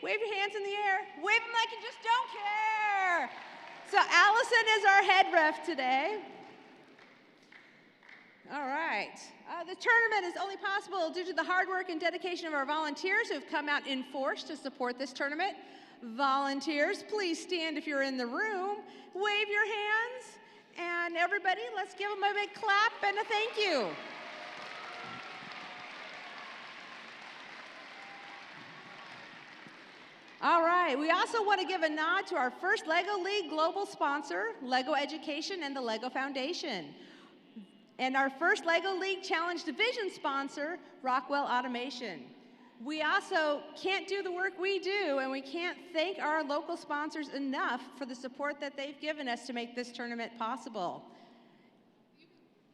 Wave your hands in the air. Wave them like you just don't care. So Allison is our head ref today. All right. The tournament is only possible due to the hard work and dedication of our volunteers who have come out in force to support this tournament. Volunteers, please stand if you're in the room. Wave your hands. And everybody, let's give them a big clap and a thank you. All right, we also want to give a nod to our first LEGO League global sponsor, LEGO Education and the LEGO Foundation. And our first LEGO League Challenge Division sponsor, Rockwell Automation. We also can't do the work we do, and we can't thank our local sponsors enough for the support that they've given us to make this tournament possible.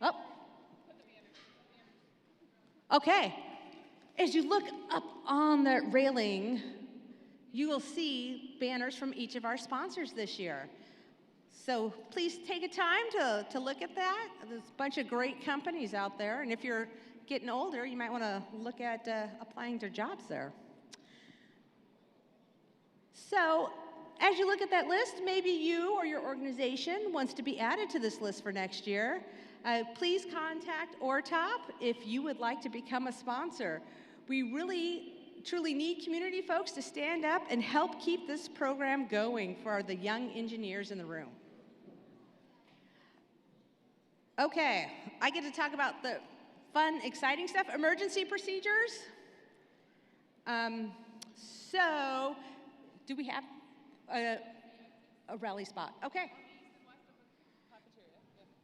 Oh. Okay. As you look up on the railing, you will see banners from each of our sponsors this year. So please take a time to look at that. There's a bunch of great companies out there, and if you're getting older, you might want to look at applying to jobs there. So as you look at that list, maybe you or your organization wants to be added to this list for next year. Please contact ORTOP if you would like to become a sponsor. We really truly need community folks to stand up and help keep this program going for the young engineers in the room. Okay, I get to talk about the fun, exciting stuff, emergency procedures. So, do we have a rally spot? Okay.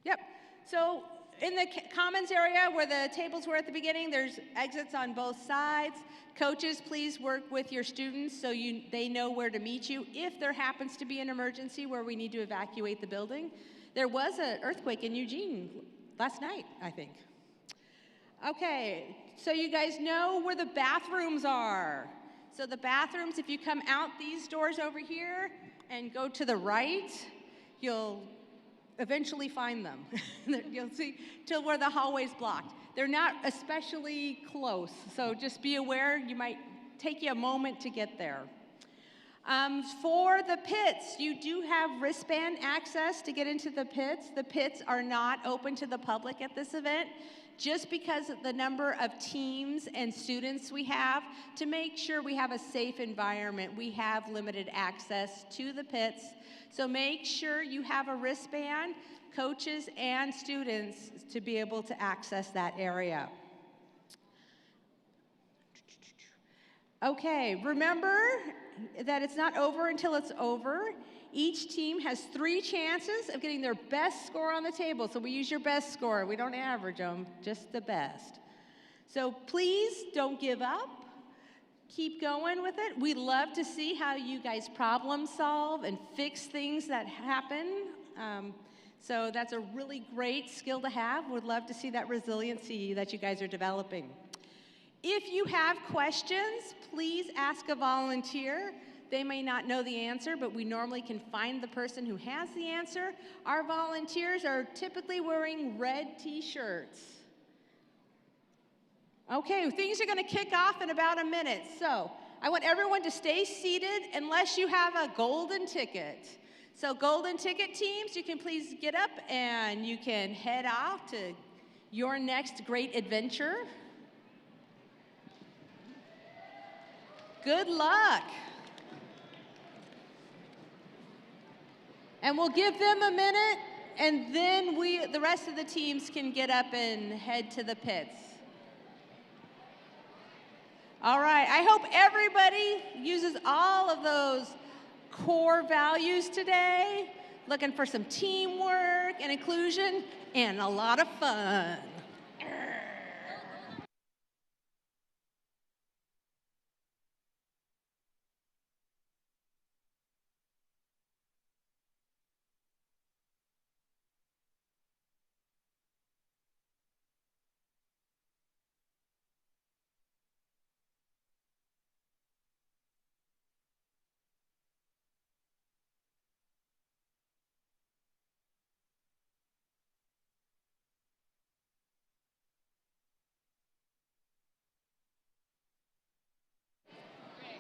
Yep. So, in the commons area where the tables were at the beginning, there's exits on both sides. Coaches, please work with your students so they know where to meet you if there happens to be an emergency where we need to evacuate the building. There was an earthquake in Eugene last night, I think. Okay, so you guys know where the bathrooms are. So the bathrooms, if you come out these doors over here and go to the right, you'll eventually find them. You'll see till where the hallway's blocked. They're not especially close, so just be aware. You might take you a moment to get there. For the pits, you do have wristband access to get into the pits. The pits are not open to the public at this event, just because of the number of teams and students we have. To make sure we have a safe environment, we have limited access to the pits. So make sure you have a wristband, coaches and students, to be able to access that area. Okay, remember that it's not over until it's over. Each team has 3 chances of getting their best score on the table. So we use your best score. We don't average them, just the best. So please don't give up. Keep going with it. We love to see how you guys problem solve and fix things that happen. So that's a really great skill to have. We'd love to see that resiliency that you guys are developing. If you have questions, please ask a volunteer. They may not know the answer, but we normally can find the person who has the answer. Our volunteers are typically wearing red t-shirts. Okay, things are going to kick off in about a minute. So I want everyone to stay seated unless you have a golden ticket. So golden ticket teams, you can please get up and you can head off to your next great adventure. Good luck. And we'll give them a minute, and then the rest of the teams can get up and head to the pits. All right, I hope everybody uses all of those core values today, looking for some teamwork and inclusion and a lot of fun.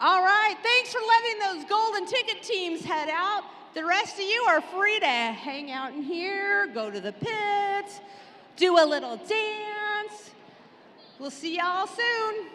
All right, thanks for letting those golden ticket teams head out. The rest of you are free to hang out in here, go to the pits, do a little dance. We'll see y'all soon.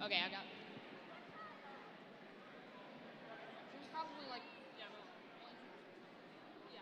Okay, I got. She's probably like, yeah, yeah.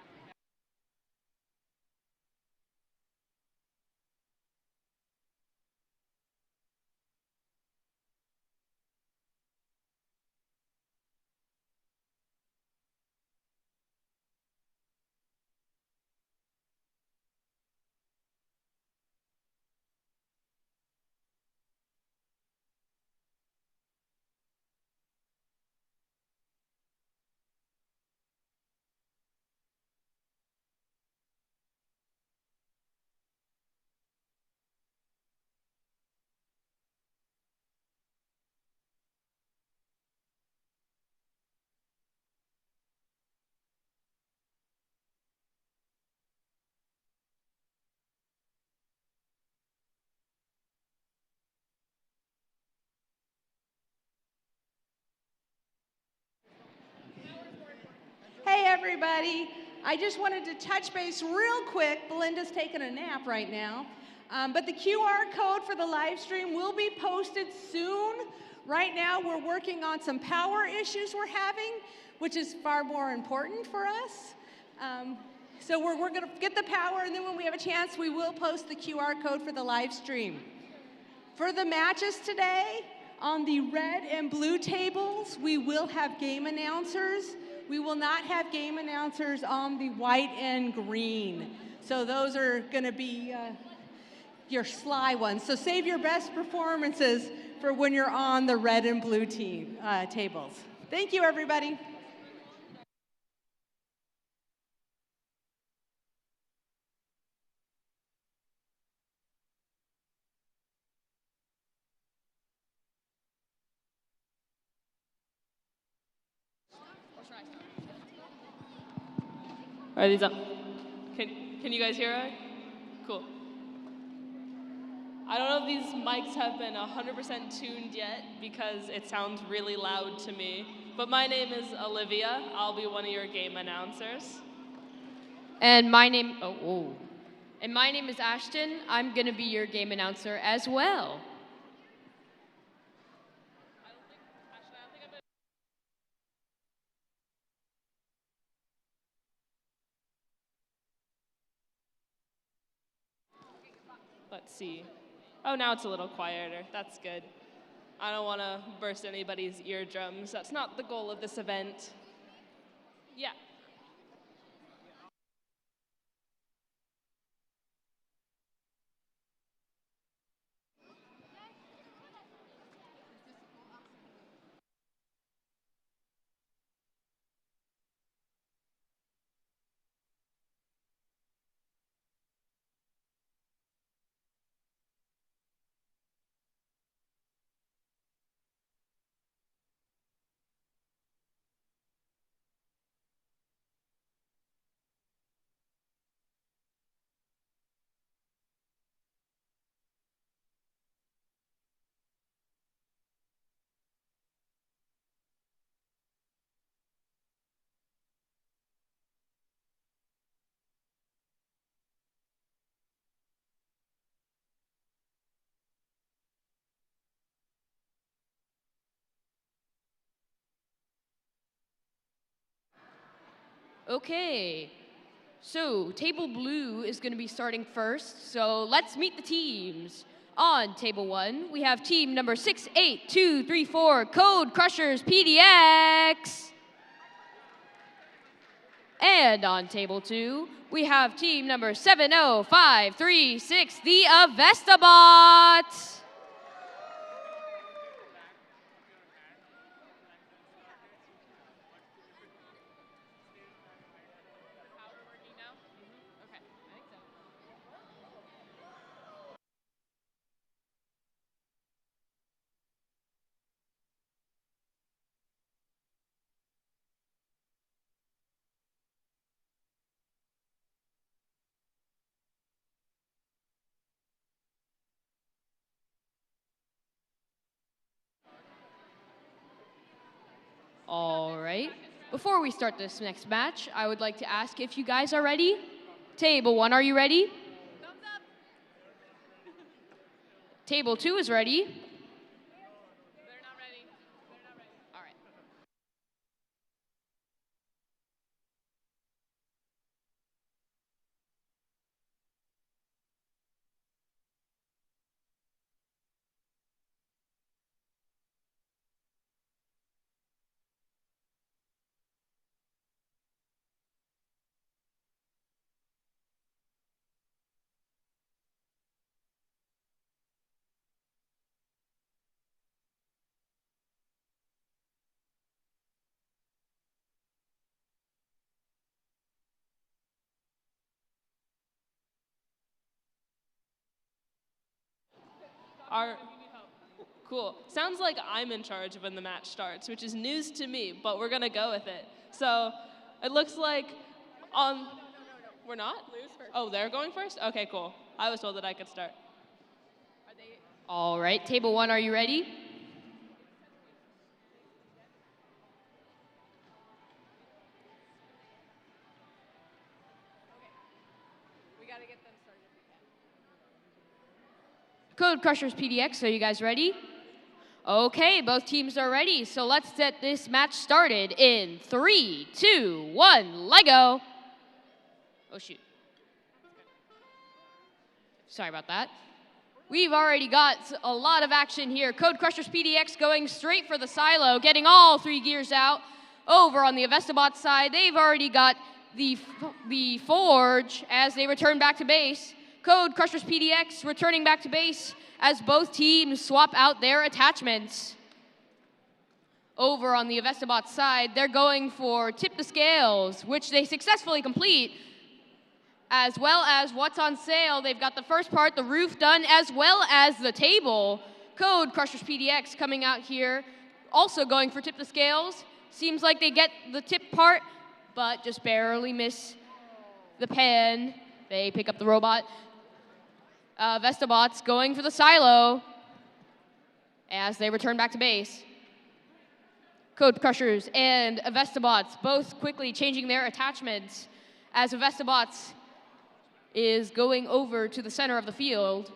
Hey everybody, I just wanted to touch base real quick. Belinda's taking a nap right now. But the QR code for the live stream will be posted soon. Right now we're working on some power issues we're having, which is far more important for us. So we're going to get the power, and then when we have a chance, we will post the QR code for the live stream. For the matches today, on the red and blue tables, we will have game announcers. We will not have game announcers on the white and green. So those are going to be your sly ones. So save your best performances for when you're on the red and blue team tables. Thank you, everybody. Are these up? Can you guys hear it? Cool. I don't know if these mics have been 100% tuned yet because it sounds really loud to me. But my name is Olivia. I'll be one of your game announcers. And my name is Ashton. I'm gonna be your game announcer as well. Let's see. Oh, now it's a little quieter. That's good. I don't want to burst anybody's eardrums. That's not the goal of this event. Yeah. Okay, so table blue is gonna be starting first, so let's meet the teams. On table one, we have team number 68234, Code Crushers PDX. And on table two, we have team number 70536, the Avestabot. All right. Before we start this next match, I would like to ask if you guys are ready. Table one, are you ready? Thumbs up. Table two is ready. They're not ready. They're not ready. All right. Cool. Sounds like I'm in charge of when the match starts, which is news to me, but we're gonna go with it. So it looks like on. We're not? Oh, they're going first? Okay, cool. I was told that I could start. All right. Table one, are you ready? We gotta get them started. Code Crushers PDX, are you guys ready? Okay, both teams are ready, so let's get this match started in 3, 2, 1, Lego. Oh, shoot. Sorry about that. We've already got a lot of action here. Code Crushers PDX going straight for the silo, getting all three gears out. Over on the Avestabot side, they've already got the Forge as they return back to base. Code Crushers PDX returning back to base as both teams swap out their attachments. Over on the Avestabot side, they're going for Tip the Scales, which they successfully complete, as well as what's on sale. They've got the first part, the roof, done, as well as the table. Code Crushers PDX coming out here, also going for Tip the Scales. Seems like they get the tip part, but just barely miss the pan. They pick up the robot. Vestabots going for the silo as they return back to base. Code Crushers and Vestabots both quickly changing their attachments as Vestabots is going over to the center of the field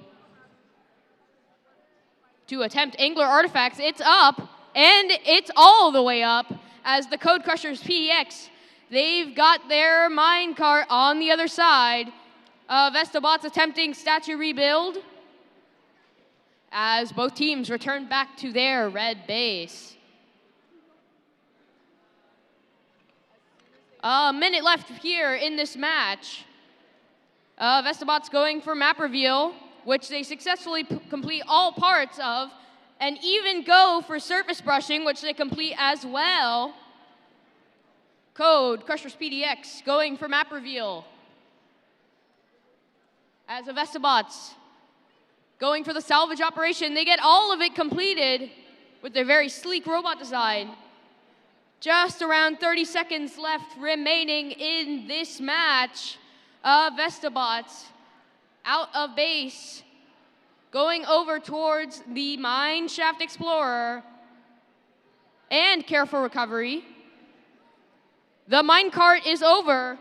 to attempt Angler Artifacts. It's up, and it's all the way up as the Code Crushers PDX, they've got their minecart on the other side. Vestabots attempting statue rebuild as both teams return back to their red base. A minute left here in this match. Vestabots going for map reveal, which they successfully complete all parts of, and even go for surface brushing, which they complete as well. Code Crushers PDX going for map reveal. As the Vestabots going for the salvage operation, they get all of it completed with their very sleek robot design. Just around 30 seconds left remaining in this match. Vestabots out of base, going over towards the Mine Shaft Explorer and Careful Recovery. The minecart is over.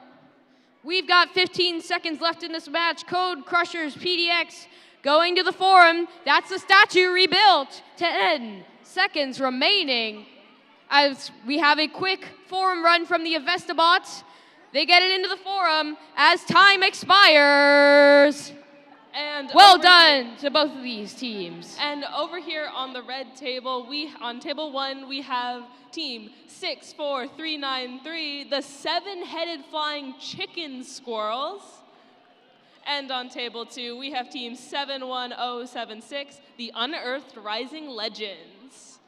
We've got 15 seconds left in this match. Code Crushers PDX going to the forum. That's the statue rebuilt. 10 seconds remaining as we have a quick forum run from the Vestabots. They get it into the forum as time expires. And well done to both of these teams. And over here on the red table, on table 1, we have team 64393, the 7-headed flying chicken squirrels. And on table 2, we have team 71076, the unearthed rising legends.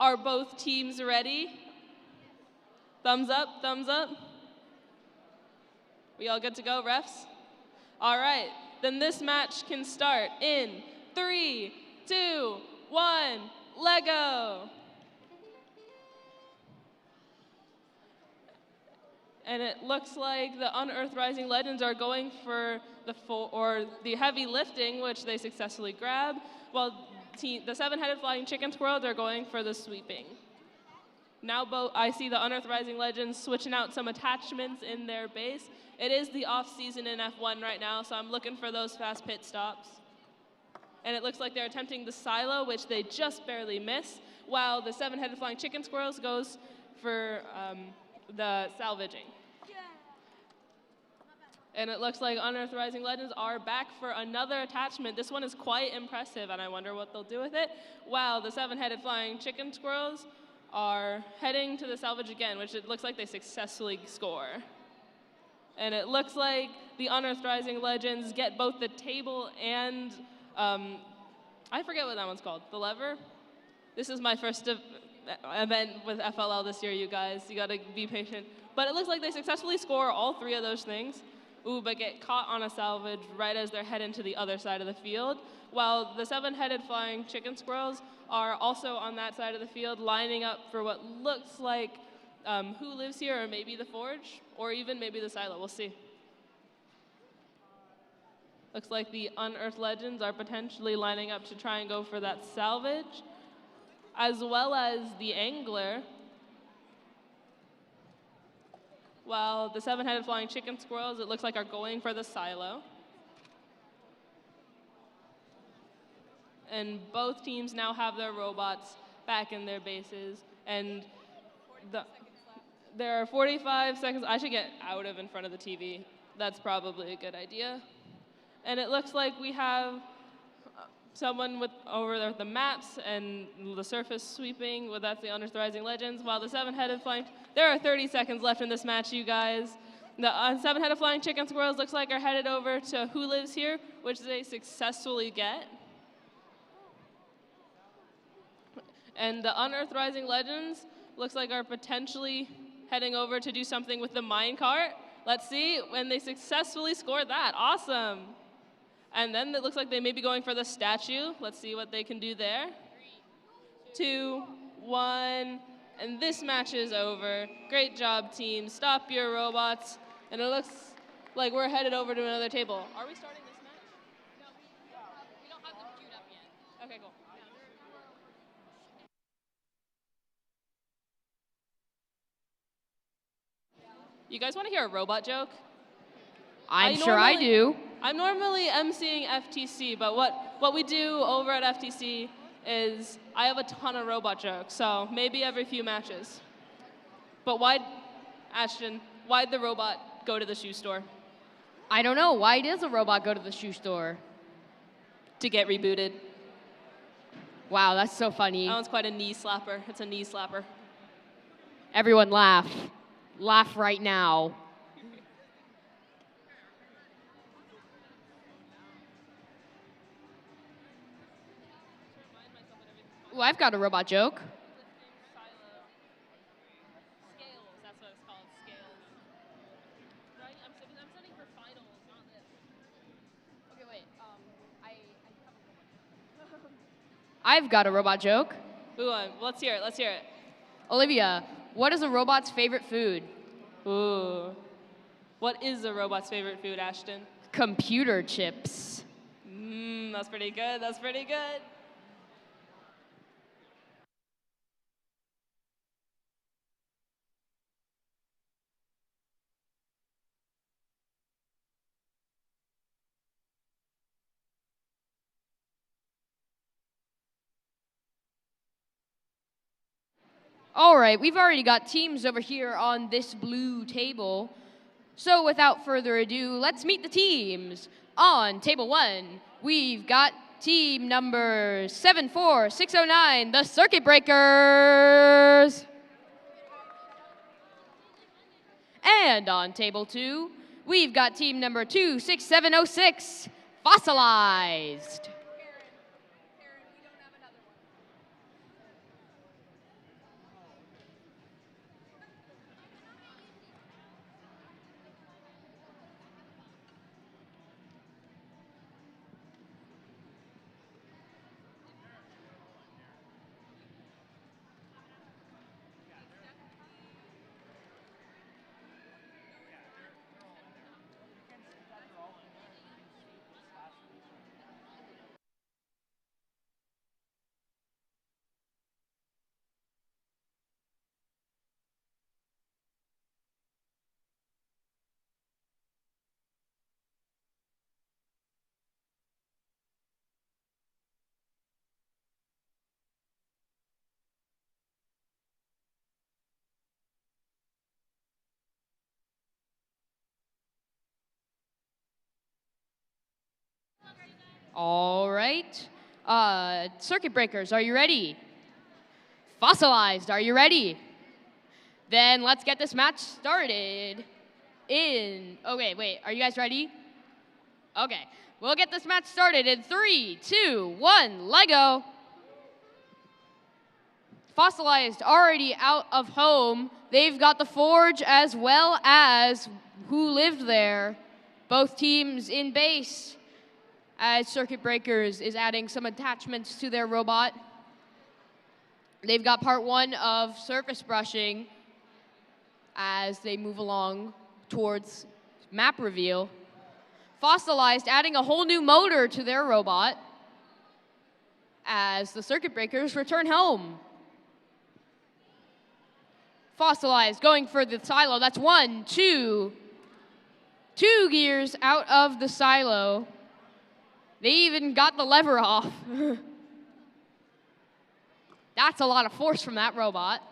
Are both teams ready? Thumbs up, thumbs up. We all good to go, refs? All right, then this match can start in 3, 2, 1, Lego. And it looks like the Unearthed Rising Legends are going for the heavy lifting, which they successfully grab, while the 7-headed flying chicken squirrels are going for the sweeping. Now I see the Unearthed Rising Legends switching out some attachments in their base. It is the off-season in F1 right now, so I'm looking for those fast pit stops. And it looks like they're attempting the silo, which they just barely miss, while the 7-headed flying chicken squirrels goes for the salvaging. And it looks like Unearthed Rising Legends are back for another attachment. This one is quite impressive, and I wonder what they'll do with it. While the 7-headed flying chicken squirrels are heading to the salvage again, which it looks like they successfully score. And it looks like the Unearthed Rising Legends get both the table and, I forget what that one's called, the lever? This is my first event with FLL this year, you guys. You gotta be patient. But it looks like they successfully score all 3 of those things. Ooh, but get caught on a salvage right as they're heading to the other side of the field. While the 7-headed flying chicken squirrels are also on that side of the field, lining up for what looks like Who Lives Here, or maybe the Forge, or even maybe the silo. We'll see. Looks like the Unearthed Legends are potentially lining up to try and go for that salvage, as well as the Angler. While the 7-headed flying chicken squirrels, it looks like, are going for the silo. And both teams now have their robots back in their bases. And there are 45 seconds. I should get out of in front of the TV. That's probably a good idea. And it looks like we have someone over there with the maps and the surface sweeping. Well, that's the Unearthed Rising Legends. While the 7-headed flying, there are 30 seconds left in this match, you guys. The 7-headed flying chicken squirrels looks like are headed over to Who Lives Here, which they successfully get. And the Unearthed Rising Legends looks like are potentially heading over to do something with the minecart. Let's see, when they successfully scored that. Awesome. And then it looks like they may be going for the statue. Let's see what they can do there. 3, 2, 1, And this match is over. Great job, team. Stop your robots. And it looks like we're headed over to another table. Are we starting this match? No, we don't have them queued up yet. Okay, cool. You guys want to hear a robot joke? I'm sure I do. I'm normally emceeing FTC, but what we do over at FTC is I have a ton of robot jokes, so maybe every few matches. But Ashton, why'd the robot go to the shoe store? I don't know. Why does a robot go to the shoe store? To get rebooted. Wow, that's so funny. That one's quite a knee slapper. It's a knee slapper. Everyone laugh. Laugh right now. Ooh, I've got a robot joke. Scales, that's what it's called, scales. Right? I'm studying for finals, not this. Okay, wait. I've got a robot joke. Ooh, let's hear it, let's hear it. Olivia, what is a robot's favorite food? Ooh. What is a robot's favorite food, Ashton? Computer chips. That's pretty good, that's pretty good. All right, we've already got teams over here on this blue table. So without further ado, let's meet the teams. On table 1, we've got team number 74609, the Circuit Breakers. And on table 2, we've got team number 26706, Fossilized. All right. Circuit Breakers, are you ready? Fossilized, are you ready? Then let's get this match started. Okay, wait, are you guys ready? Okay, we'll get this match started in 3, 2, 1, Lego. Fossilized already out of home. They've got the forge as well as who lived there. Both teams in base, as Circuit Breakers is adding some attachments to their robot. They've got part 1 of surface brushing as they move along towards map reveal. Fossilized adding a whole new motor to their robot as the Circuit Breakers return home. Fossilized going for the silo. That's 1, 2 gears out of the silo. They even got the lever off. That's a lot of force from that robot.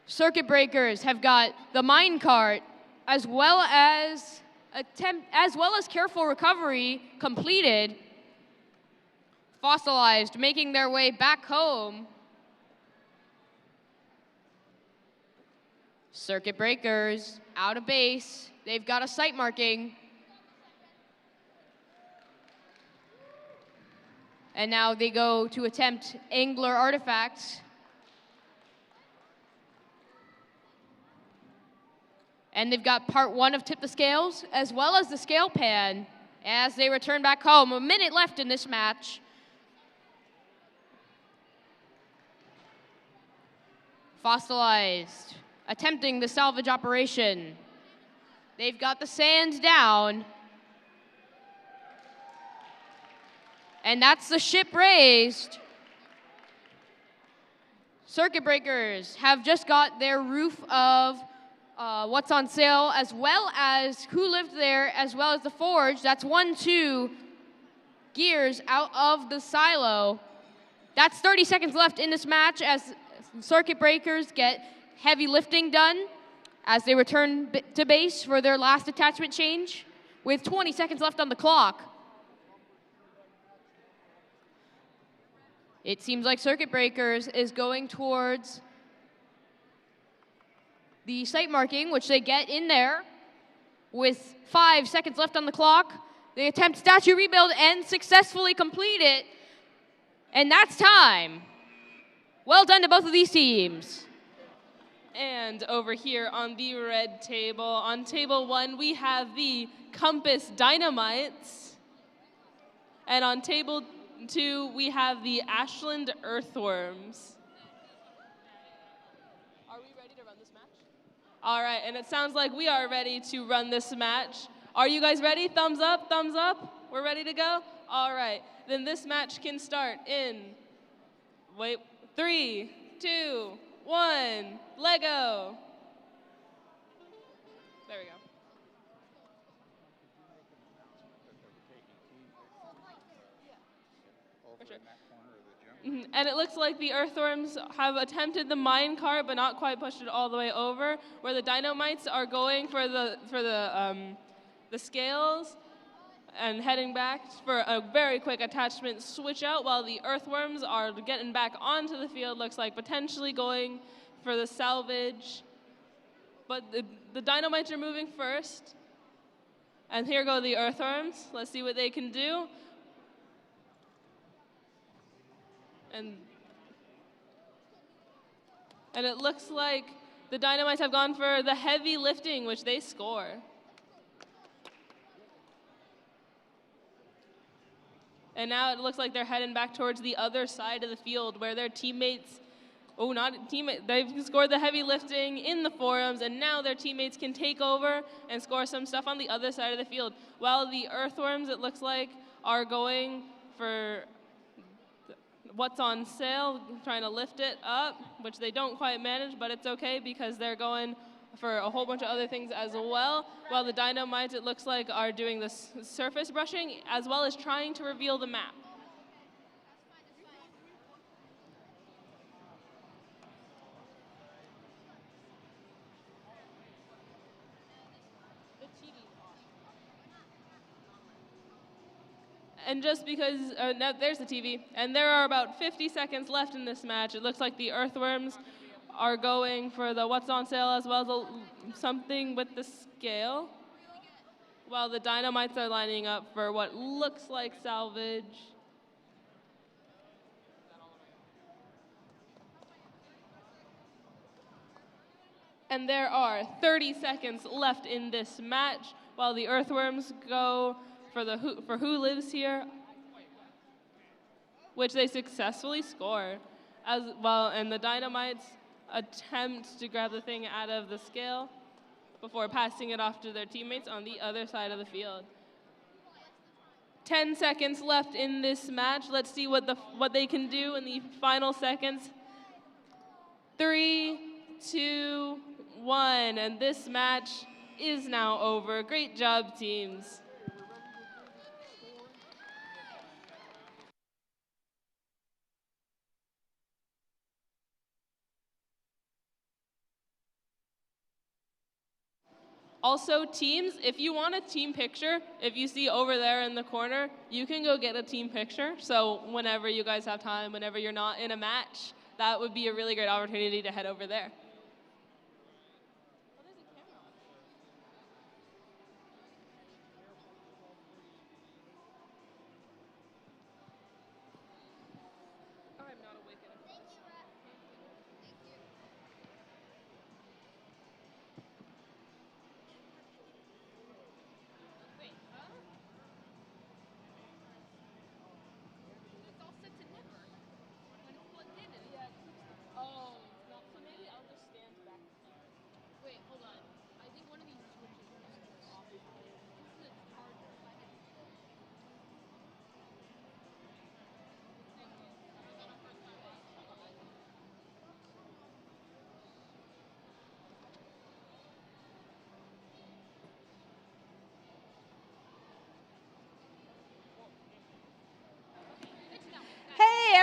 Circuit Breakers have got the minecart as well as careful recovery completed. Fossilized making their way back home. Circuit Breakers out of base. They've got a site marking. And now they go to attempt angler artifacts. And they've got part 1 of Tip the Scales, as well as the scale pan, as they return back home. A minute left in this match. Fossilized, attempting the salvage operation. They've got the sand down. And that's the ship raised. Circuit breakers have just got their roof of what's on sale, as well as who lived there, as well as the forge. That's 2 gears out of the silo. That's 30 seconds left in this match as circuit breakers get heavy lifting done as they return to base for their last attachment change with 20 seconds left on the clock. It seems like circuit breakers is going towards the site marking, which they get in there with 5 seconds left on the clock. They attempt statue rebuild and successfully complete it. And that's time. Well done to both of these teams. And over here on the red table, on table 1, we have the Compass Dynamites. And on table 2, we have the Ashland Earthworms. Are we ready to run this match? All right, and it sounds like we are ready to run this match. Are you guys ready? Thumbs up, thumbs up. We're ready to go? All right, then this match can start in, 3, 2, 1, Lego. There we go. For sure. And it looks like the Earthworms have attempted the mine cart, but not quite pushed it all the way over. Where the Dynamites are going for the scales and heading back for a very quick attachment switch out, while the Earthworms are getting back onto the field. Looks like potentially going for the salvage, but the Dynamites are moving first. And here go the Earthworms. Let's see what they can do. And it looks like the Dynamites have gone for the heavy lifting, which they score. And now it looks like they're heading back towards the other side of the field where their teammates, they've scored the heavy lifting in the forums, and now their teammates can take over and score some stuff on the other side of the field. While the Earthworms, it looks like, are going for what's on sale, trying to lift it up, which they don't quite manage, but it's okay because they're going for a whole bunch of other things as well. While the Dynamites, it looks like, are doing the surface brushing as well as trying to reveal the map. And just because, there's the TV, and there are about 50 seconds left in this match. It looks like the Earthworms are going for the what's on sale as well as something with the scale, while the Dynamites are lining up for what looks like salvage. And there are 30 seconds left in this match, while the Earthworms go for who lives here, which they successfully score as well, and the Dynamites attempt to grab the thing out of the scale before passing it off to their teammates on the other side of the field. 10 seconds left in this match. Let's see what they can do in the final seconds. 3, 2, 1, and this match is now over. Great job, teams. Also, teams, if you want a team picture, if you see over there in the corner, you can go get a team picture. So whenever you guys have time, whenever you're not in a match, that would be a really great opportunity to head over there.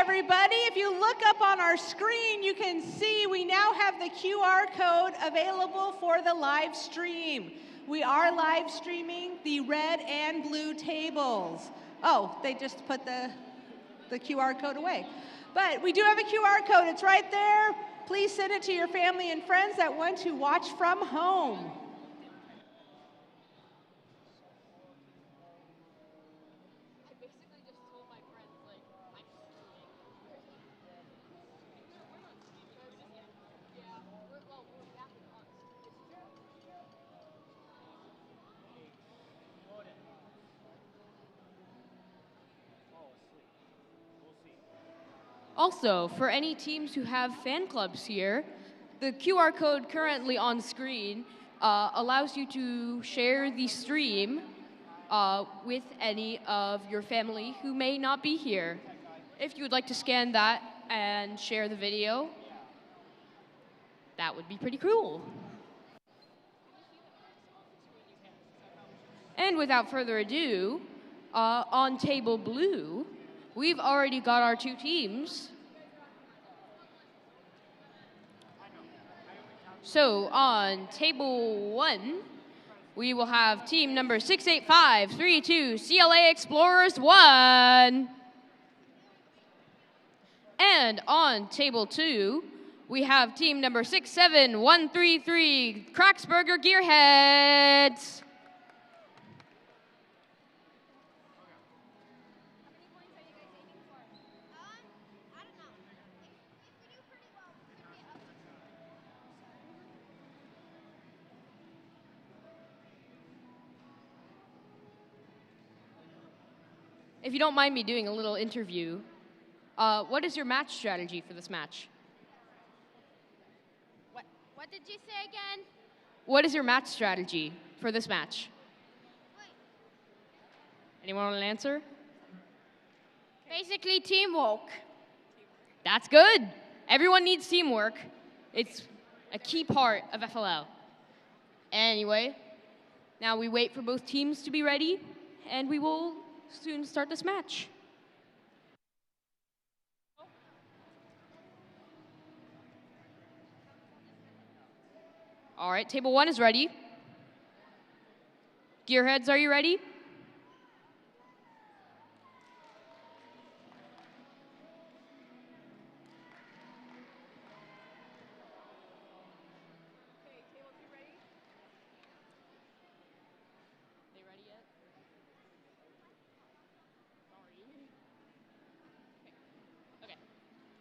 everybody. If you look up on our screen, you can see we now have the QR code available for the live stream. We are live streaming the red and blue tables. Oh, they just put the QR code away. But we do have a QR code. It's right there. Please send it to your family and friends that want to watch from home. Also, for any teams who have fan clubs here, the QR code currently on screen allows you to share the stream with any of your family who may not be here. If you would like to scan that and share the video, that would be pretty cool. And without further ado, on table blue, we've already got our two teams. So on table 1, we will have team number 68532 CLA Explorers 1. And on table 2, we have team number 67133 Cracksburger Gearheads. If you don't mind me doing a little interview, what is your match strategy for this match? What did you say again? What is your match strategy for this match? Anyone want an answer? Basically teamwork. That's good. Everyone needs teamwork. It's a key part of FLL. Anyway, now we wait for both teams to be ready, and we will soon start this match. All right, table 1 is ready. Gearheads, are you ready?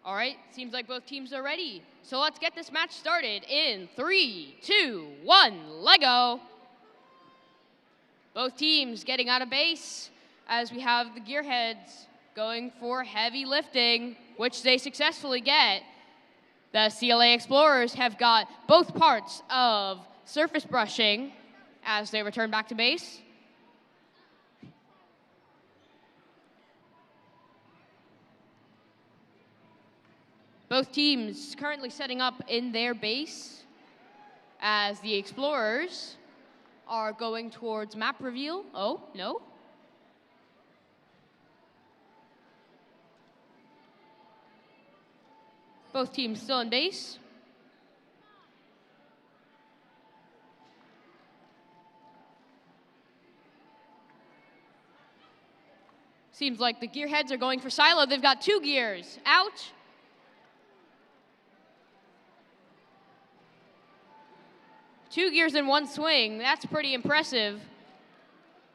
All right, seems like both teams are ready. So let's get this match started in 3, 2, 1, Lego. Both teams getting out of base as we have the Gearheads going for heavy lifting, which they successfully get. The CLA Explorers have got both parts of surface brushing as they return back to base. Both teams currently setting up in their base as the Explorers are going towards map reveal. Oh, no. Both teams still in base. Seems like the Gearheads are going for silo. They've got 2 gears out. Two gears in one swing. That's pretty impressive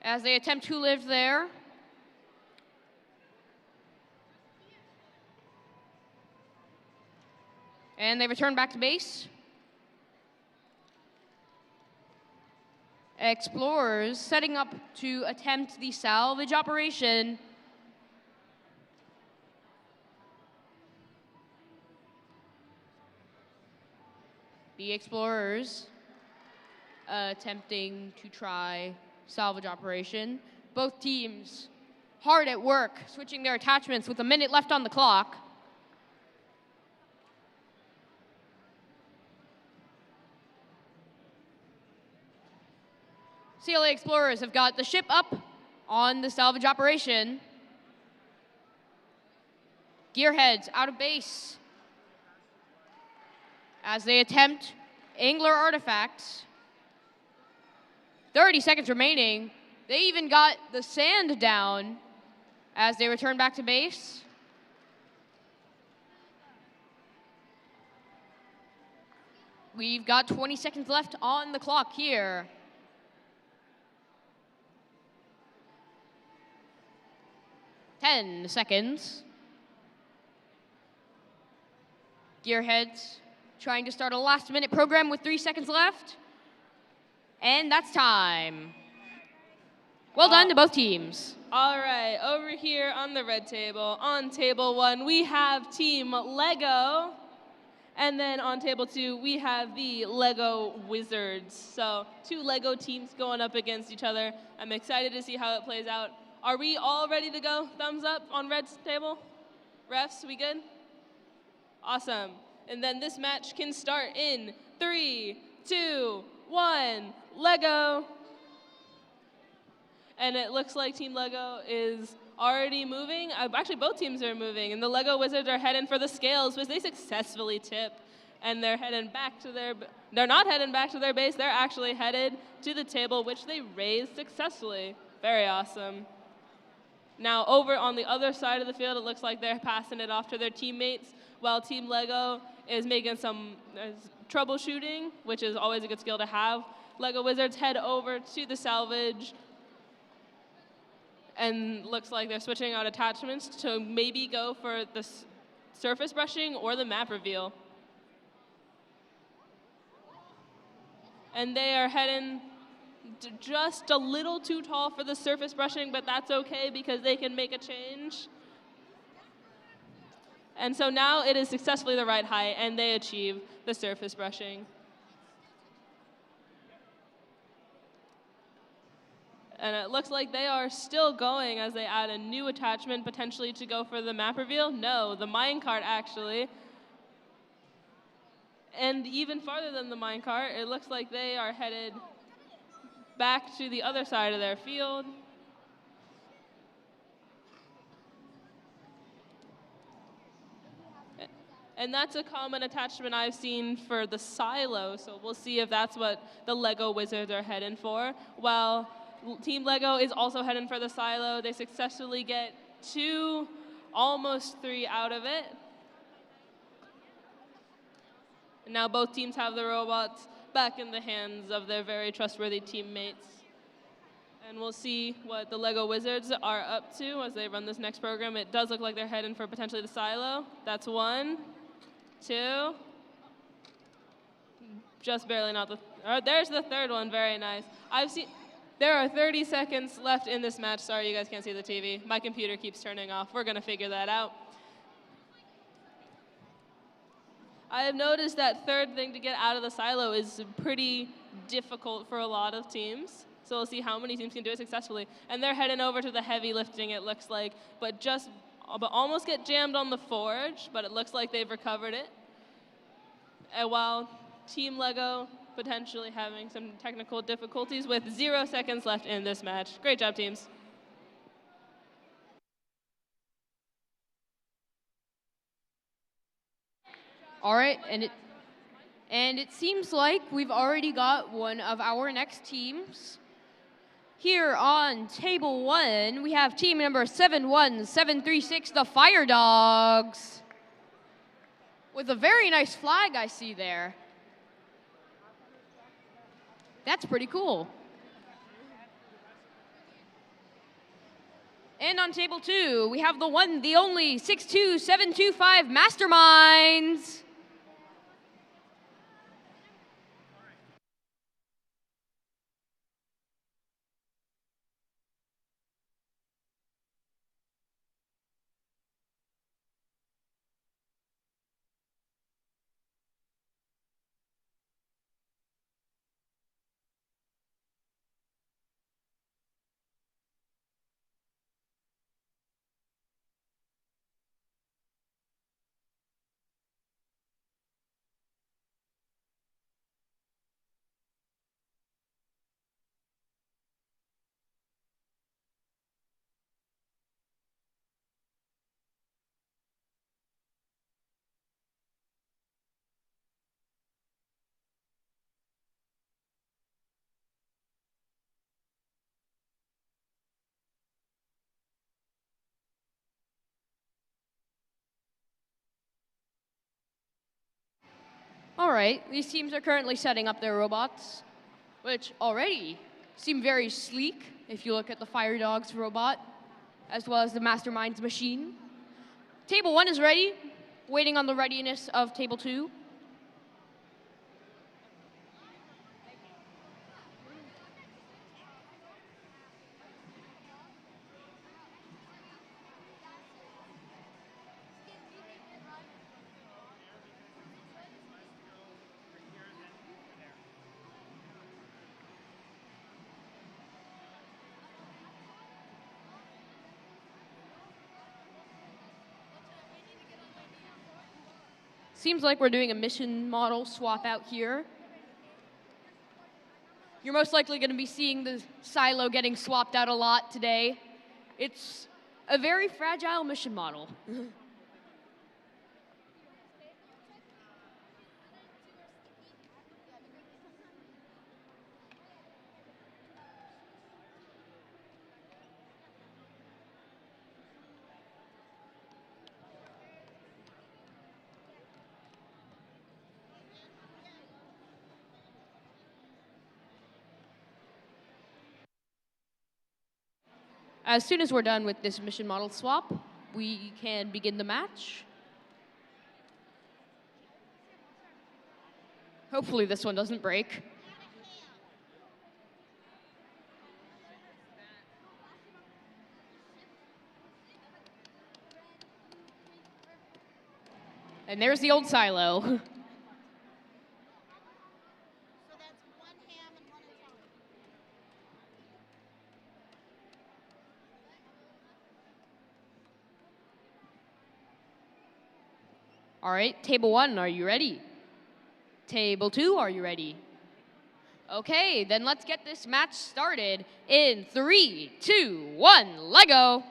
as they attempt to live there. And they return back to base. Explorers setting up to attempt the salvage operation. The Explorers attempting to try salvage operation. Both teams hard at work, switching their attachments with a minute left on the clock. CLA Explorers have got the ship up on the salvage operation. Gearheads out of base as they attempt Angler Artifacts. 30 seconds remaining. They even got the sand down as they return back to base. We've got 20 seconds left on the clock here. Ten seconds. Gearheads trying to start a last-minute program with 3 seconds left. And that's time. Well done to both teams. All right, over here on the red table, on table 1, we have Team Lego. And then on table 2, we have the Lego Wizards. So 2 Lego teams going up against each other. I'm excited to see how it plays out. Are we all ready to go? Thumbs up on red's table? Refs, we good? Awesome. And then this match can start in 3, 2, 1, Lego. And it looks like Team Lego is already moving. Actually, both teams are moving. And the Lego Wizards are heading for the scales, which they successfully tip. And they're heading back to they're not heading back to their base. They're actually headed to the table, which they raised successfully. Very awesome. Now, over on the other side of the field, it looks like they're passing it off to their teammates, while Team Lego is making some troubleshooting, which is always a good skill to have. Lego Wizards head over to the salvage, and looks like they're switching out attachments to maybe go for the surface brushing or the map reveal. And they are heading just a little too tall for the surface brushing, but that's okay because they can make a change. And so now it is successfully the right height, and they achieve the surface brushing. And it looks like they are still going as they add a new attachment, potentially to go for the map reveal. No, the minecart actually. And even farther than the minecart, it looks like they are headed back to the other side of their field. And that's a common attachment I've seen for the silo, so we'll see if that's what the Lego Wizards are heading for. While Team Lego is also heading for the silo, they successfully get 2, almost 3 out of it. And now both teams have the robots back in the hands of their very trustworthy teammates. And we'll see what the Lego Wizards are up to as they run this next program. It does look like they're heading for potentially the silo. That's 1, 2. Just barely not the, there's the third one, very nice. There are 30 seconds left in this match. Sorry, you guys can't see the TV. My computer keeps turning off. We're gonna figure that out. I have noticed that third thing to get out of the silo is pretty difficult for a lot of teams. So we'll see how many teams can do it successfully. And they're heading over to the heavy lifting, it looks like, but almost get jammed on the forge, but it looks like they've recovered it. And while Team Lego potentially having some technical difficulties with 0 seconds left in this match. Great job, teams. All right, and it seems like we've already got one of our next teams. Here on table 1, we have team number 71736, the Fire Dogs, with a very nice flag I see there. That's pretty cool. And on table 2, we have the one, the only 62725 Masterminds. All right, these teams are currently setting up their robots, which already seem very sleek if you look at the Fire Dogs robot, as well as the Mastermind's machine. Table 1 is ready, waiting on the readiness of Table 2. Seems like we're doing a mission model swap out here. You're most likely going to be seeing the silo getting swapped out a lot today. It's a very fragile mission model. As soon as we're done with this mission model swap, we can begin the match. Hopefully this one doesn't break. And there's the old silo. All right, Table 1, are you ready? Table 2, are you ready? Okay, then let's get this match started in 3, 2, 1, Lego!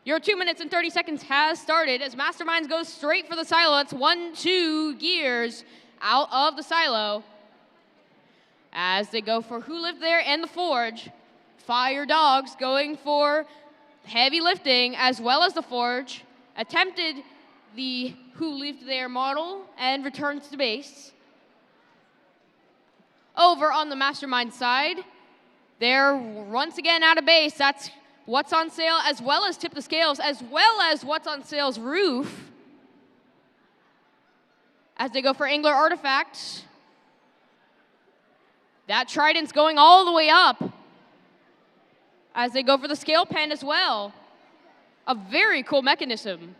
Your 2 minutes and 30 seconds has started as Masterminds goes straight for the silo. That's 1, 2 gears out of the silo. As they go for Who Lived There and the Forge. Fire Dogs going for heavy lifting as well as the Forge. Attempted the Who Lived There model and returns to base. Over on the Mastermind side, they're once again out of base. That's What's on Sale as well as Tip the Scales as well as What's on Sale's Roof. As they go for Angler Artifacts. That Trident's going all the way up. As they go for the Scale Pen as well. A very cool mechanism.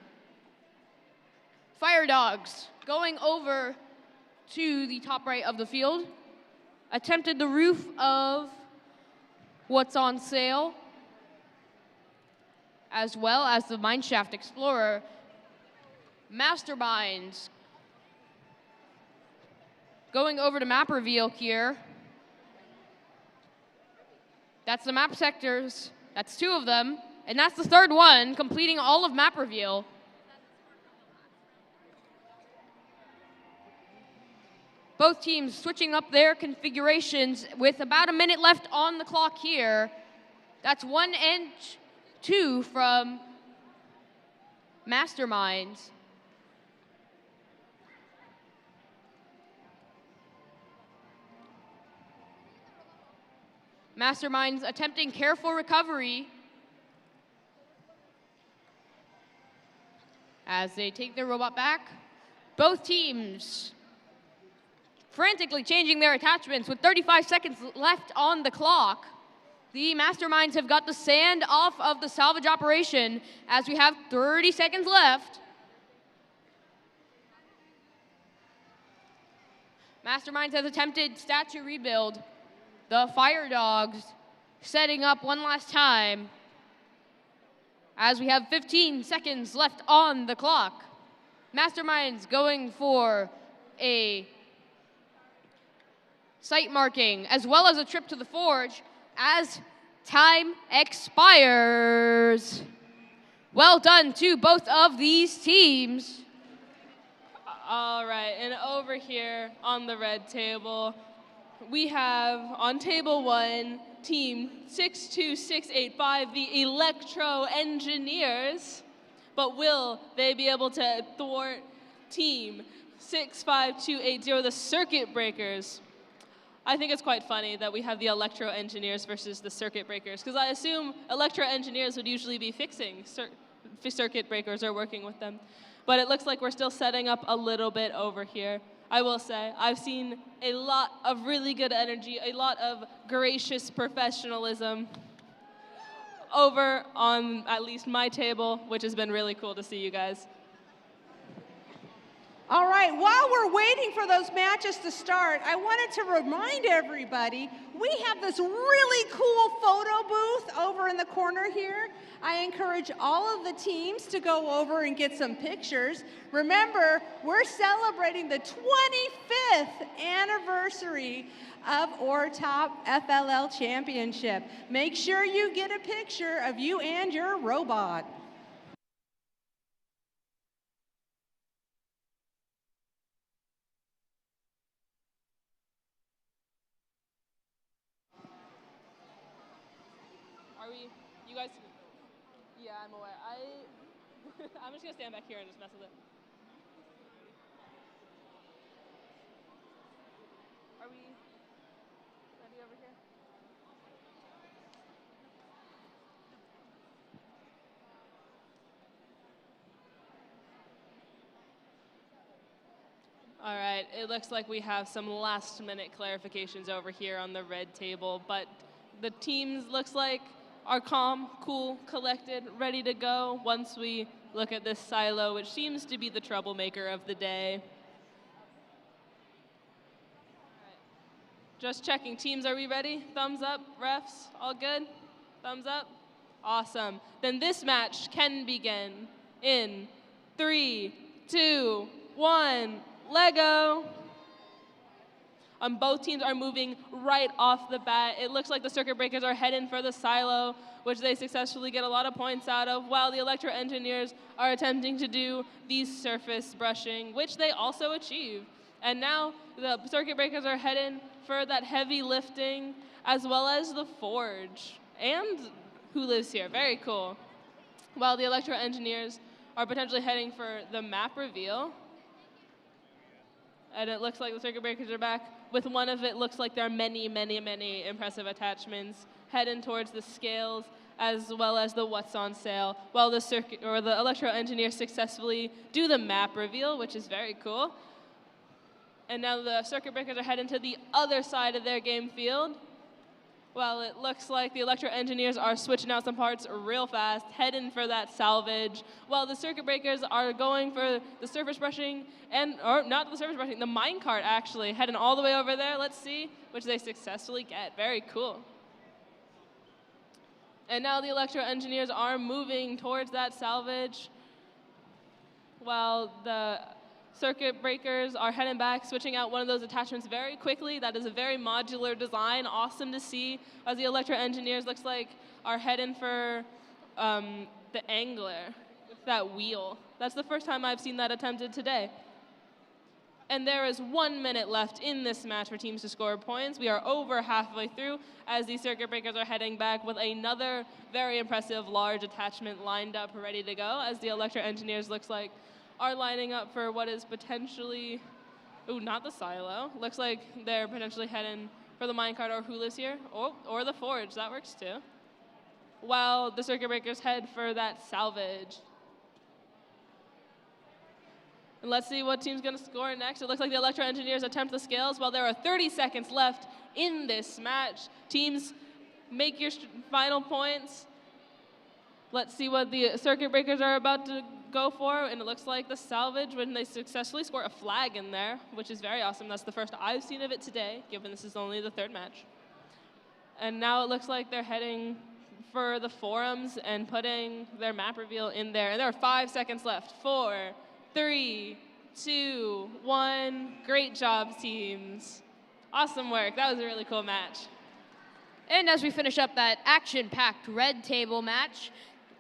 Fire Dogs going over to the top right of the field. Attempted the roof of What's on Sale, as well as the Mineshaft Explorer. Masterminds going over to map reveal here. That's the map sectors. That's 2 of them. And that's the 3rd one, completing all of map reveal. Both teams switching up their configurations with about a minute left on the clock here. That's 1 and 2 from Masterminds. Masterminds attempting careful recovery as they take their robot back. Both teams frantically changing their attachments with 35 seconds left on the clock. The Masterminds have got the sand off of the salvage operation as we have 30 seconds left. Masterminds has attempted statue rebuild. The Fire Dogs setting up one last time as we have 15 seconds left on the clock. Masterminds going for a site marking as well as a trip to the Forge as time expires. Well done to both of these teams. All right, and over here on the red table, we have on table 1, team 62685, the Electro Engineers. But will they be able to thwart team 65280, the Circuit Breakers. I think it's quite funny that we have the Electro Engineers versus the Circuit Breakers, because I assume Electro Engineers would usually be fixing Circuit Breakers or working with them. But it looks like we're still setting up a little bit over here. I will say, I've seen a lot of really good energy, a lot of gracious professionalism over on at least my table, which has been really cool to see you guys. All right, while we're waiting for those matches to start, I wanted to remind everybody, we have this really cool photo booth over in the corner here. I encourage all of the teams to go over and get some pictures. Remember, we're celebrating the 25th anniversary of ORTOP FLL Championship. Make sure you get a picture of you and your robot. You guys, yeah, I'm aware. I'm just gonna stand back here and just mess with it. Are we ready over here? All right, it looks like we have some last-minute clarifications over here on the red table, but the teams looks like are calm, cool, collected, ready to go once we look at this silo, which seems to be the troublemaker of the day. Just checking. Teams, are we ready? Thumbs up, refs, all good? Thumbs up? Awesome. Then this match can begin in 3, 2, 1, Lego. Both teams are moving right off the bat. It looks like the Circuit Breakers are heading for the silo, which they successfully get a lot of points out of, while the Electro Engineers are attempting to do the surface brushing, which they also achieve. And now the Circuit Breakers are heading for that heavy lifting, as well as the forge. And who lives here? Very cool. While the Electro Engineers are potentially heading for the map reveal. And it looks like the Circuit Breakers are back. With one of it, looks like there are many, many, many impressive attachments heading towards the scales, as well as the what's on sale, while the Electro Engineers successfully do the map reveal, which is very cool. And now the Circuit Breakers are heading to the other side of their game field. Well, it looks like the Electro Engineers are switching out some parts real fast, heading for that salvage, while the Circuit Breakers are going for the surface brushing, or not the surface brushing, the minecart actually, heading all the way over there, let's see, which they successfully get. Very cool. And now the Electro Engineers are moving towards that salvage, while the Circuit Breakers are heading back, switching out one of those attachments very quickly. That is a very modular design, awesome to see, as the Electro Engineers looks like are heading for the angler with that wheel. That's the first time I've seen that attempted today. And there is 1 minute left in this match for teams to score points. We are over halfway through as the Circuit Breakers are heading back with another very impressive large attachment lined up, ready to go, as the Electro Engineers looks like are lining up for what is potentially, ooh, not the silo. Looks like they're potentially heading for the minecart or who lives here, or the forge, that works too. While the Circuit Breakers head for that salvage. And let's see what team's gonna score next. It looks like the Electro Engineers attempt the scales while there are 30 seconds left in this match. Teams, make your final points. Let's see what the Circuit Breakers are about to go for, and it looks like the salvage when they successfully score a flag in there, which is very awesome. That's the first I've seen of it today, given this is only the third match. And now it looks like they're heading for the forums and putting their map reveal in there. And there are 5 seconds left. 4, 3, 2, 1. Great job, teams. Awesome work. That was a really cool match. And as we finish up that action-packed red table match,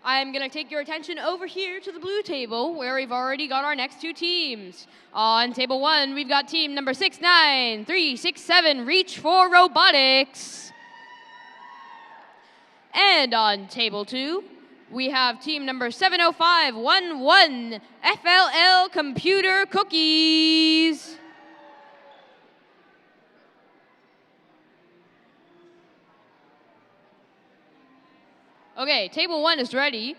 I'm going to take your attention over here to the blue table, where we've already got our next two teams. On table 1, we've got team number 69367, Reach for Robotics. And on table 2, we have team number 70511, FLL Computer Cookies. Okay, table 1 is ready.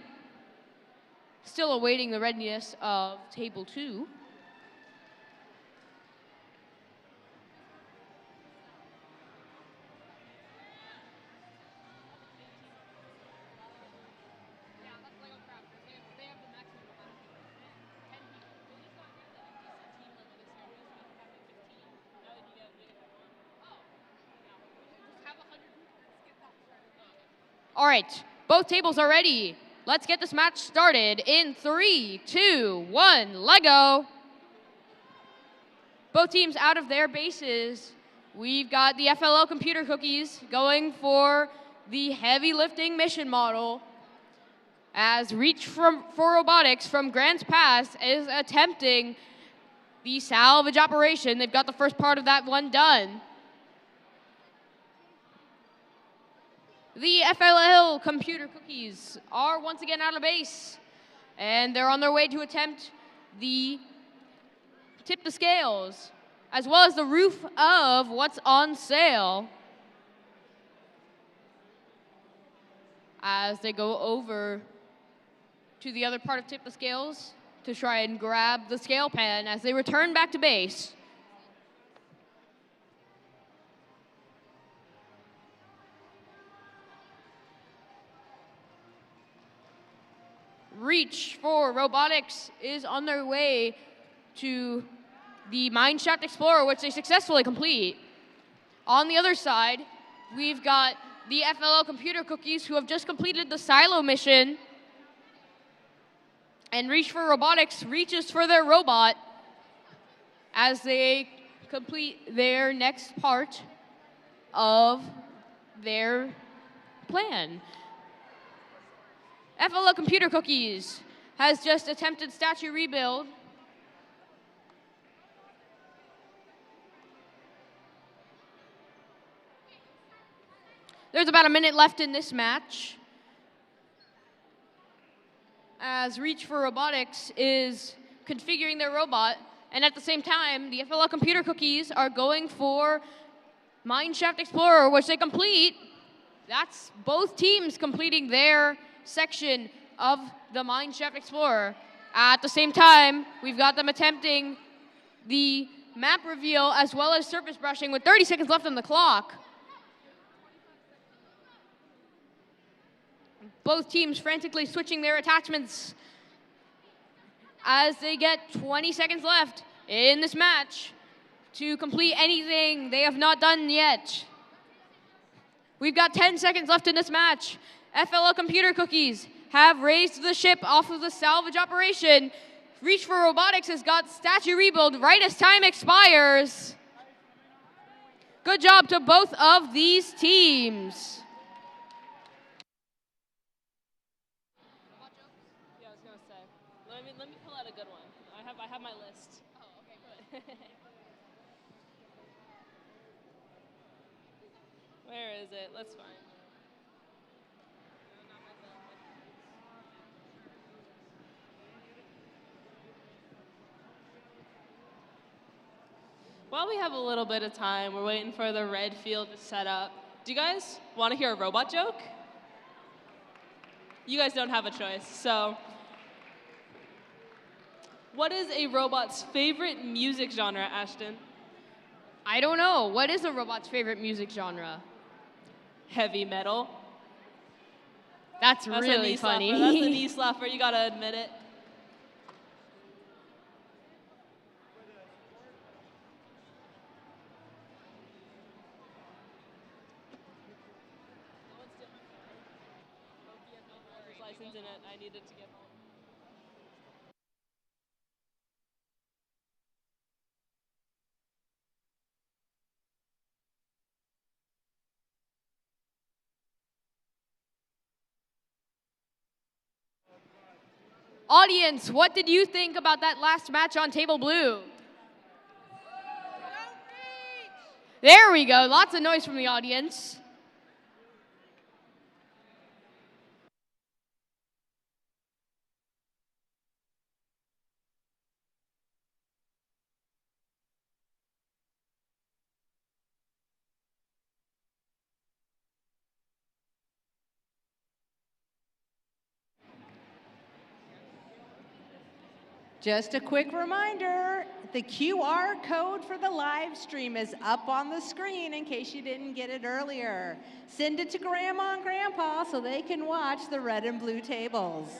Still awaiting the readiness of table 2. All right, both tables are ready. Let's get this match started in 3, 2, 1, let go. Both teams out of their bases. We've got the FLL Computer Cookies going for the heavy lifting mission model, as Reach for Robotics from Grants Pass is attempting the salvage operation. They've got the first part of that one done. The FLL Computer Cookies are once again out of base, and they're on their way to attempt the tip the scales, as well as the roof of what's on sale, as they go over to the other part of tip the scales to try and grab the scale pan as they return back to base. Reach for Robotics is on their way to the Mineshaft Explorer, which they successfully complete. On the other side, we've got the FLL Computer Cookies, who have just completed the silo mission. And Reach for Robotics reaches for their robot as they complete their next part of their plan. FLL Computer Cookies has just attempted statue rebuild. There's about a minute left in this match, as Reach for Robotics is configuring their robot, and at the same time, the FLL Computer Cookies are going for Mineshaft Explorer, which they complete. That's both teams completing their section of the Mineshaft Explorer. At the same time, we've got them attempting the map reveal as well as surface brushing with 30 seconds left on the clock. Both teams frantically switching their attachments as they get 20 seconds left in this match to complete anything they have not done yet. We've got 10 seconds left in this match. FLL Computer Cookies have raised the ship off of the salvage operation. Reach for Robotics has got statue rebuild right as time expires. Good job to both of these teams. Yeah, I was gonna say. Let me pull out a good one. I have my list. Oh, okay, good. Where is it? Let's find it. While we have a little bit of time, we're waiting for the red field to set up. Do you guys want to hear a robot joke? You guys don't have a choice, so. What is a robot's favorite music genre, Ashton? I don't know. What is a robot's favorite music genre? Heavy metal. That's That's really a knee funny. slapper. That's a knee slapper, you gotta admit it. License in it. I needed to get home. Audience, what did you think about that last match on Table Blue? There we go. Lots of noise from the audience. Just a quick reminder, the QR code for the live stream is up on the screen in case you didn't get it earlier. Send it to Grandma and Grandpa so they can watch the red and blue tables.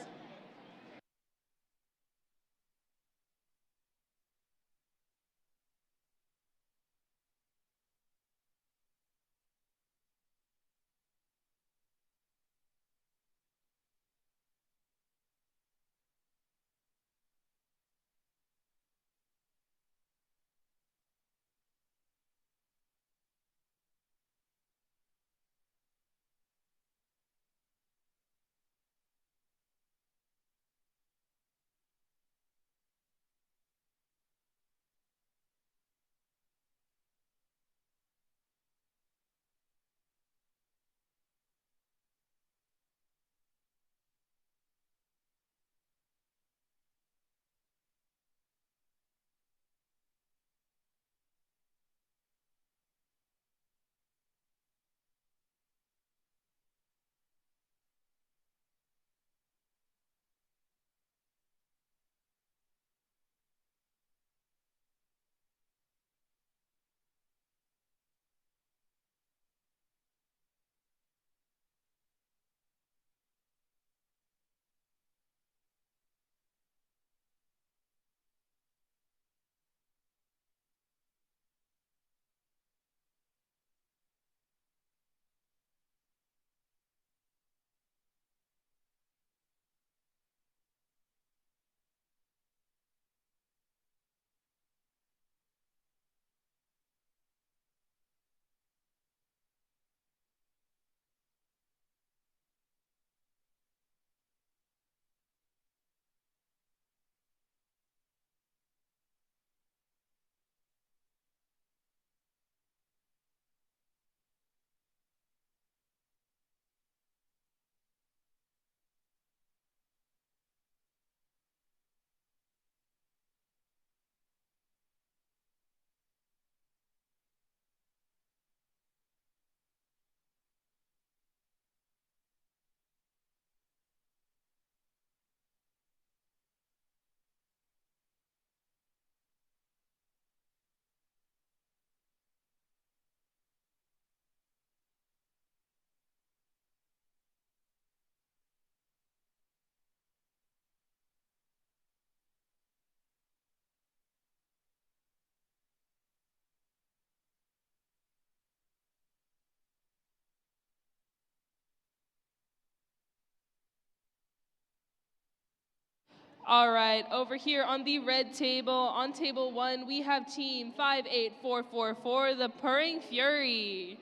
All right, over here on the red table, on table 1, we have team 58444, the Purring Fury.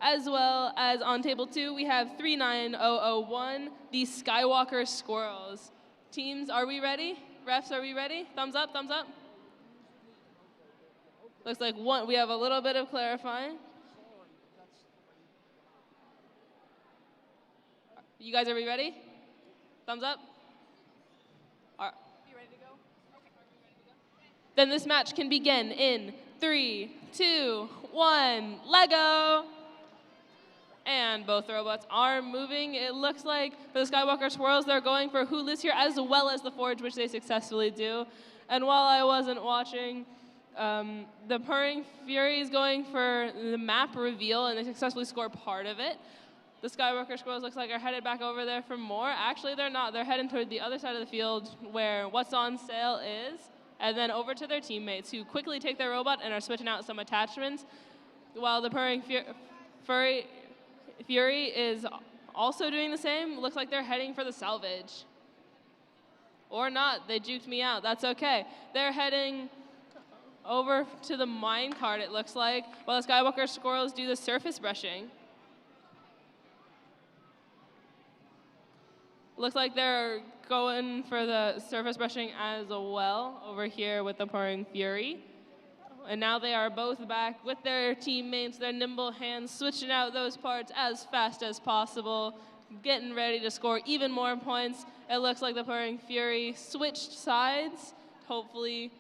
As well as on table 2, we have 39001, the Skywalker Squirrels. Teams, are we ready? Refs, are we ready? Thumbs up, thumbs up. Looks like we have a little bit of clarifying. You guys, are we ready? Thumbs up. Are you ready to go? Then this match can begin in 3, 2, 1, Lego! And both robots are moving. It looks like for the Skywalker Squirrels, they're going for Who Lives Here as well as the Forge, which they successfully do. And while I wasn't watching, the Purring Fury is going for the map reveal, and they successfully score part of it. The Skywalker Squirrels looks like are headed back over there for more. Actually, they're not. They're heading toward the other side of the field where what's on sale is, and then over to their teammates who quickly take their robot and are switching out some attachments, while the Purring Fury is also doing the same. Looks like they're heading for the salvage. Or not. They juked me out. That's okay. They're heading over to the minecart, it looks like, while the Skywalker Squirrels do the surface brushing. Looks like they're going for the surface brushing as well over here with the Purring Fury. And now they are both back with their teammates, their nimble hands, switching out those parts as fast as possible, getting ready to score even more points. It looks like the Purring Fury switched sides, hopefully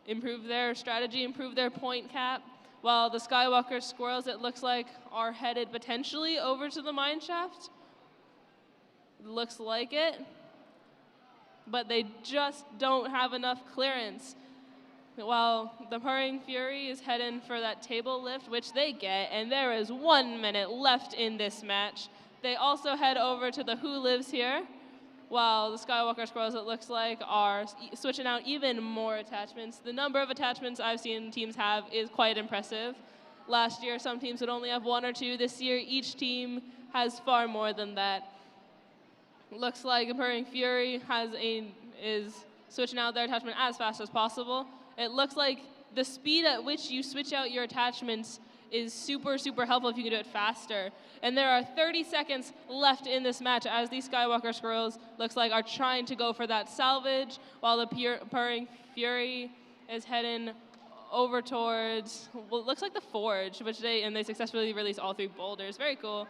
improve their strategy, improve their point cap, while the Skywalker Squirrels, it looks like, are headed potentially over to the mine shaft. Looks like it. but they just don't have enough clearance. While the Purring Fury is heading for that table lift, which they get, and there is 1 minute left in this match. They also head over to the Who Lives Here, while the Skywalker Squirrels, it looks like, are switching out even more attachments. The number of attachments I've seen teams have is quite impressive. Last year, some teams would only have 1 or 2. This year, each team has far more than that. Looks like Purring Fury is switching out their attachment as fast as possible. It looks like the speed at which you switch out your attachments is super, super helpful if you can do it faster. And there are 30 seconds left in this match as these Skywalker Squirrels looks like are trying to go for that salvage, while the Purring Fury is heading over towards, well, it looks like the Forge, which they successfully released all 3 boulders. Very cool.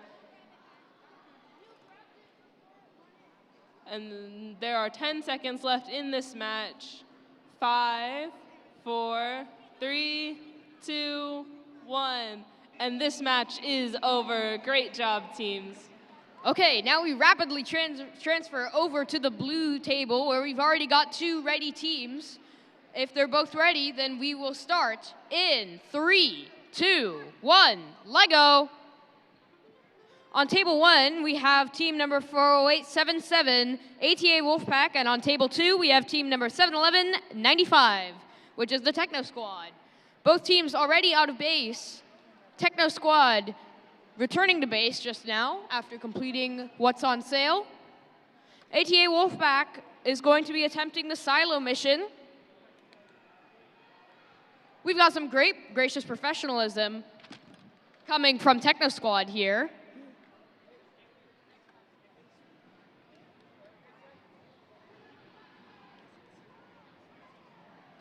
And there are 10 seconds left in this match. 5, 4, 3, 2, 1. And this match is over. Great job, teams. Okay, now we rapidly transfer over to the blue table where we've already got 2 ready teams. If they're both ready, then we will start in 3, 2, 1, Lego. On table 1, we have team number 40877, ATA Wolfpack, and on table 2, we have team number 71195, which is the Techno Squad. Both teams already out of base. Techno Squad returning to base just now after completing what's on sale. ATA Wolfpack is going to be attempting the silo mission. We've got some great, gracious professionalism coming from Techno Squad here.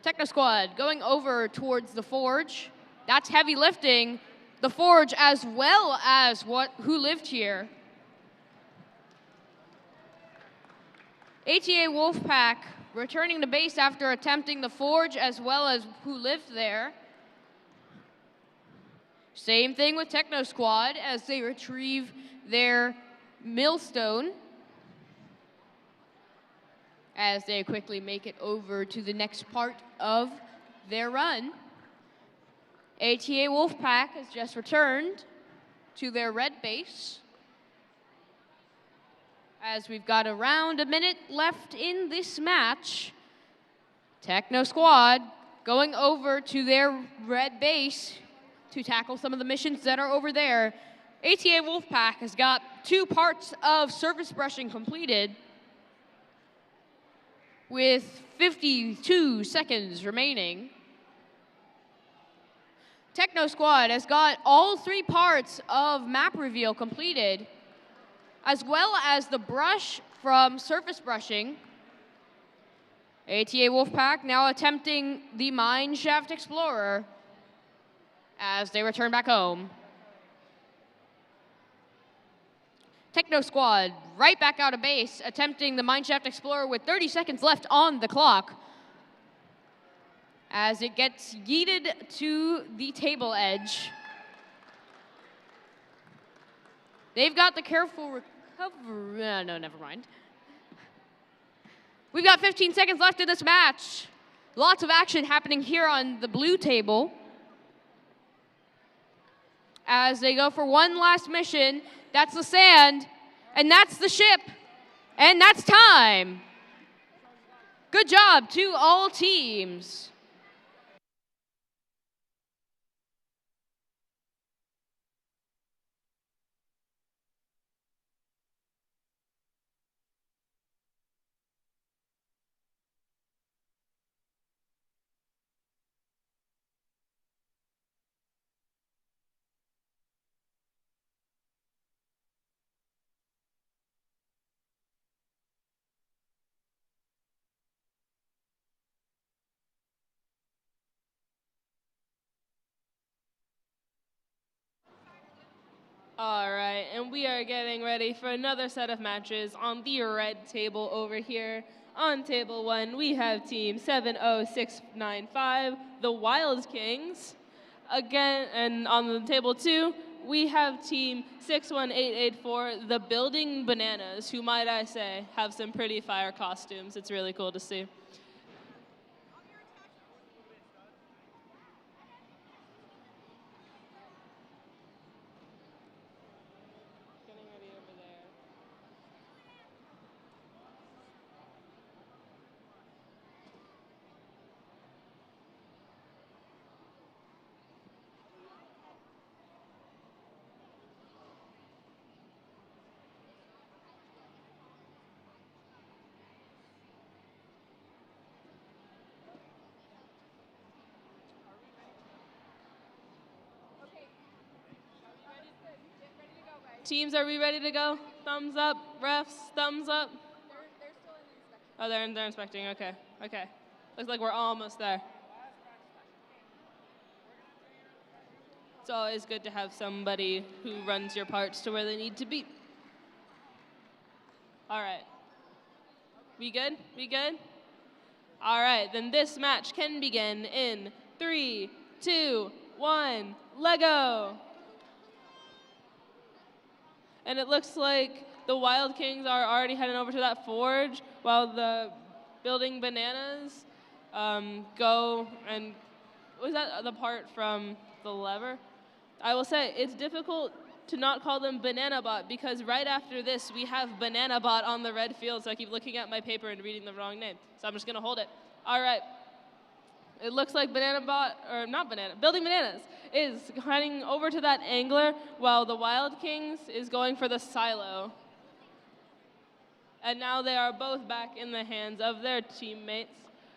Techno Squad going over towards the Forge. That's heavy lifting. The Forge as well as Who Lived Here. ATA Wolfpack returning to base after attempting the Forge as well as Who Lived There. Same thing with Techno Squad as they retrieve their Millstone, as they quickly make it over to the next part of their run. ATA Wolfpack has just returned to their red base, as we've got around a minute left in this match. Techno Squad going over to their red base to tackle some of the missions that are over there. ATA Wolfpack has got 2 parts of surface brushing completed, with 52 seconds remaining. Techno Squad has got all 3 parts of map reveal completed, as well as the brush from surface brushing. ATA Wolfpack now attempting the Mine Shaft Explorer as they return back home. Techno Squad right back out of base, attempting the Mineshaft Explorer with 30 seconds left on the clock, as it gets yeeted to the table edge. They've got the careful recovery. No, never mind. We've got 15 seconds left in this match. Lots of action happening here on the blue table, as they go for one last mission. That's the sand, and that's the ship, and that's time. Good job to all teams. All right, and we are getting ready for another set of matches on the red table over here. On table 1, we have team 70695, the Wild Kings. Again, and on the table 2, we have team 61884, the Building Bananas, who, might I say, have some pretty fire costumes. It's really cool to see. Getting ready over there. Teams, are we ready to go? Thumbs up. Refs, thumbs up. They're still in inspection. Oh, they're inspecting. Okay. Okay. Looks like we're almost there. It's always good to have somebody who runs your parts to where they need to be. All right. We good? We good? All right, then this match can begin in 3, 2, 1, Lego. And it looks like the Wild Kings are already heading over to that forge while the Building Bananas go and, was that the part from the lever? I will say, it's difficult to not call them Banana Bot because right after this, we have Banana Bot on the red field, so I keep looking at my paper and reading the wrong name. So I'm just gonna hold it. All right. It looks like Banana Bot, or not Banana, Building Bananas is heading over to that angler while the Wild Kings is going for the silo. And now they are both back in the hands of their teammates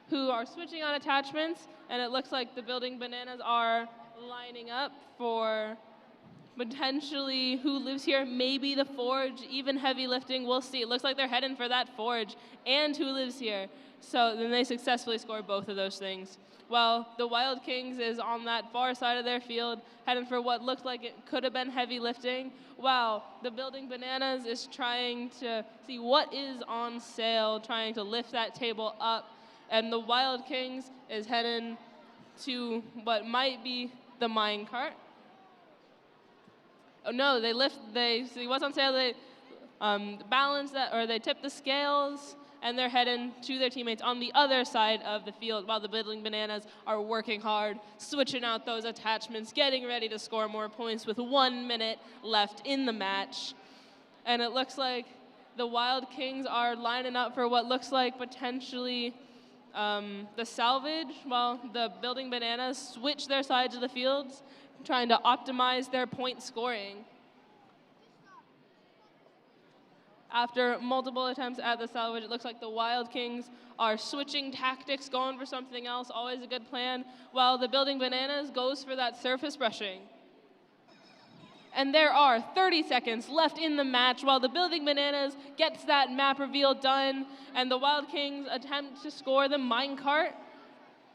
who are switching on attachments, and it looks like the Building Bananas are lining up for potentially who lives here, maybe the forge, even heavy lifting, we'll see. It looks like they're heading for that forge and who lives here. So then they successfully score both of those things. While the Wild Kings is on that far side of their field, heading for what looked like it could have been heavy lifting, while the Building Bananas is trying to see what is on sale, trying to lift that table up, and the Wild Kings is heading to what might be the mine cart. Oh no, they see what's on sale, they balance that, or they tip the scales, and they're heading to their teammates on the other side of the field while the Building Bananas are working hard, switching out those attachments, getting ready to score more points with 1 minute left in the match. And it looks like the Wild Kings are lining up for what looks like potentially the salvage, while the Building Bananas switch their sides of the fields, trying to optimize their point scoring. After multiple attempts at the salvage, it looks like the Wild Kings are switching tactics, going for something else, always a good plan, while the Building Bananas goes for that surface brushing. And there are 30 seconds left in the match while the Building Bananas gets that map reveal done, and the Wild Kings attempt to score the minecart,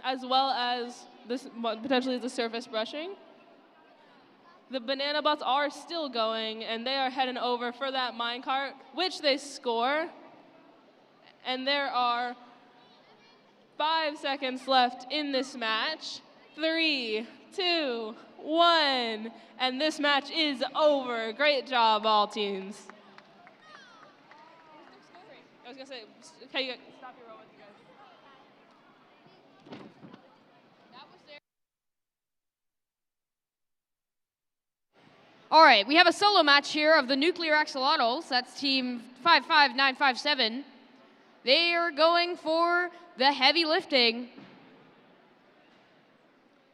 as well as this, potentially the surface brushing. The Banana Bots are still going, and they are heading over for that minecart, which they score. And there are 5 seconds left in this match. 3, 2, 1, and this match is over. Great job, all teams. I was gonna say, okay, you stop your robot, you guys. All right, we have a solo match here of the Nuclear Axolotls. That's team 55957. They are going for the heavy lifting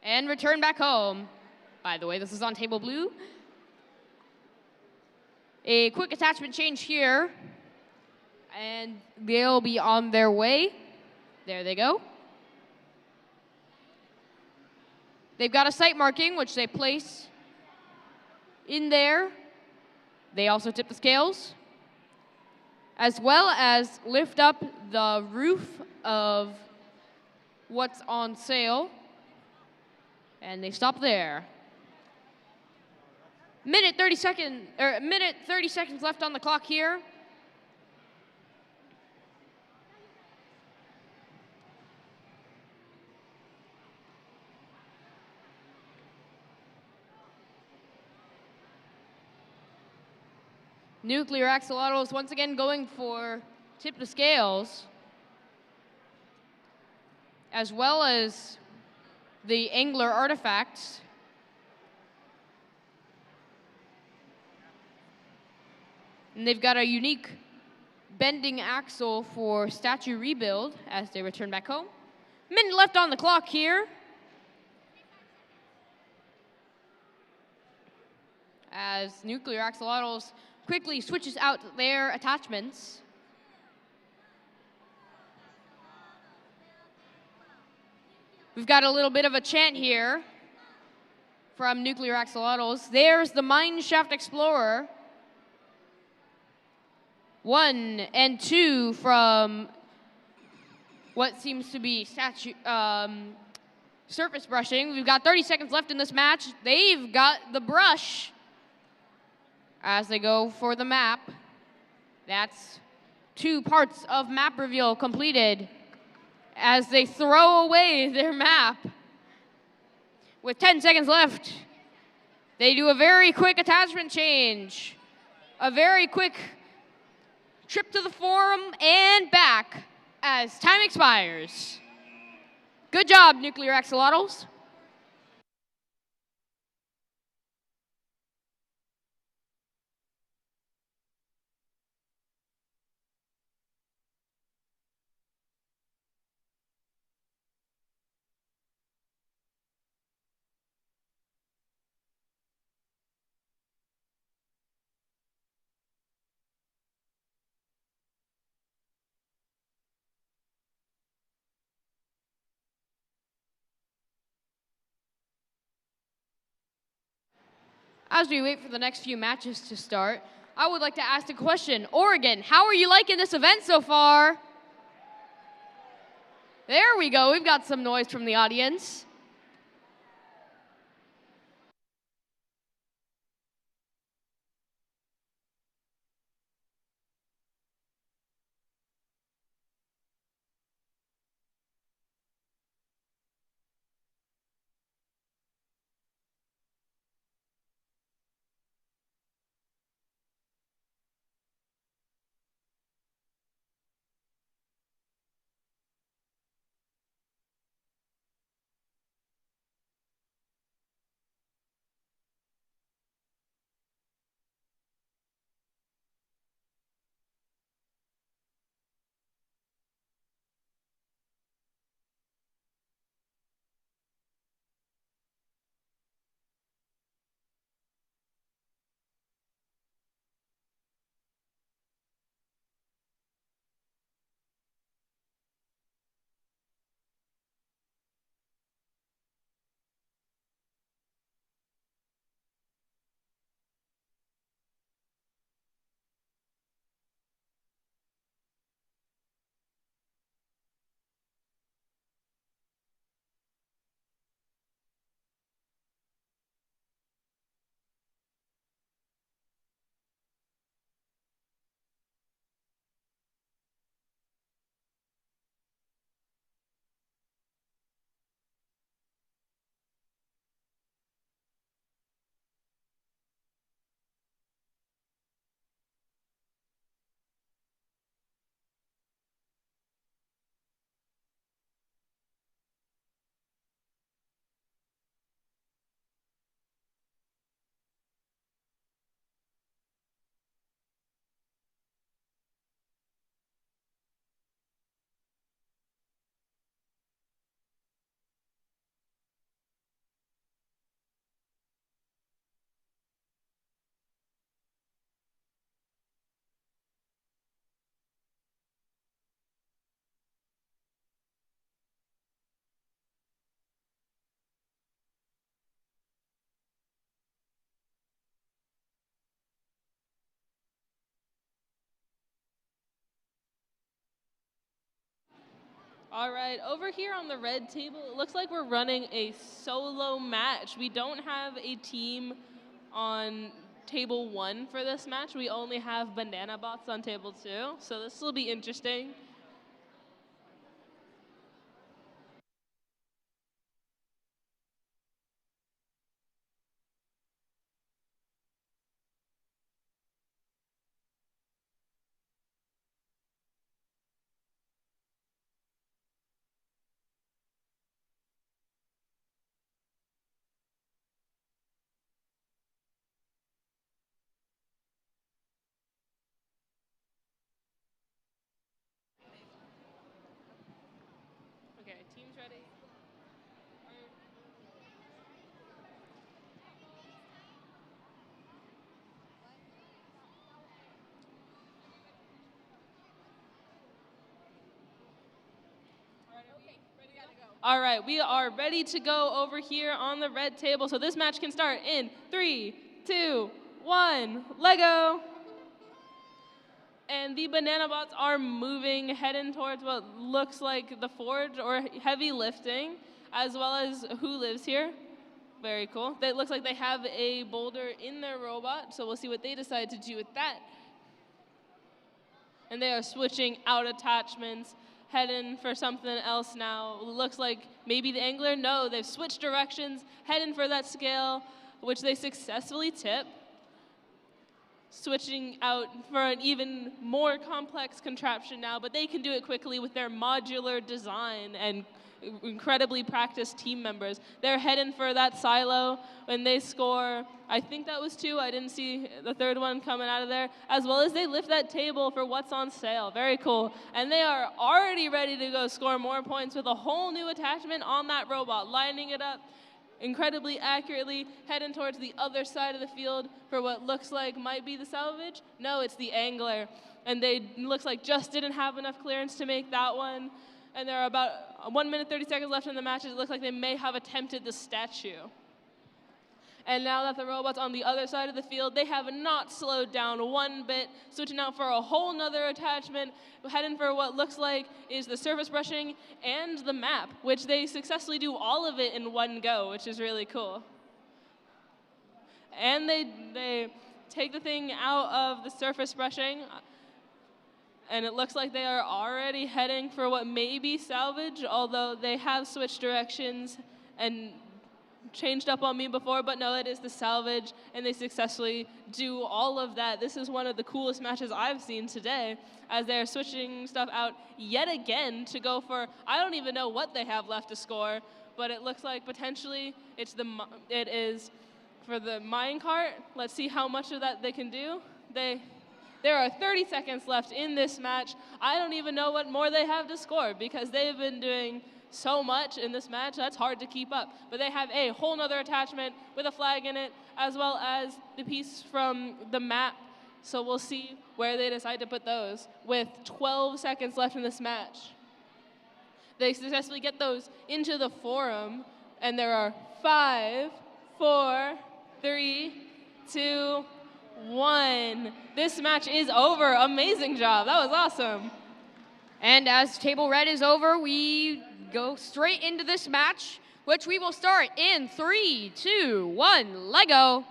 and return back home. By the way, this is on table blue. A quick attachment change here, and they'll be on their way. There they go. They've got a site marking, which they place in there. They also tip the scales, as well as lift up the roof of what's on sale, and they stop there. Minute 30 seconds left on the clock here. Nuclear Axolotls once again going for tip the scales, as well as the angler artifacts. And they've got a unique bending axle for statue rebuild as they return back home. Minute left on the clock here. As Nuclear Axolotls quickly switches out their attachments. We've got a little bit of a chant here from Nuclear Axolotls. There's the Mine Shaft Explorer. 1 and 2 from what seems to be surface brushing. We've got 30 seconds left in this match. They've got the brush as they go for the map. That's 2 parts of map reveal completed as they throw away their map. With 10 seconds left, they do a very quick attachment change, a very quick trip to the forum and back as time expires. Good job, Nuclear Axolotls. As we wait for the next few matches to start, I would like to ask a question. Oregon, how are you liking this event so far? There we go. We've got some noise from the audience. All right, over here on the red table, it looks like we're running a solo match. We don't have a team on table 1 for this match. We only have banana bots on table 2, so this will be interesting. ready? All right, we are ready to go over here on the red table. So this match can start in 3, 2, 1, Lego. And the banana bots are moving, heading towards what looks like the forge or heavy lifting, as well as who lives here. Very cool. It looks like they have a boulder in their robot, so we'll see what they decide to do with that. And they are switching out attachments, heading for something else now. Looks like maybe the angler. No, they've switched directions, heading for that scale, which they successfully tip. Switching out for an even more complex contraption now, but they can do it quickly with their modular design and incredibly practiced team members. They're heading for that silo when they score. I think that was 2. I didn't see the third one coming out of there. As well as they lift that table for what's on sale. Very cool. And they are already ready to go score more points with a whole new attachment on that robot, lining it up incredibly accurately, heading towards the other side of the field for what looks like might be the salvage. No, it's the angler. And they looks like just didn't have enough clearance to make that one. And there are about 1 minute, 30 seconds left in the match. It looks like they may have attempted the statue. And now that the robot's on the other side of the field, they have not slowed down one bit, switching out for a whole nother attachment, heading for what looks like is the surface brushing and the map, which they successfully do all of it in one go, which is really cool. And they take the thing out of the surface brushing, and it looks like they are already heading for what may be salvage, although they have switched directions and changed up on me before, but no, it is the salvage, and they successfully do all of that. This is one of the coolest matches I've seen today, as they're switching stuff out yet again to go for, I don't even know what they have left to score, but it looks like potentially it is for the mine cart. Let's see how much of that they can do. There are 30 seconds left in this match. I don't even know what more they have to score because they've been doing so much in this match, that's hard to keep up. But they have a whole nother attachment with a flag in it, as well as the piece from the map. So we'll see where they decide to put those with 12 seconds left in this match. They successfully get those into the forum, and there are 5, 4, 3, 2, 1. This match is over. Amazing job. That was awesome. And as table red is over, we go straight into this match, which we will start in 3, 2, 1, Lego.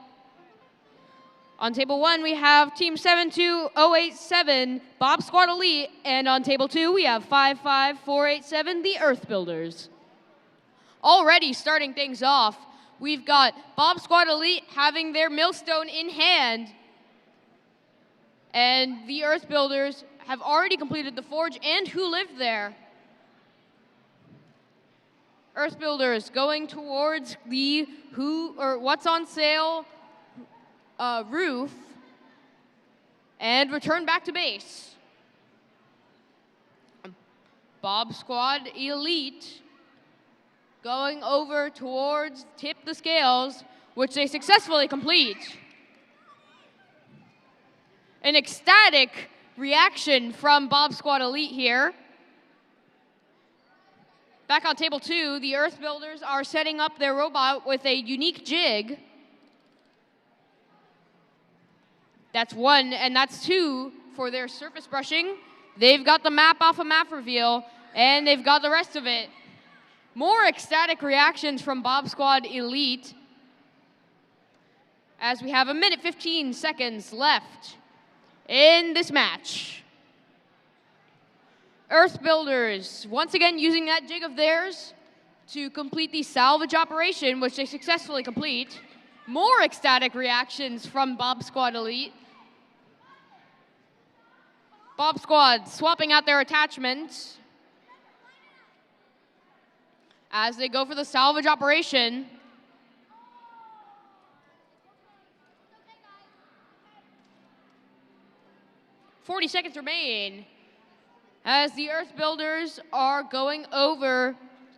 On table 1, we have Team 72087, Bob Squad Elite, and on table 2, we have 55487, the Earth Builders. Already starting things off, we've got Bob Squad Elite having their millstone in hand, and the Earth Builders have already completed the forge and who lived there. Earth Builders going towards the what's on sale roof and return back to base. Bob Squad Elite going over towards tip the scales, which they successfully complete. An ecstatic reaction from Bob Squad Elite here. Back on table 2, the Earth Builders are setting up their robot with a unique jig. That's 1, and that's 2 for their surface brushing. They've got the map off of map reveal, and they've got the rest of it. More ecstatic reactions from Bob Squad Elite as we have 1 minute 15 seconds left in this match. Earth Builders, once again using that jig of theirs to complete the salvage operation, which they successfully complete. More ecstatic reactions from Bob Squad Elite. Bob Squad swapping out their attachments as they go for the salvage operation. "40 seconds remain as the Earth Builders are going over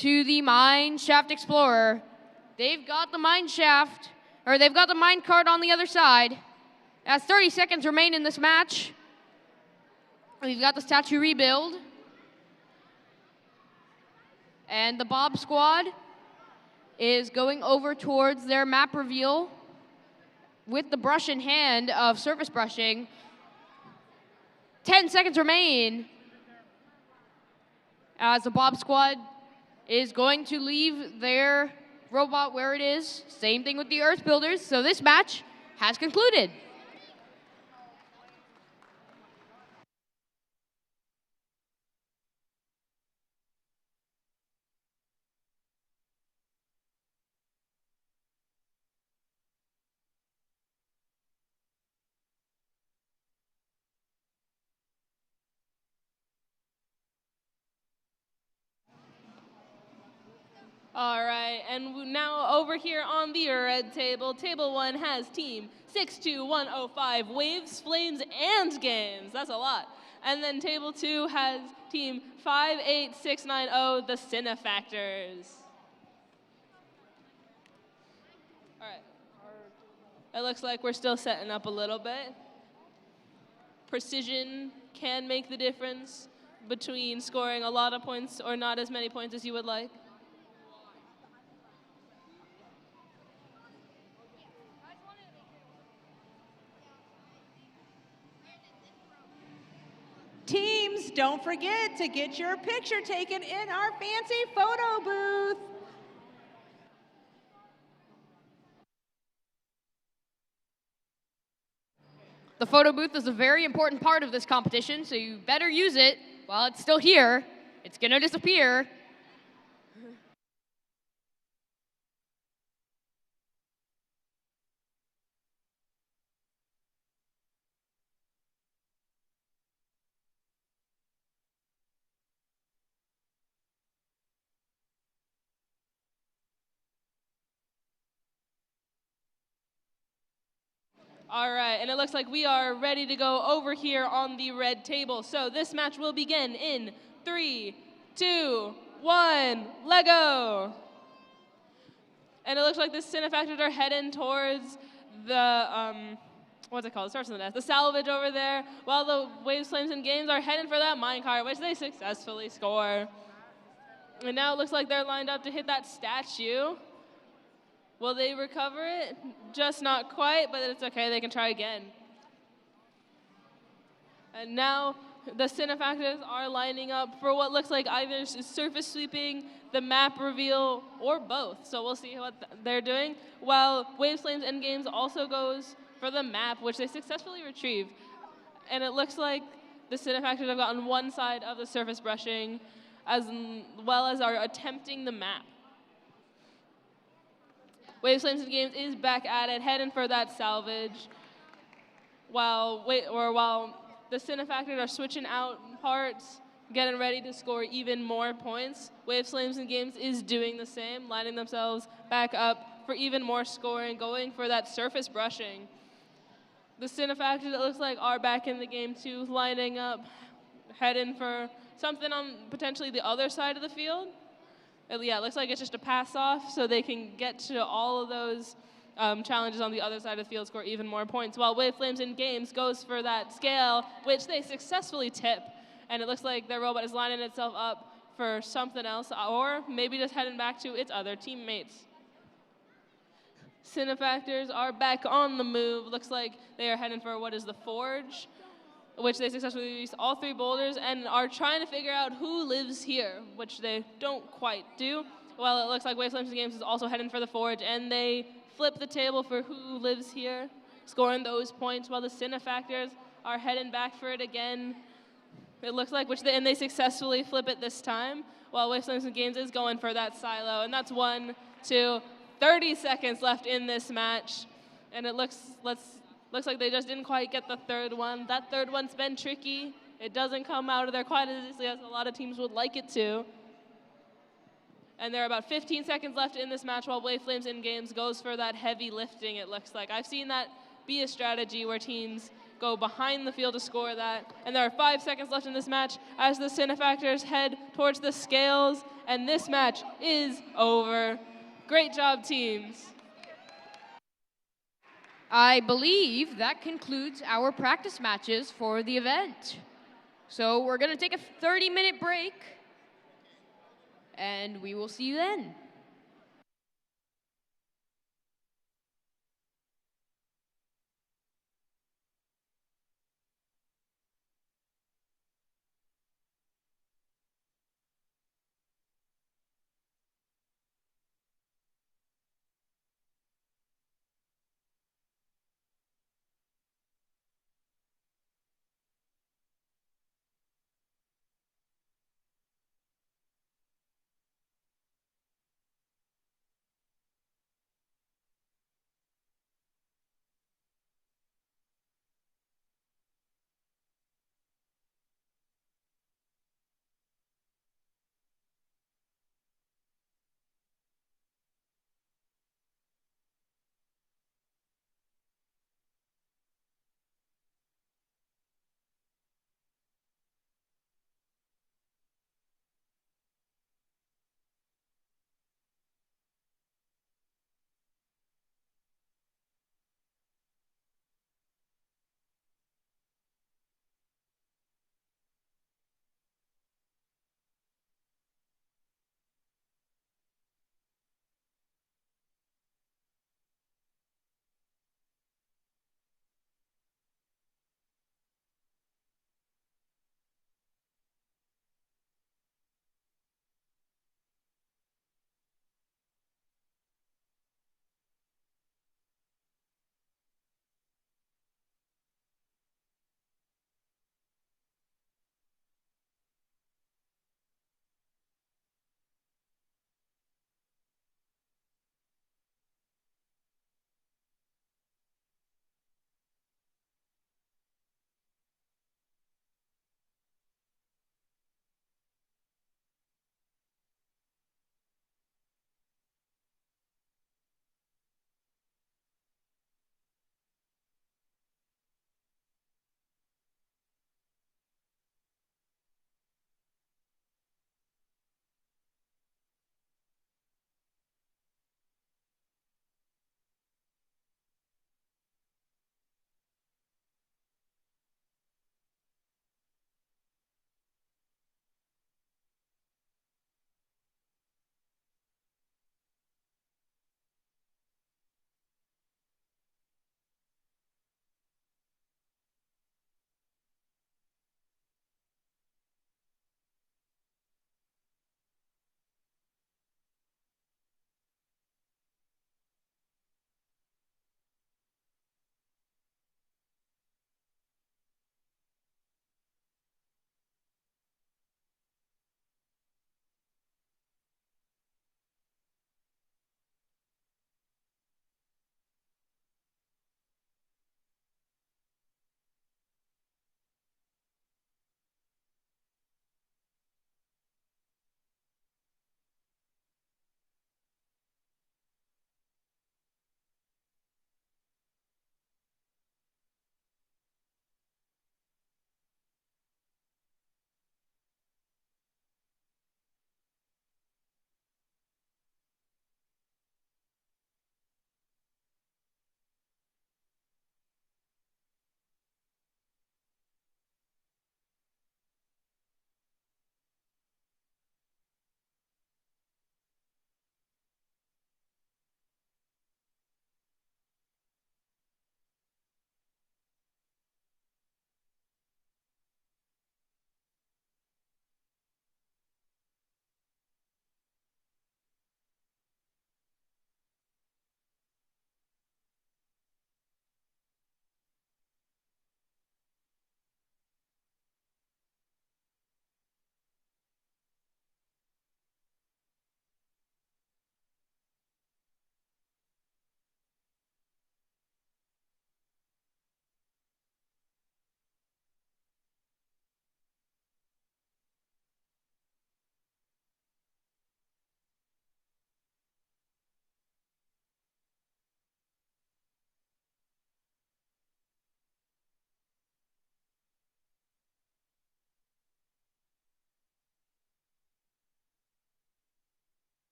to the Mine Shaft Explorer. They've got the mine shaft, or they've got the mine cart on the other side. As 30 seconds remain in this match, we've got the statue rebuild. And the Bob squad is going over towards their map reveal with the brush in hand of surface brushing. 10 seconds remain as the Bob squad is going to leave their robot where it is. Same thing with the Earth Builders. So this match has concluded. All right, and now over here on the red table, table 1 has team 62105, Waves, Flames, and Games. That's a lot. And then table 2 has team 58690, the Cinefactors. All right. It looks like we're still setting up a little bit. Precision can make the difference between scoring a lot of points or not as many points as you would like. Teams, don't forget to get your picture taken in our fancy photo booth. The photo booth is a very important part of this competition, so you better use it while it's still here. It's gonna disappear. All right, and it looks like we are ready to go over here on the red table. So this match will begin in 3, 2, 1, Lego. And it looks like the Cinefactors are heading towards the, what's it called? It starts with an S. The salvage over there, while the Waves, Flames, and Games are heading for that minecart, which they successfully score. And now it looks like they're lined up to hit that statue. Will they recover it? Just not quite, but it's okay, they can try again. And now the Cinefactors are lining up for what looks like either surface sweeping, the map reveal, or both. So we'll see what they're doing. While Waves, Flames, and Games also goes for the map, which they successfully retrieve. And it looks like the Cinefactors have gotten one side of the surface brushing, as well as are attempting the map. Waves, Flames, and Games is back at it, heading for that salvage. While the Cinefactors are switching out parts, getting ready to score even more points. Waves, Flames, and Games is doing the same, lining themselves back up for even more scoring, going for that surface brushing. The Cinefactors, it looks like, are back in the game too, lining up, heading for something on potentially the other side of the field. Yeah, it looks like it's just a pass off, so they can get to all of those challenges on the other side of the field, score even more points. While Wave, Flames, and Games goes for that scale, which they successfully tip, and it looks like their robot is lining itself up for something else, or maybe just heading back to its other teammates. Cinefactors are back on the move. Looks like they are heading for what is the Forge, which they successfully released all 3 boulders and are trying to figure out who lives here, which they don't quite do. Well, it looks like Waves, Flames, and Games is also heading for the Forge, and they flip the table for who lives here, scoring those points, while the Cinefactors are heading back for it again. It looks like, and they successfully flip it this time, while Waves, Flames, and Games is going for that silo, and that's 1, 2, 30 seconds left in this match, and it looks like they just didn't quite get the third one. That third one's been tricky. It doesn't come out of there quite as easily as a lot of teams would like it to. And there are about 15 seconds left in this match while Wave, Flames, and Games goes for that heavy lifting, it looks like. I've seen that be a strategy where teams go behind the field to score that. And there are 5 seconds left in this match as the Cinefactors head towards the scales And this match is over. Great job, teams. I believe that concludes our practice matches for the event. So we're going to take a 30-minute break, and we will see you then.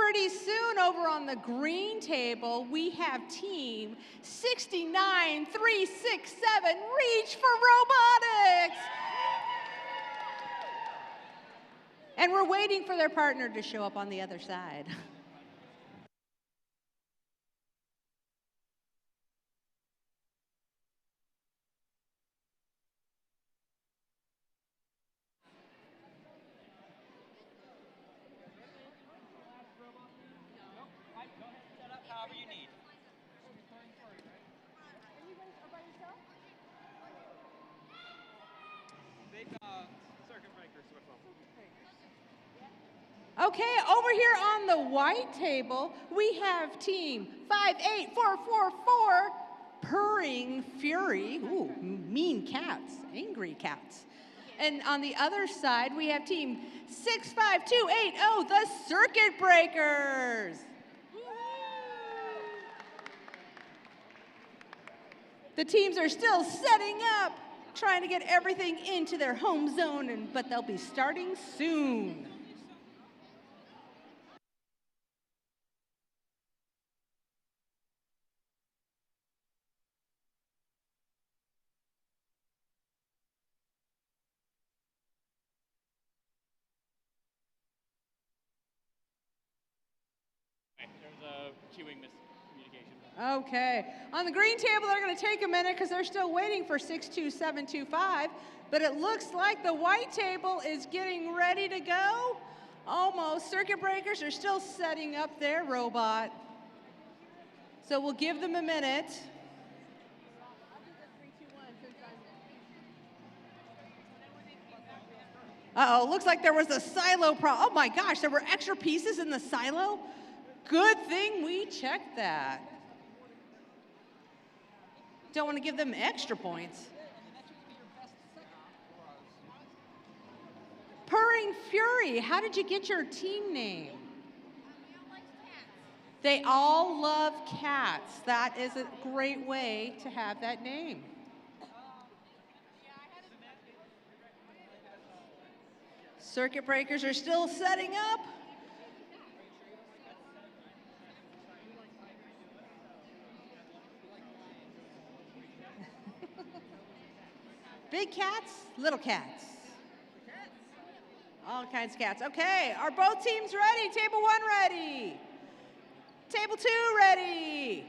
Pretty soon over on the green table, we have team 69367, Reach for Robotics. And we're waiting for their partner to show up on the other side. Okay, over here on the white table, we have team 58444, Purring Fury. Ooh, mean cats, angry cats. And on the other side, we have team 65280, the Circuit Breakers. The teams are still setting up, trying to get everything into their home zone, but they'll be starting soon. There's a queuing miscommunication. Okay. On the green table, they're going to take a minute because they're still waiting for 62725. But it looks like the white table is getting ready to go. Almost. Circuit Breakers are still setting up their robot. So we'll give them a minute. Uh-oh, looks like there was a silo problem. Oh my gosh, there were extra pieces in the silo? Good thing we checked that. Don't want to give them extra points. Purring Fury, how did you get your team name? They all love cats. That is a great way to have that name. Circuit Breakers are still setting up. Big cats, little cats. All kinds of cats. Okay, are both teams ready? Table 1 ready. Table 2 ready.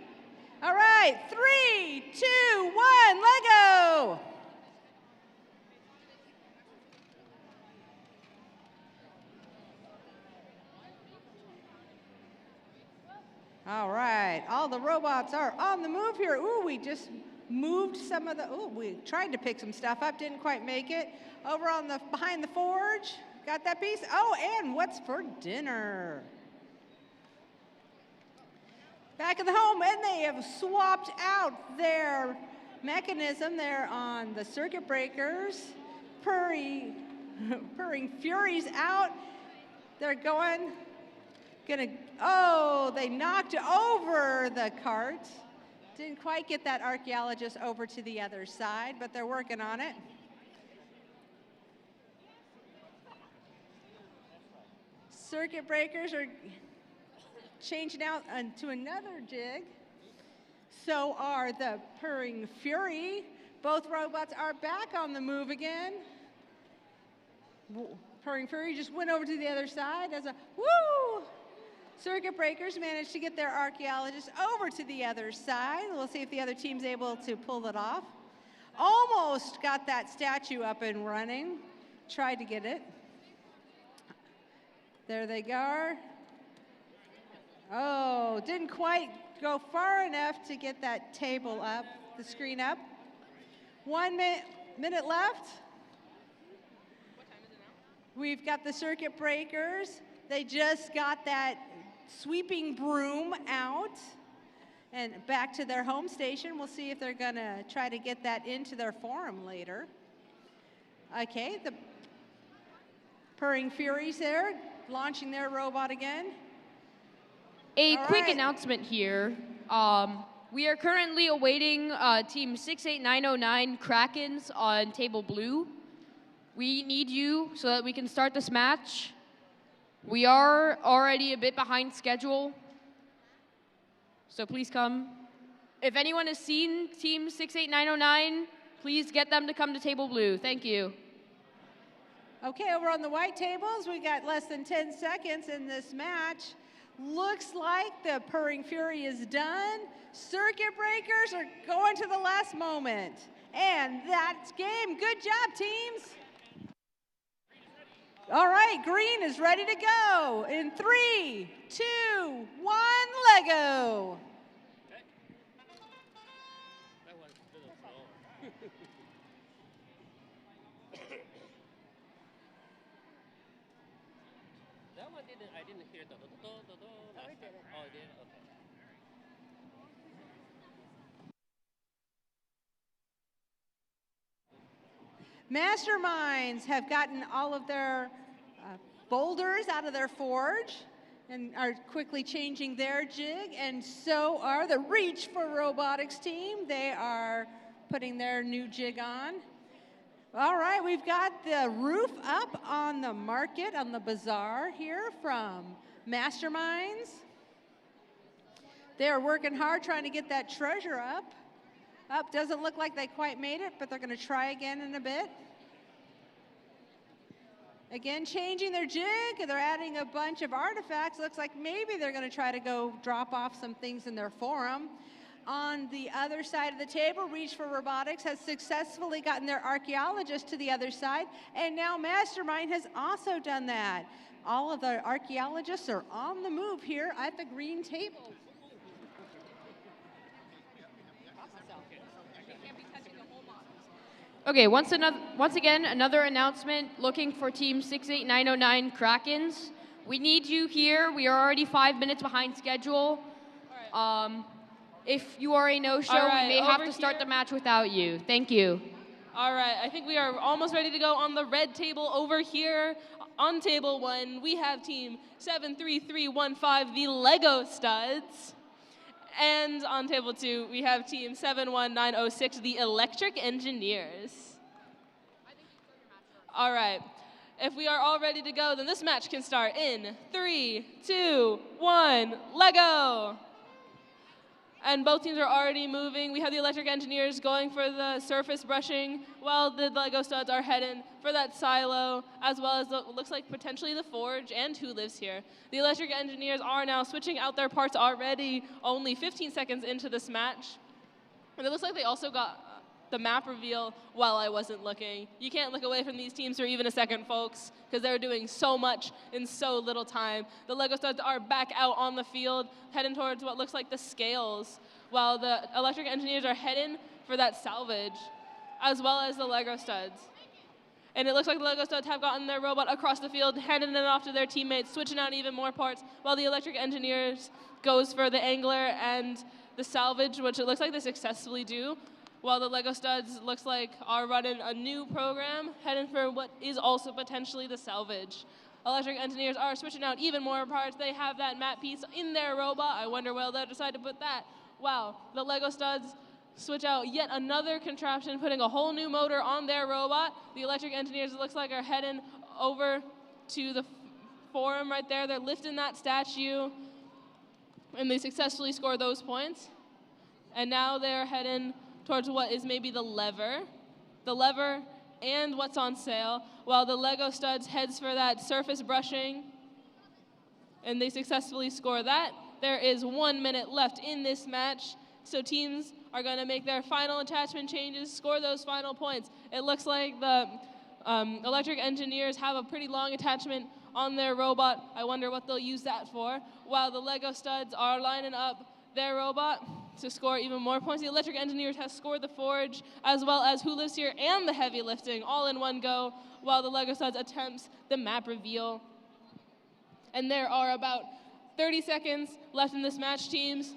All right, 3, 2, 1, let go. All right, all the robots are on the move here. Ooh, we just moved some of the, ooh, we tried to pick some stuff up, didn't quite make it. Over on the, behind the forge, got that piece. Oh, and what's for dinner? Back in the home, and they have swapped out their mechanism there on the Circuit Breakers. Purring Fury's out. They're gonna, oh, they knocked over the cart. Didn't quite get that archaeologist over to the other side, but they're working on it. Circuit Breakers are changing out to another jig. So are the Purring Fury. Both robots are back on the move again. Purring Fury just went over to the other side as a woo! Circuit Breakers managed to get their archaeologist over to the other side. We'll see if the other team's able to pull it off. Almost got that statue up and running. Tried to get it. There they go. Oh, didn't quite go far enough to get that table up, the screen up. 1 minute left. What time is it now? We've got the Circuit Breakers. They just got that sweeping broom out and back to their home station. We'll see if they're gonna try to get that into their forum later. Okay, the Purring Furies there, launching their robot again. A All quick right. announcement here. We are currently awaiting Team 68909 Krakens on Table Blue. We need you so that we can start this match. We are already a bit behind schedule, so please come. If anyone has seen Team 68909, please get them to come to Table Blue. Thank you. Okay, over on the white tables, we got less than 10 seconds in this match. Looks like the Purring Fury is done. Circuit breakers are going to the last moment. And that's game. Good job, teams. All right, green is ready to go. In 3, 2, 1, Lego. That was a little slow. That one didn't. I didn't hear the. Oh, it did. Oh, it did. Okay. Masterminds have gotten all of their boulders out of their forge and are quickly changing their jig, and so are the Reach for Robotics team. They are putting their new jig on. All right, we've got the roof up on the market, on the bazaar here from Masterminds. They're working hard trying to get that treasure up. Up, doesn't look like they quite made it, but they're going to try again in a bit. Again, changing their jig, they're adding a bunch of artifacts. Looks like maybe they're going to try to go drop off some things in their forum. On the other side of the table, Reach for Robotics has successfully gotten their archaeologist to the other side, and now Mastermind has also done that. All of the archaeologists are on the move here at the green table. Okay, once again, another announcement looking for Team 68909 Krakens. We need you here. We are already 5 minutes behind schedule. If you are a no-show, we may have to start the match without you. Thank you. All right, I think we are almost ready to go on the red table over here. On table 1, we have Team 73315, the Lego Studs. And on table 2, we have Team 71906, the Electric Engineers. All right, if we are all ready to go, then this match can start in 3, 2, 1, Lego! And both teams are already moving. We have the Electric Engineers going for the surface brushing, while the Lego Studs are heading for that silo, as well as looks like potentially the forge and who lives here. The Electric Engineers are now switching out their parts already, only 15 seconds into this match. And it looks like they also got the map reveal while I wasn't looking. You can't look away from these teams for even a second, folks, because they're doing so much in so little time. The Lego Studs are back out on the field, heading towards what looks like the scales, while the Electric Engineers are heading for that salvage, as well as the Lego Studs. And it looks like the Lego Studs have gotten their robot across the field, handing it off to their teammates, switching out even more parts, while the Electric Engineers goes for the angler and the salvage, which it looks like they successfully do, while the Lego Studs looks like are running a new program, heading for what is also potentially the salvage. Electric Engineers are switching out even more parts. They have that map piece in their robot. I wonder where they'll decide to put that. Wow, the Lego Studs switch out yet another contraption, putting a whole new motor on their robot. The Electric Engineers, it looks like, are heading over to the forum right there. They're lifting that statue, and they successfully score those points. And now they're heading towards what is maybe the lever and what's on sale, while the Lego Studs heads for that surface brushing, and they successfully score that. There is 1 minute left in this match, so teams are going to make their final attachment changes, score those final points. It looks like the Electric Engineers have a pretty long attachment on their robot. I wonder what they'll use that for, while the Lego Studs are lining up their robot to score even more points. The Electric Engineers has scored the forge, as well as who lives here and the heavy lifting, all in one go, while the Lego Studs attempts the map reveal. And there are about 30 seconds left in this match, teams.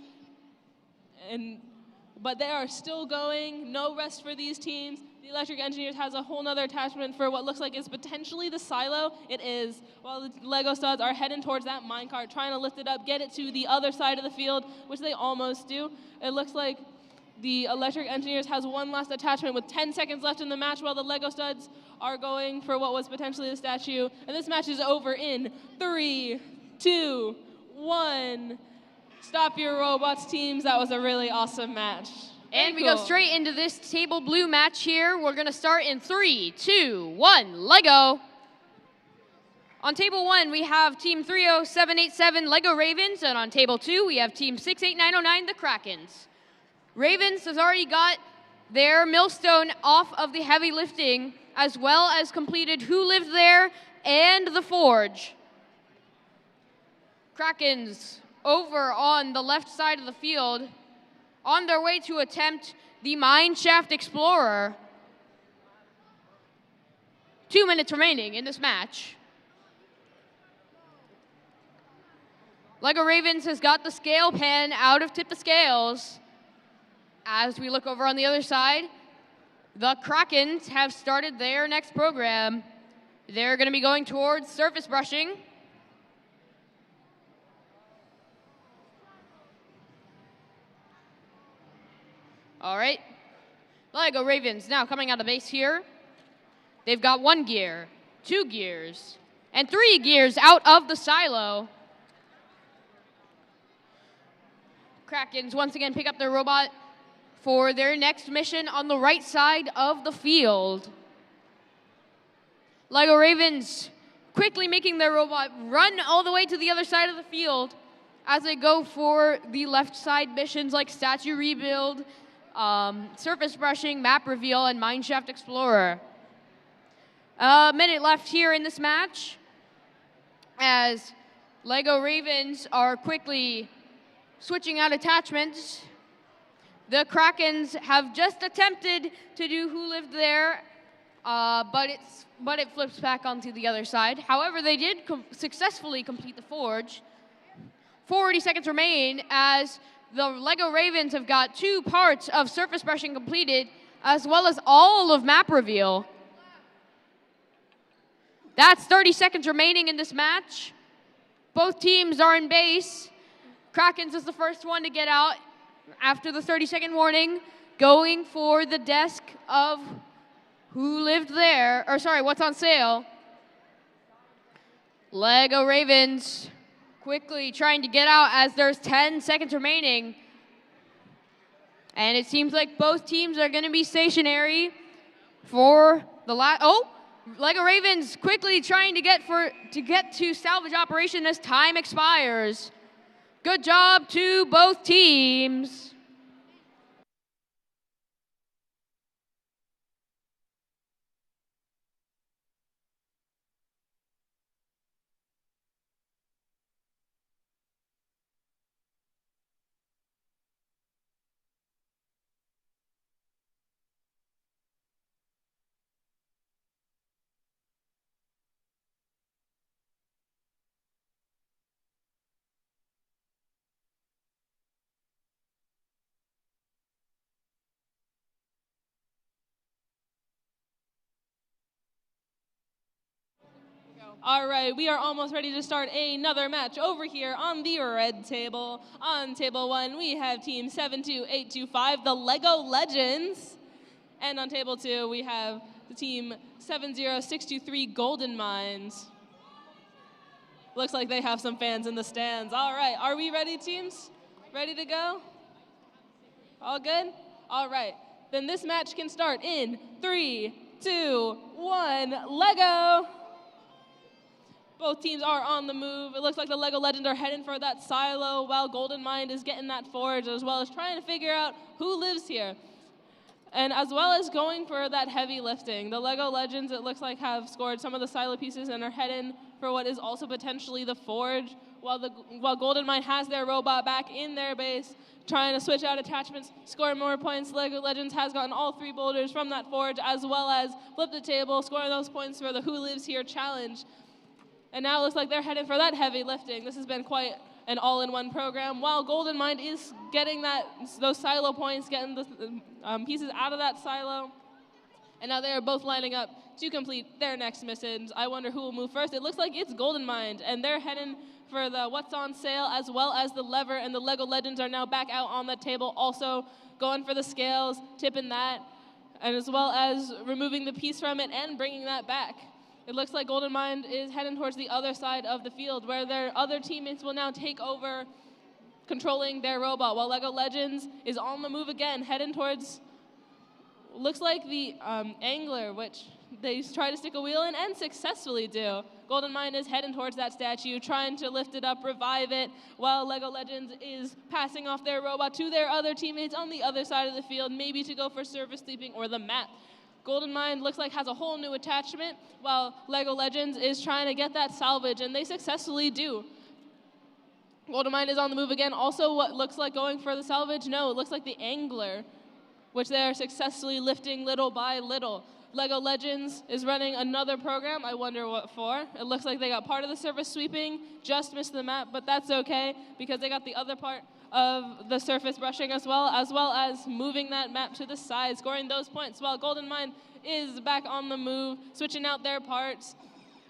But they are still going, no rest for these teams. The Electric Engineers has a whole nother attachment for what looks like is potentially the silo. It is. While the Lego Studs are heading towards that minecart, trying to lift it up, get it to the other side of the field, which they almost do. It looks like The Electric Engineers has one last attachment with 10 seconds left in the match while the Lego Studs are going for what was potentially the statue. And this match is over in 3, 2, 1. Stop your robots, teams. That was a really awesome match. And we Very go cool. straight into this table blue match here. We're going to start in 3, 2, 1, Lego. On table 1, we have Team 30787 Lego Ravens, and on table 2, we have Team 68909 the Krakens. Ravens has already got their millstone off of the heavy lifting, as well as completed Who Lived There and the Forge. Krakens over on the left side of the field, on their way to attempt the Mine Shaft Explorer. 2 minutes remaining in this match. Lego Ravens has got the scale pen out of Tip the Scales. As we look over on the other side, the Krakens have started their next program. They're going to be going towards surface brushing. All right. Lego Ravens now coming out of base here. They've got 1 gear, 2 gears, and 3 gears out of the silo. Krakens once again pick up their robot for their next mission on the right side of the field. Lego Ravens quickly making their robot run all the way to the other side of the field as they go for the left side missions like statue rebuild, surface brushing, map reveal, and Mineshaft Explorer. A minute left here in this match as Lego Ravens are quickly switching out attachments. The Krakens have just attempted to do Who Lived There, but it flips back onto the other side. However, they did successfully complete the Forge. 40 seconds remain as the Lego Ravens have got 2 parts of surface brushing completed, as well as all of map reveal. That's 30 seconds remaining in this match. Both teams are in base. Krakens is the first one to get out after the 30-second warning, going for the desk of Who Lived There, or sorry, What's on Sale. Lego Ravens quickly trying to get out as there's 10 seconds remaining. And it seems like both teams are going to be stationary for the last. Oh, Lego Ravens quickly trying to get to salvage operation as time expires. Good job to both teams. All right, we are almost ready to start another match over here on the red table. On table 1, we have team 72825, the Lego Legends. And on table 2, we have the team 70623, Golden Mines. Looks like they have some fans in the stands. All right, are we ready, teams? Ready to go? All good? All right, then this match can start in 3, 2, 1, Lego! Both teams are on the move. It looks like the Lego Legends are heading for that silo while Golden Mind is getting that forge, as well as trying to figure out who lives here. And as well as going for that heavy lifting. The Lego Legends, it looks like, have scored some of the silo pieces and are heading for what is also potentially the forge, while Golden Mind has their robot back in their base, trying to switch out attachments, score more points. Lego Legends has gotten all 3 boulders from that forge, as well as flip the table, scoring those points for the Who Lives Here challenge. And now it looks like they're heading for that heavy lifting. This has been quite an all-in-one program. While Golden Mind is getting those silo points, getting the pieces out of that silo. And now they are both lining up to complete their next missions. I wonder who will move first. It looks like it's Golden Mind, and they're heading for the What's on Sale as well as the lever, and the Lego Legends are now back out on the table, also going for the scales, tipping that, and as well as removing the piece from it and bringing that back. It looks like Golden Mind is heading towards the other side of the field, where their other teammates will now take over controlling their robot, while Lego Legends is on the move again, heading towards, looks like the angler, which they try to stick a wheel in and successfully do. Golden Mind is heading towards that statue, trying to lift it up, revive it, while Lego Legends is passing off their robot to their other teammates on the other side of the field, maybe to go for surface sleeping or the map. Golden Mind looks like has a whole new attachment, while Lego Legends is trying to get that salvage, and they successfully do. Golden Mind is on the move again. Also, what looks like going for the salvage? No, it looks like the angler, which they are successfully lifting little by little. Lego Legends is running another program. I wonder what for. It looks like they got part of the surface sweeping, just missed the map, but that's okay because they got the other part of the surface brushing as well as moving that map to the side, scoring those points, while Golden Mind is back on the move, switching out their parts.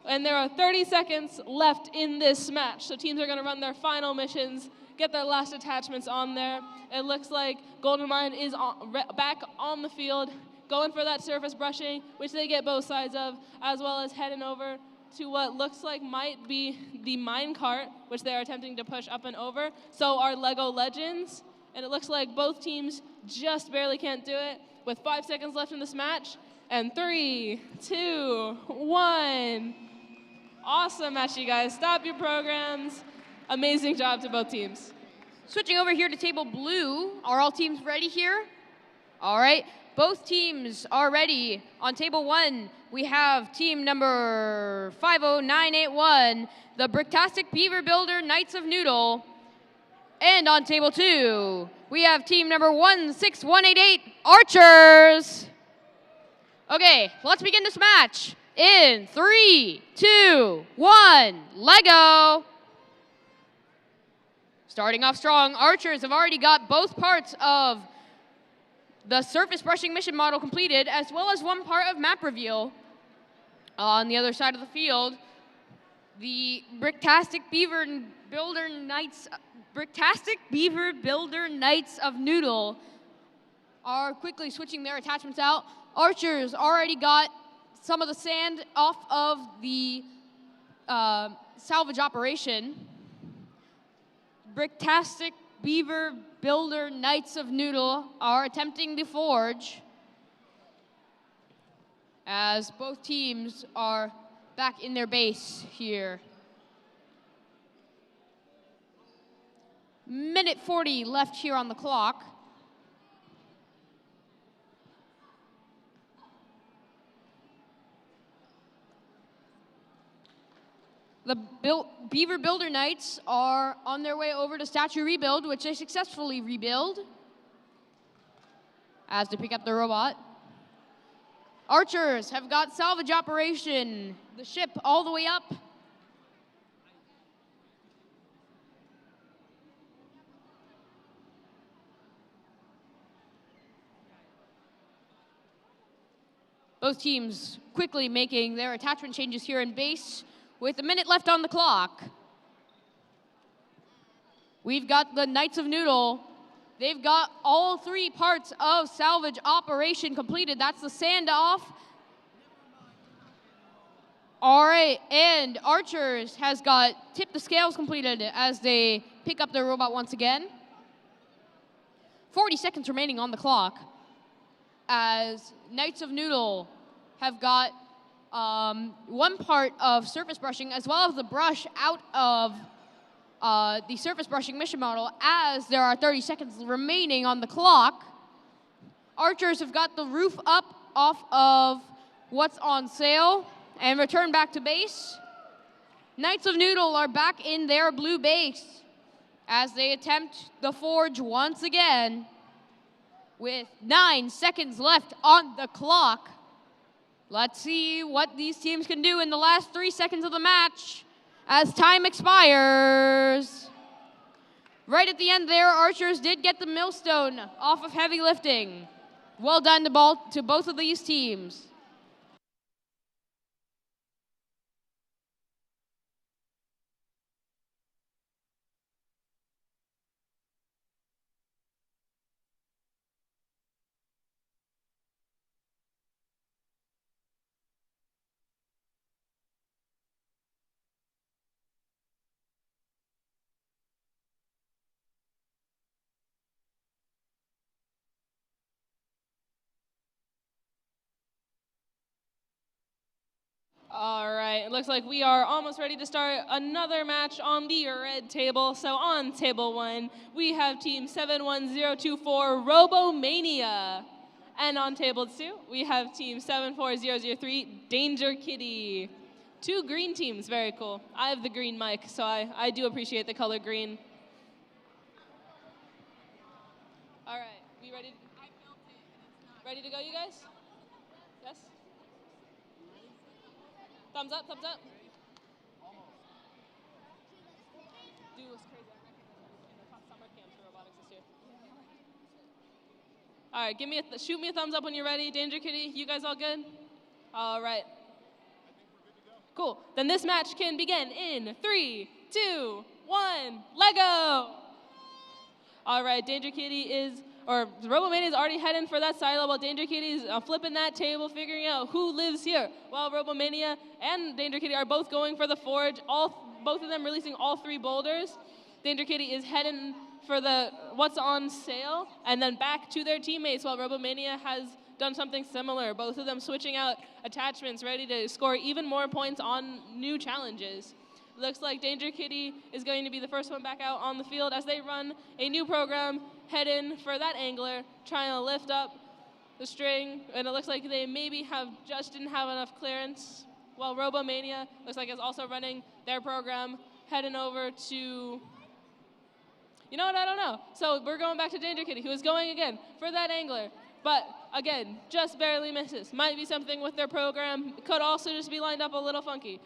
And there are 30 seconds left in this match, so teams are going to run their final missions, get their last attachments on there. It looks like Golden Mind is back on the field, going for that surface brushing, which they get both sides of, as well as heading over to what looks like might be the mine cart, which they are attempting to push up and over. So are Lego Legends, and it looks like both teams just barely can't do it, with 5 seconds left in this match. And 3, 2, 1. Awesome match, you guys. Stop your programs. Amazing job to both teams. Switching over here to table blue. Are all teams ready here? All right. Both teams are ready. On table 1, we have team number 50981, the Bricktastic Beaver Builder Knights of Noodle. And on table 2, we have team number 16188, Archers. Okay, let's begin this match. In 3, 2, 1, Lego. Starting off strong, Archers have already got both parts of the surface brushing mission model completed, as well as one part of map reveal. On the other side of the field, the Bricktastic Beaver Builder Knights of Noodle are quickly switching their attachments out. Archers already got some of the sand off of the salvage operation. Bricktastic Beaver Builder Knights of Noodle are attempting the forge, as both teams are back in their base here. Minute 40 left here on the clock. The Beaver Builder Knights are on their way over to Statue Rebuild, which they successfully rebuild as they pick up the robot. Archers have got salvage operation, the ship all the way up. Both teams quickly making their attachment changes here in base with a minute left on the clock. We've got the Knights of Noodle. They've got all 3 parts of salvage operation completed. That's the sand off. All right, and Archers has got tip the scales completed as they pick up their robot once again. 40 seconds remaining on the clock as Knights of Noodle have got one part of surface brushing as well as the brush out of the surface brushing mission model, as there are 30 seconds remaining on the clock. Archers have got the roof up off of What's on Sale and return back to base. Knights of Noodle are back in their blue base as they attempt the forge once again with 9 seconds left on the clock. Let's see what these teams can do in the last 3 seconds of the match as time expires. Right at the end there, Archers did get the millstone off of heavy lifting. Well done to both of these teams. All right, it looks like we are almost ready to start another match on the red table. So on table 1, we have team 71024 Robomania. And on table 2, we have team 74003 Danger Kitty. 2 green teams, very cool. I have the green mic, so I do appreciate the color green. All right, we ready? Ready to go, you guys? Yes? Thumbs up, thumbs up. Dude, was crazy. Summer camp for robotics this year. All right, shoot me a thumbs up when you're ready. Danger Kitty, you guys all good? All right. Cool. Then this match can begin in 3, 2, 1, Lego! All right, Danger Kitty Robomania is already heading for that silo while Danger Kitty is flipping that table, figuring out who lives here. While Robomania and Danger Kitty are both going for the forge, both of them releasing all 3 boulders. Danger Kitty is heading for the what's on sale, and then back to their teammates while Robomania has done something similar. Both of them switching out attachments, ready to score even more points on new challenges. Looks like Danger Kitty is going to be the first one back out on the field as they run a new program, head in for that angler, trying to lift up the string, and it looks like they maybe just didn't have enough clearance. While Robomania looks like is also running their program, heading over to, you know what, I don't know. So we're going back to Danger Kitty, who is going again for that angler, but again, just barely misses. Might be something with their program, could also just be lined up a little funky.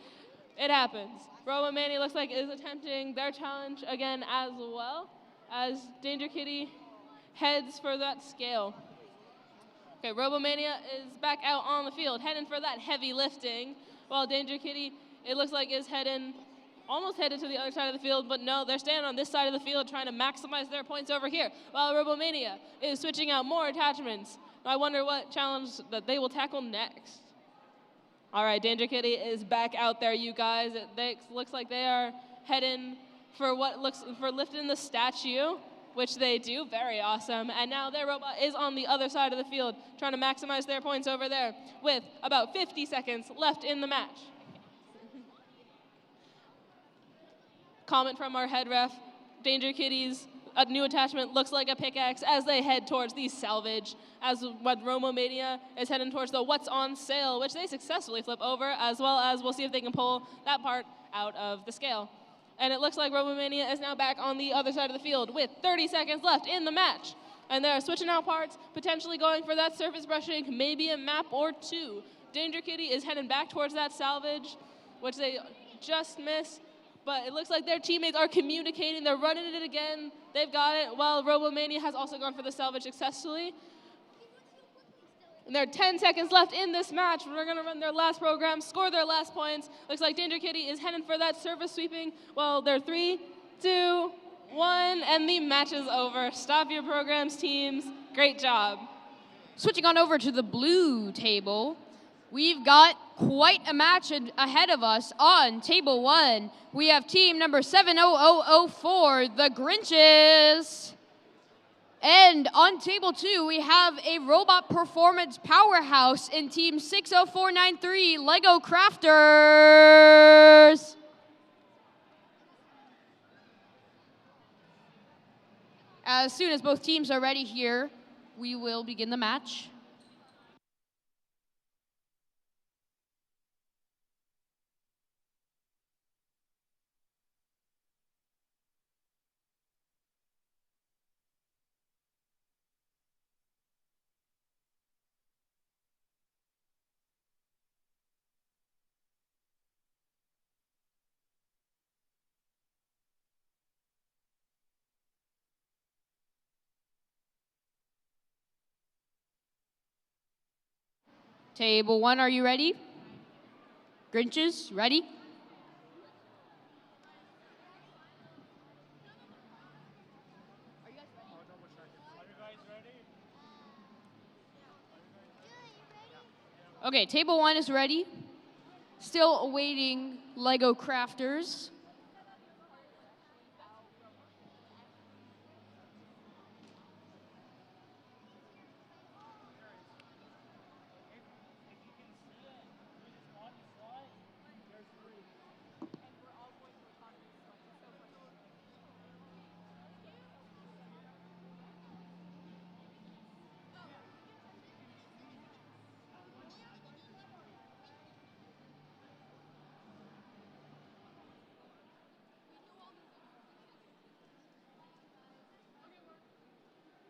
It happens. Robomania looks like is attempting their challenge again as well as Danger Kitty heads for that scale. Okay, Robomania is back out on the field, heading for that heavy lifting, while Danger Kitty, it looks like is almost headed to the other side of the field, but no, they're standing on this side of the field trying to maximize their points over here, while Robomania is switching out more attachments. I wonder what challenge that they will tackle next. All right, Danger Kitty is back out there, you guys. It looks like they are heading for lifting the statue, which they do, very awesome. And now their robot is on the other side of the field, trying to maximize their points over there with about 50 seconds left in the match. Comment from our head ref, Danger Kitty's new attachment looks like a pickaxe as they head towards the salvage, as what Robomania is heading towards the what's on sale, which they successfully flip over, as well as we'll see if they can pull that part out of the scale. And it looks like Robomania is now back on the other side of the field with 30 seconds left in the match. And they're switching out parts, potentially going for that surface brushing, maybe a map or 2. Danger Kitty is heading back towards that salvage, which they just missed. But it looks like their teammates are communicating. They're running it again. They've got it, while Robomania has also gone for the salvage successfully. And there are 10 seconds left in this match. We're going to run their last program, score their last points. Looks like Danger Kitty is heading for that surface sweeping. Well, they're 3, 2, 1, and the match is over. Stop your programs, teams. Great job. Switching on over to the blue table, we've got quite a match ahead of us. On table 1, we have team number 70004, the Grinches. And on table 2, we have a robot performance powerhouse in team 60493, Lego Crafters. As soon as both teams are ready here, we will begin the match. Table 1, are you ready? Grinches, ready? Okay, table 1 is ready. Still awaiting Lego crafters.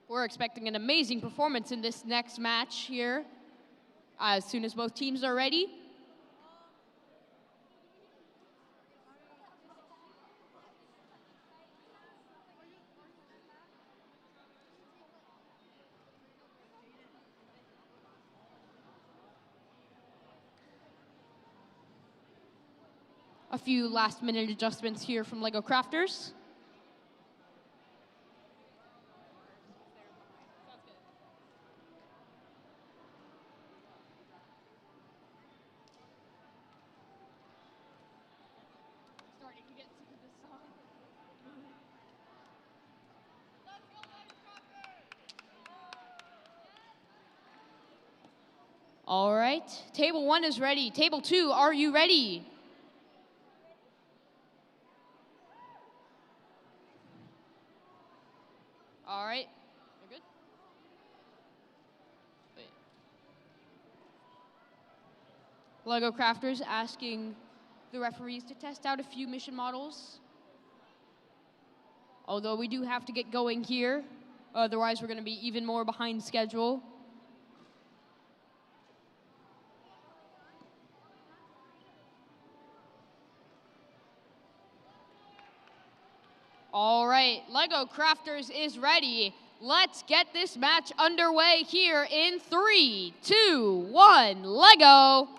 We're expecting an amazing performance in this next match here. As soon as both teams are ready. A few last-minute adjustments here from Lego Crafters. All right, table 1 is ready. Table 2, are you ready? All right, you're good? Wait. Lego Crafters asking the referees to test out a few mission models. Although we do have to get going here, otherwise we're going to be even more behind schedule. All right, Lego Crafters is ready. Let's get this match underway here in 3, 2, 1, Lego.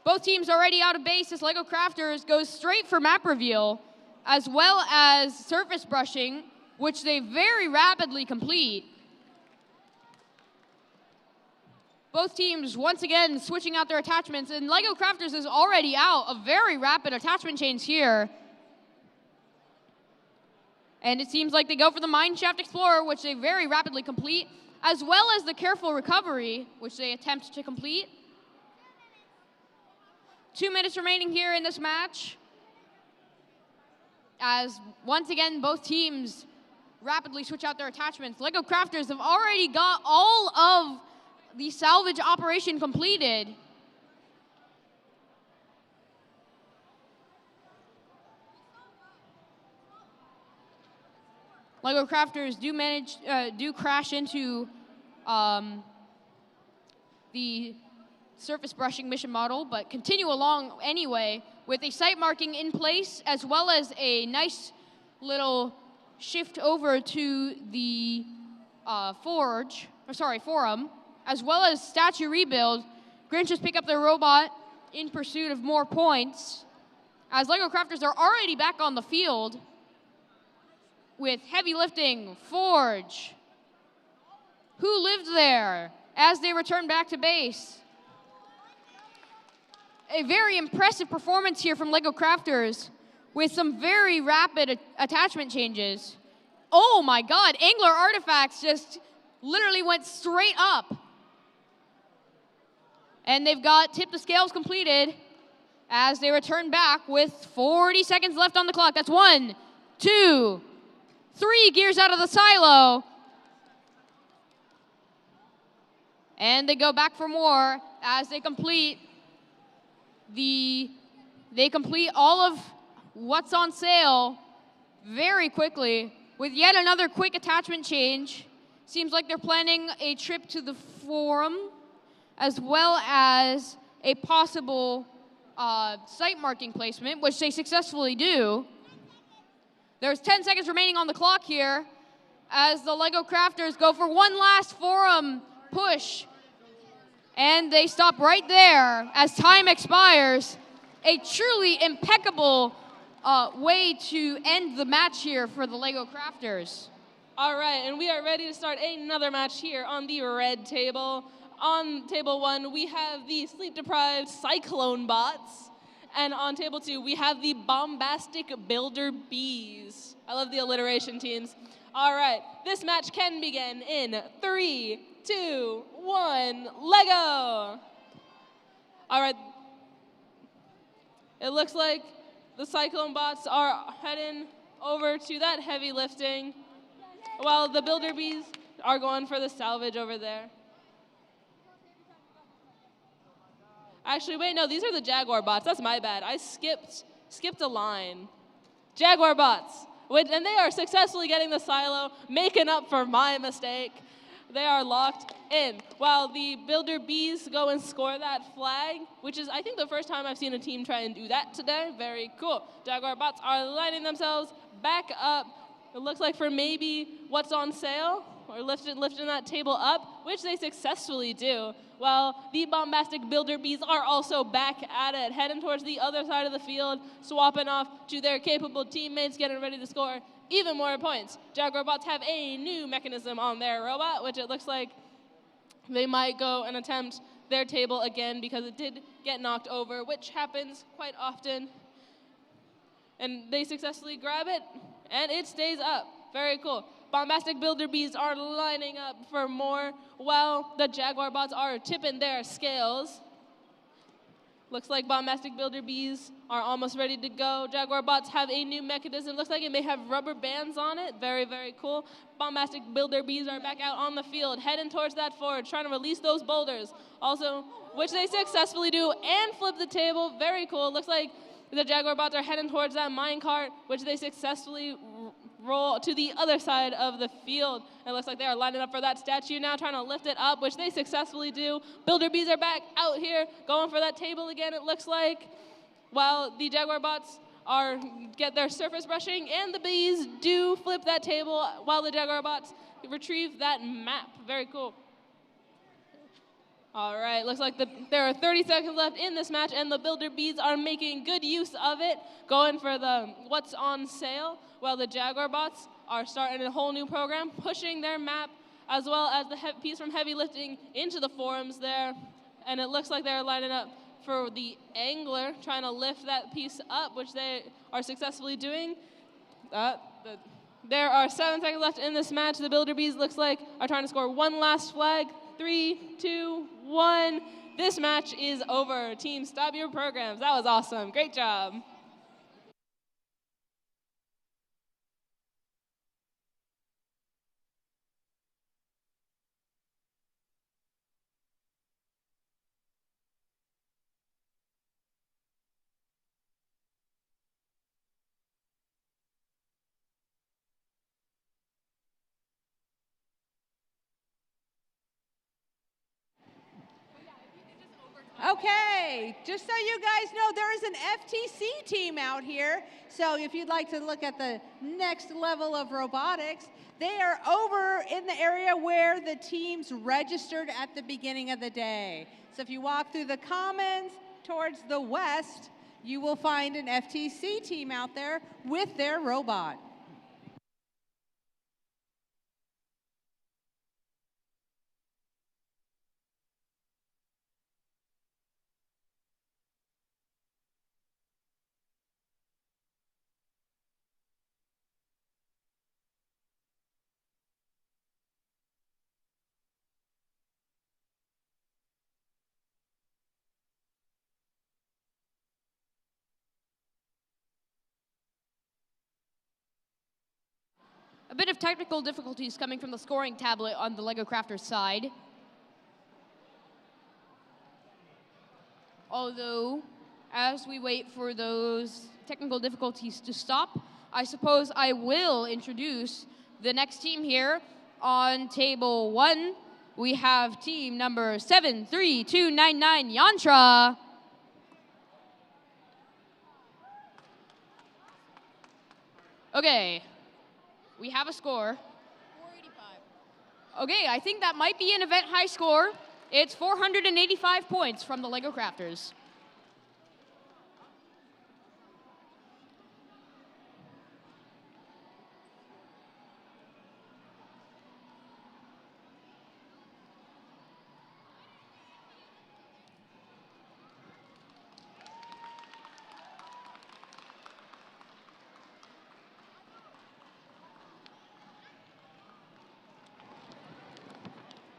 Both teams already out of base as Lego Crafters goes straight for map reveal, as well as surface brushing, which they very rapidly complete. Both teams once again switching out their attachments, and Lego Crafters is already out of very rapid attachment chains here. And it seems like they go for the Mineshaft Explorer, which they very rapidly complete, as well as the Careful Recovery, which they attempt to complete. 2 minutes remaining here in this match. As once again, both teams rapidly switch out their attachments. Lego Crafters have already got all of the salvage operation completed. Lego Crafters do crash into the surface brushing mission model, but continue along anyway with a site marking in place, as well as a nice little shift over to the forum, as well as statue rebuild. Grinches pick up their robot in pursuit of more points, as Lego Crafters are already back on the field with heavy lifting, Forge. Who lived there as they return back to base? A very impressive performance here from Lego Crafters with some very rapid attachment changes. Oh my God, Angler Artifacts just literally went straight up. And they've got Tip the Scales completed as they return back with 40 seconds left on the clock. That's 1, 2, 3 gears out of the silo. And they go back for more as they complete all of what's on sale very quickly with yet another quick attachment change. Seems like they're planning a trip to the forum, as well as a possible site marking placement, which they successfully do. There's 10 seconds remaining on the clock here as the Lego Crafters go for one last forum push. And they stop right there as time expires. A truly impeccable way to end the match here for the LEGO Crafters. All right, and we are ready to start another match here on the red table. On table 1, we have the sleep-deprived Cyclone Bots. And on table 2, we have the Bombastic Builder Bees. I love the alliteration, teams. All right, this match can begin in 3, 2, 1, LEGO! All right, it looks like the Cyclone Bots are heading over to that heavy lifting, while the Builder Bees are going for the salvage over there. Actually, wait, no, these are the Jaguar Bots. That's my bad. I skipped a line. Jaguar Bots, and they are successfully getting the silo, making up for my mistake. They are locked in, while the Builder Bees go and score that flag, which is, I think, the first time I've seen a team try and do that today. Very cool. Jaguar Bots are lining themselves back up. It looks like for maybe what's on sale, or lifting that table up, which they successfully do, while the Bombastic Builder Bees are also back at it, heading towards the other side of the field, swapping off to their capable teammates, getting ready to score even more points. Jaguar Bots have a new mechanism on their robot, which it looks like they might go and attempt their table again because it did get knocked over, which happens quite often. And they successfully grab it, and it stays up. Very cool. Bombastic Builder Bees are lining up for more, while the Jaguar Bots are tipping their scales. Looks like Bombastic Builder Bees are almost ready to go. Jaguar Bots have a new mechanism. Looks like it may have rubber bands on it. Very, very cool. Bombastic Builder Bees are back out on the field, heading towards that forward, trying to release those boulders. Also, which they successfully do, and flip the table. Very cool. Looks like the Jaguar Bots are heading towards that minecart, which they successfully roll to the other side of the field. It looks like they are lining up for that statue now, trying to lift it up, which they successfully do. Builder Bees are back out here, going for that table again, it looks like, while the Jaguar Bots get their surface brushing, and the Bees do flip that table while the Jaguar Bots retrieve that map. Very cool. All right, looks like there are 30 seconds left in this match, and the Builder Bees are making good use of it, going for the what's on sale, while the Jaguar Bots are starting a whole new program, pushing their map, as well as the piece from heavy lifting into the forums there. And it looks like they're lining up for the angler, trying to lift that piece up, which they are successfully doing. There are 7 seconds left in this match. The Builder Bees looks like are trying to score one last flag. 3, 2, 1. This match is over. Team, stop your programs. That was awesome. Great job. Okay, just so you guys know, there is an FTC team out here. So if you'd like to look at the next level of robotics, they are over in the area where the teams registered at the beginning of the day. So if you walk through the commons towards the west, you will find an FTC team out there with their robot. A bit of technical difficulties coming from the scoring tablet on the LEGO Crafters side. Although, as we wait for those technical difficulties to stop, I suppose I will introduce the next team here. On table 1, we have team number 73299, Yantra. Okay, we have a score. 485. Okay, I think that might be an event high score. It's 485 points from the Lego Crafters.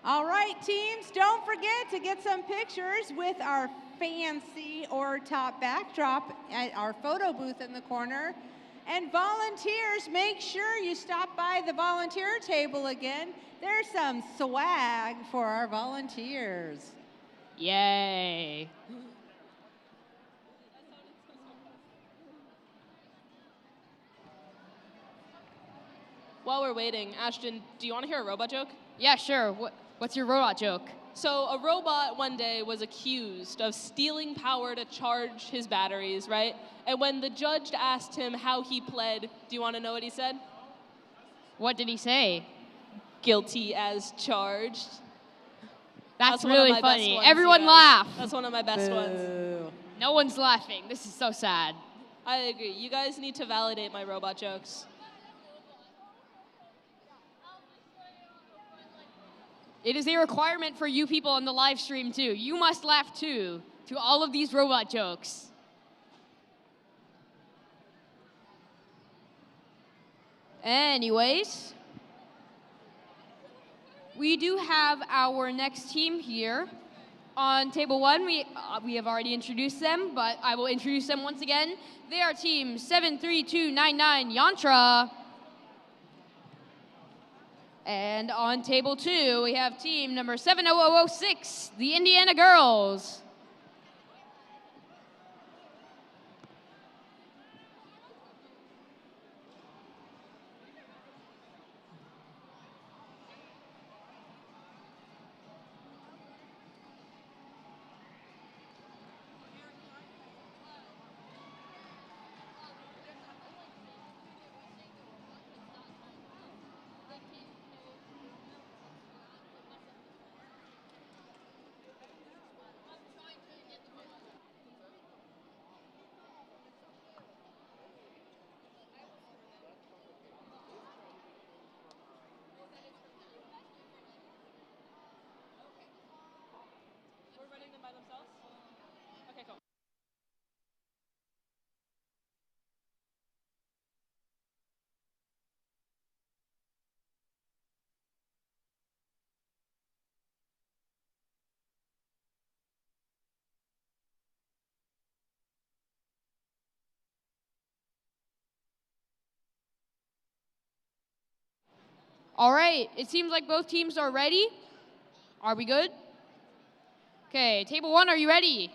All right, teams, don't forget to get some pictures with our fancy or top backdrop at our photo booth in the corner. And volunteers, make sure you stop by the volunteer table again. There's some swag for our volunteers. Yay. While we're waiting, Ashton, do you want to hear a robot joke? Yeah, sure. What's your robot joke? So a robot one day was accused of stealing power to charge his batteries, right? And when the judge asked him how he pled, do you want to know what he said? What did he say? Guilty as charged. That's one of really my best funny. ones, Everyone you guys. laugh. That's one of my best ones. Boo. No one's laughing. This is so sad. I agree. You guys need to validate my robot jokes. It is a requirement for you people on the live stream too. You must laugh too to all of these robot jokes. Anyways, we do have our next team here. On table one, we have already introduced them, but I will introduce them once again. They are team 73299 Yantra. And on table two, we have team number 70006, the Indiana Girls. We're running them by themselves? Okay, cool. All right, it seems like both teams are ready. Are we good? Okay, table one, are you ready?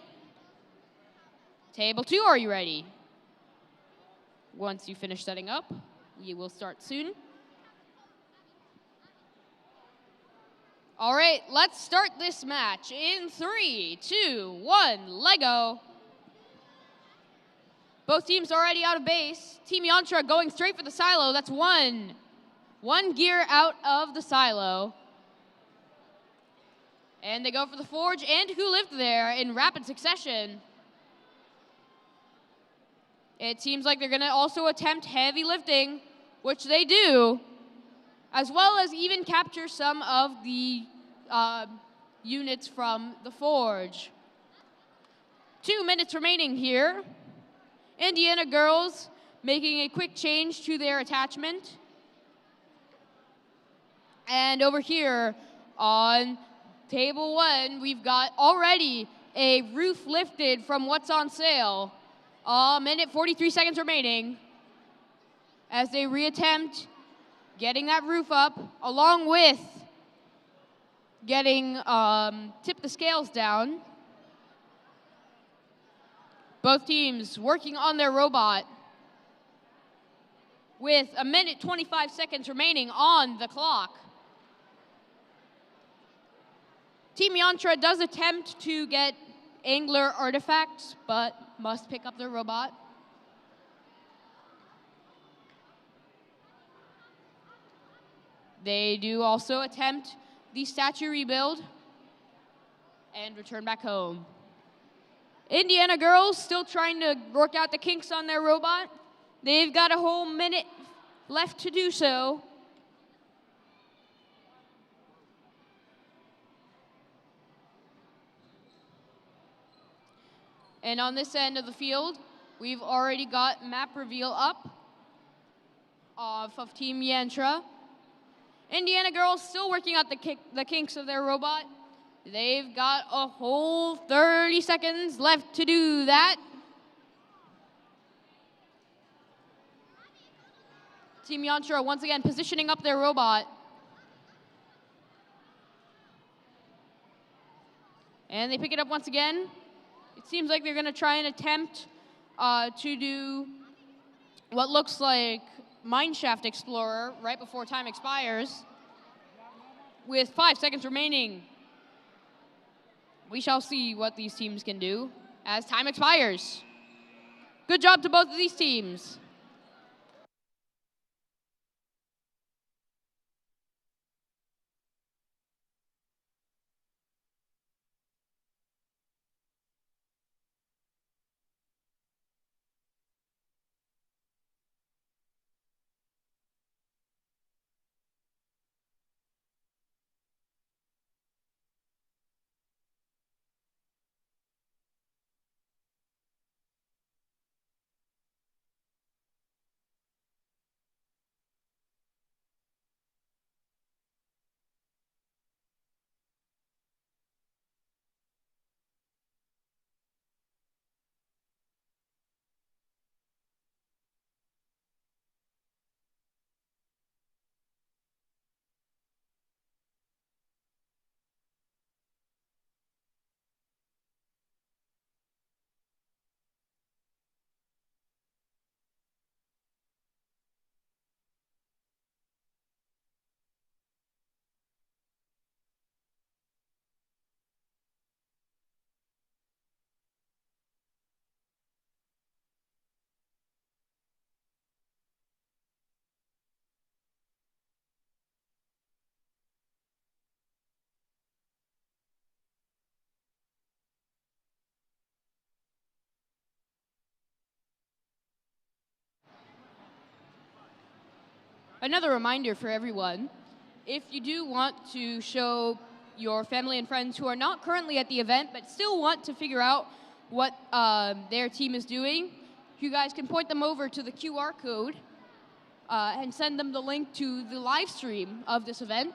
Table two, are you ready? Once you finish setting up, we will start soon. All right, let's start this match in 3, 2, 1, Lego. Both teams already out of base. Team Yantra going straight for the silo. That's one gear out of the silo. And they go for the forge and who lived there in rapid succession. It seems like they're going to also attempt heavy lifting, which they do, as well as even capture some of the units from the forge. 2 minutes remaining here. Indiana Girls making a quick change to their attachment. And over here on table one, we've got already a roof lifted from what's on sale. A minute 43 seconds remaining as they reattempt getting that roof up, along with getting tip the scales down. Both teams working on their robot with a minute 25 seconds remaining on the clock. Team Yantra does attempt to get angler artifacts, but must pick up their robot. They do also attempt the statue rebuild. and return back home. Indiana girls still trying to work out the kinks on their robot. They've got a whole minute left to do so. And on this end of the field, we've already got map reveal up of Team Yantra. Indiana girls still working out the kinks of their robot. They've got a whole 30 seconds left to do that. Team Yantra once again positioning up their robot. And they pick it up once again. It seems like they're going to try and attempt to do what looks like Mineshaft Explorer right before time expires. With 5 seconds remaining, we shall see what these teams can do as time expires. Good job to both of these teams. Another reminder for everyone, if you do want to show your family and friends who are not currently at the event but still want to figure out what their team is doing, you guys can point them over to the QR code and send them the link to the live stream of this event.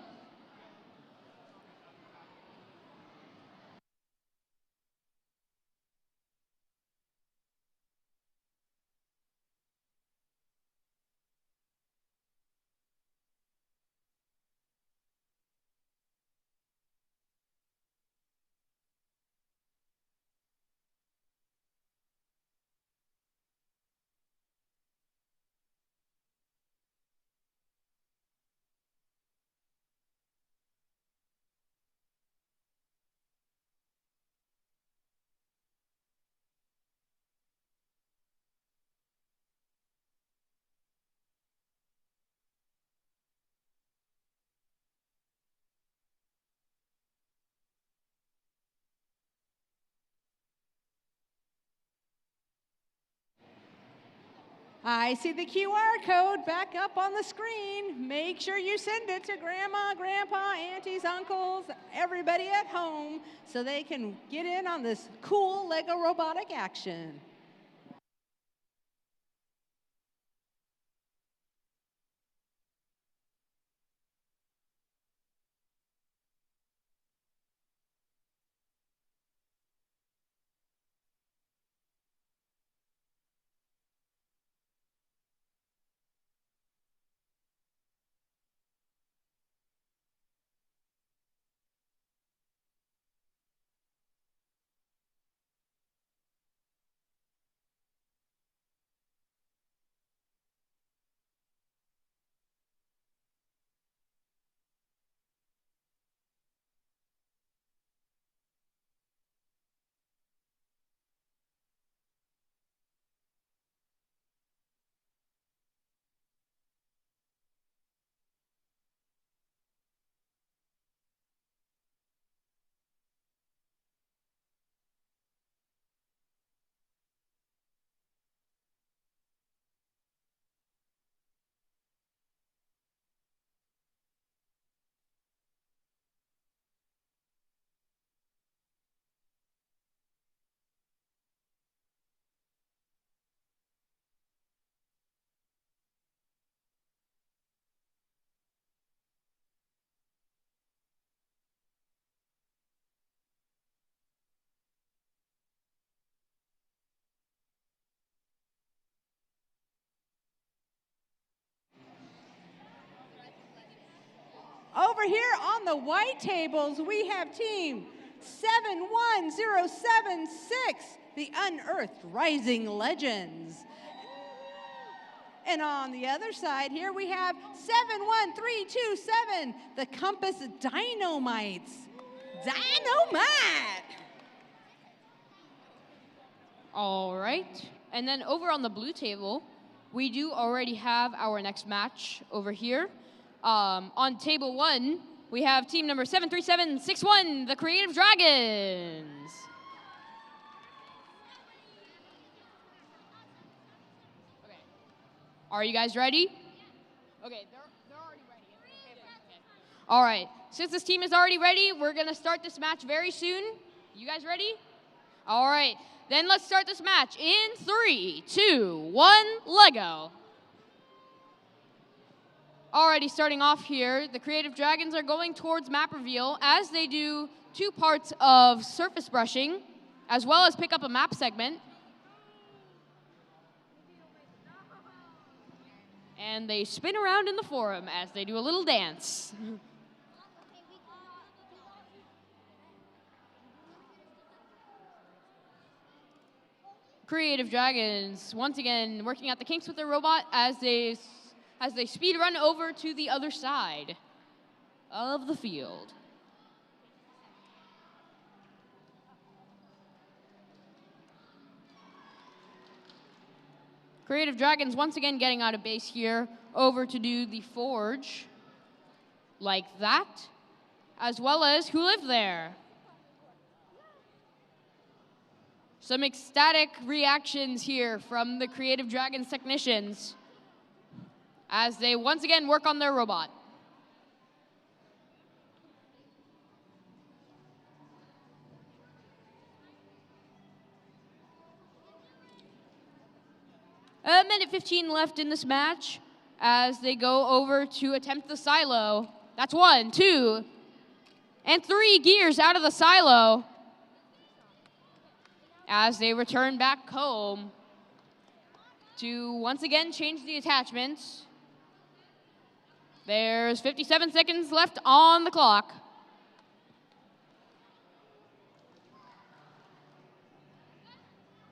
I see the QR code back up on the screen. Make sure you send it to grandma, grandpa, aunties, uncles, everybody at home so they can get in on this cool Lego robotic action. over here on the white tables, we have team 71076, the Unearthed Rising Legends. And on the other side here, we have 71327, the Compass Dynamites. Dynamite! All right. And then over on the blue table, we do already have our next match over here. On table 1, we have team number 73761, the Creative Dragons. Okay. Are you guys ready? Okay, they're already ready. Okay. All right. Since this team is already ready, we're going to start this match very soon. You guys ready? All right. Then let's start this match in 3, 2, 1, Lego. Alrighty, starting off here, the Creative Dragons are going towards map reveal as they do 2 parts of surface brushing, as well as pick up a map segment. And they spin around in the forum as they do a little dance. Creative Dragons, once again, working out the kinks with their robot as they speed run over to the other side of the field. Creative Dragons once again getting out of base here over to do the forge like that, as well as Who Lived There. Some ecstatic reactions here from the Creative Dragons technicians as they once again work on their robot. A minute 15 left in this match as they go over to attempt the silo. That's 1, 2, and 3 gears out of the silo as they return back home to once again change the attachments. There's 57 seconds left on the clock.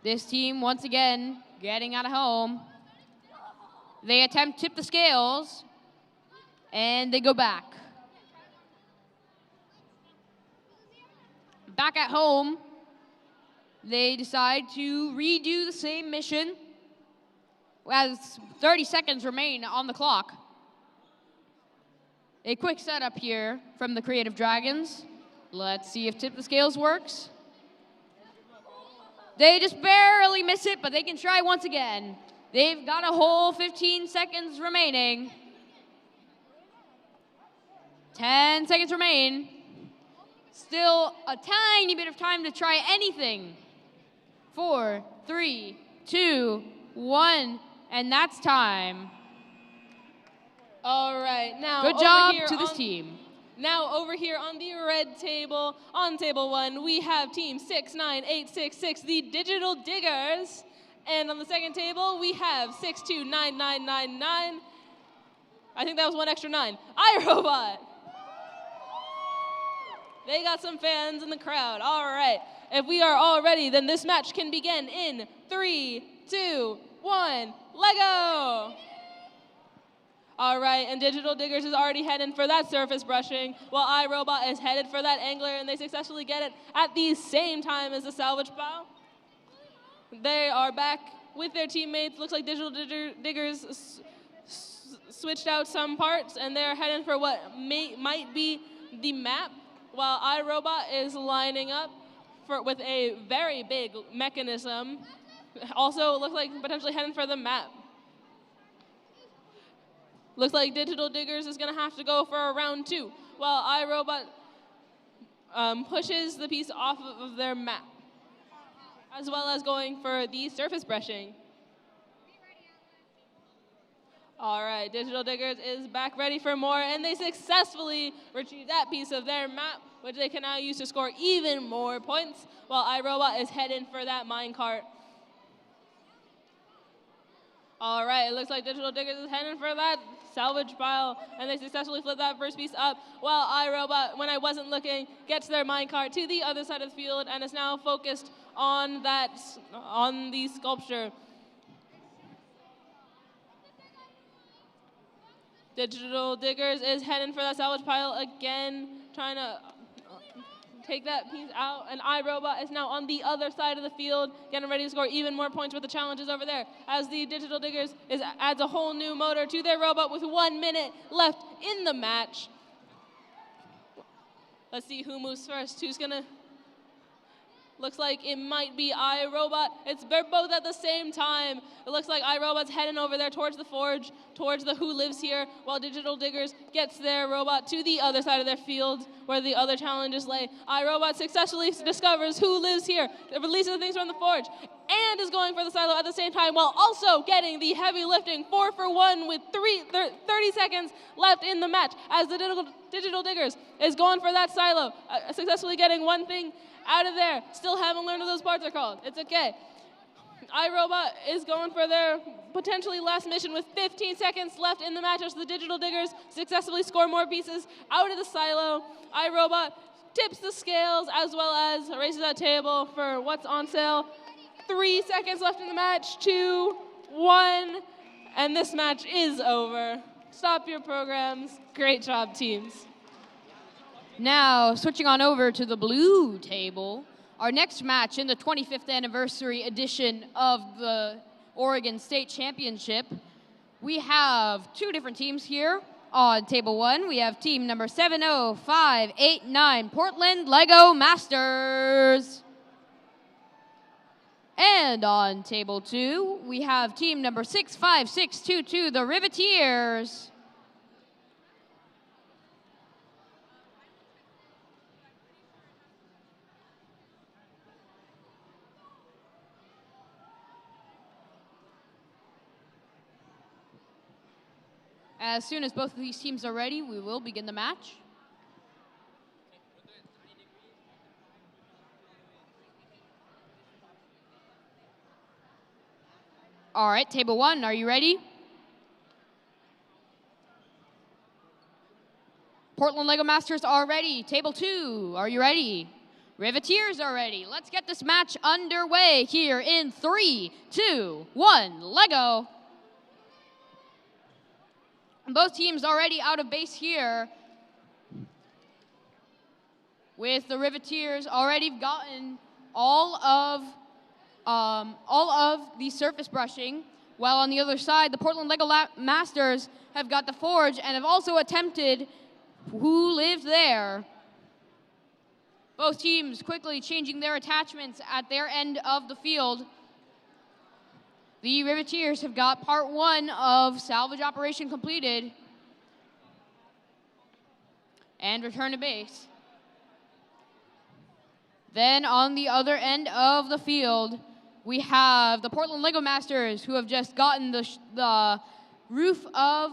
This team once again getting out of home. They attempt tip the scales and they go back. Back at home, they decide to redo the same mission as 30 seconds remain on the clock. A quick setup here from the Creative Dragons. Let's see if Tip the Scales works. They just barely miss it, but they can try once again. They've got a whole 15 seconds remaining. 10 seconds remain. Still a tiny bit of time to try anything. 4, 3, 2, 1, and that's time. All right, now Good over job here to this on- team. Now over here on the red table, on table 1, we have team 69866, the Digital Diggers. And on the second table, we have 629999. I think that was one extra 9. iRobot. They got some fans in the crowd. All right. If we are all ready, then this match can begin in 3, 2, 1, Lego! All right, and Digital Diggers is already heading for that surface brushing, while iRobot is headed for that angler, and they successfully get it at the same time as the salvage bow. They are back with their teammates. Looks like Digital Diggers switched out some parts, and they're heading for what might be the map, while iRobot is lining up with a very big mechanism. Also, looks like potentially heading for the map. Looks like Digital Diggers is going to have to go for a round 2, while iRobot pushes the piece off of their map, as well as going for the surface brushing. All right, Digital Diggers is back ready for more, and they successfully retrieve that piece of their map, which they can now use to score even more points, while iRobot is heading for that minecart. All right, it looks like Digital Diggers is heading for that salvage pile, and they successfully flip that first piece up, while iRobot, when I wasn't looking, gets their minecart to the other side of the field and is now focused on the sculpture. Digital Diggers is heading for that salvage pile again, trying to take that piece out, and iRobot is now on the other side of the field, getting ready to score even more points with the challenges over there, as the Digital Diggers adds a whole new motor to their robot with 1 minute left in the match. Let's see who moves first. Who's gonna? Looks like it might be iRobot. They're both at the same time. It looks like iRobot's heading over there towards the forge, towards the Who Lives Here, while Digital Diggers gets their robot to the other side of their field where the other challenges lay. iRobot successfully discovers Who Lives Here, releasing the things from the forge, and is going for the silo at the same time while also getting the heavy lifting 4-for-1 with 30 seconds left in the match, as the Digital Diggers is going for that silo, successfully getting one thing out of there. Still haven't learned what those parts are called. It's okay. iRobot is going for their potentially last mission with 15 seconds left in the match as the Digital Diggers successfully score more pieces out of the silo. iRobot tips the scales as well as raises that table for what's on sale. 3 seconds left in the match, 2, 1, and this match is over. Stop your programs. Great job, teams. Now, switching on over to the blue table, our next match in the 25th anniversary edition of the Oregon State Championship, we have 2 different teams here. On table 1, we have team number 70589, Portland Lego Masters. And on table 2, we have team number 65622, the Riveteers. As soon as both of these teams are ready, we will begin the match. All right, table 1, are you ready? Portland Lego Masters are ready. Table 2, are you ready? Riveteers are ready. Let's get this match underway here in 3, 2, 1, Lego. Both teams already out of base here, with the Riveteers already gotten all of the surface brushing, while on the other side, the Portland Lego Masters have got the forge and have also attempted Who Lives There. Both teams quickly changing their attachments at their end of the field. The Riveteers have got part 1 of salvage operation completed and return to base. Then on the other end of the field, we have the Portland Lego Masters, who have just gotten the roof of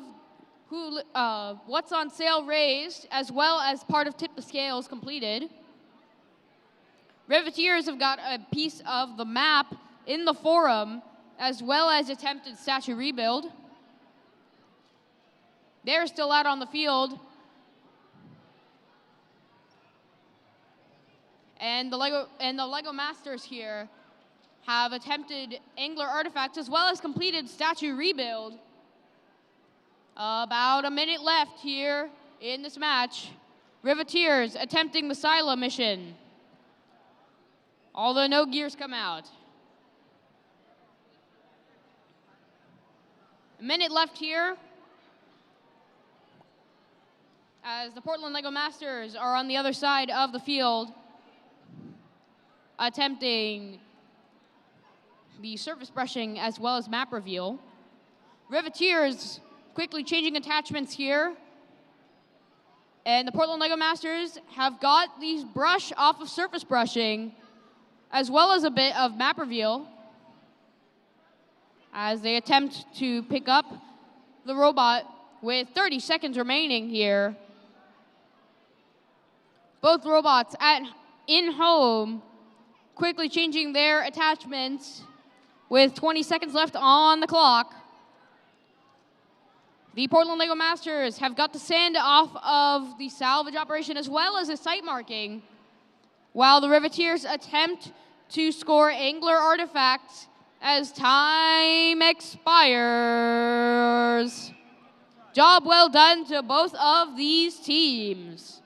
What's on Sale raised, as well as part of Tip the Scales completed. Riveteers have got a piece of the map in the forum, as well as attempted statue rebuild. They're still out on the field. And the Lego Masters here have attempted angler artifacts as well as completed statue rebuild. About a minute left here in this match. Riveteers attempting the silo mission, although no gears come out. A minute left here as the Portland Lego Masters are on the other side of the field attempting the surface brushing as well as map reveal. Riveteers quickly changing attachments here. And the Portland Lego Masters have got these brush off of surface brushing as well as a bit of map reveal as they attempt to pick up the robot with 30 seconds remaining here. Both robots in home quickly changing their attachments with 20 seconds left on the clock. The Portland Lego Masters have got the sand off of the salvage operation as well as a site marking, while the Riveteers attempt to score angler artifacts as time expires. Job well done to both of these teams.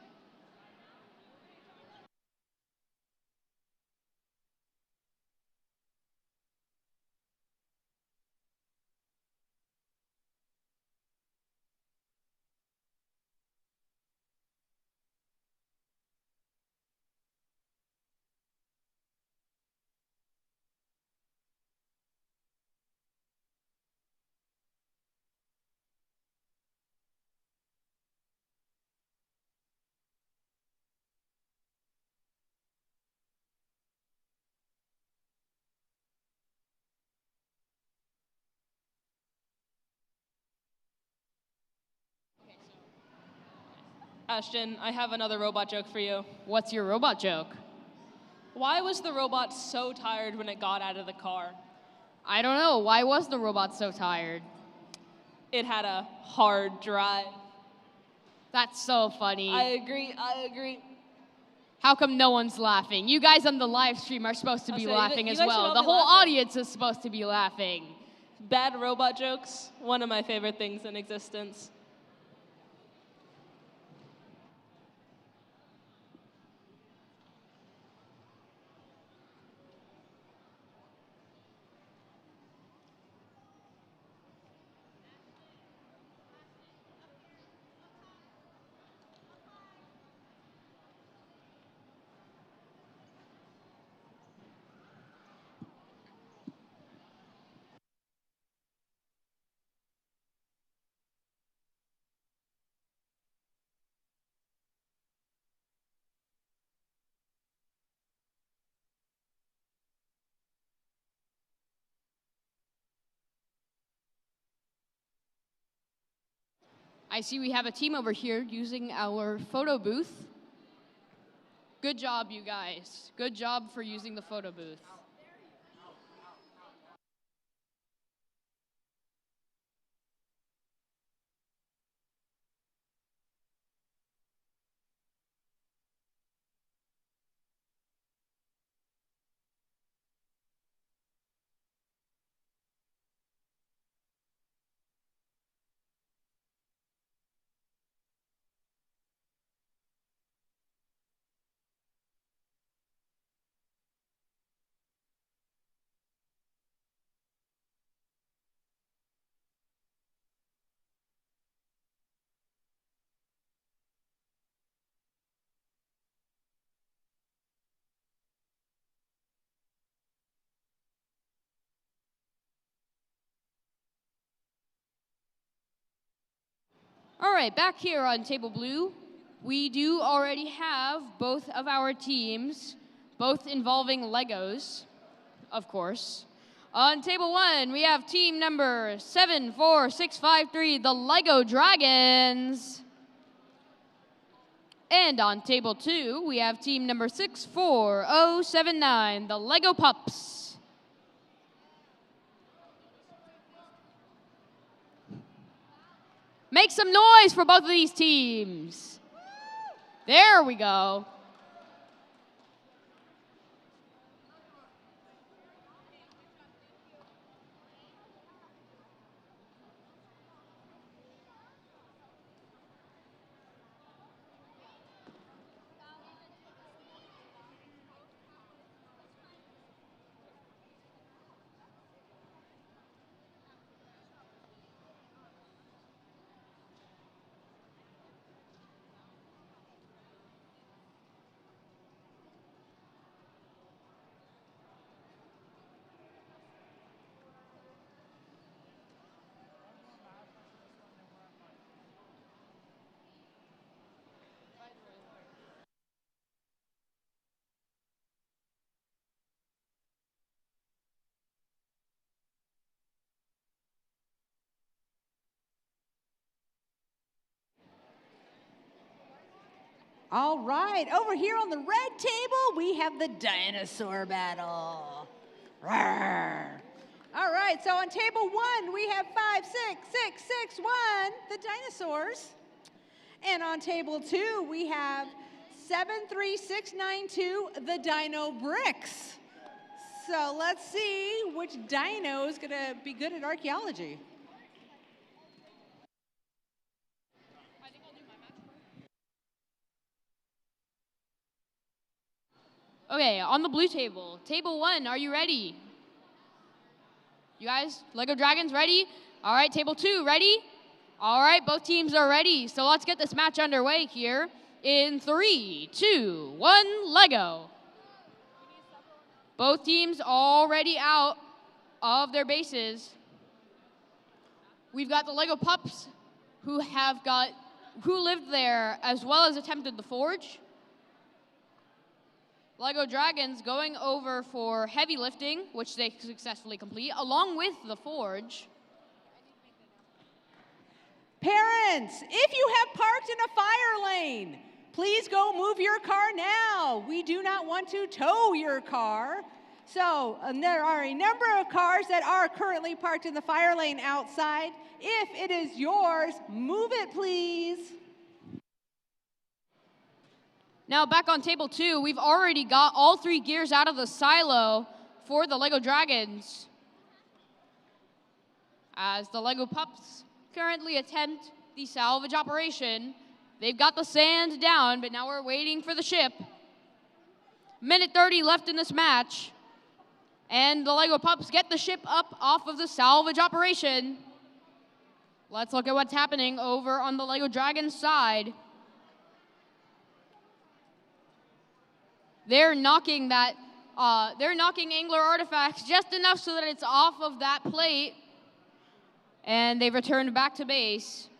Ashton, I have another robot joke for you. What's your robot joke? Why was the robot so tired when it got out of the car? I don't know. Why was the robot so tired? It had a hard drive. That's so funny. I agree. How come no one's laughing? You guys on the live stream are supposed to be laughing as well. The whole audience is supposed to be laughing. Bad robot jokes, one of my favorite things in existence. I see we have a team over here using our photo booth. Good job, you guys. Good job for using the photo booth. All right, back here on Table Blue, we do already have both of our teams, both involving Legos, of course. On Table 1, we have team number 74653, the Lego Dragons. And on Table 2, we have team number 64079, the Lego Pups. Make some noise for both of these teams. There we go. All right, over here on the red table, we have the dinosaur battle. Rawr. All right, so on table 1, we have 56661, the dinosaurs. And on table 2, we have 73692, the dino bricks. So let's see which dino is gonna be good at archaeology. Okay, on the blue table, table 1, are you ready? You guys, Lego Dragons, ready? All right, table 2, ready? All right, both teams are ready. So let's get this match underway here in 3, 2, 1, Lego. Both teams already out of their bases. We've got the Lego pups who lived there as well as attempted the forge. Lego Dragons going over for heavy lifting, which they successfully complete, along with the forge. Parents, if you have parked in a fire lane, please go move your car now. We do not want to tow your car. So there are a number of cars that are currently parked in the fire lane outside. If it is yours, move it, please. Now back on table 2, we've already got all 3 gears out of the silo for the Lego Dragons. As the Lego pups currently attempt the salvage operation, they've got the sand down, but now we're waiting for the ship. Minute 30 left in this match, and the Lego pups get the ship up off of the salvage operation. Let's look at what's happening over on the Lego Dragons side. They're knocking angler artifacts just enough so that it's off of that plate, and they've returned back to base.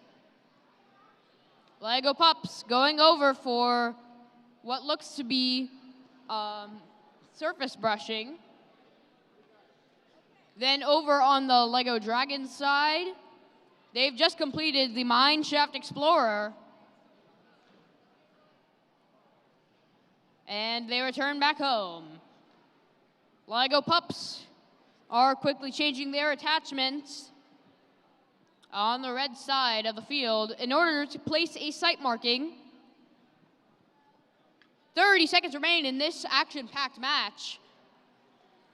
Lego pups going over for what looks to be surface brushing. Then over on the Lego Dragons side, they've just completed the Mine Shaft Explorer. And they return back home. Lego pups are quickly changing their attachments on the red side of the field in order to place a site marking. 30 seconds remain in this action-packed match.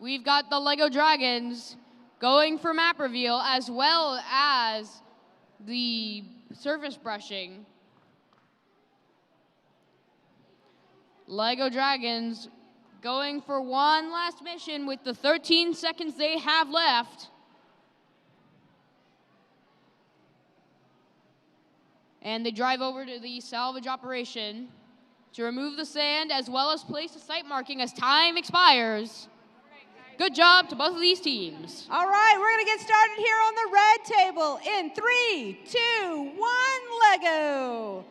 We've got the Lego Dragons going for map reveal as well as the surface brushing. Lego Dragons going for one last mission with the 13 seconds they have left. And they drive over to the salvage operation to remove the sand as well as place a site marking as time expires. Good job to both of these teams. All right, we're going to get started here on the red table in 3, 2, 1, Lego.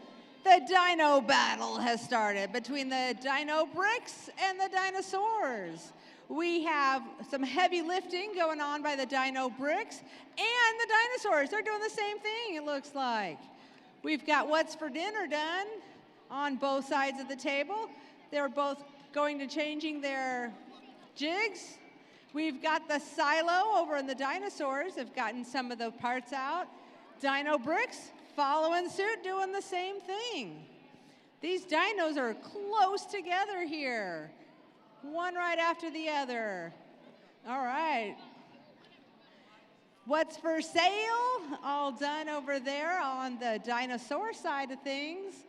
The dino battle has started between the dino bricks and the dinosaurs. We have some heavy lifting going on by the dino bricks and the dinosaurs. They're doing the same thing, it looks like. We've got what's for dinner done on both sides of the table. They're both going to changing their jigs. We've got the silo over in the dinosaurs. Have gotten some of the parts out. Dino bricks following suit, doing the same thing. These dinos are close together here. One right after the other. All right. What's for sale? All done over there on the dinosaur side of things.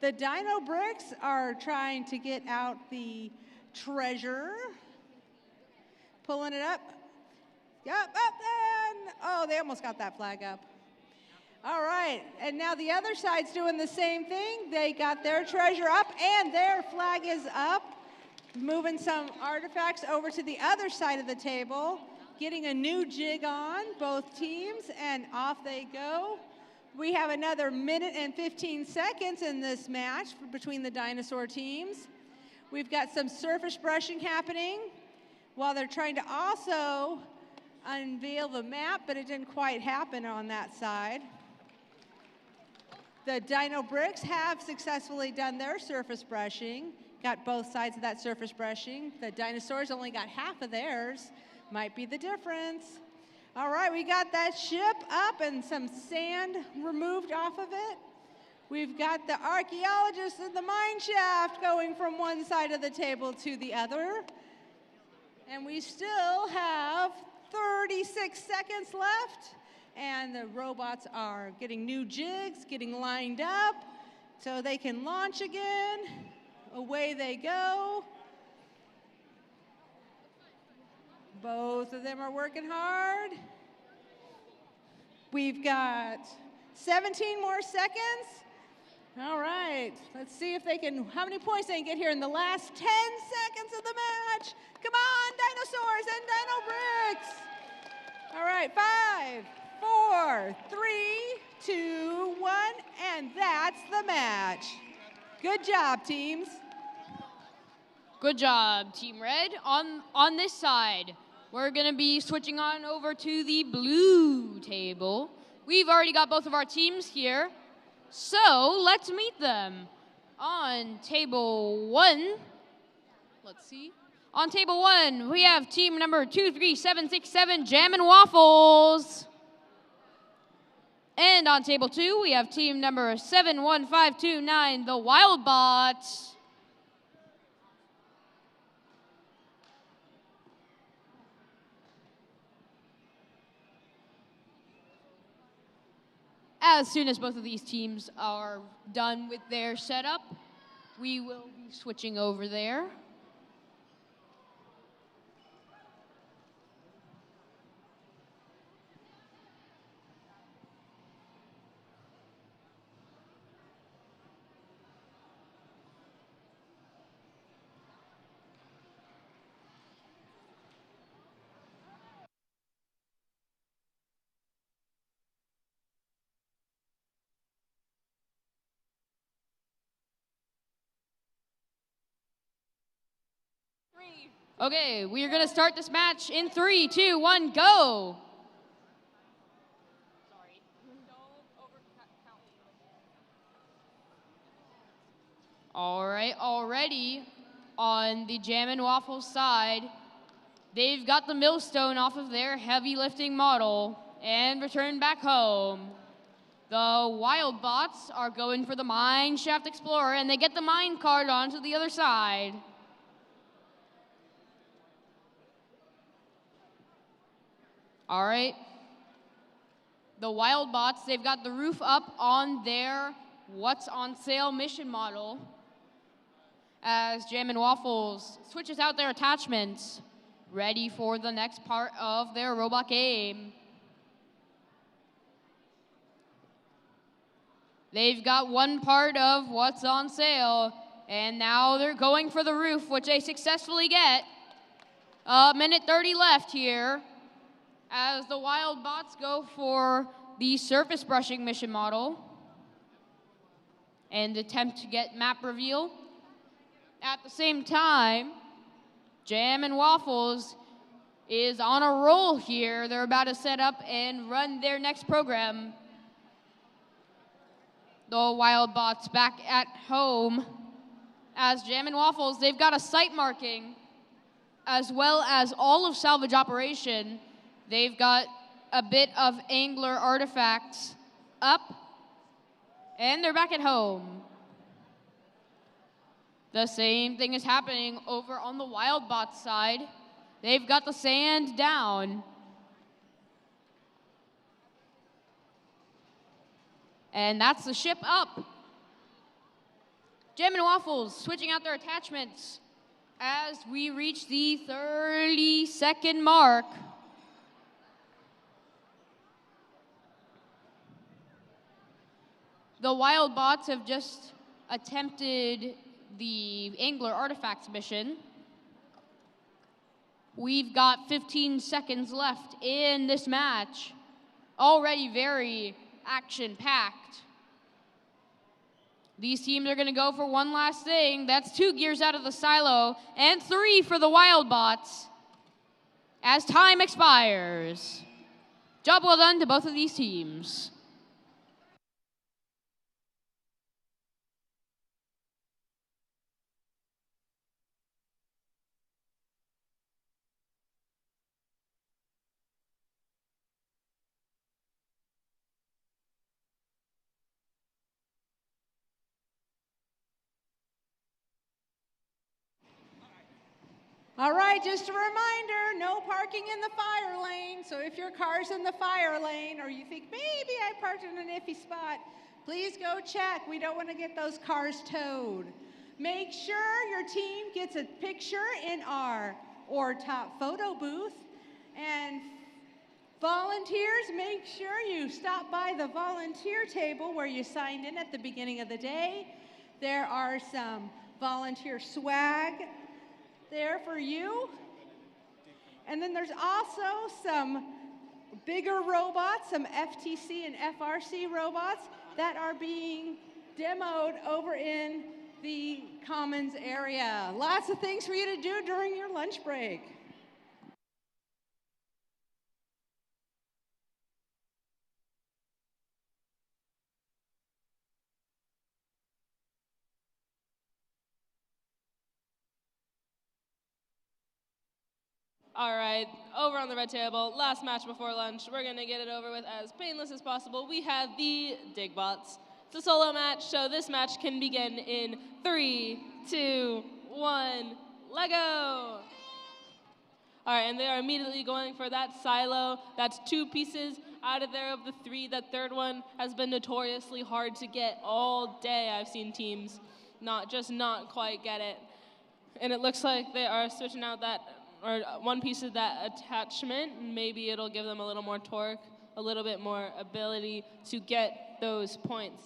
The dino bricks are trying to get out the treasure. Pulling it up. Yep, up, and oh, they almost got that flag up. All right, and now the other side's doing the same thing. They got their treasure up and their flag is up. Moving some artifacts over to the other side of the table. Getting a new jig on, both teams, and off they go. We have another minute and 15 seconds in this match between the dinosaur teams. We've got some surface brushing happening while they're trying to also unveil the map, but it didn't quite happen on that side. The dino bricks have successfully done their surface brushing, got both sides of that surface brushing. The dinosaurs only got half of theirs. Might be the difference. All right, we got that ship up and some sand removed off of it. We've got the archaeologists in the mine shaft going from one side of the table to the other. And we still have 36 seconds left. And the robots are getting new jigs, getting lined up so they can launch again. Away they go. Both of them are working hard. We've got 17 more seconds. All right, let's see if they can, how many points they can get here in the last 10 seconds of the match. Come on, dinosaurs and dino bricks. All right, 5, 4, 3, 2, 1, and that's the match. Good job, teams. Good job, Team Red. On this side, we're going to be switching on over to the blue table. We've already got both of our teams here, so let's meet them. On table 1, let's see. On table 1, we have team number 23767, Jam and Waffles. And on table 2, we have team number 71529, the Wild Bots. As soon as both of these teams are done with their setup, we will be switching over there. Okay, we are going to start this match in 3, 2, 1, go! All right, already on the Jam and Waffles side, they've got the millstone off of their heavy lifting model and returned back home. The Wild Bots are going for the Mine Shaft Explorer, and they get the mine cart onto the other side. All right. The Wild Bots, they've got the roof up on their What's on Sale mission model as Jam and Waffles switches out their attachments, ready for the next part of their robot game. They've got one part of What's on Sale, and now they're going for the roof, which they successfully get. A minute 30 left here, as the Wild Bots go for the surface brushing mission model and attempt to get map reveal. At the same time, Jam and Waffles is on a roll here. They're about to set up and run their next program. The Wild Bots back at home as Jam and Waffles, they've got a site marking as well as all of salvage operation. They've got a bit of angler artifacts up, and they're back at home. The same thing is happening over on the Wild Bots side. They've got the sand down. And that's the ship up. Jam and Waffles switching out their attachments as we reach the 30-second mark. The Wild Bots have just attempted the Angler Artifacts mission. We've got 15 seconds left in this match. Already very action-packed. These teams are going to go for one last thing. That's 2 gears out of the silo and 3 for the Wild Bots as time expires. Job well done to both of these teams. All right, just a reminder, no parking in the fire lane. So if your car's in the fire lane or you think maybe I parked in an iffy spot, please go check. We don't want to get those cars towed. Make sure your team gets a picture in our top photo booth. And volunteers, make sure you stop by the volunteer table where you signed in at the beginning of the day. There are some volunteer swag there for you. And then there's also some bigger robots, some FTC and FRC robots that are being demoed over in the Commons area. Lots of things for you to do during your lunch break. All right, over on the red table, last match before lunch. We're gonna get it over with as painless as possible. We have the Digbots. It's a solo match, so this match can begin in 3, 2, 1, let go! All right, and they are immediately going for that silo. That's 2 pieces out of there of the 3. That third one has been notoriously hard to get all day. I've seen teams not quite get it. And it looks like they are switching out that, or one piece of that attachment. Maybe it'll give them a little more torque, a little bit more ability to get those points.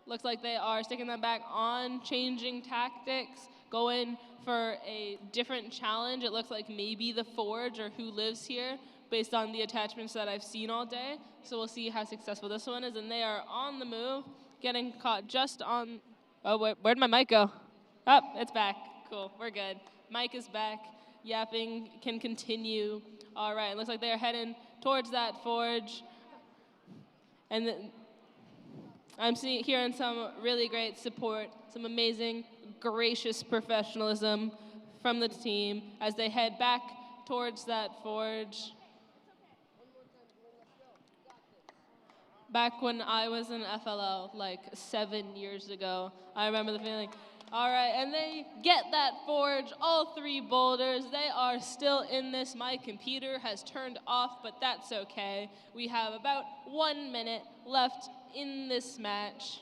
Looks like they are sticking them back on, changing tactics, going for a different challenge. It looks like maybe the Forge or Who Lives Here, based on the attachments that I've seen all day. So we'll see how successful this one is. And they are on the move, getting caught just on, oh, where'd my mic go? Oh, it's back. Cool, we're good. Mic is back. Yapping can continue. All right, it looks like they're heading towards that Forge. And I'm hearing some really great support, some amazing, gracious professionalism from the team as they head back towards that Forge. Back when I was in FLL, like 7 years ago, I remember the feeling. All right, and they get that Forge, all 3 boulders. They are still in this. My computer has turned off, but that's okay. We have about 1 minute left in this match.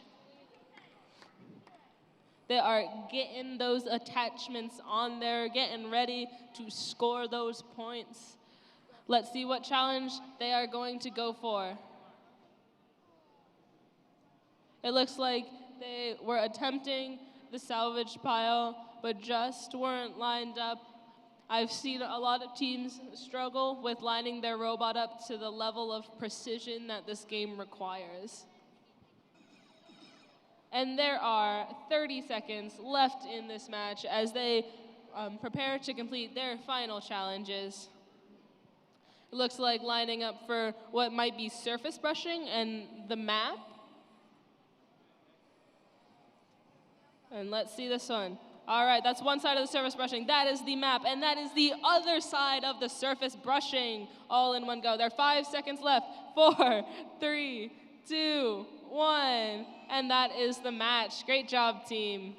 They are getting those attachments on there, getting ready to score those points. Let's see what challenge they are going to go for. It looks like they were attempting the salvage pile, but just weren't lined up. I've seen a lot of teams struggle with lining their robot up to the level of precision that this game requires. And there are 30 seconds left in this match as they prepare to complete their final challenges. It looks like lining up for what might be surface brushing and the map. And let's see this one. All right, that's one side of the surface brushing. That is the map, and that is the other side of the surface brushing, all in one go. There are 5 seconds left. 4, 3, 2, 1, and that is the match. Great job, team.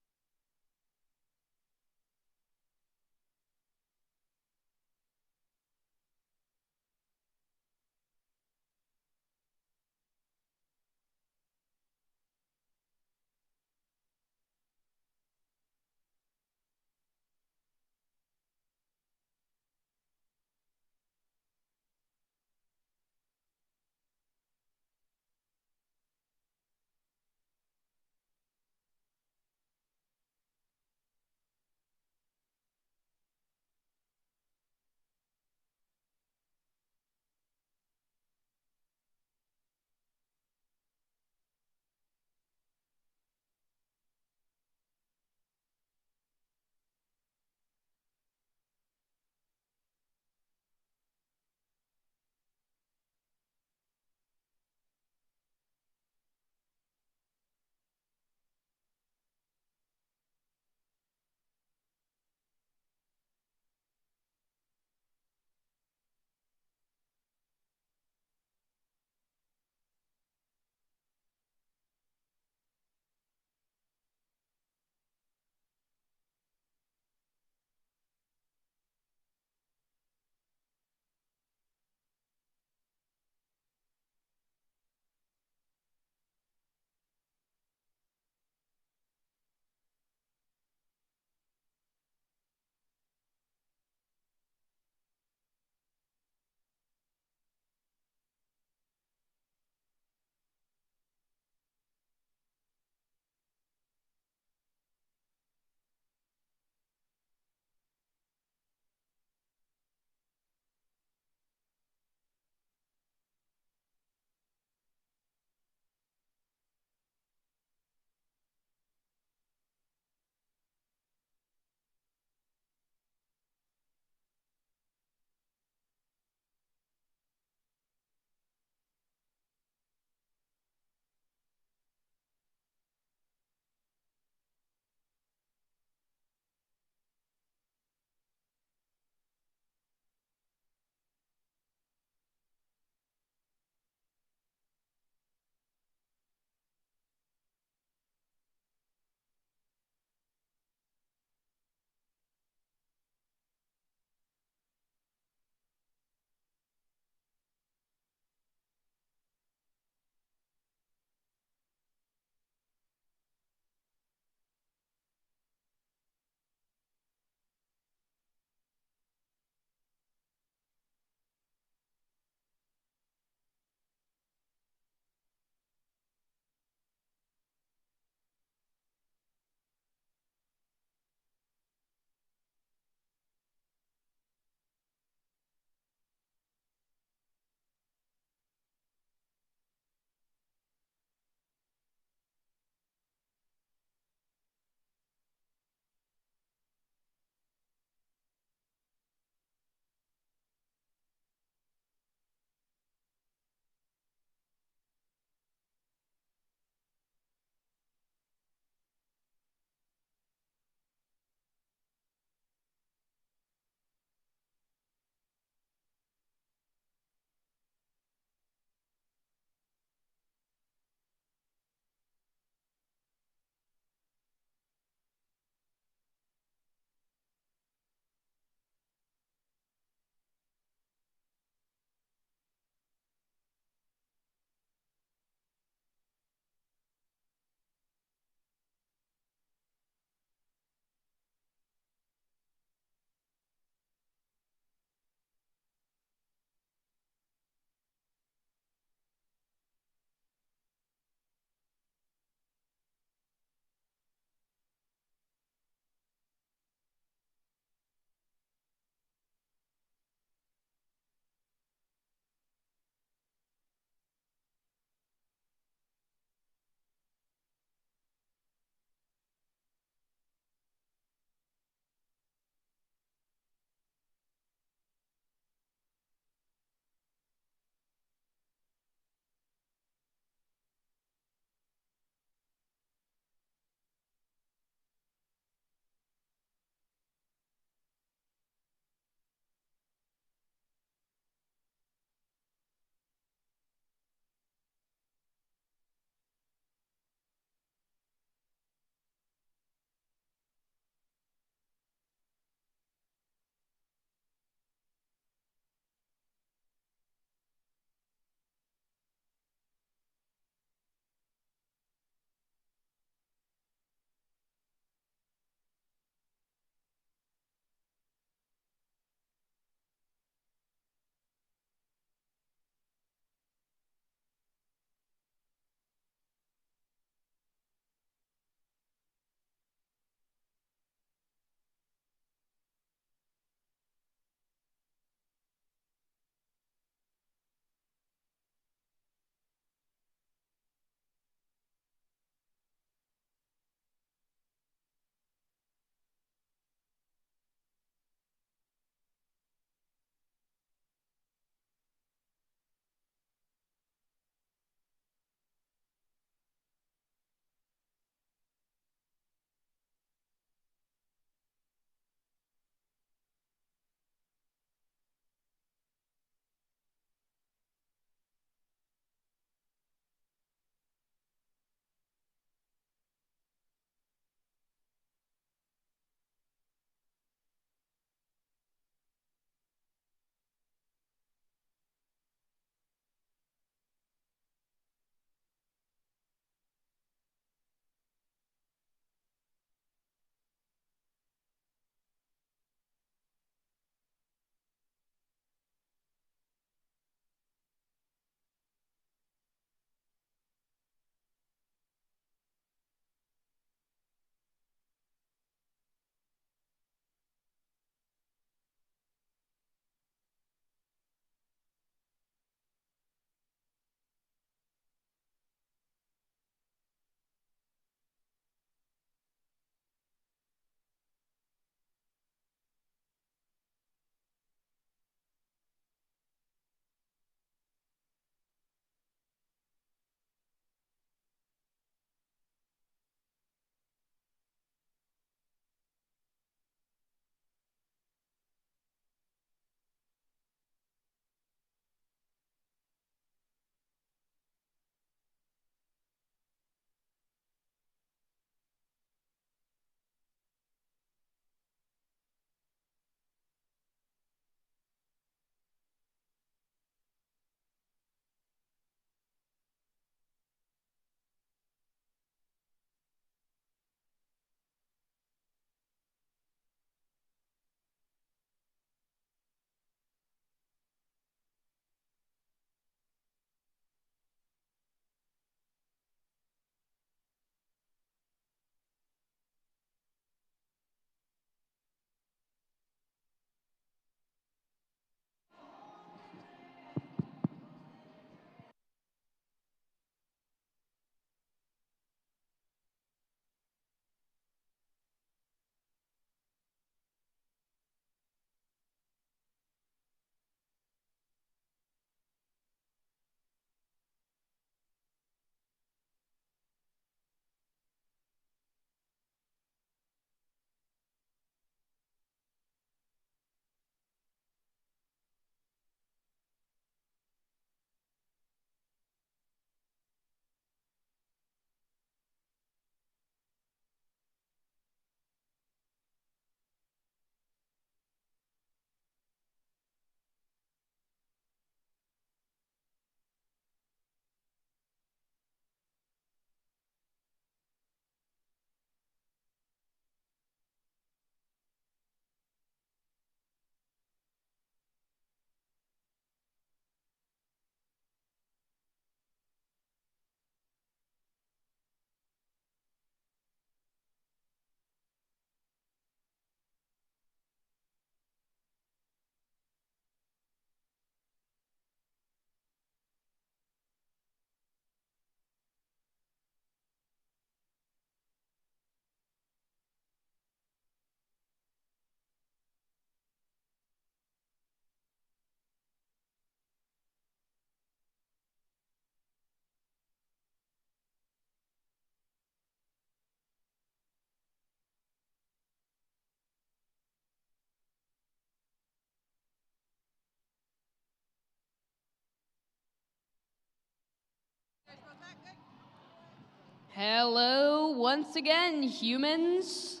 Hello once again, humans.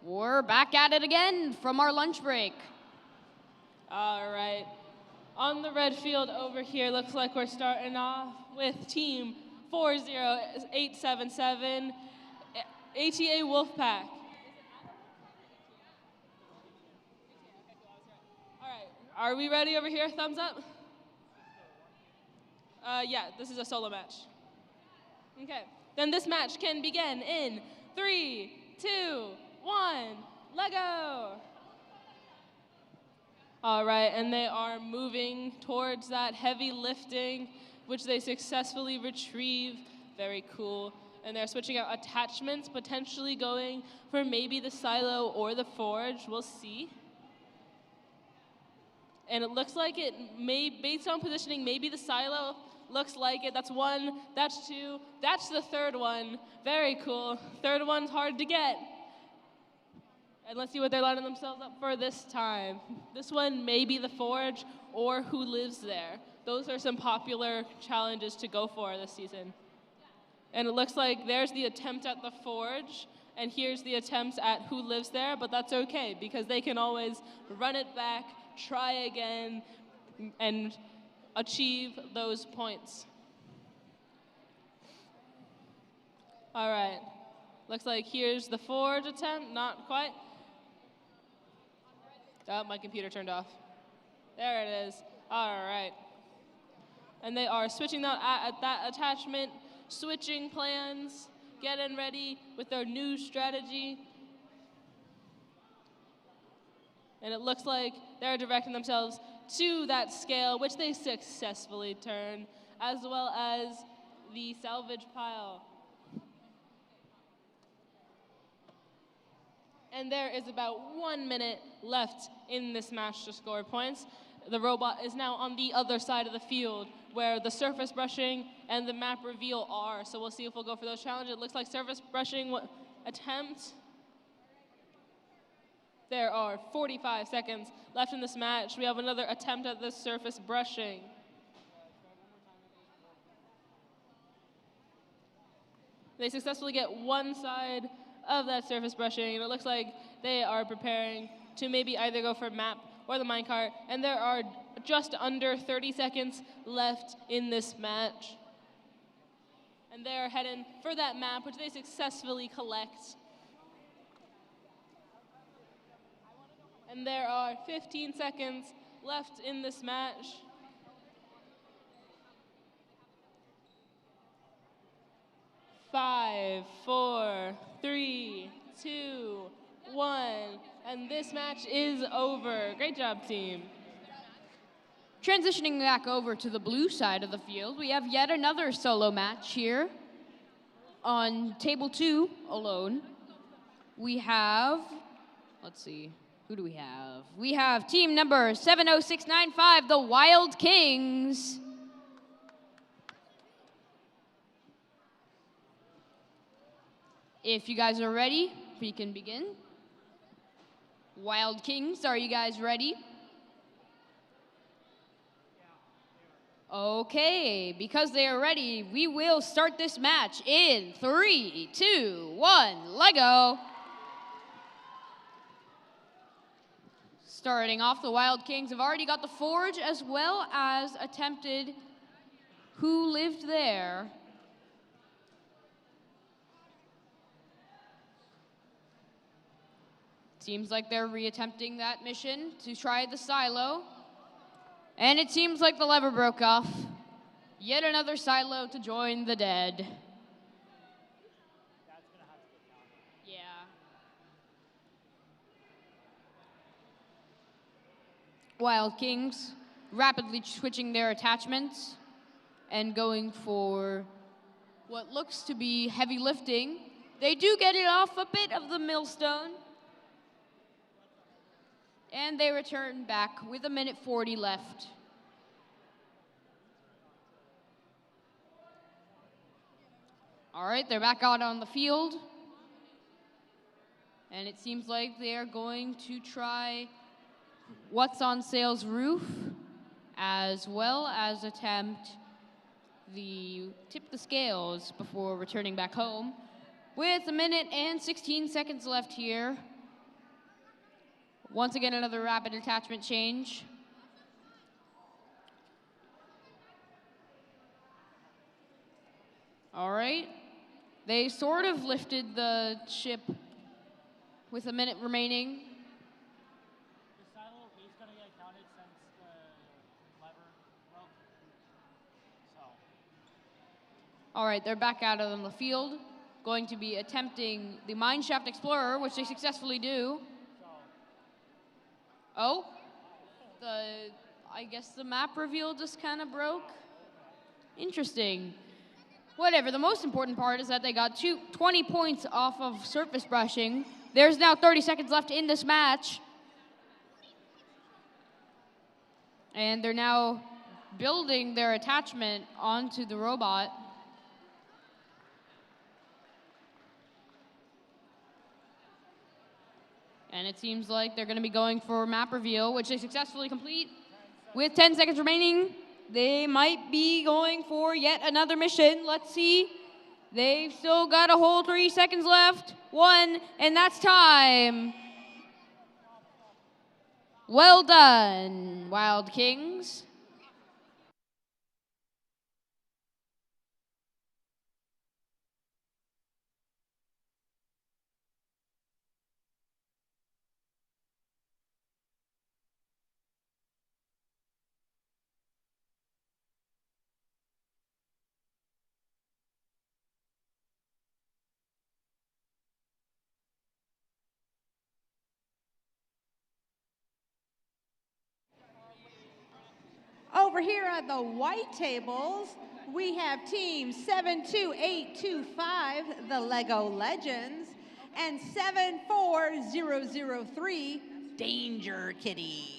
We're back at it again from our lunch break. All right. On the red field over here, looks like we're starting off with team 40877, ATA Wolfpack. All right. Are we ready over here? Thumbs up. Yeah, this is a solo match. Okay. Then this match can begin in 3, 2, 1, let go. All right, and they are moving towards that heavy lifting, which they successfully retrieve. Very cool. And they're switching out attachments, potentially going for maybe the silo or the forge. We'll see. And it looks like it may, based on positioning, maybe the silo. Looks like it. That's one, that's two, that's the third one. Very cool. Third one's hard to get. And let's see what they're lining themselves up for this time. This one may be the forge or who lives there. Those are some popular challenges to go for this season. And it looks like there's the attempt at the forge, and here's the attempt at who lives there, but that's okay because they can always run it back, try again, and achieve those points. All right. Looks like here's the forge attempt. Not quite. Oh, my computer turned off. There it is. All right. And they are switching out at that attachment, switching plans, getting ready with their new strategy. And it looks like they're directing themselves to that scale, which they successfully turn, as well as the salvage pile. And there is about 1 minute left in this match to score points. The robot is now on the other side of the field where the surface brushing and the map reveal are. So we'll see if we'll go for those challenges. It looks like surface brushing attempt. There are 45 seconds left in this match. We have another attempt at the surface brushing. They successfully get one side of that surface brushing, and it looks like they are preparing to maybe either go for map or the minecart, and there are just under 30 seconds left in this match. And they're heading for that map, which they successfully collect. And there are 15 seconds left in this match. Five, four, three, two, one, and this match is over. Great job, team. Transitioning back over to the blue side of the field, we have yet another solo match here. On table 2 alone, we have, let's see, who do we have? We have team number 70695, the Wild Kings. If you guys are ready, we can begin. Wild Kings, are you guys ready? Okay, because they are ready, we will start this match in 3, 2, 1, let go. Starting off, the Wild Kings have already got the forge as well as attempted who lived there. Seems like they're reattempting that mission to try the silo. And it seems like the lever broke off. Yet another silo to join the dead. Yeah. Wild Kings rapidly switching their attachments and going for what looks to be heavy lifting. They do get it off a bit of the millstone. And they return back with 1:40 left. All right, they're back out on the field. And it seems like they are going to try what's on sale's roof, as well as attempt tip the scales before returning back home. With 1 minute and 16 seconds left here. Once again, another rapid attachment change. All right. They sort of lifted the ship with 1 minute remaining. The silo, he's going to get counted since the lever broke. So. All right, they're back out on the field. Going to be attempting the Mineshaft Explorer, which they successfully do. Oh, I guess the map reveal just kind of broke. Interesting. Whatever, the most important part is that they got 20 points off of surface brushing. There's now 30 seconds left in this match. And they're now building their attachment onto the robot. And it seems like they're going to be going for map reveal, which they successfully complete. With 10 seconds remaining, they might be going for yet another mission. Let's see. They've still got a whole 3 seconds left. 1, and that's time. Well done, Wild Kings. Over here at the white tables, we have team 72825, the Lego Legends, and 74003, Danger Kitty.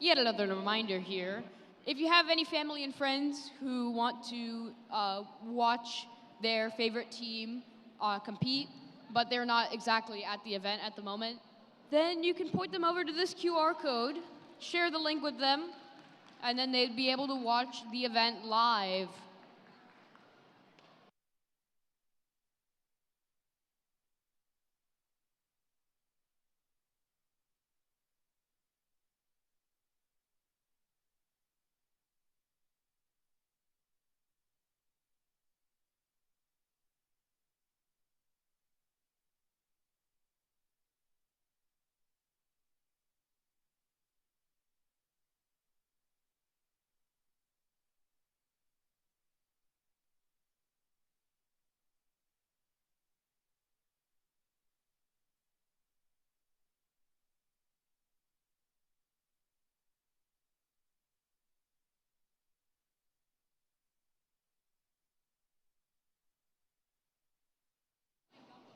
Yet another reminder here. If you have any family and friends who want to watch their favorite team compete, but they're not exactly at the event at the moment, then you can point them over to this QR code, share the link with them, and then they'd be able to watch the event live.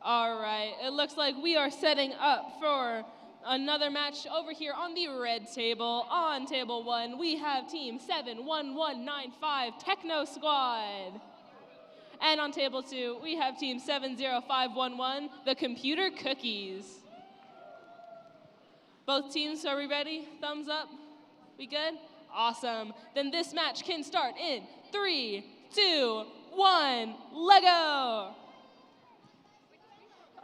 All right, it looks like we are setting up for another match over here on the red table. On table 1, we have team 71195 Techno Squad. And on table 2, we have team 70511, the Computer Cookies. Both teams, are we ready? Thumbs up? We good? Awesome. Then this match can start in 3, 2, 1, Lego!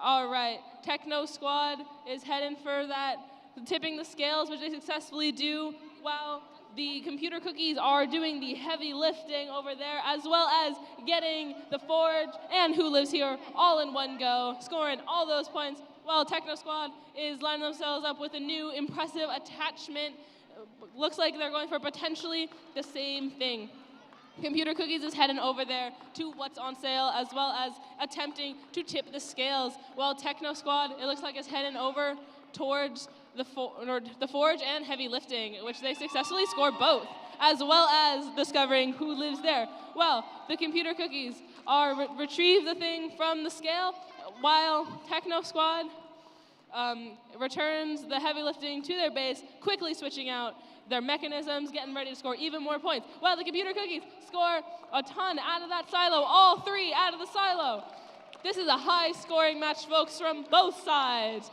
All right, Techno Squad is heading for that, tipping the scales, which they successfully do, while the Computer Cookies are doing the heavy lifting over there, as well as getting the Forge and Who Lives Here all in one go, scoring all those points, while Techno Squad is lining themselves up with a new impressive attachment. Looks like they're going for potentially the same thing. Computer Cookies is heading over there to what's on sale, as well as attempting to tip the scales, while Techno Squad, it looks like, is heading over towards the Forge and heavy lifting, which they successfully score both, as well as discovering Who Lives There. Well, the Computer Cookies are retrieve the thing from the scale, while Techno Squad returns the heavy lifting to their base, quickly switching out their mechanisms, getting ready to score even more points. Well, the computer cookies score a ton out of that silo, all 3 out of the silo. This is a high-scoring match, folks, from both sides.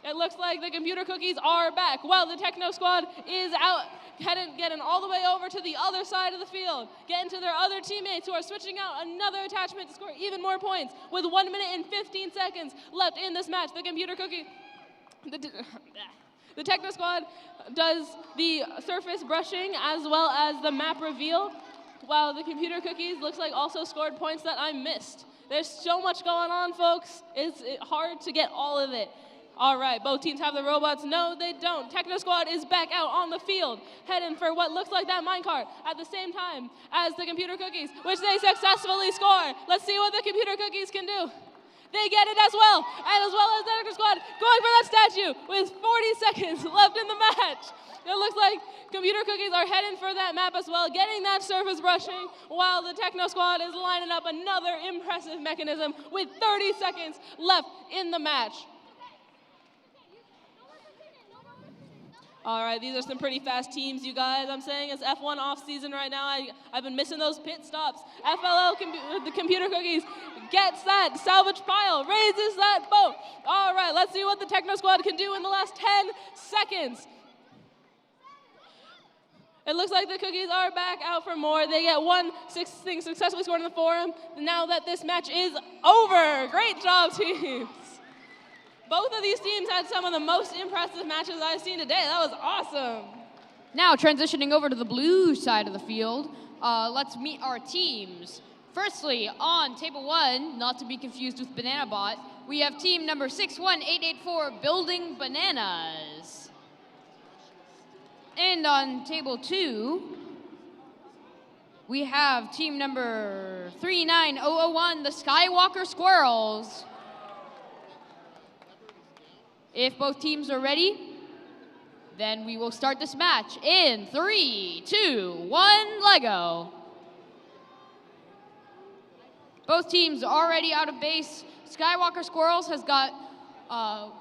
It looks like the computer cookies are back. Well, the Techno Squad is out, getting all the way over to the other side of the field, getting to their other teammates who are switching out another attachment to score even more points. With 1 minute and 15 seconds left in this match, the computer cookie, the Techno Squad does the surface brushing as well as the map reveal, while the computer cookies looks like also scored points that I missed. There's so much going on, folks. It's hard to get all of it. All right, both teams have the robots. No, they don't. Techno Squad is back out on the field, heading for what looks like that minecart at the same time as the computer cookies, which they successfully score. Let's see what the computer cookies can do. They get it as well, and as well as the Techno Squad going for that statue with 40 seconds left in the match. It looks like computer cookies are heading for that map as well, getting that surface brushing, while the Techno Squad is lining up another impressive mechanism with 30 seconds left in the match. All right, these are some pretty fast teams, you guys. I'm saying it's F1 off season right now. I've been missing those pit stops. FLL, the computer cookies, gets that salvage pile, raises that boat. All right, let's see what the Techno Squad can do in the last 10 seconds. It looks like the cookies are back out for more. They get one thing successfully scored in the forum. Now that this match is over. Great job, teams. Both of these teams had some of the most impressive matches I've seen today. That was awesome. Now transitioning over to the blue side of the field, let's meet our teams. Firstly, on table 1, not to be confused with Banana Bot, we have team number 61884, Building Bananas. And on table 2, we have team number 39001, the Skywalker Squirrels. If both teams are ready, then we will start this match in 3, 2, 1, Lego. Both teams already out of base. Skywalker Squirrels has got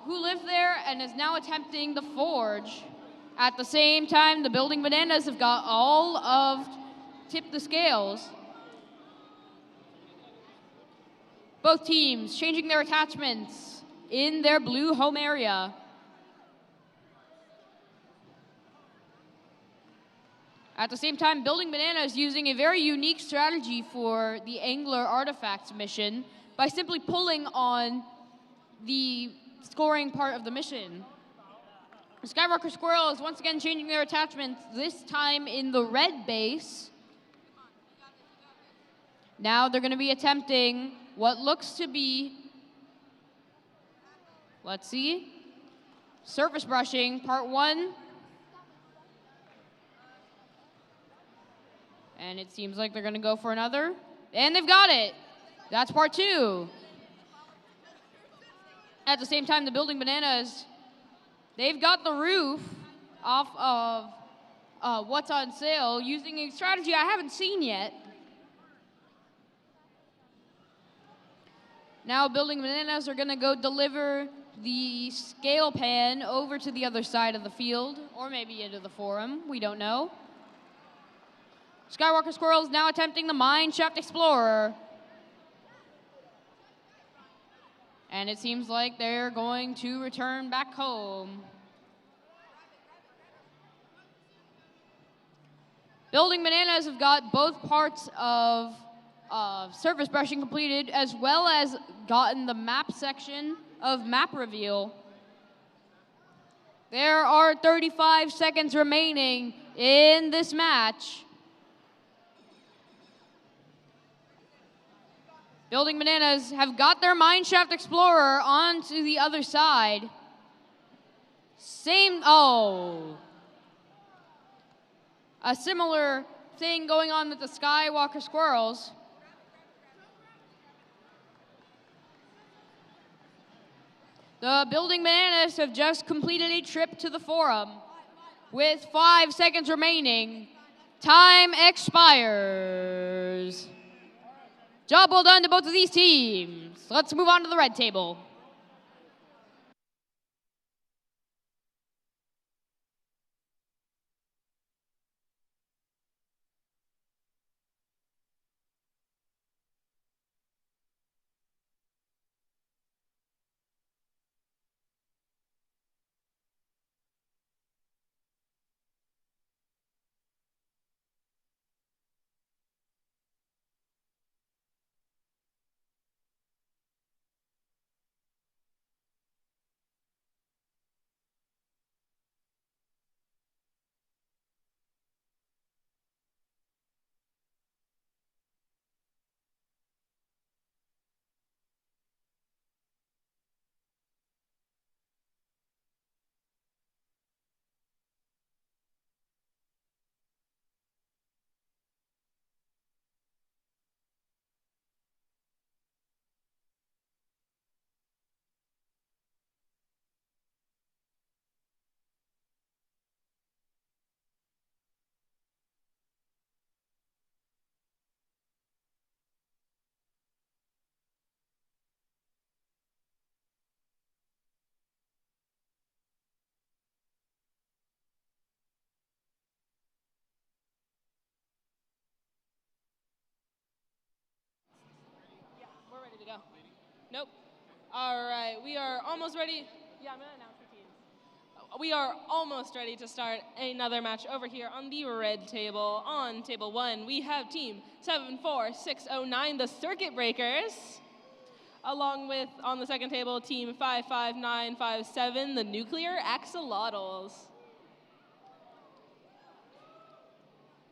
Who Lived There and is now attempting the Forge. At the same time, the Building Bananas have got all of Tip the Scales. Both teams changing their attachments in their blue home area. At the same time, Building Banana is using a very unique strategy for the Angler Artifacts mission by simply pulling on the scoring part of the mission. Skywalker Squirrel is once again changing their attachments, this time in the red base. Now they're going to be attempting what looks to be, let's see, surface brushing, part 1. And it seems like they're going to go for another. And they've got it. That's part 2. At the same time, the Building Bananas, they've got the roof off of what's on sale using a strategy I haven't seen yet. Now Building Bananas are going to go deliver the scale pan over to the other side of the field, or maybe into the forum, we don't know. Skywalker Squirrel is now attempting the Mine Shaft Explorer. And it seems like they're going to return back home. Building Bananas have got both parts of surface brushing completed, as well as gotten the map section of map reveal. There are 35 seconds remaining in this match. Building Bananas have got their Mine Shaft Explorer onto the other side. A similar thing going on with the Skywalker Squirrels. The Building Bananas have just completed a trip to the forum. With 5 seconds remaining, time expires. Job well done to both of these teams. Let's move on to the red table. Nope. All right, we are almost ready. Yeah, I'm gonna announce the teams. We are almost ready to start another match over here on the red table. On table 1, we have team 74609, the Circuit Breakers, along with, on the second table, team 55957, the Nuclear Axolotls.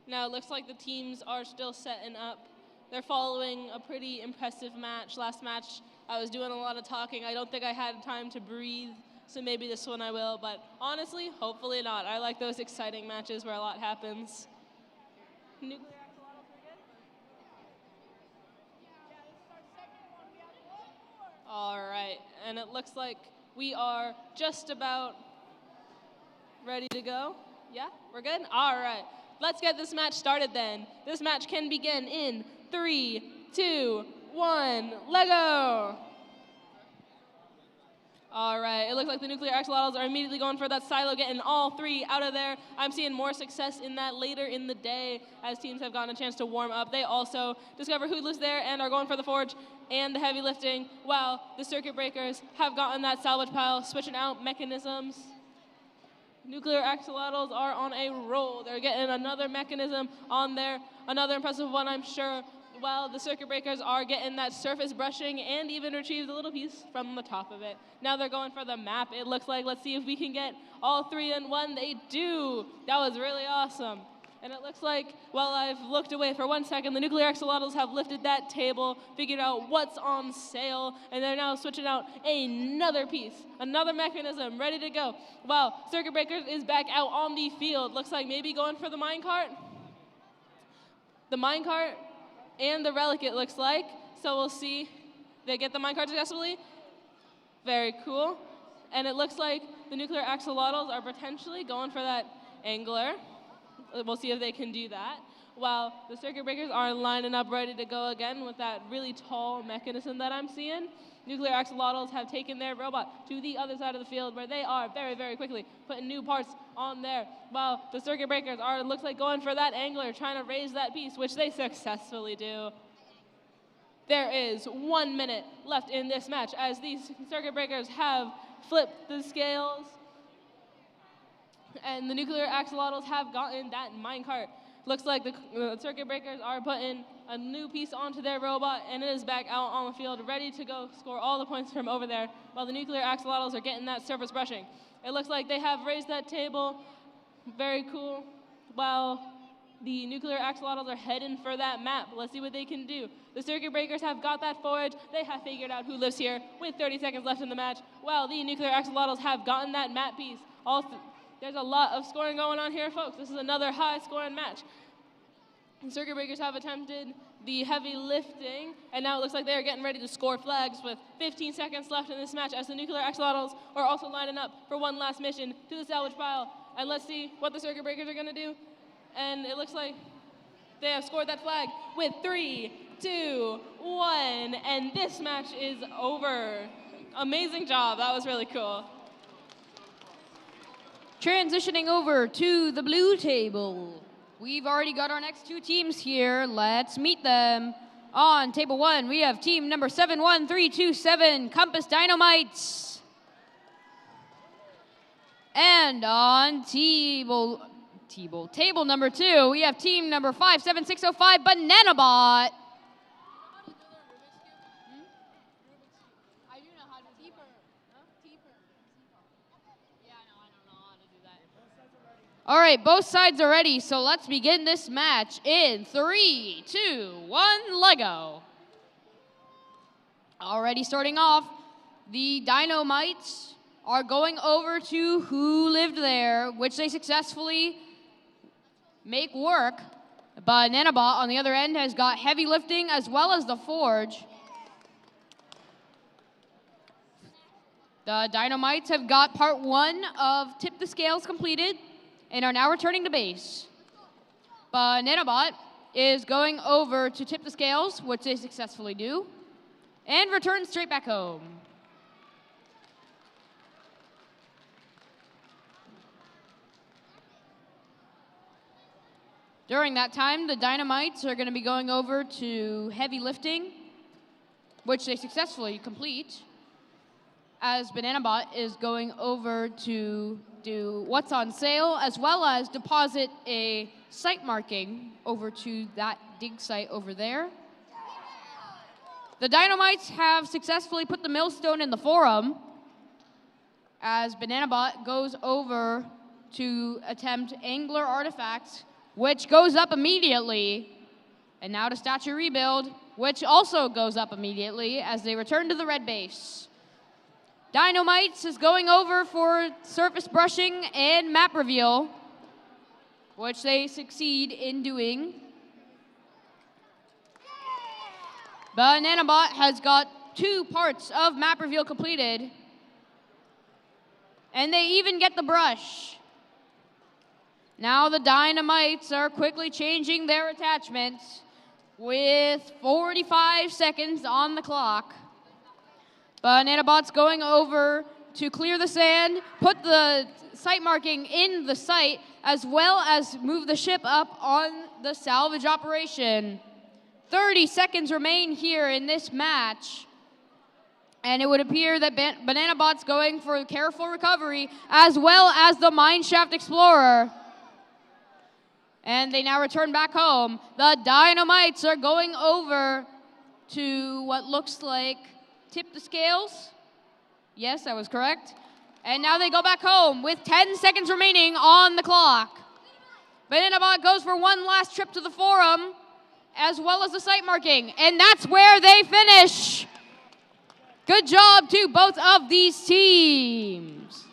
Now, it looks like the teams are still setting up. They're following a pretty impressive match. Last match, I was doing a lot of talking. I don't think I had time to breathe, so maybe this one I will. But honestly, hopefully not. I like those exciting matches where a lot happens. Nuclear Axolotls, we're good? All right, and it looks like we are just about ready to go. Yeah, we're good? All right. Let's get this match started then. This match can begin in 3, 2, 1, Lego! All right, it looks like the Nuclear Axolotls are immediately going for that silo, getting all 3 out of there. I'm seeing more success in that later in the day as teams have gotten a chance to warm up. They also discover who lives there and are going for the forge and the heavy lifting, while the Circuit Breakers have gotten that salvage pile, switching out mechanisms. Nuclear Axolotls are on a roll. They're getting another mechanism on there, another impressive one, I'm sure, while the Circuit Breakers are getting that surface brushing and even retrieved a little piece from the top of it. Now they're going for the map, it looks like. Let's see if we can get all 3 in one. They do. That was really awesome. And it looks like, while I've looked away for 1 second, the Nuclear Axolotls have lifted that table, figured out what's on sale, and they're now switching out another piece, another mechanism, ready to go. Wow, Circuit Breakers is back out on the field. Looks like maybe going for the minecart. The minecart and the relic, it looks like. So we'll see. They get the minecart successfully. Very cool. And it looks like the Nuclear Axolotls are potentially going for that angler. We'll see if they can do that. While the Circuit Breakers are lining up ready to go again with that really tall mechanism that I'm seeing. Nuclear Axolotls have taken their robot to the other side of the field where they are very, very quickly putting new parts on there. While the Circuit Breakers are, it looks like, going for that angler, trying to raise that piece, which they successfully do. There is 1 minute left in this match as these Circuit Breakers have flipped the scales. And the Nuclear Axolotls have gotten that minecart. Looks like the Circuit Breakers are putting a new piece onto their robot, and it is back out on the field, ready to go score all the points from over there, while the Nuclear Axolotls are getting that surface brushing. It looks like they have raised that table. Very cool. While the Nuclear Axolotls are heading for that map. Let's see what they can do. The Circuit Breakers have got that forage. They have figured out who lives here with 30 seconds left in the match, while the Nuclear Axolotls have gotten that map piece. There's a lot of scoring going on here, folks. This is another high-scoring match. The Circuit Breakers have attempted the heavy lifting, and now it looks like they are getting ready to score flags with 15 seconds left in this match as the Nuclear Axolotls are also lining up for one last mission to the salvage pile. And let's see what the Circuit Breakers are going to do. And it looks like they have scored that flag with 3, 2, 1, and this match is over. Amazing job. That was really cool. Transitioning over to the blue table. We've already got our next 2 teams here. Let's meet them. On table 1, we have team number 71327, Compass Dynamites. And on table number 2, we have team number 57605, Banana Bot. All right, both sides are ready, so let's begin this match in 3, 2, 1, Lego. Already starting off, the Dynamites are going over to Who Lived There, which they successfully make work. Bananabot, on the other end, has got heavy lifting as well as the forge. The Dynamites have got part 1 of Tip the Scales completed and are now returning to base. Bananabot is going over to Tip the Scales, which they successfully do, and return straight back home. During that time, the Dynamites are going to be going over to heavy lifting, which they successfully complete, as BananaBot is going over to do what's on sale, as well as deposit a site marking over to that dig site over there. The Dynamites have successfully put the millstone in the forum, as BananaBot goes over to attempt Angler Artifacts, which goes up immediately, and now to Statue Rebuild, which also goes up immediately as they return to the red base. Dynamites is going over for surface brushing and map reveal, which they succeed in doing. BananaBot has got 2 parts of map reveal completed, and they even get the brush. Now the Dynamites are quickly changing their attachments with 45 seconds on the clock. BananaBot's going over to clear the sand, put the site marking in the site, as well as move the ship up on the salvage operation. 30 seconds remain here in this match. And it would appear that BananaBot's going for careful recovery, as well as the Mineshaft Explorer. And they now return back home. The Dynamites are going over to what looks like tip the scales. Yes, I was correct. And now they go back home with 10 seconds remaining on the clock. BananaBot goes for one last trip to the forum, as well as the site marking. And that's where they finish. Good job to both of these teams.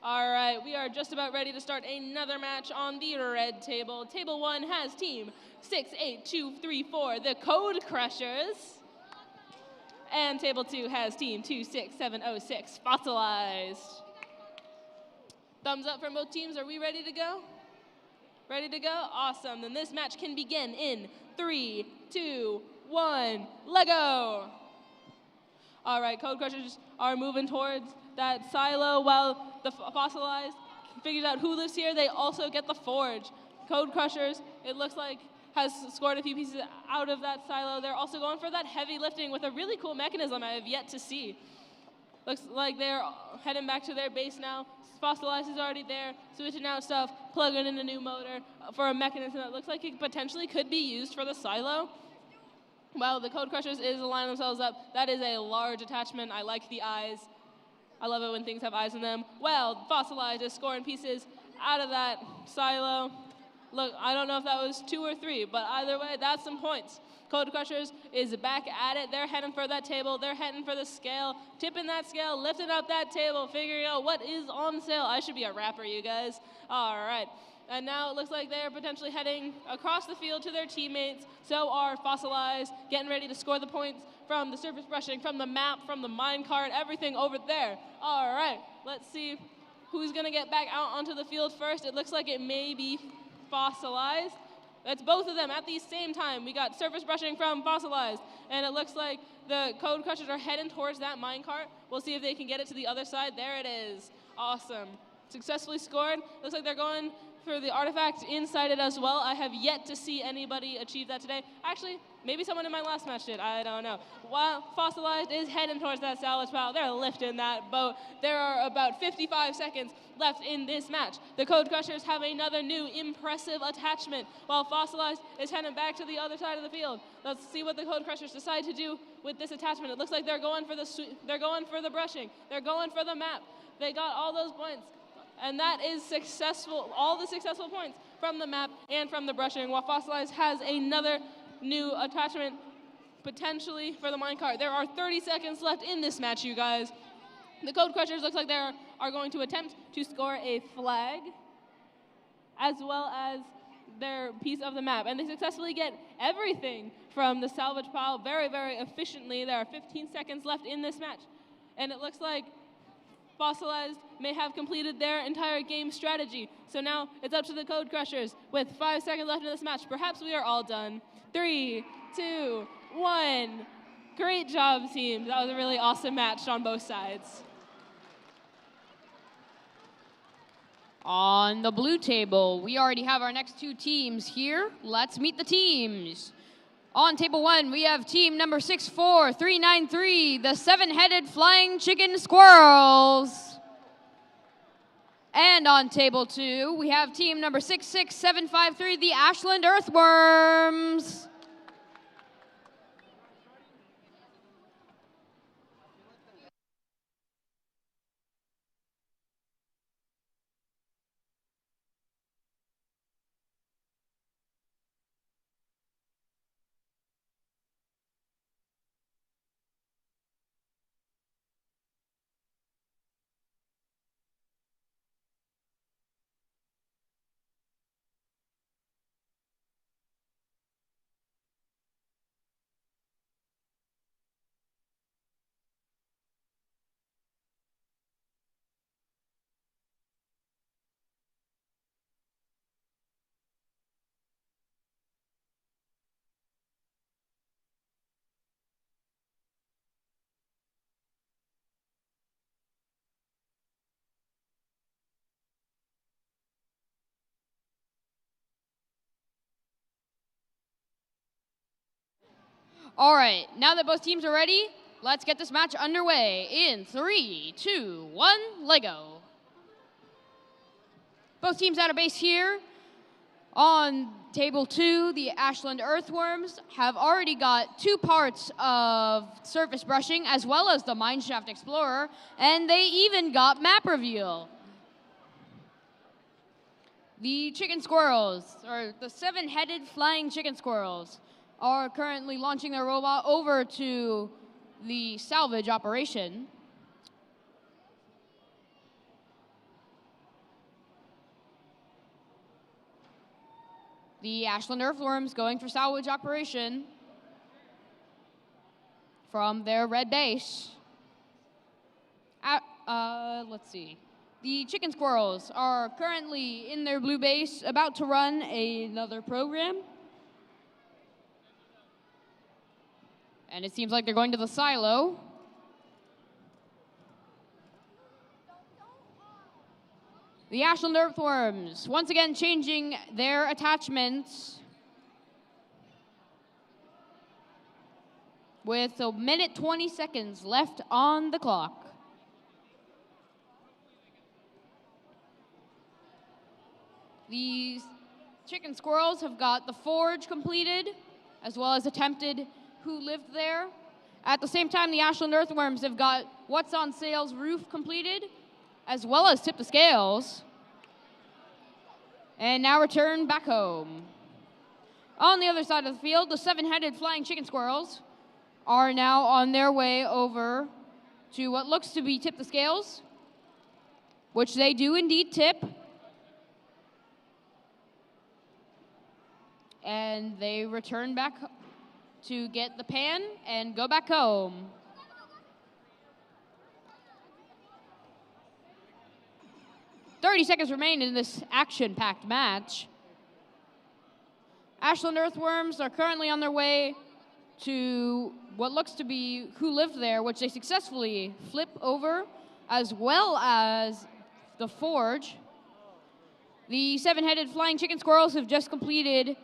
All right, we are just about ready to start another match on the red table. Table 1 has team 68234, the Code Crushers. And table 2 has team 26706, Fossilized. Thumbs up from both teams. Are we ready to go? Ready to go? Awesome. Then this match can begin in 3, 2, 1, Lego. All right, Code Crushers are moving towards that silo while the Fossilized figures out who lives here. They also get the forge. Code Crushers, it looks like, has scored a few pieces out of that silo. They're also going for that heavy lifting with a really cool mechanism I have yet to see. Looks like they're heading back to their base now. Fossilized is already there, switching out stuff, plugging in a new motor for a mechanism that looks like it potentially could be used for the silo. Well, the Code Crushers is lining themselves up. That is a large attachment. I like the eyes. I love it when things have eyes in them. Well, Fossilized is scoring pieces out of that silo. Look, I don't know if that was 2 or 3, but either way, that's some points. Code Crushers is back at it. They're heading for that table. They're heading for the scale, tipping that scale, lifting up that table, figuring out what is on sale. I should be a rapper, you guys. All right. And now it looks like they're potentially heading across the field to their teammates. So are Fossilized, getting ready to score the points from the surface brushing, from the map, from the minecart, everything over there. All right, let's see who's going to get back out onto the field first. It looks like it may be Fossilized. That's both of them at the same time. We got surface brushing from Fossilized, and it looks like the Code Crushers are heading towards that minecart. We'll see if they can get it to the other side. There it is. Awesome. successfully scored. Looks like they're going for the artifact inside it as well. I have yet to see anybody achieve that today. Actually, maybe someone in my last match did. I don't know. While Fossilized is heading towards that salvage pile, they're lifting that boat. There are about 55 seconds left in this match. The Code Crushers have another new impressive attachment while Fossilized is heading back to the other side of the field. Let's see what the Code Crushers decide to do with this attachment. It looks like they're going for the brushing. They're going for the map. They got all those points. And that is successful, all the successful points from the map and from the brushing, while Fossilized has another new attachment potentially for the minecart. There are 30 seconds left in this match, you guys. The Code Crushers looks like they are going to attempt to score a flag as well as their piece of the map. And they successfully get everything from the salvage pile very, very efficiently. There are 15 seconds left in this match. And it looks like Fossilized may have completed their entire game strategy. So now it's up to the Code Crushers with 5 seconds left in this match. Perhaps we are all done. 3, 2, 1. Great job, team. That was a really awesome match on both sides. On the blue table, we already have our next two teams here. Let's meet the teams. On table 1, we have team number 64393, the seven-headed flying chicken squirrels. And on table 2, we have team number 66753, the Ashland earthworms. All right, now that both teams are ready, let's get this match underway in 3, 2, 1, Lego. Both teams out of base here. On table 2, the Ashland earthworms have already got 2 parts of surface brushing as well as the Mineshaft Explorer, and they even got map reveal. The chicken squirrels, or the seven-headed flying chicken squirrels, are currently launching their robot over to the salvage operation. The Ashland earthworms going for salvage operation from their red base. Let's see. The chicken squirrels are currently in their blue base, about to run another program. And it seems like they're going to the silo. The Ashland earthworms, once again changing their attachments with a minute 20 seconds left on the clock. These chicken squirrels have got the forge completed, as well as attempted who lived there. At the same time, the Ashland earthworms have got what's on sale's roof completed, as well as tip the scales, and now return back home. On the other side of the field, the seven-headed flying chicken squirrels are now on their way over to what looks to be tip the scales, which they do indeed tip. And they return back to get the pan and go back home. "30 seconds remain in this action-packed match. Ashland earthworms are currently on their way to what looks to be who lived there, which they successfully flip over, as well as the Forge. The seven-headed flying chicken squirrels have just completed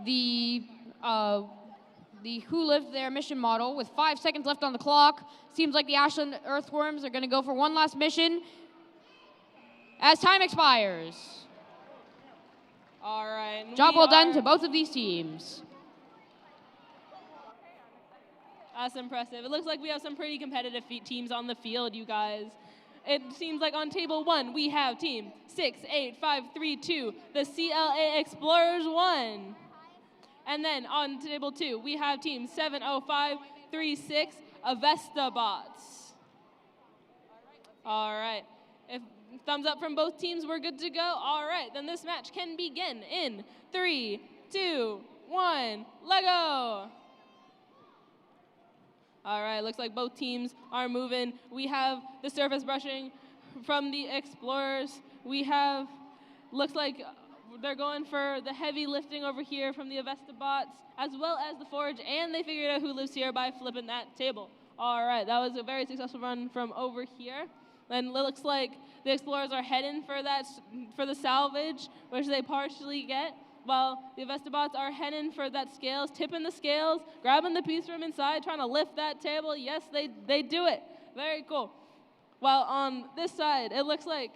the Who Lived There mission model with 5 seconds left on the clock. Seems like the Ashland Earthworms are going to go for one last mission as time expires. All right. Job well done to both of these teams. That's impressive. It looks like we have some pretty competitive teams on the field, you guys. It seems like on table 1, we have team 68532, the CLA Explorers 1. And then on table 2, we have team 70536, Avesta Bots. All right. If thumbs up from both teams, we're good to go. All right, then this match can begin in 3, 2, 1, Lego. All right, looks like both teams are moving. We have the surface brushing from the Explorers. We have, looks like they're going for the heavy lifting over here from the Avesta Bots, as well as the Forge, and they figured out who lives here by flipping that table. All right, that was a very successful run from over here. And it looks like the Explorers are heading for the salvage, which they partially get, while the Avesta Bots are heading for that scales, tipping the scales, grabbing the piece from inside, trying to lift that table. Yes, they do it. Very cool. While on this side, it looks like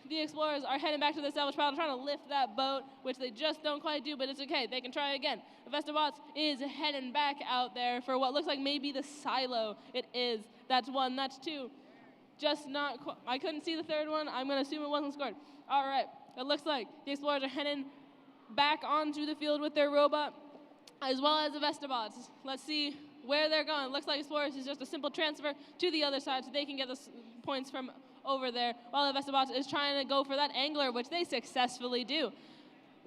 the Explorers are heading back to the salvage pile, trying to lift that boat, which they just don't quite do, but it's okay. They can try again. Avesta Bots is heading back out there for what looks like maybe the silo. It is. That's 1. That's 2. Just not I couldn't see the third one. I'm going to assume it wasn't scored. All right. It looks like the Explorers are heading back onto the field with their robot, as well as the Avesta Bots. Let's see where they're going. Looks like Explorers is just a simple transfer to the other side so they can get the points from over there, while the Avesta Bots is trying to go for that angler, which they successfully do.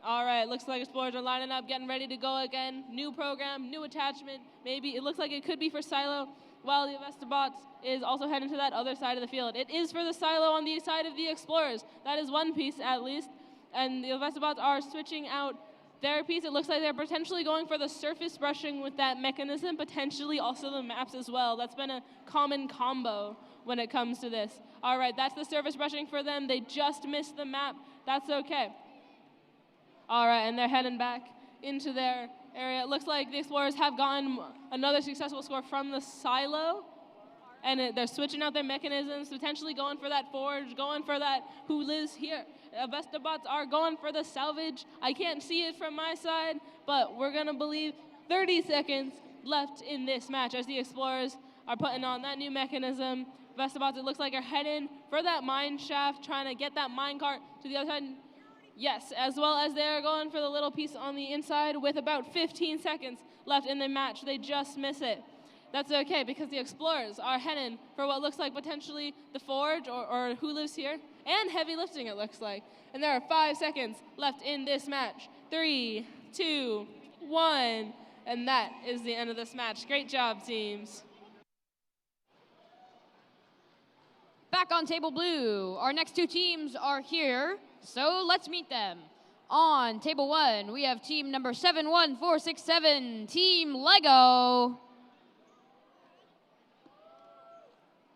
All right, looks like Explorers are lining up, getting ready to go again. New program, new attachment. Maybe it looks like it could be for silo, while the Avesta Bots is also heading to that other side of the field. It is for the silo on the side of the Explorers. That is one piece at least. And the Avesta Bots are switching out their piece. It looks like they're potentially going for the surface brushing with that mechanism, potentially also the maps as well. That's been a common combo when it comes to this. All right, that's the surface brushing for them. They just missed the map. That's okay. All right, and they're heading back into their area. It looks like the Explorers have gotten another successful score from the silo. And they're switching out their mechanisms, potentially going for that Forge, going for that Who Lives Here. Avesta Bots are going for the salvage. I can't see it from my side, but we're going to believe 30 seconds left in this match as the Explorers are putting on that new mechanism. Avesta Bots, it looks like, are heading for that mine shaft, trying to get that mine cart to the other side. Yes, as well as they're going for the little piece on the inside with about 15 seconds left in the match. They just miss it. That's okay, because the Explorers are heading for what looks like potentially the Forge or Who Lives Here, and heavy lifting, it looks like. And there are 5 seconds left in this match. 3, 2, 1, and that is the end of this match. Great job, teams. Back on table blue, our next 2 teams are here, so let's meet them. On table 1, we have team number 71467, Team Lego.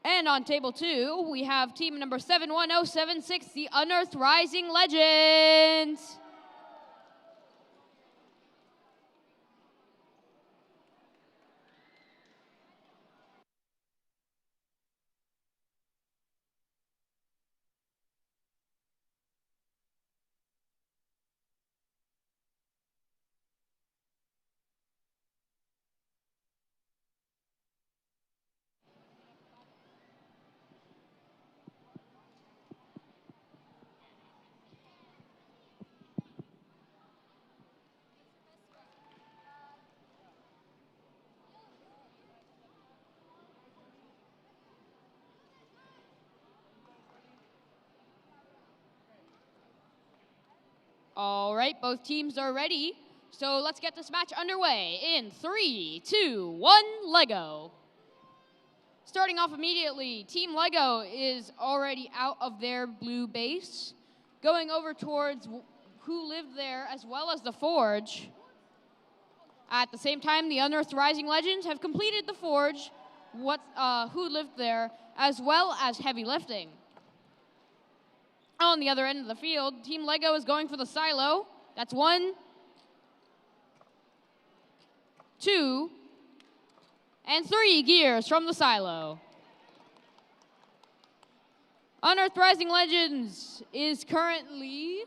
And on table 2, we have team number 71076, the Unearthed Rising Legends. All right, both teams are ready. So let's get this match underway in 3, 2, 1, Lego. Starting off immediately, Team Lego is already out of their blue base, going over towards Who Lived There as well as the Forge. At the same time, the Unearthed Rising Legends have completed the Forge, Who Lived There, as well as heavy lifting. On the other end of the field, Team Lego is going for the silo. That's 1, 2, and 3 gears from the silo. Unearthed Rising Legends is currently,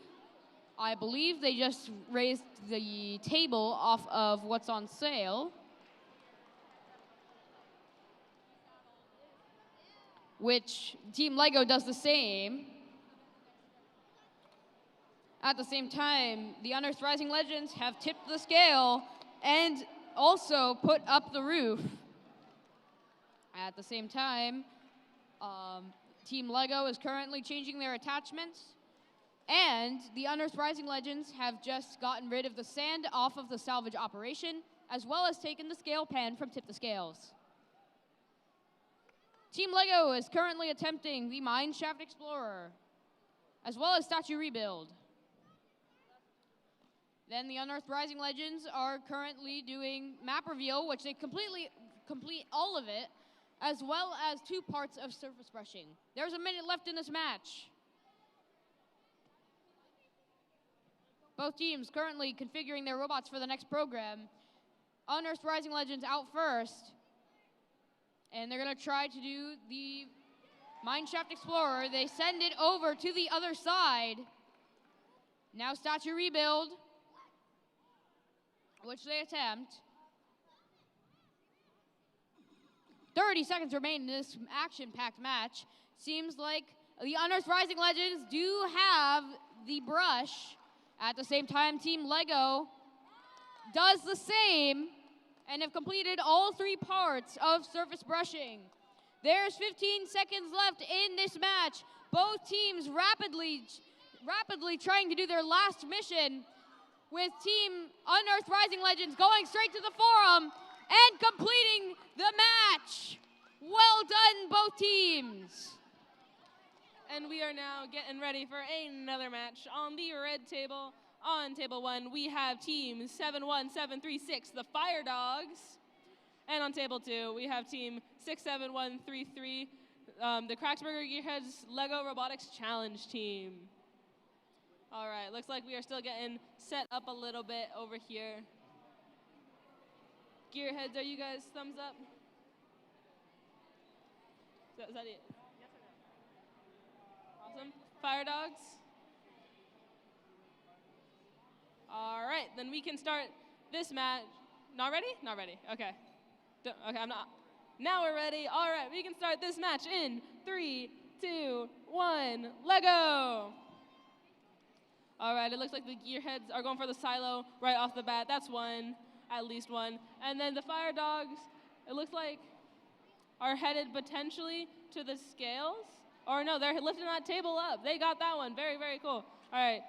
I believe they just raised the table off of what's on sale, which Team Lego does the same. At the same time, the Unearthed Rising Legends have tipped the scale and also put up the roof. At the same time, Team Lego is currently changing their attachments, and the Unearthed Rising Legends have just gotten rid of the sand off of the salvage operation, as well as taken the scale pan from Tip the Scales. Team Lego is currently attempting the Mine Shaft Explorer, as well as Statue Rebuild. Then the Unearthed Rising Legends are currently doing Map Reveal, which they complete all of it, as well as 2 parts of surface brushing. There's a minute left in this match. Both teams currently configuring their robots for the next program. Unearthed Rising Legends out first, and they're gonna try to do the Mineshaft Explorer. They send it over to the other side. Now Statue Rebuild, which they attempt. 30 seconds remain in this action-packed match. Seems like the Unearthed Rising Legends do have the brush. At the same time, Team Lego does the same and have completed all 3 parts of surface brushing. There's 15 seconds left in this match. Both teams rapidly trying to do their last mission, with Team Unearthed Rising Legends going straight to the forum and completing the match. Well done, both teams. And we are now getting ready for another match on the red table. On table 1, we have team 71736, the Fire Dogs. And on table 2, we have team 67133, the Cracksburger Gearheads Lego Robotics Challenge team. All right, looks like we are still getting set up a little bit over here. Gearheads, are you guys thumbs up? Is that it? Yes or no? Awesome. Fire Dogs? All right, then we can start this match. Not ready? Not ready. Okay. Okay, I'm not. Now we're ready. All right, we can start this match in 3, 2, 1, Lego! All right, it looks like the Gearheads are going for the silo right off the bat. That's 1, at least 1. And then the Fire Dogs, it looks like, are headed potentially to the scales. Or no, they're lifting that table up. They got that one. Very, very cool. All right,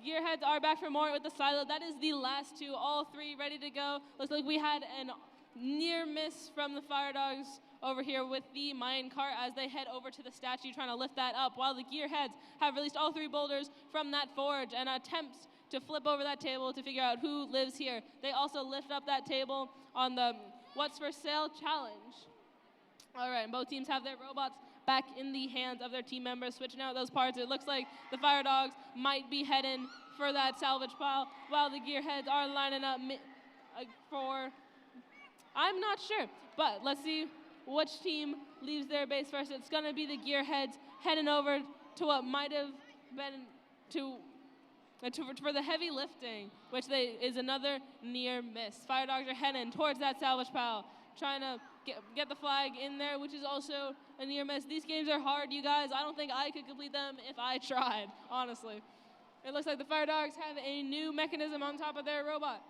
Gearheads are back for more with the silo. That is the last 2, all 3 ready to go. Looks like we had an near miss from the Fire Dogs over here with the mine cart as they head over to the statue trying to lift that up, while the Gearheads have released all 3 boulders from that forge and attempts to flip over that table to figure out who lives here. They also lift up that table on the What's for Sale challenge. All right, and both teams have their robots back in the hands of their team members, switching out those parts. It looks like the Fire Dogs might be heading for that salvage pile, while the Gearheads are lining up for, I'm not sure, but let's see which team leaves their base first. It's going to be the Gearheads heading over to what might have been for the heavy lifting, which is another near miss. Fire Dogs are heading towards that salvage pile, trying to get the flag in there, which is also a near miss. These games are hard, you guys. I don't think I could complete them if I tried, honestly. It looks like the Fire Dogs have a new mechanism on top of their robot.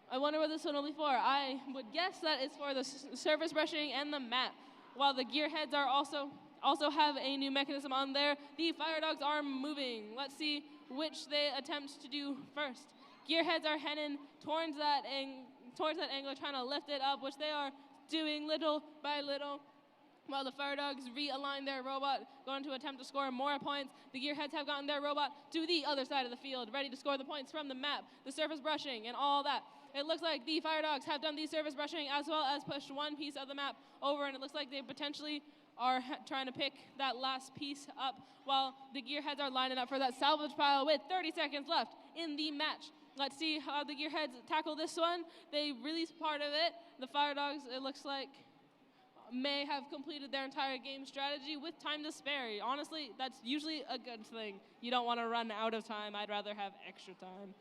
I wonder what this one will be for. I would guess that it's for the surface brushing and the map, while the Gearheads are also have a new mechanism on there. The Fire Dogs are moving. Let's see which they attempt to do first. Gearheads are heading towards that angle, trying to lift it up, which they are doing little by little, while the Fire Dogs realign their robot, going to attempt to score more points. The Gearheads have gotten their robot to the other side of the field, ready to score the points from the map, the surface brushing, and all that. It looks like the Fire Dogs have done the surface brushing as well as pushed one piece of the map over, and it looks like they potentially are trying to pick that last piece up while the Gearheads are lining up for that salvage pile with 30 seconds left in the match. Let's see how the Gearheads tackle this one. They released part of it. The Fire Dogs, it looks like, may have completed their entire game strategy with time to spare. Honestly, that's usually a good thing. You don't want to run out of time. I'd rather have extra time.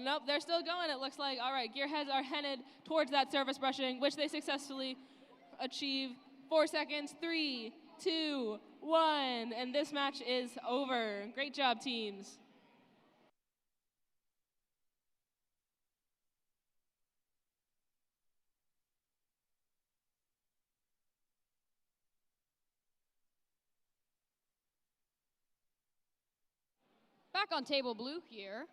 Nope, they're still going, it looks like. All right, Gearheads are headed towards that surface brushing, which they successfully achieve. 4 seconds, 3, 2, 1, and this match is over. Great job, teams. Back on table blue here.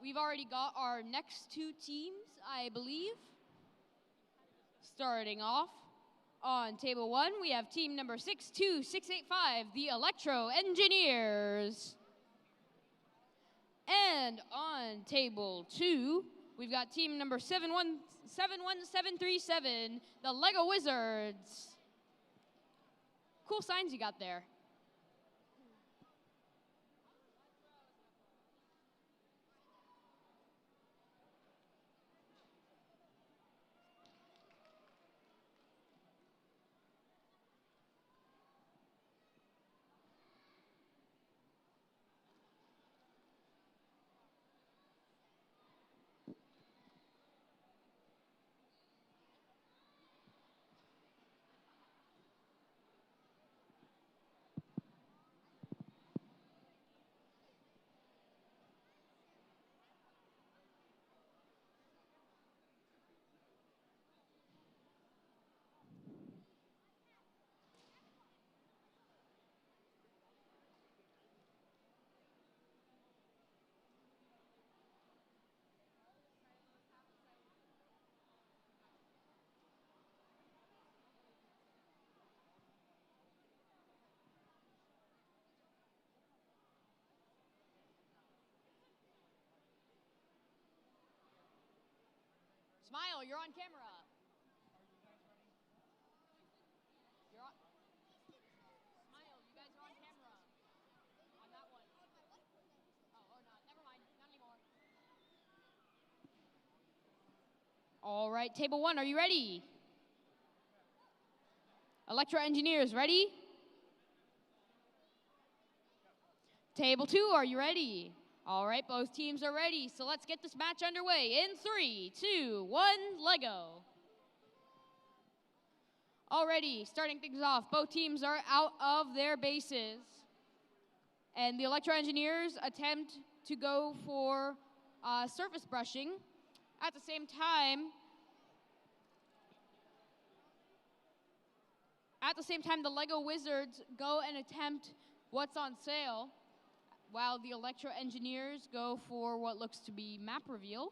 We've already got our next two teams, I believe. Starting off on table one, we have team number 62685, the Electro Engineers. And on table two, we've got team number 71737, the Lego Wizards. Cool signs you got there. Smile, you're on camera. You're on. Smile, you guys are on camera. On that one. Oh, or not. Never mind. Not anymore. All right, table one, are you ready? Electro Engineers, ready? Table two, are you ready? All right, both teams are ready, so let's get this match underway in 3, 2, 1, Lego. Already, starting things off, both teams are out of their bases. And the Electro Engineers attempt to go for surface brushing. At the same time, the Lego Wizards go and attempt what's on sale, while the Electro Engineers go for what looks to be map reveal.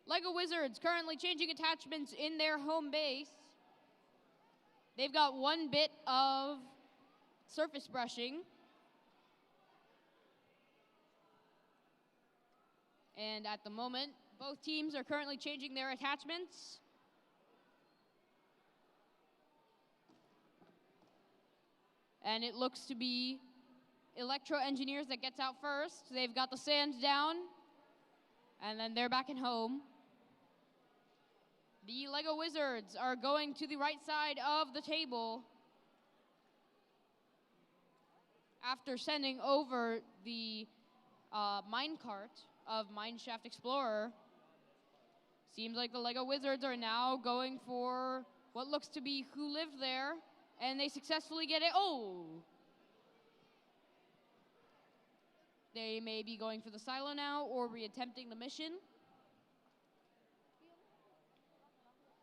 Lego Wizards currently changing attachments in their home base. They've got one bit of surface brushing. And at the moment, both teams are currently changing their attachments. And it looks to be Electro Engineers that gets out first. They've got the sand down, and then they're back in home. The Lego Wizards are going to the right side of the table after sending over the minecart of Mineshaft Explorer. Seems like the Lego Wizards are now going for what looks to be Who Lived There, and they successfully get it. Oh! They may be going for the silo now or reattempting the mission.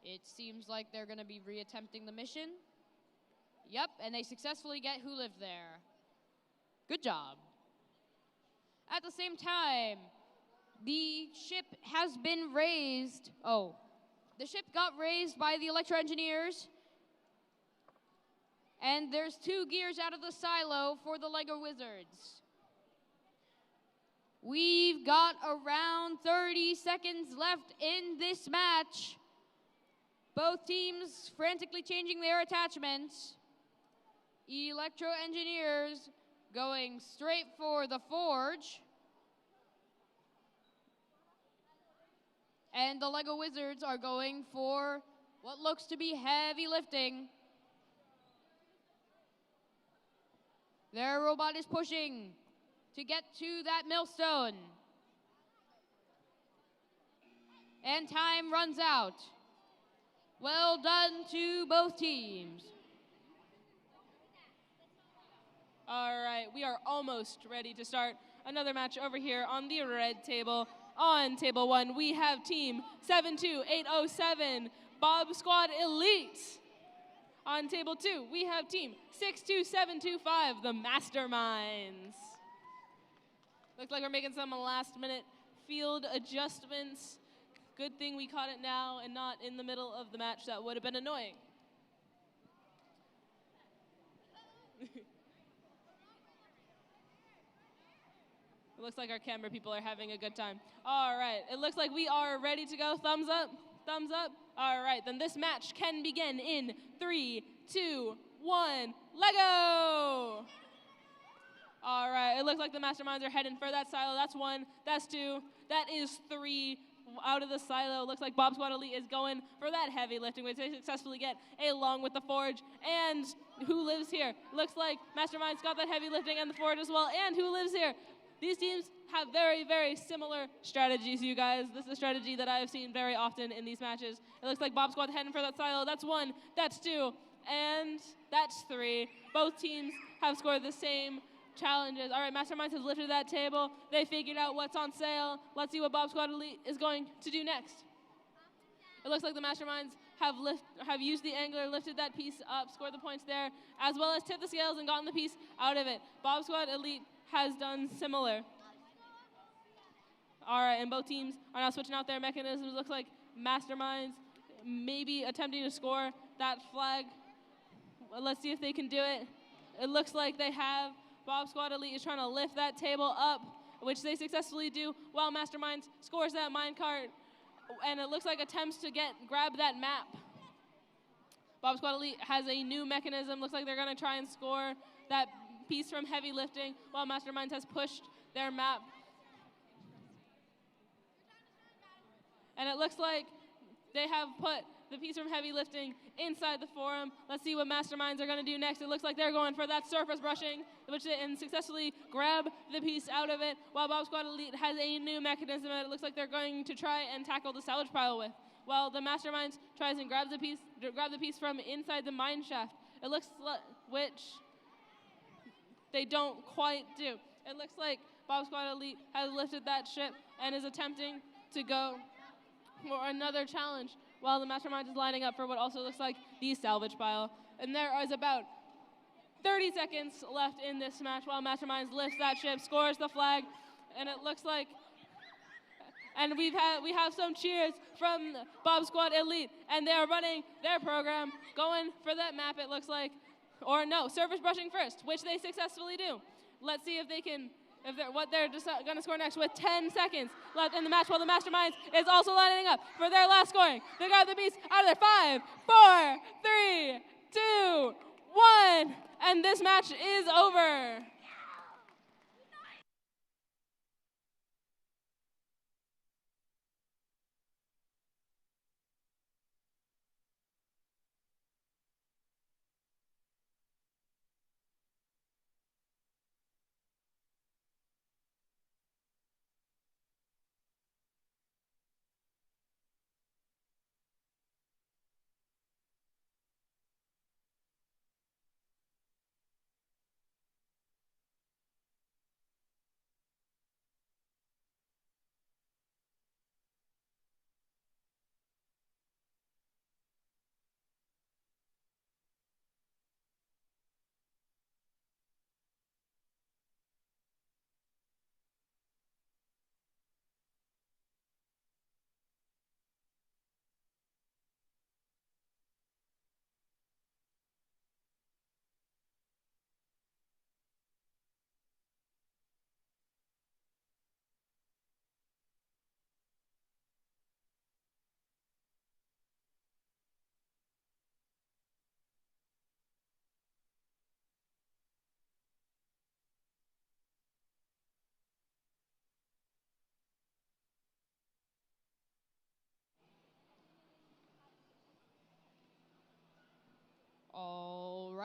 It seems like they're going to be reattempting the mission. Yep, and they successfully get Who Lived There. Good job. At the same time, the ship has been raised. Oh, the ship got raised by the Electro Engineers. And there's 2 gears out of the silo for the Lego Wizards. We've got around 30 seconds left in this match. Both teams frantically changing their attachments. Electro Engineers going straight for the forge. And the Lego Wizards are going for what looks to be heavy lifting. Their robot is pushing to get to that millstone. And time runs out. Well done to both teams. All right, we are almost ready to start another match over here on the red table. On table 1, we have team 72807, Bob Squad Elite. On table 2, we have team 62725, the Masterminds. Looks like we're making some last-minute field adjustments. Good thing we caught it now and not in the middle of the match. That would have been annoying. It looks like our camera people are having a good time. All right, it looks like we are ready to go. Thumbs up, thumbs up. All right, then this match can begin in 3, 2, 1, Lego! All right, it looks like the Masterminds are heading for that silo. That's 1, that's 2, that is 3 out of the silo. Looks like Bob Squad Elite is going for that heavy lifting, which they successfully get along with the forge. And who lives here? Looks like Masterminds got that heavy lifting and the forge as well. And who lives here? These teams have very, very similar strategies, you guys. This is a strategy that I have seen very often in these matches. It looks like Bob Squad heading for that silo. That's 1, that's 2, and that's 3. Both teams have scored the same challenges. All right, Masterminds has lifted that table. They figured out what's on sale. Let's see what Bob Squad Elite is going to do next. It looks like the Masterminds have used the angler, lifted that piece up, scored the points there, as well as tipped the scales and gotten the piece out of it. Bob Squad Elite has done similar. All right, and both teams are now switching out their mechanisms. Looks like Masterminds maybe attempting to score that flag. Well, let's see if they can do it. It looks like they have. Bob Squad Elite is trying to lift that table up, which they successfully do, while Masterminds scores that minecart, and it looks like attempts to grab that map. Bob Squad Elite has a new mechanism. Looks like they're going to try and score that piece from heavy lifting, while Masterminds has pushed their map. And it looks like they have put the piece from heavy lifting inside the forum. Let's see what Masterminds are going to do next. It looks like they're going for that surface brushing, and successfully grab the piece out of it, while Bob Squad Elite has a new mechanism that it looks like they're going to try and tackle the salvage pile with. While the Masterminds tries and grab the piece from inside the mine shaft. It looks like, which they don't quite do. It looks like Bob Squad Elite has lifted that ship and is attempting to go for another challenge, while the Mastermind is lining up for what also looks like the salvage pile. And there is about 30 seconds left in this match while Masterminds lifts that ship, scores the flag, and it looks like, and we have some cheers from Bob Squad Elite, and they are running their program, going for that map, it looks like, or no, surface brushing first, which they successfully do. Let's see if they can, what they're just going to score next with 10 seconds left in the match, while the Masterminds is also lining up for their last scoring. They got the beast out of there. 5, 4, 3, 2, 1, and this match is over.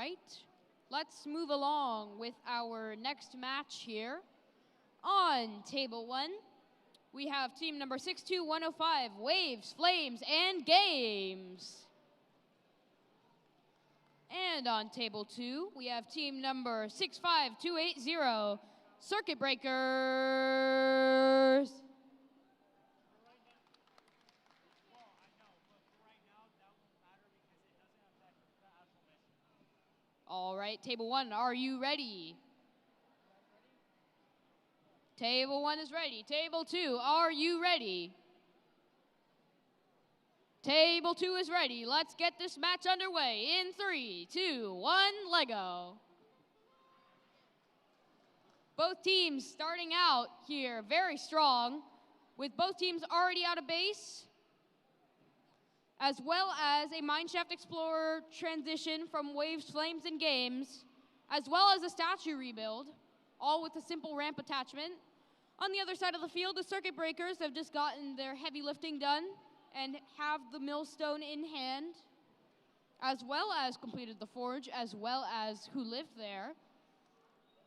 right, let's move along with our next match here. On table 1, we have team number 62105, Waves, Flames, and Games. And on table 2, we have team number 65280, Circuit Breakers. All right, table 1, are you ready? Table 1 is ready. Table 2, are you ready? Table 2 is ready. Let's get this match underway in 3, 2, 1, Lego. Both teams starting out here very strong, with both teams already out of base, as well as a Mineshaft Explorer transition from Waves, Flames, and Games, as well as a statue rebuild, all with a simple ramp attachment. On the other side of the field, the Circuit Breakers have just gotten their heavy lifting done and have the millstone in hand, as well as completed the forge, as well as who lived there.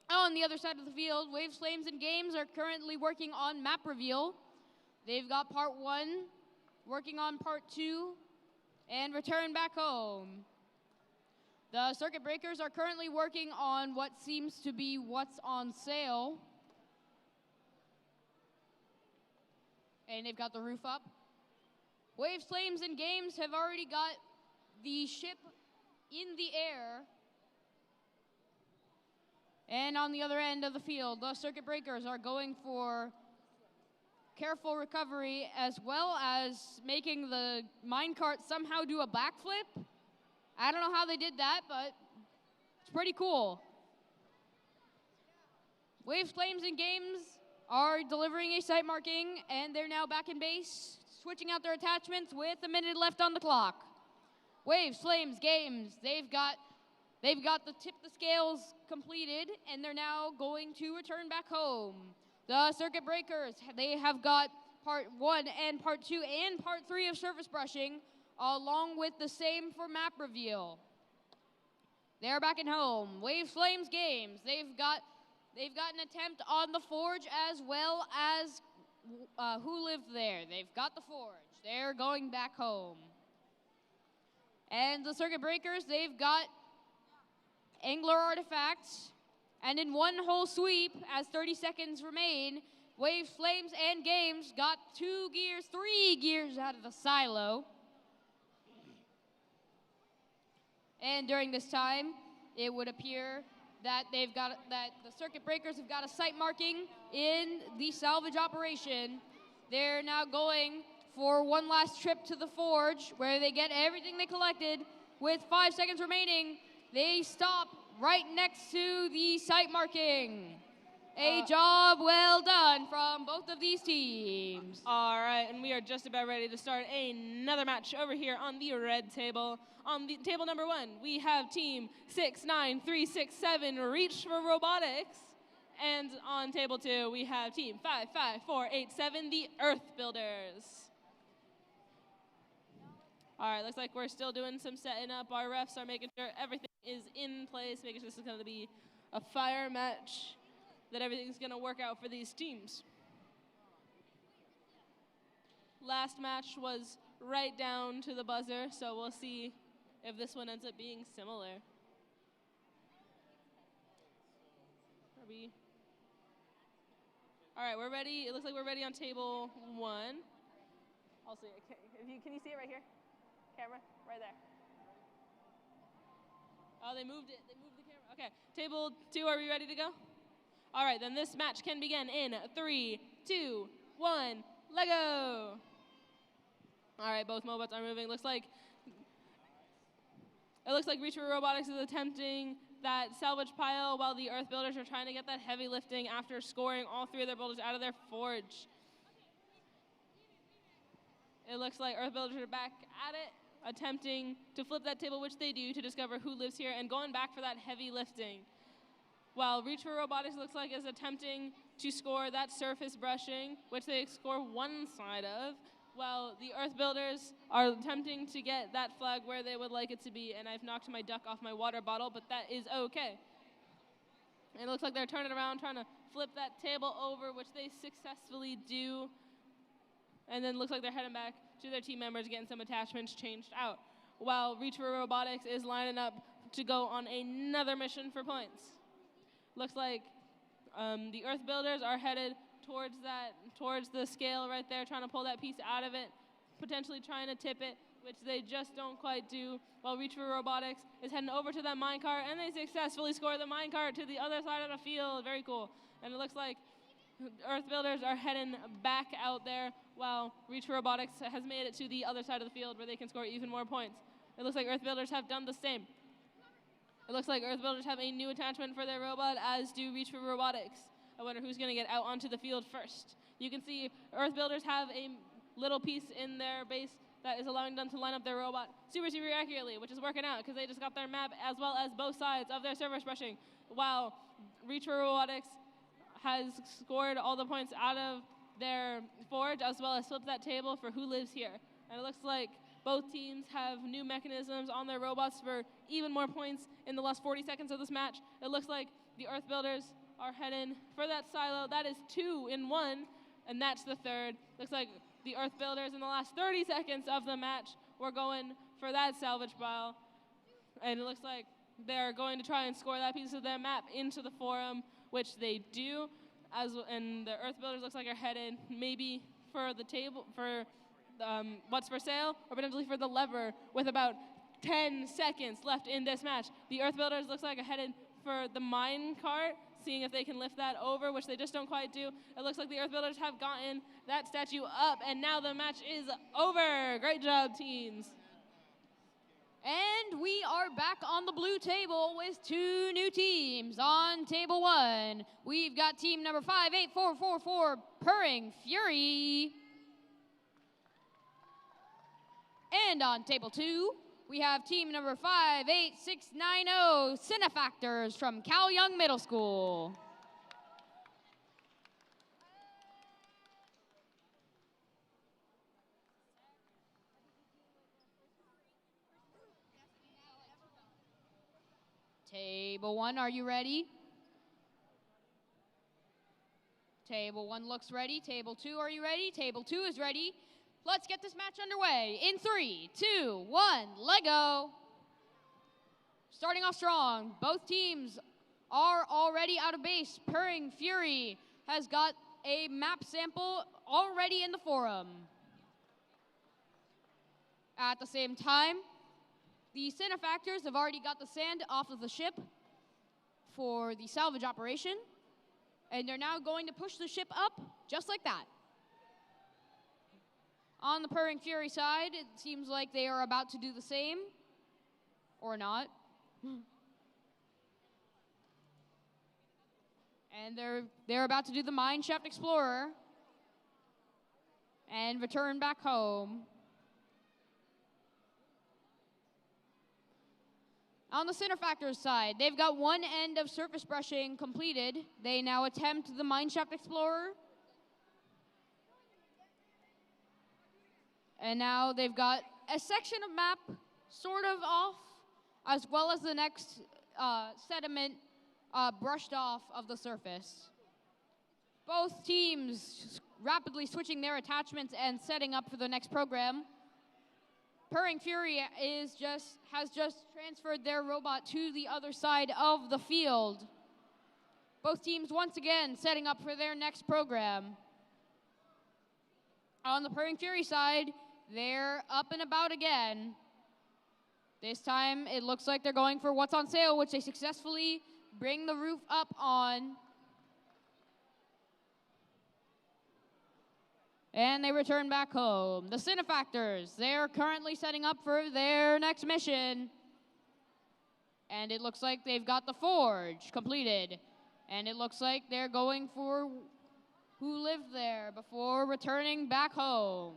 On the other side of the field, Waves, Flames, and Games are currently working on map reveal. They've got part 1, working on part 2, and return back home. The Circuit Breakers are currently working on what seems to be what's on sale. And they've got the roof up. Waves, Flames, and Games have already got the ship in the air. And on the other end of the field, the Circuit Breakers are going for careful recovery, as well as making the minecart somehow do a backflip. I don't know how they did that, but it's pretty cool. Waves, Flames, and Games are delivering a site marking, and they're now back in base, switching out their attachments with a minute left on the clock. Waves, Flames, Games, they've got the tip the scales completed, and they're now going to return back home. The Circuit Breakers, they have got part 1 and part 2 and part 3 of surface brushing, along with the same for map reveal. They're back at home. Waves, Flames, Games, they've got an attempt on the forge, as well as who lived there. They've got the forge. They're going back home. And the Circuit Breakers, they've got Angler Artifacts, and in one whole sweep, as 30 seconds remain, Waves, Flames, and Games got 3 gears out of the silo. And during this time, it would appear that the Circuit Breakers have got a site marking in the salvage operation. They're now going for one last trip to the forge, where they get everything they collected. With 5 seconds remaining, they stop right next to the site marking. A job well done from both of these teams. All right, and we are just about ready to start another match over here on the red table. On the table number 1, we have team 69367, Reach for Robotics. And on table 2, we have team 55487, the Earth Builders. All right, looks like we're still doing some setting up. Our refs are making sure everything is in place, making sure this is going to be a fire match, that everything's going to work out for these teams. Last match was right down to the buzzer, so we'll see if this one ends up being similar. All right, we're ready. It looks like we're ready on table 1. I'll see it. Can you see it right here? Camera, right there. Oh, they moved it. They moved the camera. Okay, table 2, are we ready to go? All right, then this match can begin in 3, 2, 1, Lego. All right, both mobots are moving. It looks like Reach for Robotics is attempting that salvage pile, while the Earth Builders are trying to get that heavy lifting after scoring all 3 of their builders out of their forge. It looks like Earth Builders are back at it, attempting to flip that table, which they do, to discover who lives here, and going back for that heavy lifting. While Reach for Robotics looks like is attempting to score that surface brushing, which they score one side of, while the Earth Builders are attempting to get that flag where they would like it to be, and I've knocked my duck off my water bottle, but that is okay. It looks like they're turning around, trying to flip that table over, which they successfully do. And then looks like they're heading back to their team members, getting some attachments changed out, while Reach for Robotics is lining up to go on another mission for points. Looks like the Earth Builders are headed towards the scale right there, trying to pull that piece out of it, potentially trying to tip it, which they just don't quite do, while Reach for Robotics is heading over to that minecart, and they successfully score the minecart to the other side of the field. Very cool. And it looks like Earth Builders are heading back out there, while Reach for Robotics has made it to the other side of the field where they can score even more points. It looks like Earth Builders have done the same. It looks like Earth Builders have a new attachment for their robot, as do Reach for Robotics. I wonder who's going to get out onto the field first. You can see Earth Builders have a little piece in their base that is allowing them to line up their robot super, super accurately, which is working out because they just got their map as well as both sides of their surface brushing, while Reach for Robotics has scored all the points out of their forge, as well as flipped that table for who lives here. And it looks like both teams have new mechanisms on their robots for even more points in the last 40 seconds of this match. It looks like the Earth Builders are heading for that silo. That is 2 in 1, and that's the third. Looks like the Earth Builders in the last 30 seconds of the match were going for that salvage pile. And it looks like they're going to try and score that piece of their map into the forum, which they do. And the Earth Builders looks like are headed maybe for the table, for what's for sale, or potentially for the lever, with about 10 seconds left in this match. The Earth Builders looks like are headed for the mine cart, seeing if they can lift that over, which they just don't quite do. It looks like the Earth Builders have gotten that statue up, and now the match is over. Great job, teams. And we are back on the blue table with 2 new teams. On table 1, we've got team number 58444, Purring Fury. And on table 2, we have team number 58690, Cinefactors from Cal Young Middle School. Table 1, are you ready? Table 1 looks ready. Table 2, are you ready? Table 2 is ready. Let's get this match underway in 3, 2, 1, Lego. Starting off strong, both teams are already out of base. Purring Fury has got a map sample already in the forum. At the same time, the Cinefactors have already got the sand off of the ship for the salvage operation, and they're now going to push the ship up just like that. On the Purring Fury side, it seems like they are about to do the same, or not. And they're about to do the Mine Shaft Explorer and return back home. On the Cinefactors side, they've got one end of surface brushing completed. They now attempt the Mine Shaft Explorer. And now they've got a section of map sort of off, as well as the next sediment brushed off of the surface. Both teams rapidly switching their attachments and setting up for the next program. Purring Fury has just transferred their robot to the other side of the field. Both teams once again setting up for their next program. On the Purring Fury side, they're up and about again. This time, it looks like they're going for what's on sale, which they successfully bring the roof up on. And they return back home. The Cinefactors, they're currently setting up for their next mission. And it looks like they've got the forge completed. And it looks like they're going for who lived there before returning back home.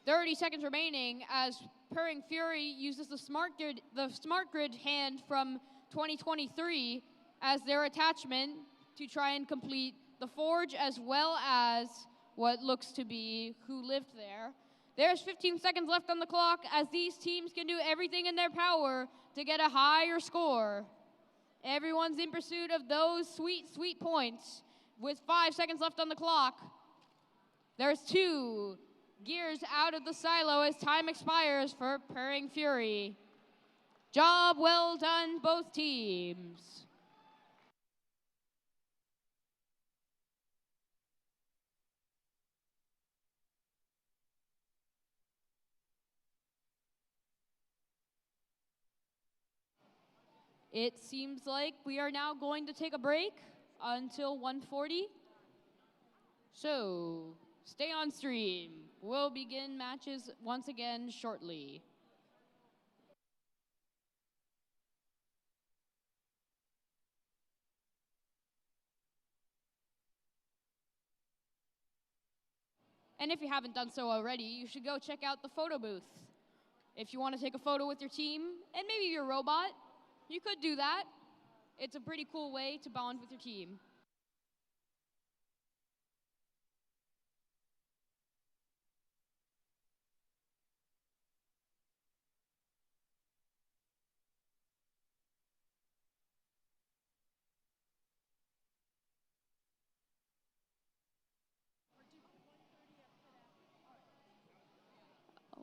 30 seconds remaining as Purring Fury uses the smart grid hand from 2023 as their attachment to try and complete the forge as well as what looks to be who lived there. There's 15 seconds left on the clock as these teams can do everything in their power to get a higher score. Everyone's in pursuit of those sweet, sweet points. With 5 seconds left on the clock, there's 2 gears out of the silo as time expires for Purring Fury. Job well done, both teams. It seems like we are now going to take a break until 1:40. So stay on stream. We'll begin matches once again shortly. And if you haven't done so already, you should go check out the photo booth. If you want to take a photo with your team and maybe your robot, you could do that. It's a pretty cool way to bond with your team.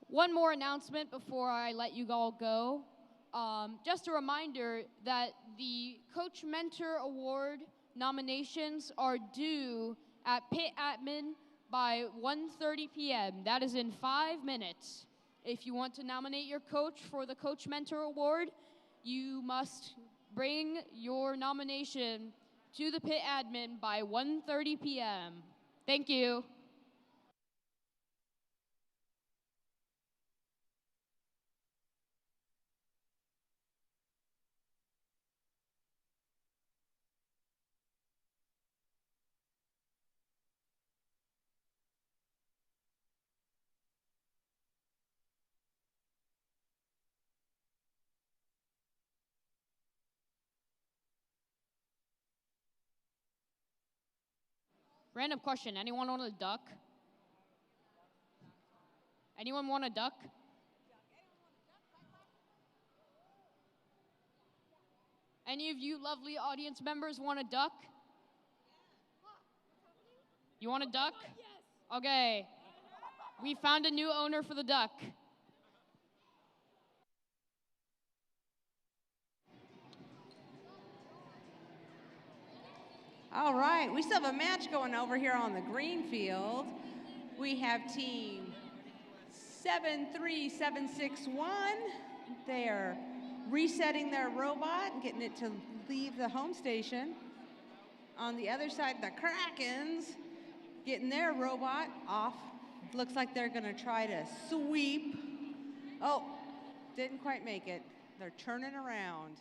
One more announcement before I let you all go. Just a reminder that the Coach Mentor Award nominations are due at Pit Admin by 1:30 p.m. That is in 5 minutes. If you want to nominate your coach for the Coach Mentor Award, you must bring your nomination to the Pit Admin by 1:30 p.m. Thank you. Random question, anyone want a duck? Anyone want a duck? Any of you lovely audience members want a duck? You want a duck? Yes. Okay. We found a new owner for the duck. All right, we still have a match going over here on the green field. We have team 73761. They are resetting their robot and getting it to leave the home station. On the other side, the Krakens getting their robot off. Looks like they're gonna try to sweep. Oh, didn't quite make it. They're turning around.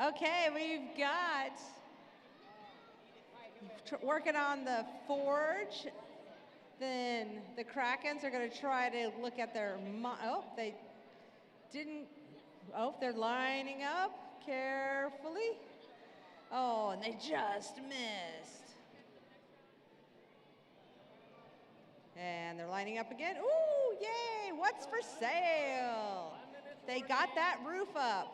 Okay, we've got working on the forge. Then the Krakens are going to try to look at their, they didn't, they're lining up carefully. Oh, and they just missed. And they're lining up again. Ooh, yay, what's for sale? They got that roof up.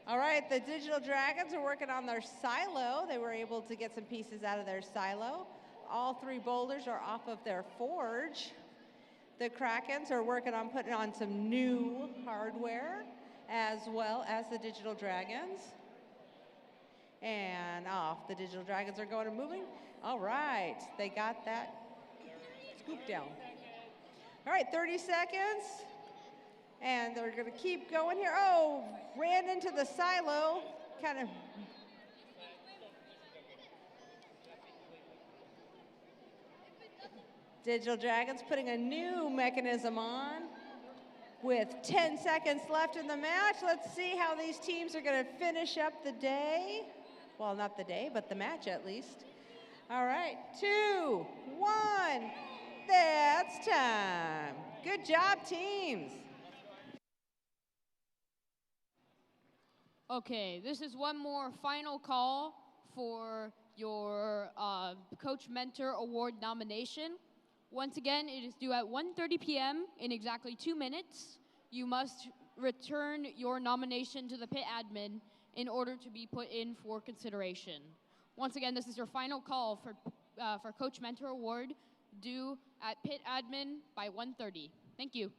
All right, the Digital Dragons are working on their silo. They were able to get some pieces out of their silo. All 3 boulders are off of their forge. The Krakens are working on putting on some new hardware, as well as the Digital Dragons. And off the Digital Dragons are going and moving. All right, they got that scoop down. All right, 30 seconds. And they're going to keep going here. Oh, ran into the silo, kind of. Digital Dragons putting a new mechanism on with 10 seconds left in the match. Let's see how these teams are going to finish up the day. Well, not the day, but the match at least. All right, 2, 1. That's time. Good job, teams. Okay, this is one more final call for your Coach Mentor Award nomination. Once again, it is due at 1:30 p.m. in exactly 2 minutes. You must return your nomination to the pit admin in order to be put in for consideration. Once again, this is your final call for Coach Mentor Award due at pit admin by 1:30. Thank you.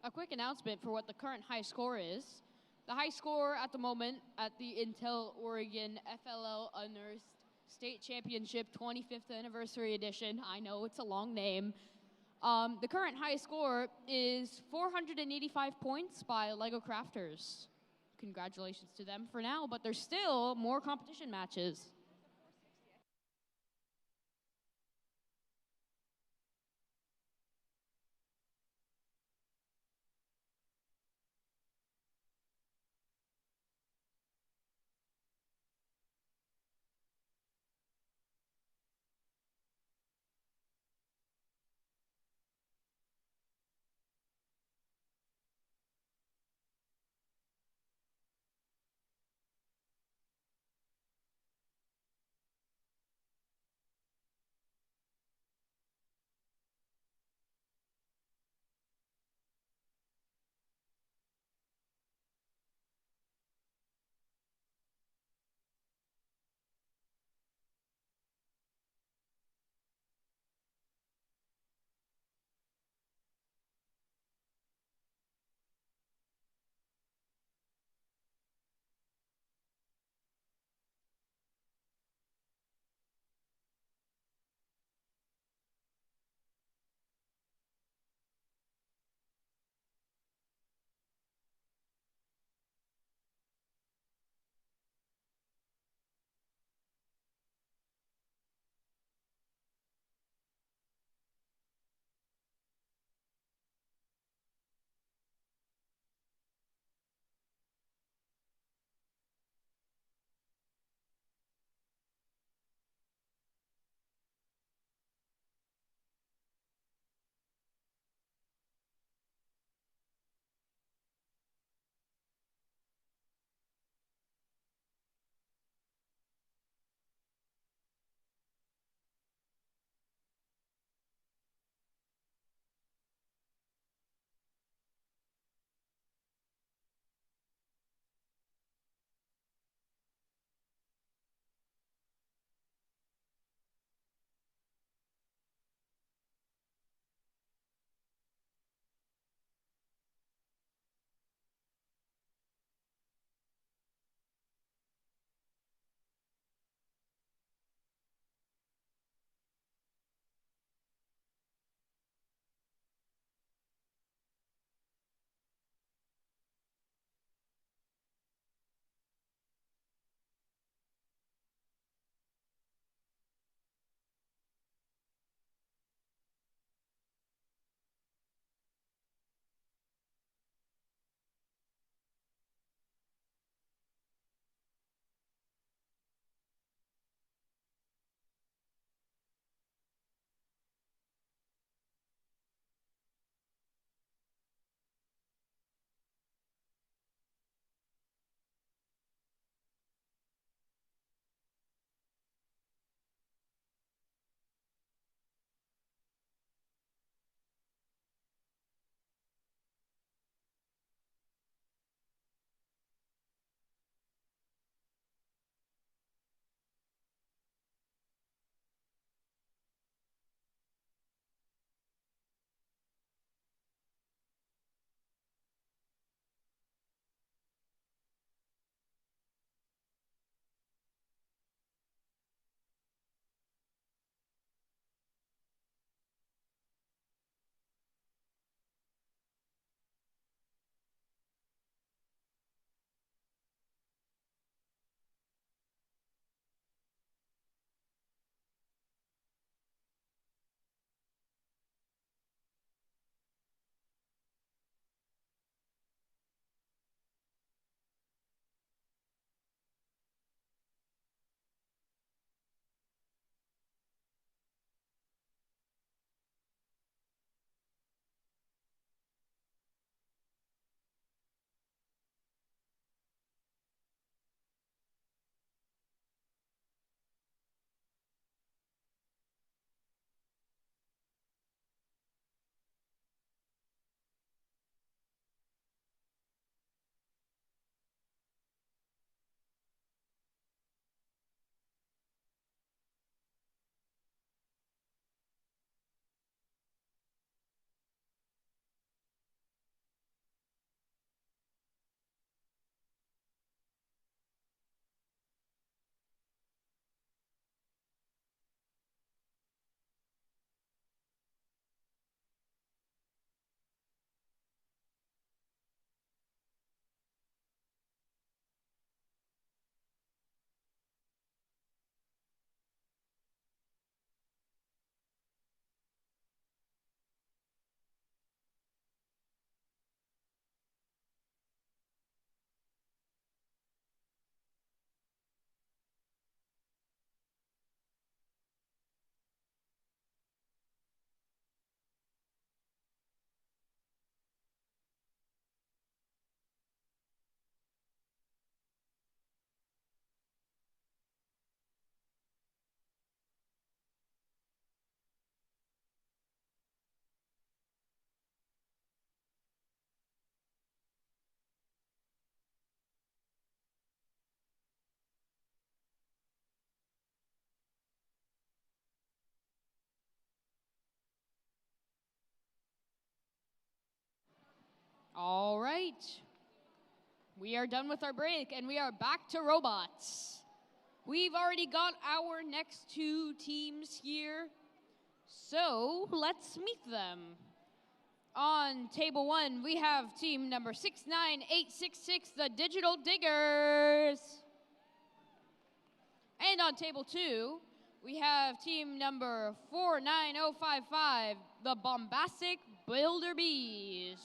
A quick announcement for what the current high score is. The high score at the moment at the Intel Oregon FLL Unearthed State Championship 25th Anniversary Edition, I know it's a long name, the current high score is 485 points by LEGO Crafters. Congratulations to them for now, but there's still more competition matches. All right. We are done with our break, and we are back to robots. We've already got our next two teams here, so let's meet them. On table 1, we have team number 69866, the Digital Diggers. And on table 2, we have team number 49055, the Bombastic Builder Bees.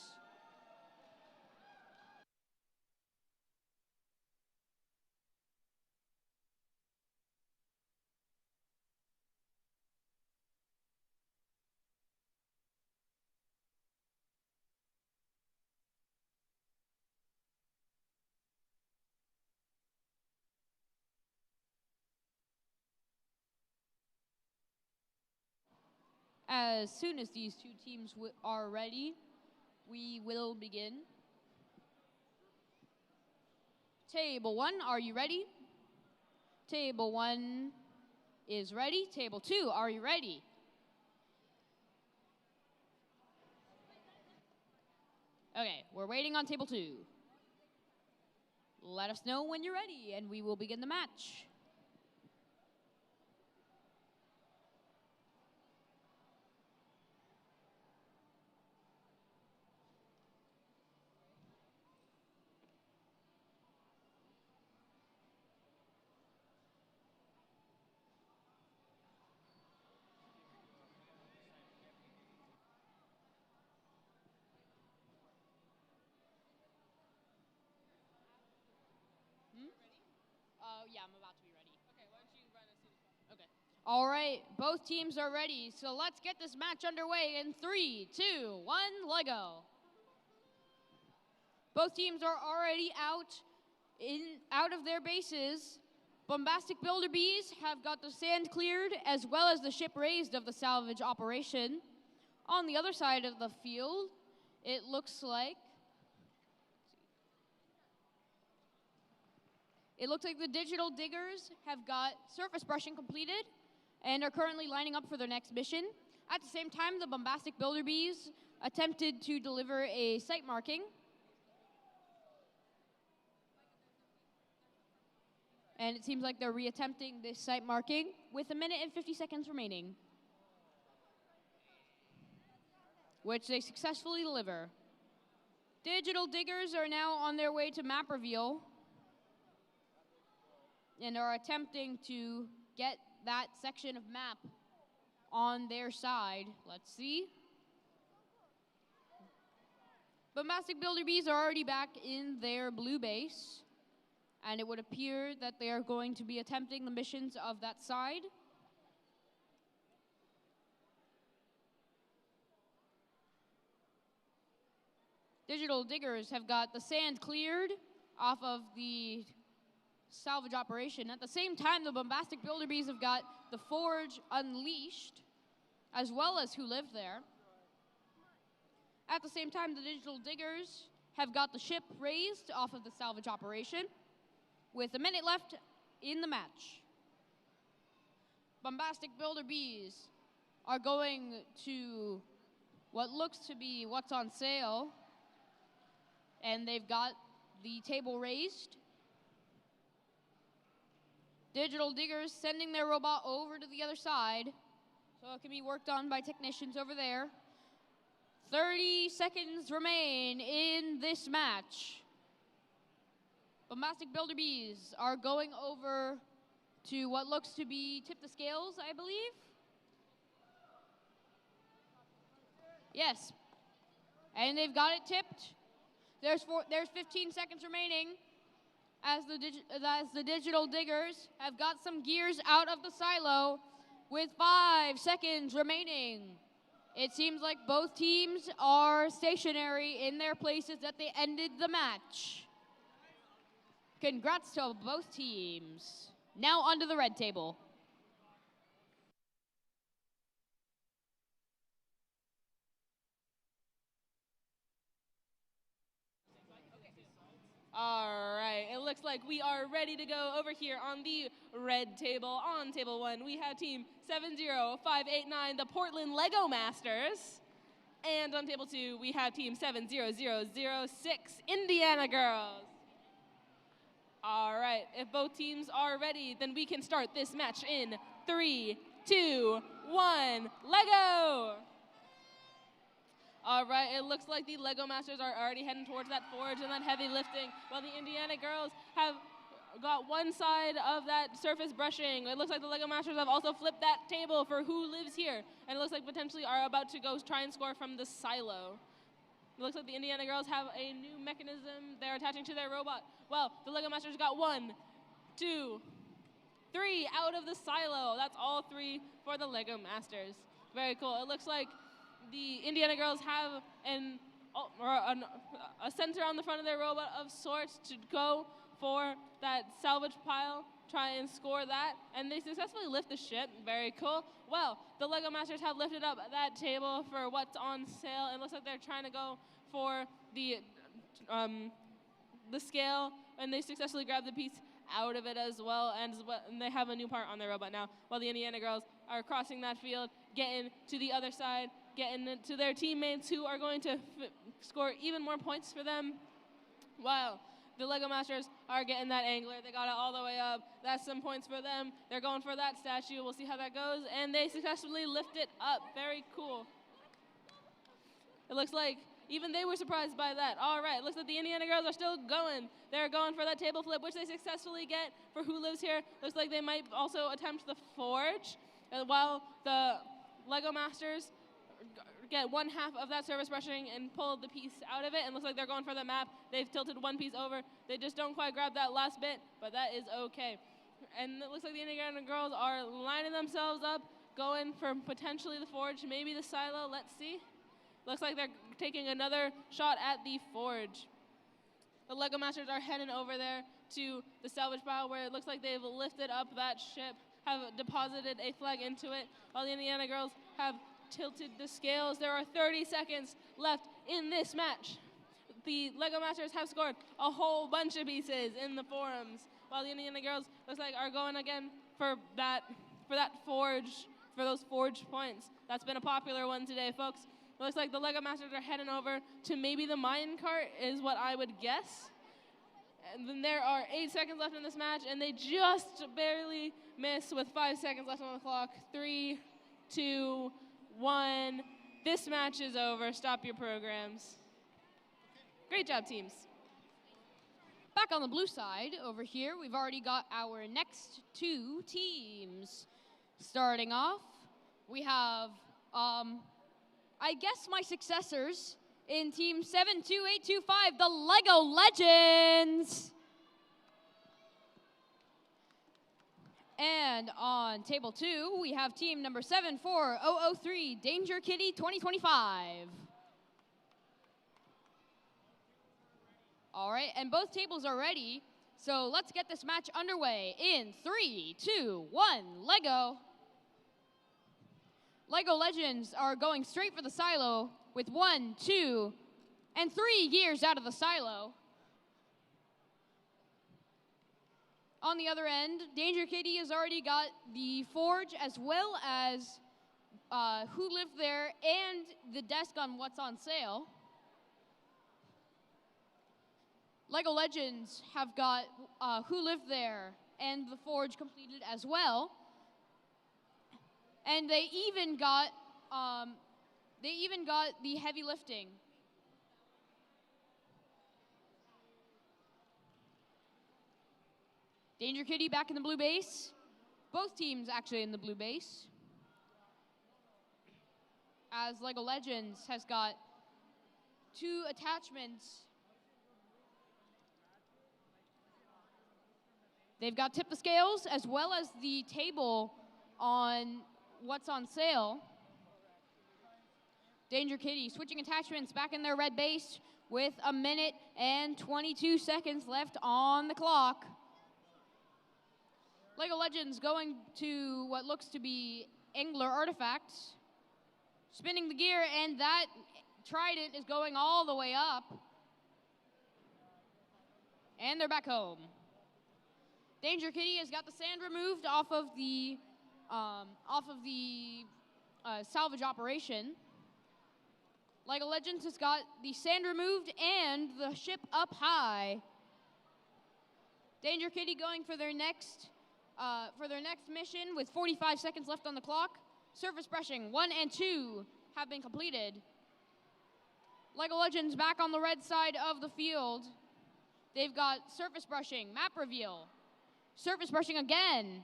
As soon as these two teams are ready, we will begin. Table 1, are you ready? Table 1 is ready. Table 2, are you ready? Okay, we're waiting on table 2. Let us know when you're ready, and we will begin the match. Yeah, I'm about to be ready. Okay, why don't you run as soon as possible? Okay. All right, both teams are ready, so let's get this match underway in 3, 2, 1, Lego. Both teams are already out of their bases. Bombastic Builder Bees have got the sand cleared as well as the ship raised of the salvage operation. On the other side of the field, it looks like the Digital Diggers have got surface brushing completed and are currently lining up for their next mission. At the same time, the Bombastic Builder Bees attempted to deliver a site marking. And it seems like they're reattempting this site marking with 1 minute and 50 seconds remaining, which they successfully deliver. Digital Diggers are now on their way to map reveal and are attempting to get that section of map on their side. Let's see. Bombastic Builder Bees are already back in their blue base, and it would appear that they are going to be attempting the missions of that side. Digital Diggers have got the sand cleared off of the salvage operation. At the same time, the Bombastic Builder Bees have got the forge unleashed, as well as who lived there. At the same time, the Digital Diggers have got the ship raised off of the salvage operation, with 1 minute left in the match. Bombastic Builder Bees are going to what looks to be what's on sale, and they've got the table raised. Digital Diggers sending their robot over to the other side so it can be worked on by technicians over there. 30 seconds remain in this match. Bombastic Builder Bees are going over to what looks to be tip the scales, I believe. Yes. And they've got it tipped. There's 15 seconds remaining as the Digital Diggers have got some gears out of the silo with 5 seconds remaining. It seems like both teams are stationary in their places that they ended the match. Congrats to both teams. Now onto the red table. All right, it looks like we are ready to go over here on the red table. On table 1, we have team 70589, the Portland Lego Masters. And on table 2, we have team 70006, Indiana Girls. All right, if both teams are ready, then we can start this match in 3, 2, 1, Lego! All right, it looks like the Lego Masters are already heading towards that forge and that heavy lifting, while the Indiana Girls have got one side of that surface brushing. It looks like the Lego Masters have also flipped that table for who lives here, and it looks like potentially are about to go try and score from the silo. It looks like the Indiana Girls have a new mechanism they're attaching to their robot. Well, the Lego Masters got 1, 2, 3 out of the silo. That's all 3 for the Lego Masters. Very cool. It looks like the Indiana Girls have a center on the front of their robot of sorts to go for that salvage pile, try and score that, and they successfully lift the ship. Very cool. Well, the Lego Masters have lifted up that table for what's on sale, and it looks like they're trying to go for the scale, and they successfully grabbed the piece out of it as well, and they have a new part on their robot now, while the Indiana Girls are crossing that field, getting to the other side, getting to their teammates who are going to score even more points for them, while the Lego Masters are getting that angler. They got it all the way up. That's some points for them. They're going for that statue. We'll see how that goes, and they successfully lift it up. Very cool. It looks like even they were surprised by that. All right, looks like the Indiana Girls are still going. They're going for that table flip, which they successfully get for who lives here. Looks like they might also attempt the forge, while the Lego Masters get 1/2 of that surface brushing and pull the piece out of it, and looks like they're going for the map. They've tilted one piece over. They just don't quite grab that last bit, but that is okay. And it looks like the Indiana Girls are lining themselves up, going for potentially the forge, maybe the silo. Let's see. Looks like they're taking another shot at the forge. The Lego Masters are heading over there to the salvage pile, where it looks like they've lifted up that ship, have deposited a flag into it, while the Indiana Girls have tilted the scales. There are 30 seconds left in this match. The Lego Masters have scored a whole bunch of pieces in the forums, while the Indiana Girls looks like are going again for that forge, for those forge points. That's been a popular one today, folks. It looks like the Lego Masters are heading over to maybe the mine cart is what I would guess. And then there are 8 seconds left in this match, and they just barely miss with 5 seconds left on the clock. 3, 2, 1. This match is over. Stop your programs. Great job, teams. Back on the blue side over here, we've already got our next 2 teams. Starting off, we have, I guess my successors in team 72825, the Lego Legends. And on table 2, we have team number 74003, Danger Kitty 2025. All right, and both tables are ready, so let's get this match underway in 3, 2, 1, Lego. Lego Legends are going straight for the silo with 1, 2, and 3 gears out of the silo. On the other end, Danger Kitty has already got the forge as well as who lived there and the desk on what's on sale. Lego Legends have got who lived there and the forge completed as well. And they even got the heavy lifting. Danger Kitty back in the blue base. Both teams actually in the blue base. As Lego Legends has got 2 attachments. They've got Tip the Scales as well as the table on what's on sale. Danger Kitty switching attachments back in their red base with 1 minute and 22 seconds left on the clock. Lego Legends going to what looks to be Angler Artifacts. Spinning the gear, and that trident is going all the way up. And they're back home. Danger Kitty has got the sand removed off of the salvage operation. LEGO Legends has got the sand removed and the ship up high. Danger Kitty going for their next mission with 45 seconds left on the clock. Surface brushing 1 and 2 have been completed. LEGO Legends back on the red side of the field. They've got surface brushing, map reveal, surface brushing again.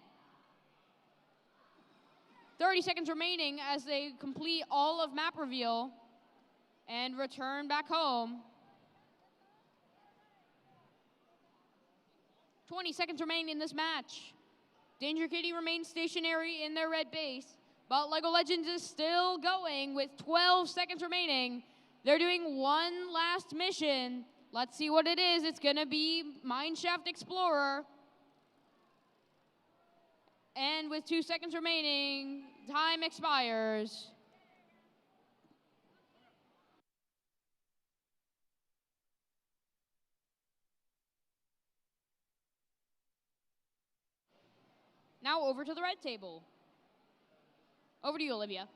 30 seconds remaining as they complete all of map reveal and return back home. 20 seconds remaining in this match. Danger Kitty remains stationary in their red base, but LEGO Legends is still going with 12 seconds remaining. They're doing one last mission. Let's see what it is. It's gonna be Mineshaft Explorer. And with 2 seconds remaining, time expires. Now over to the red table. Over to you, Olivia.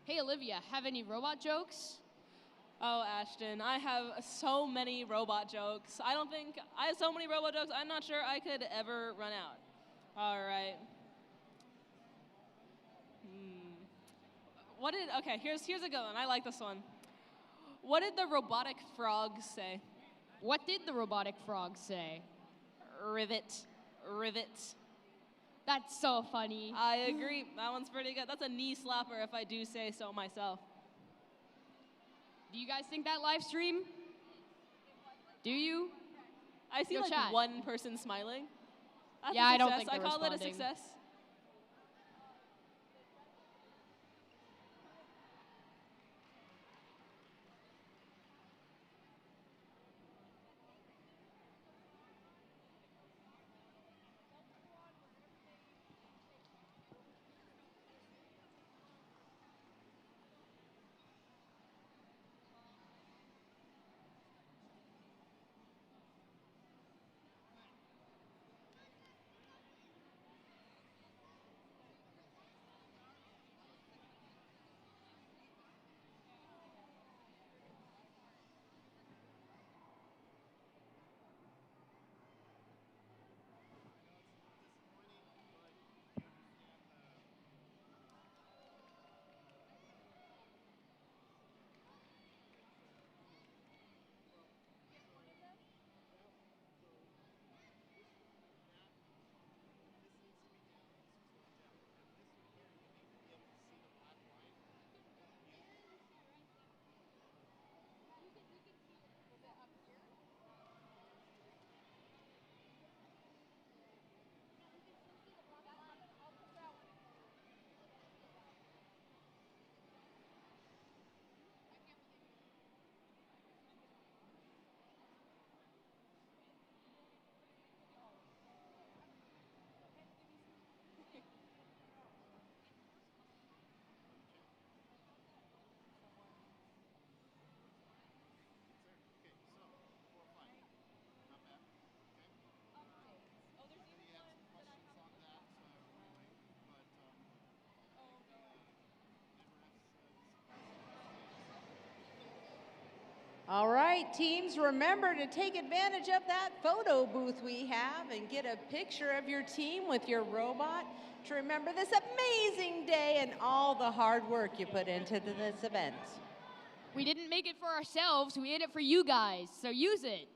Hey, Olivia, have any robot jokes? Oh, Ashton, I have so many robot jokes. I have so many robot jokes, I'm not sure I could ever run out. All right. Okay, here's a good one. I like this one. What did the robotic frog say? What did the robotic frog say? Rivet. Rivet. That's so funny. I agree. That one's pretty good. That's a knee slapper if I do say so myself. Do you guys think that live stream? Do you? I see Yo, like chat. one person smiling. That's Yeah, a I don't success. think they're I call it a responding. success. All right, teams, remember to take advantage of that photo booth we have and get a picture of your team with your robot to remember this amazing day and all the hard work you put into this event. We didn't make it for ourselves, we made it for you guys, so use it.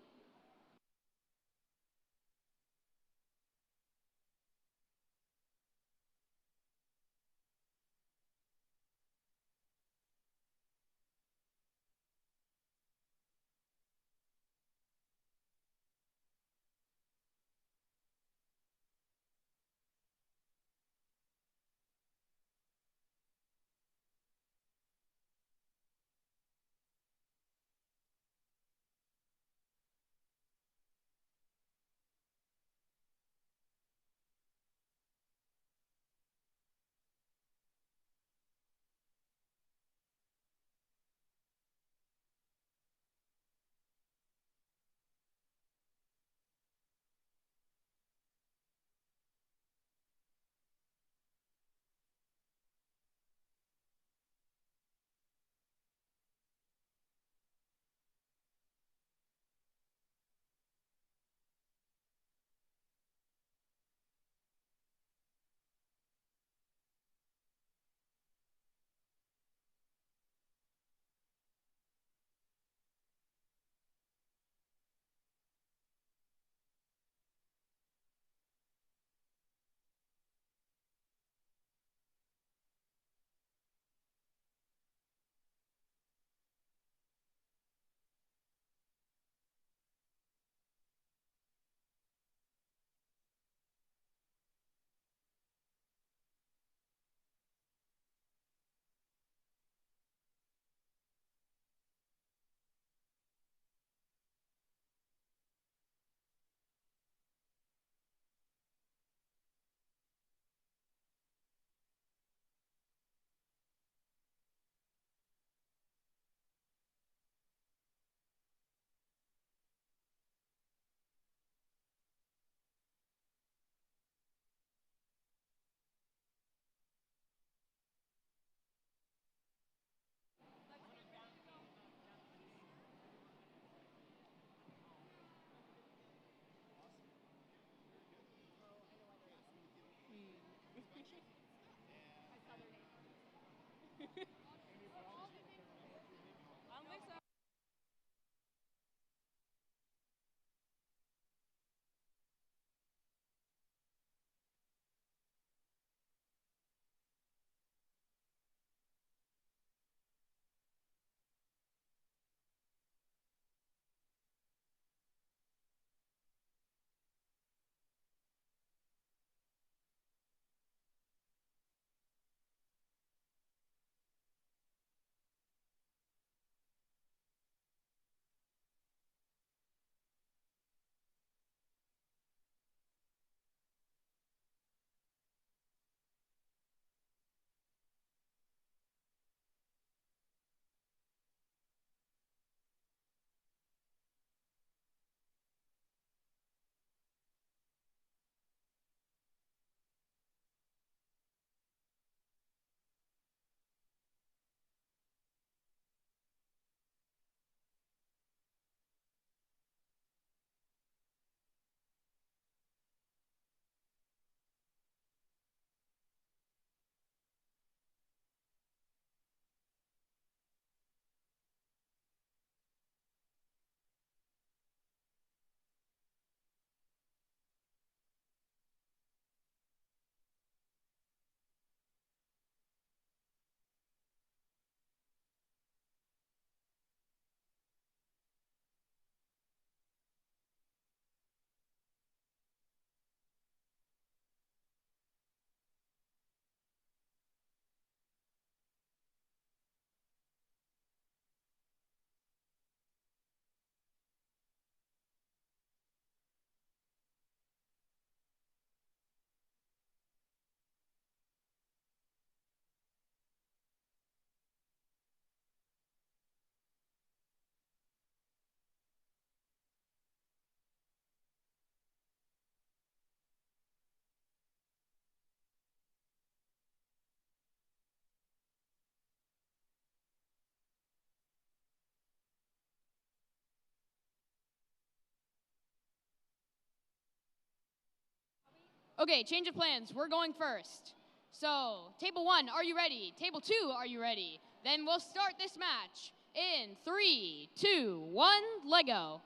Okay, change of plans. We're going first. So, table 1, are you ready? Table 2, are you ready? Then we'll start this match in 3, 2, 1, Lego.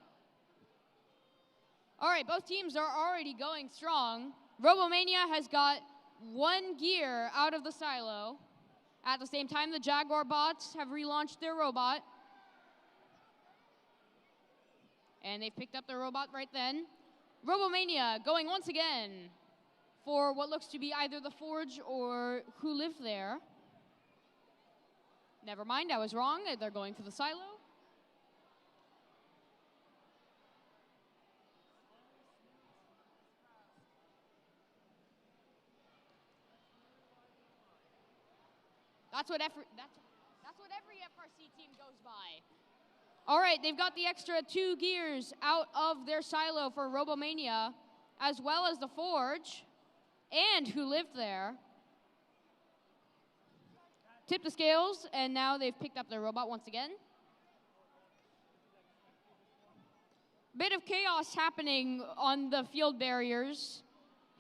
All right, both teams are already going strong. Robomania has got 1 gear out of the silo. At the same time, the Jaguar bots have relaunched their robot. And they've picked up their robot right then. Robomania going once again for what looks to be either the Forge or Who Lived There. Never mind, I was wrong. They're going for the silo. That's what every FRC team goes by. All right, they've got the extra 2 gears out of their silo for Robomania, as well as the Forge, and Who Lived There. Tip the scales, and now they've picked up their robot once again. Bit of chaos happening on the field barriers.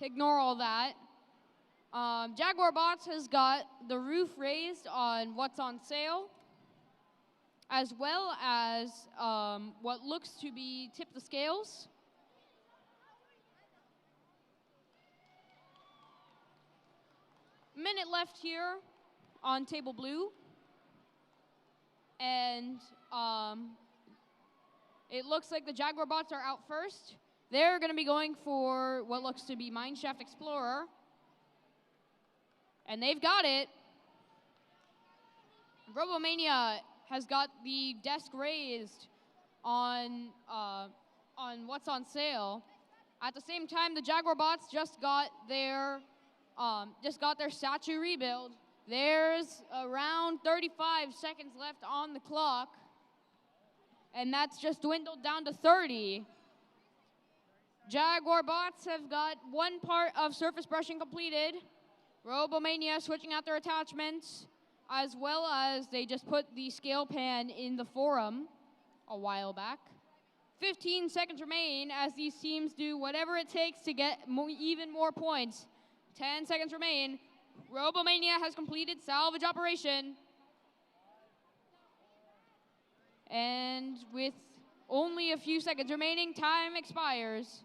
Ignore all that. Jaguar Bots has got the roof raised on what's on sale, as well as what looks to be Tip the Scales. Minute left here on table blue. And it looks like the Jaguar bots are out first. They're going to be going for what looks to be Mineshaft Explorer. And they've got it. Robomania has got the desk raised on what's on sale. At the same time, the Jaguar bots just got their statue rebuild. There's around 35 seconds left on the clock, and that's just dwindled down to 30. Jaguar bots have got 1 part of surface brushing completed. Robomania switching out their attachments, as well as they just put the scale pan in the forum a while back. 15 seconds remain as these teams do whatever it takes to get even more points. 10 seconds remain. Robomania has completed salvage operation. And with only a few seconds remaining, time expires.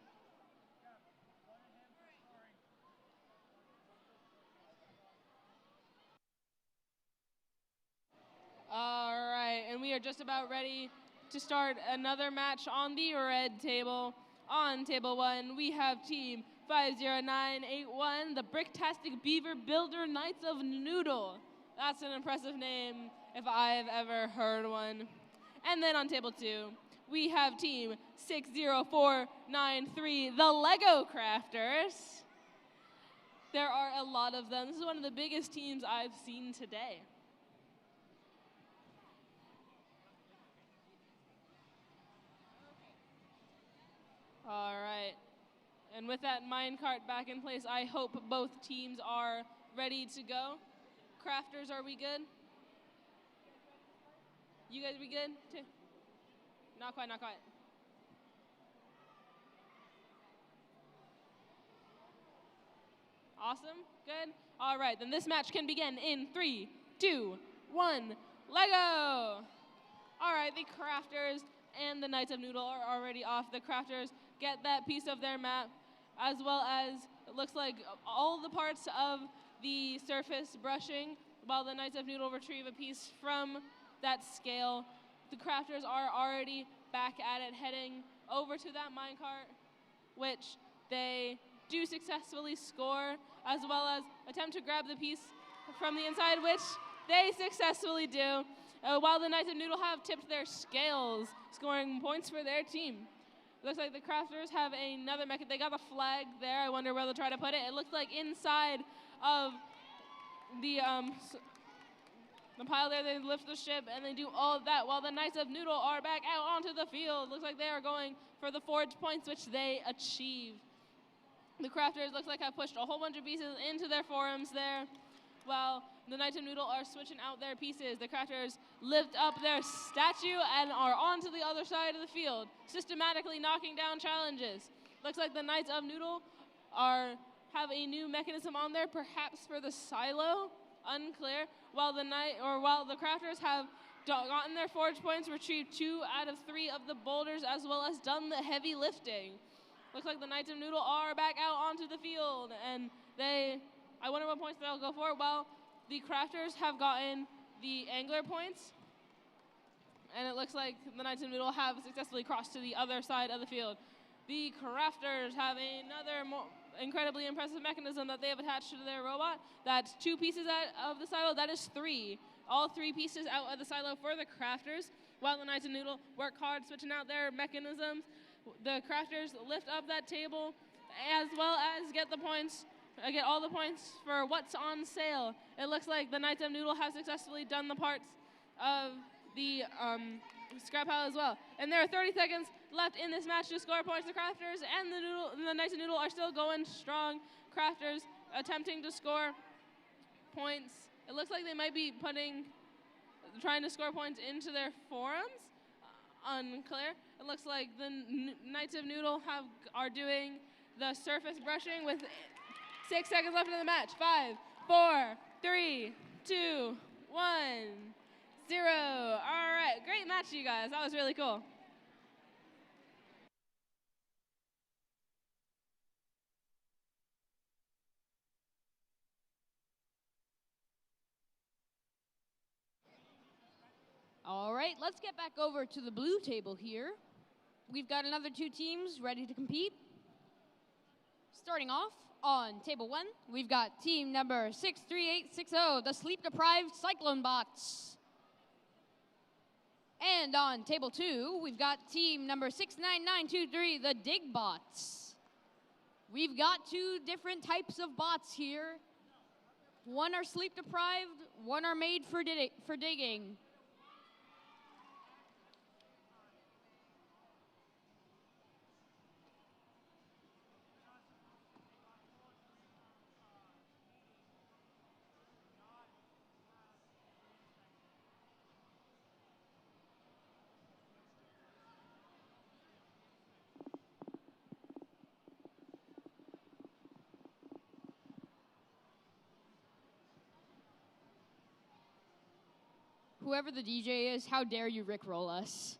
All right, and we are just about ready to start another match on the red table. On table 1, we have team 50981, the Bricktastic Beaver Builder Knights of Noodle. That's an impressive name if I've ever heard one. And then on table 2, we have team 60493, the Lego Crafters. There are a lot of them. This is one of the biggest teams I've seen today. All right. And with that minecart back in place, I hope both teams are ready to go. Crafters, are we good? You guys, we good? Not quite, not quite. Awesome, good. All right, then this match can begin in 3, 2, 1, Lego! All right, the Crafters and the Knights of Noodle are already off. The Crafters get that piece of their map, as well as it looks like all the parts of the surface brushing, while the Knights of Noodle retrieve a piece from that scale. The Crafters are already back at it, heading over to that minecart, which they do successfully score, as well as attempt to grab the piece from the inside, which they successfully do, while the Knights of Noodle have tipped their scales, scoring points for their team. Looks like the Crafters have another mecha. They got a flag there. I wonder where they'll try to put it. It looks like inside of the pile there. They lift the ship and they do all of that, while the Knights of Noodle are back out onto the field. Looks like they are going for the Forge points, which they achieve. The Crafters looks like have pushed a whole bunch of pieces into their forums there, while the Knights of Noodle are switching out their pieces. The Crafters lift up their statue and are onto the other side of the field, systematically knocking down challenges. Looks like the Knights of Noodle are have a new mechanism on there, perhaps for the silo, unclear, while the crafters have gotten their forge points, retrieved 2 out of 3 of the boulders, as well as done the heavy lifting. Looks like the Knights of Noodle are back out onto the field, and I wonder what points they'll go for. Well, the crafters have gotten the angler points, and it looks like the Knights of Noodle have successfully crossed to the other side of the field. The crafters have another incredibly impressive mechanism that they have attached to their robot. That's 2 pieces out of the silo. That is 3. All 3 pieces out of the silo for the crafters, while the Knights of Noodle work hard switching out their mechanisms. The crafters lift up that table, as well as get all the points for what's on sale. It looks like the Knights of Noodle have successfully done the parts of the scrap pile as well. And there are 30 seconds left in this match to score points to crafters, and the Knights of Noodle are still going strong. Crafters attempting to score points. It looks like they might be trying to score points into their forums. Unclear. It looks like the Knights of Noodle are doing the surface brushing with 6 seconds left in the match. 5, 4, 3, 2, 1, 0. All right, great match, you guys. That was really cool. All right, let's get back over to the blue table here. We've got another 2 teams ready to compete. Starting off on table 1, we've got team number 63860, the sleep-deprived Cyclone Bots. And on table 2, we've got team number 69923, the Dig Bots. We've got 2 different types of bots here. One are sleep-deprived, one are made for digging. Whoever the DJ is, how dare you rickroll us?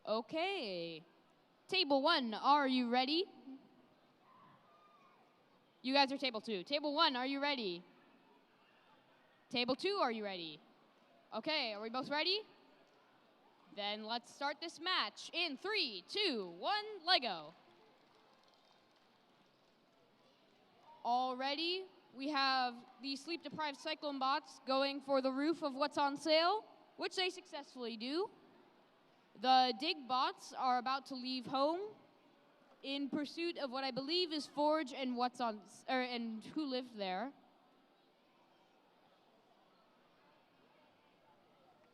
Okay. Table 1, are you ready? You guys are table 2. Table 1, are you ready? Table 2, are you ready? Okay, are we both ready? Then let's start this match in 3, 2, 1, Lego. Already, we have the sleep-deprived Cyclone Bots going for the roof of what's on sale, which they successfully do. The Dig Bots are about to leave home in pursuit of what I believe is Forge and and who lived there.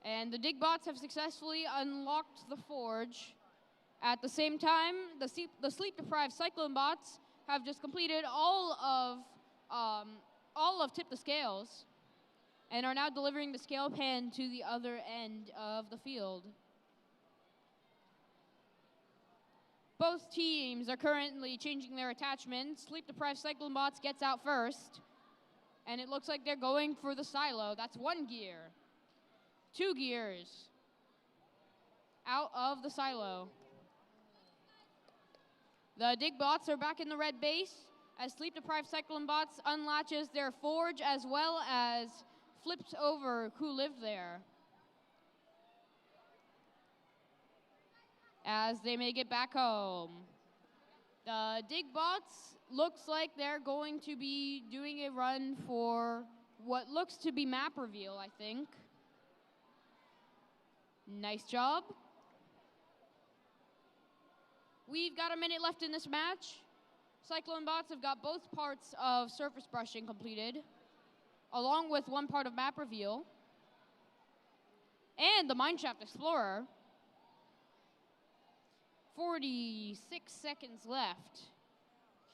And the Dig Bots have successfully unlocked the Forge. At the same time, the sleep-deprived Cyclone Bots have just completed all of Tip the Scales and are now delivering the scale pan to the other end of the field. Both teams are currently changing their attachments. Sleep-deprived Cyclone Bots gets out first, and it looks like they're going for the silo. That's 1 gear. 2 gears out of the silo. The Dig Bots are back in the red base as sleep-deprived Cyclone Bots unlatches their Forge as well as flips over who lived there. as they make it back home. The Dig Bots looks like they're going to be doing a run for what looks to be map reveal, I think. Nice job. We've got a minute left in this match. Cyclone Bots have got both parts of surface brushing completed, along with one part of map reveal. And the Mineshaft Explorer. 46 seconds left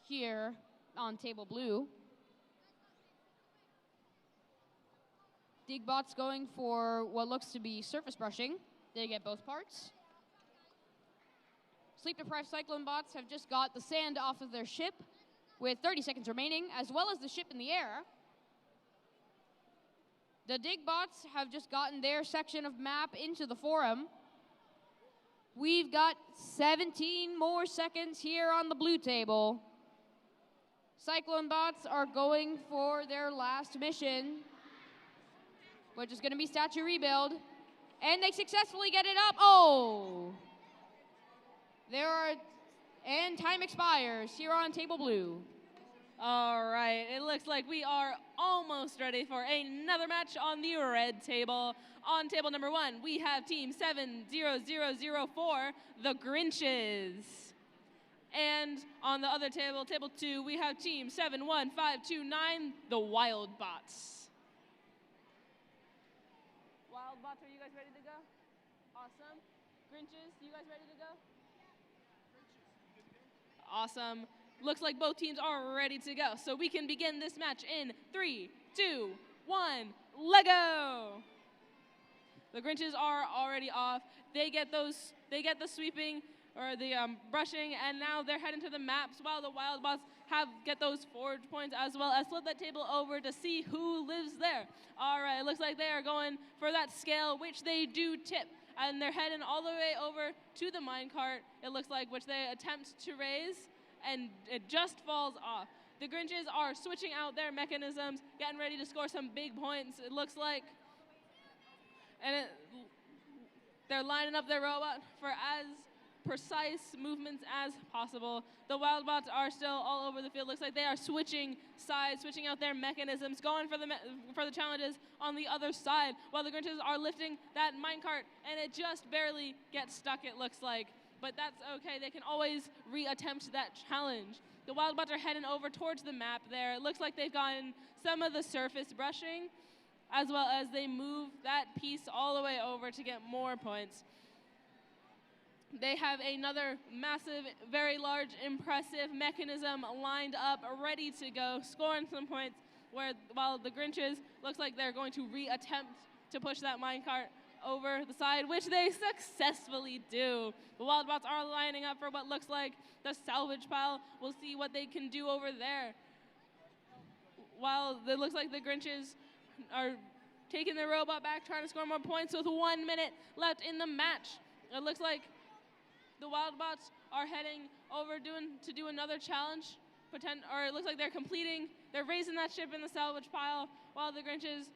here on table blue. Digbots going for what looks to be surface brushing. They get both parts. Sleep-deprived Cyclone Bots have just got the sand off of their ship with 30 seconds remaining, as well as the ship in the air. The Dig Bots have just gotten their section of map into the forum. We've got 17 more seconds here on the blue table. Cyclone Bots are going for their last mission, which is going to be statue rebuild. And they successfully get it up. Oh! And time expires here on table blue. All right, it looks like we are almost ready for another match on the red table. On table number 1, we have team 70004, the Grinches. And on the other table, table 2, we have team 71529, the Wild Bots. Wild Bots, are you guys ready to go? Awesome. Grinches, you guys ready to go? Awesome. Looks like both teams are ready to go. So we can begin this match in 3, 2, 1, Lego! The Grinches are already off. They get the sweeping or the brushing, and now they're heading to the maps while the Wild Bots get those forge points as well as flip that table over to see who lives there. All right, it looks like they are going for that scale, which they do tip. And they're heading all the way over to the minecart, it looks like, which they attempt to raise, and it just falls off. The Grinches are switching out their mechanisms, getting ready to score some big points, it looks like. And they're lining up their robot for as precise movements as possible. The Wild Bots are still all over the field. Looks like they are switching sides, switching out their mechanisms, going for the challenges on the other side, while the Grinches are lifting that minecart, and it just barely gets stuck, it looks like. But that's okay. They can always re-attempt that challenge. The Wild Bots are heading over towards the map there. It looks like they've gotten some of the surface brushing, as well as they move that piece all the way over to get more points. They have another massive, very large, impressive mechanism lined up, ready to go, scoring some points, while the Grinches looks like they're going to re-attempt to push that minecart over the side, which they successfully do. The Wild Bots are lining up for what looks like the salvage pile. We'll see what they can do over there. While it looks like the Grinches are taking their robot back, trying to score more points with 1 minute left in the match. It looks like the Wild Bots are heading over to do another challenge, or it looks like they're raising that ship in the salvage pile, while the Grinches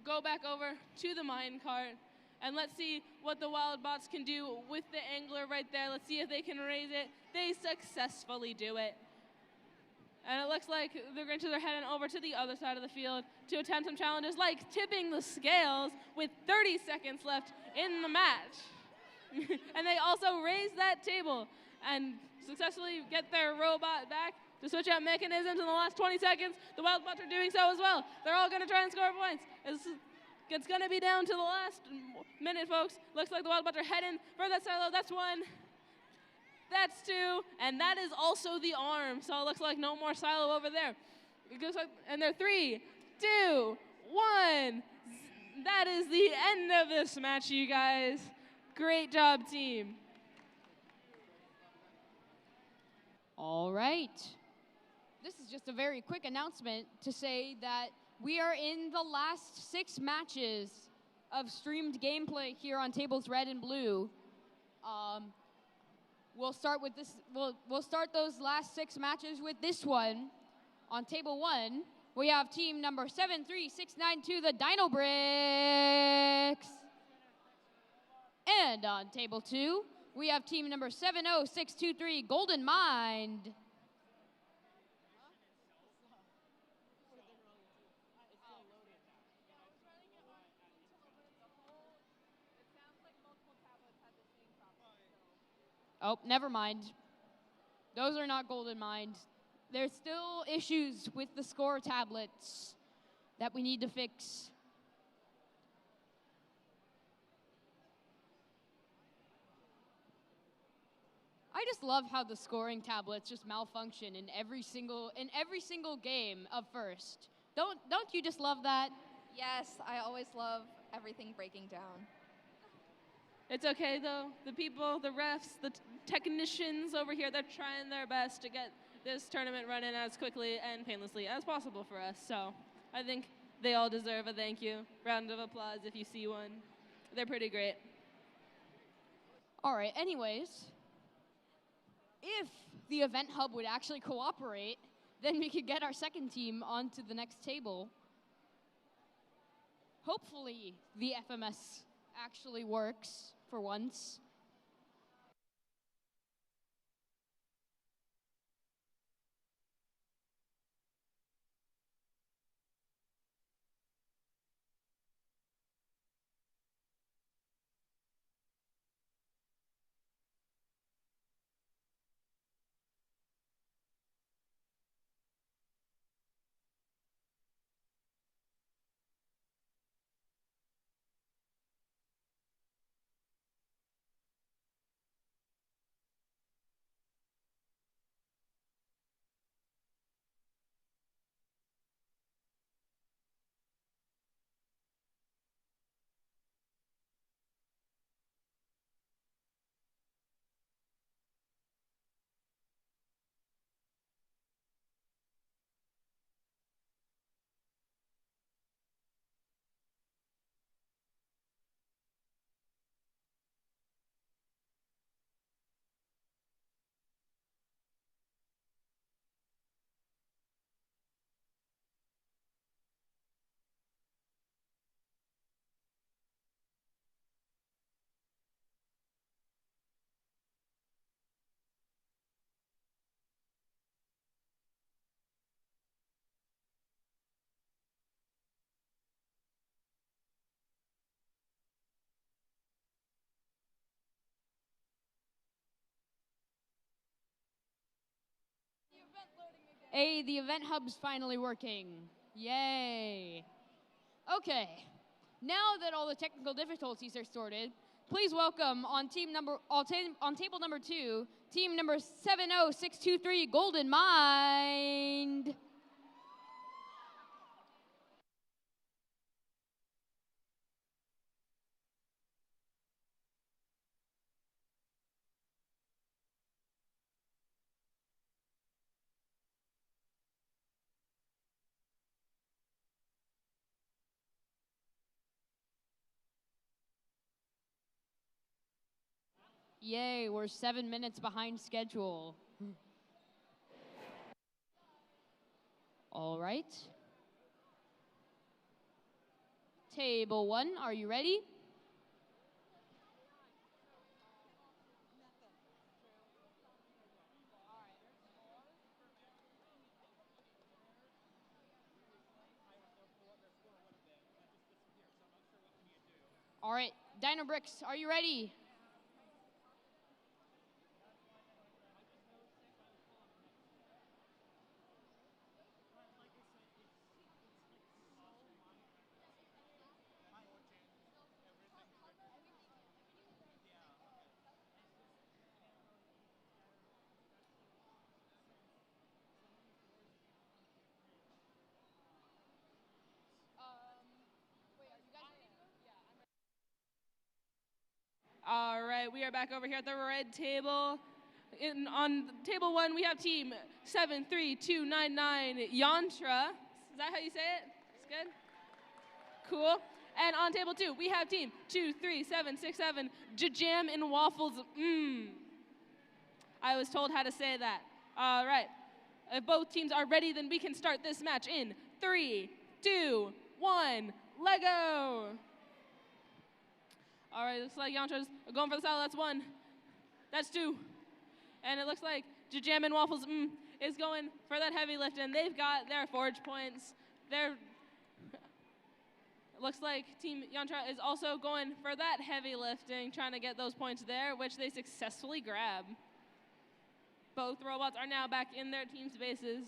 go back over to the minecart. And let's see what the Wild Bots can do with the angler right there. Let's see if they can raise it. They successfully do it. And it looks like the Grinches are heading over to the other side of the field to attempt some challenges like tipping the scales with 30 seconds left in the match. And they also raise that table and successfully get their robot back to switch out mechanisms in the last 20 seconds. The Wild Bots are doing so as well. They're all going to try and score points. It's going to be down to the last minute, folks. Looks like the Wild Bots are heading for that silo. That's 1. That's 2. And that is also the arm. So it looks like no more silo over there. It goes like, and they're 3, 2, 1. That is the end of this match, you guys. Great job, team. All right. This is just a very quick announcement to say that we are in the last 6 matches of streamed gameplay here on tables red and blue. We'll start with this. We'll start those last 6 matches with this one. On table 1, we have team number 73692, the Dino Bricks. And on table 2, we have team number 70623, Golden Mind. Oh, never mind. Those are not Golden Mind. There's still issues with the score tablets that we need to fix. I just love how the scoring tablets just malfunction in every single game of first. Don't you just love that? Yes, I always love everything breaking down. It's okay though. The people, the refs, the technicians over here, they're trying their best to get this tournament running as quickly and painlessly as possible for us. So I think they all deserve a thank you. Round of applause if you see one. They're pretty great. All right, anyways, if the event hub would actually cooperate, then we could get our second team onto the next table. Hopefully the FMS actually works for once. Hey, the event hub's finally working. Yay. Okay, now that all the technical difficulties are sorted, please welcome on table number 2, team number 70623, Golden Mind. Yay, we're 7 minutes behind schedule. All right. Table 1, are you ready? All right, Dino Bricks, are you ready? All right, we are back over here at the red table. On table 1, we have team 73299 Yantra. Is that how you say it? It's good? Cool. And on table 2, we have team 23767 Jam and Waffles. I was told how to say that. All right. If both teams are ready, then we can start this match in 3, 2, 1, Lego. All right, looks like Yantra's going for the saddle. That's 1. That's 2. And it looks like Jam and Waffles is going for that heavy lift, and they've got their forge points. It looks like Team Yantra is also going for that heavy lifting, trying to get those points there, which they successfully grab. Both robots are now back in their team spaces,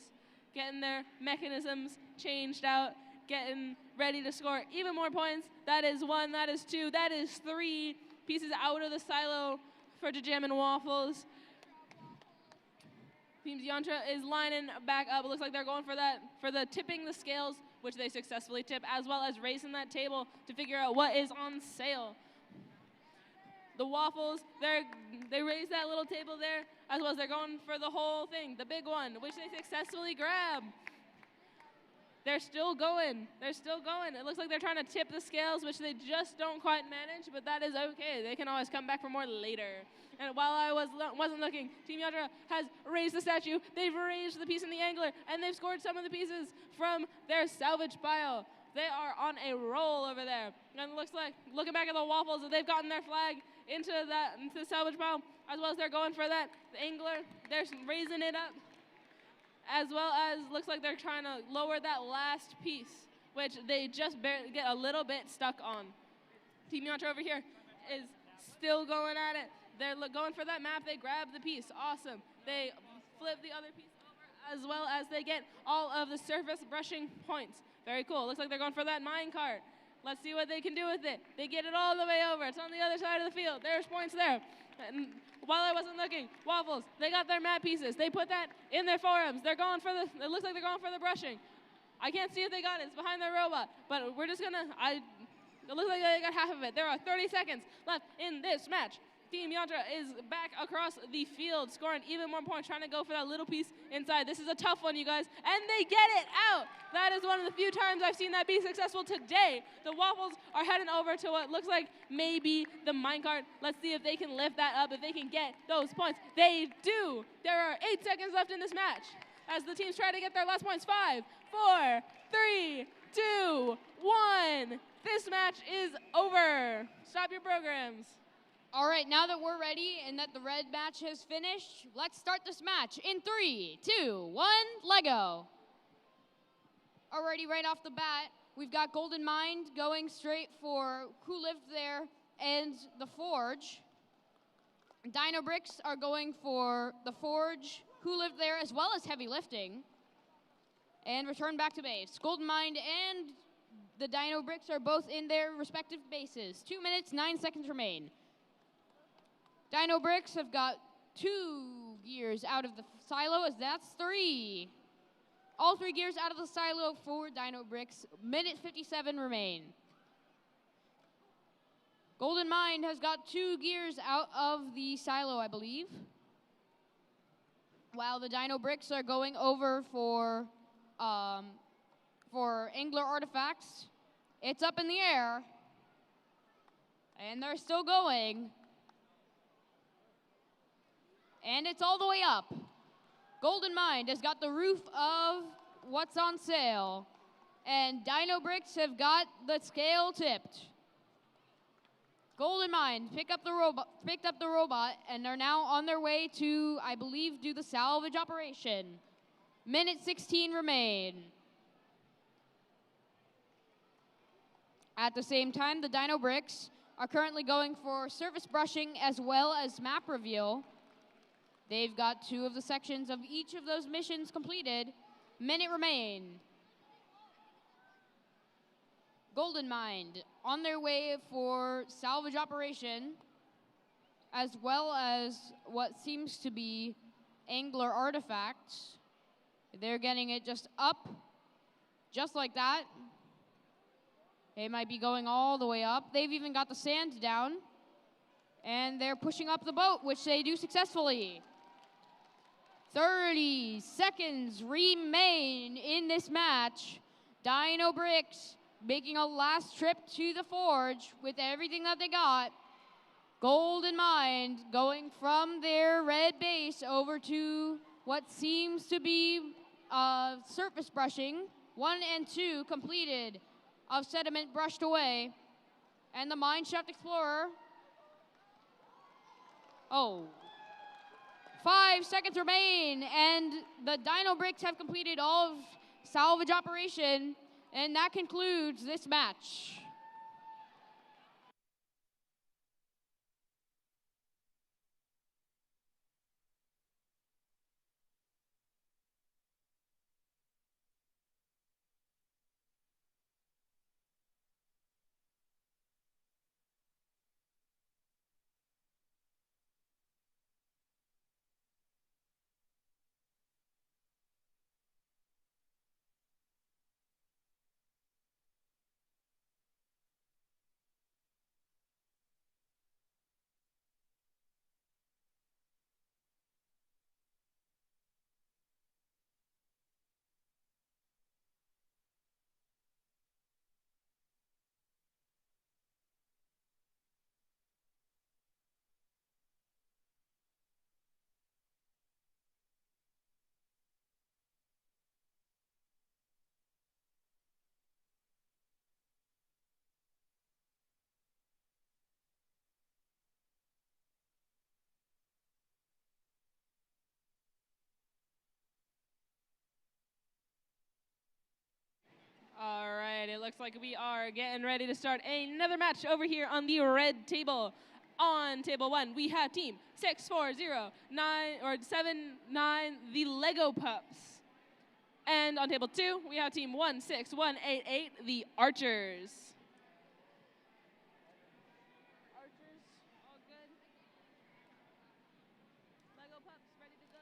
getting their mechanisms changed out, getting ready to score even more points. That is 1, that is 2, that is 3 pieces out of the silo for Jam and Waffles. Team Yantra is lining back up. It looks like they're going for the tipping the scales, which they successfully tip, as well as raising that table to figure out what is on sale. The Waffles, they raise that little table there, as well as they're going for the whole thing, the big one, which they successfully grab. They're still going. They're still going. It looks like they're trying to tip the scales, which they just don't quite manage, but that is okay. They can always come back for more later. And while I wasn't looking, Team Yantra has raised the statue. They've raised the piece in the angler, and they've scored some of the pieces from their salvage pile. They are on a roll over there. And it looks like, looking back at the Waffles, they've gotten their flag into the salvage pile, as well as they're going for that. The angler, they're raising it up, as well as looks like they're trying to lower that last piece, which they just barely get a little bit stuck on. Team Yantra over here is still going at it. They're going for that map. They grab the piece. Awesome. They flip the other piece over, as well as they get all of the surface brushing points. Very cool. Looks like they're going for that mine cart. Let's see what they can do with it. They get it all the way over. It's on the other side of the field. There's points there. And while I wasn't looking, Waffles, they got their map pieces. They put that in their forums. They're going for it looks like they're going for the brushing. I can't see if they got it. It's behind their robot. But we're just going to, it looks like they got half of it. There are 30 seconds left in this match. Team Yantra is back across the field, scoring even more points, trying to go for that little piece inside. This is a tough one, you guys, and they get it out. That is one of the few times I've seen that be successful today. The Waffles are heading over to what looks like maybe the minecart. Let's see if they can lift that up, if they can get those points. They do. There are 8 seconds left in this match as the teams try to get their last points. 5, 4, 3, 2, 1. This match is over. Stop your programs. All right, now that we're ready and that the red match has finished, let's start this match in 3, 2, 1, Lego. Alrighty, right off the bat, we've got Golden Mind going straight for Who Lived There and the Forge. Dino Bricks are going for the Forge, Who Lived There, as well as Heavy Lifting. And return back to base. Golden Mind and the Dino Bricks are both in their respective bases. 2 minutes, 9 seconds remain. Dino Bricks have got 2 gears out of the silo, as that's 3. All 3 gears out of the silo for Dino Bricks. Minute 57 remain. Golden Mind has got 2 gears out of the silo, I believe. While the Dino Bricks are going over for Angler Artifacts. It's up in the air. And they're still going. And it's all the way up. Golden Mind has got the roof of what's on sale. And Dino Bricks have got the scale tipped. Golden Mind picked up the robot, and they're now on their way to, I believe, do the salvage operation. Minute 16 remain. At the same time, the Dino Bricks are currently going for surface brushing as well as map reveal. They've got 2 of the sections of each of those missions completed. Minute remain. Golden Mind on their way for salvage operation, as well as what seems to be Angler Artifacts. They're getting it just up, just like that. They might be going all the way up. They've even got the sand down, and they're pushing up the boat, which they do successfully. 30 seconds remain in this match. Dino Bricks making a last trip to the Forge with everything that they got. Golden Mind going from their red base over to what seems to be surface brushing. 1 and 2 completed of sediment brushed away. And the Mineshaft Explorer. Oh, 5 seconds remain, and the Dino Bricks have completed all of salvage operation, and that concludes this match. All right, it looks like we are getting ready to start another match over here on the red table. On table 1, we have team 6409 the Lego Pups. And on table 2, we have team 16188, the Archers. Archers, all good? Lego Pups, ready to go?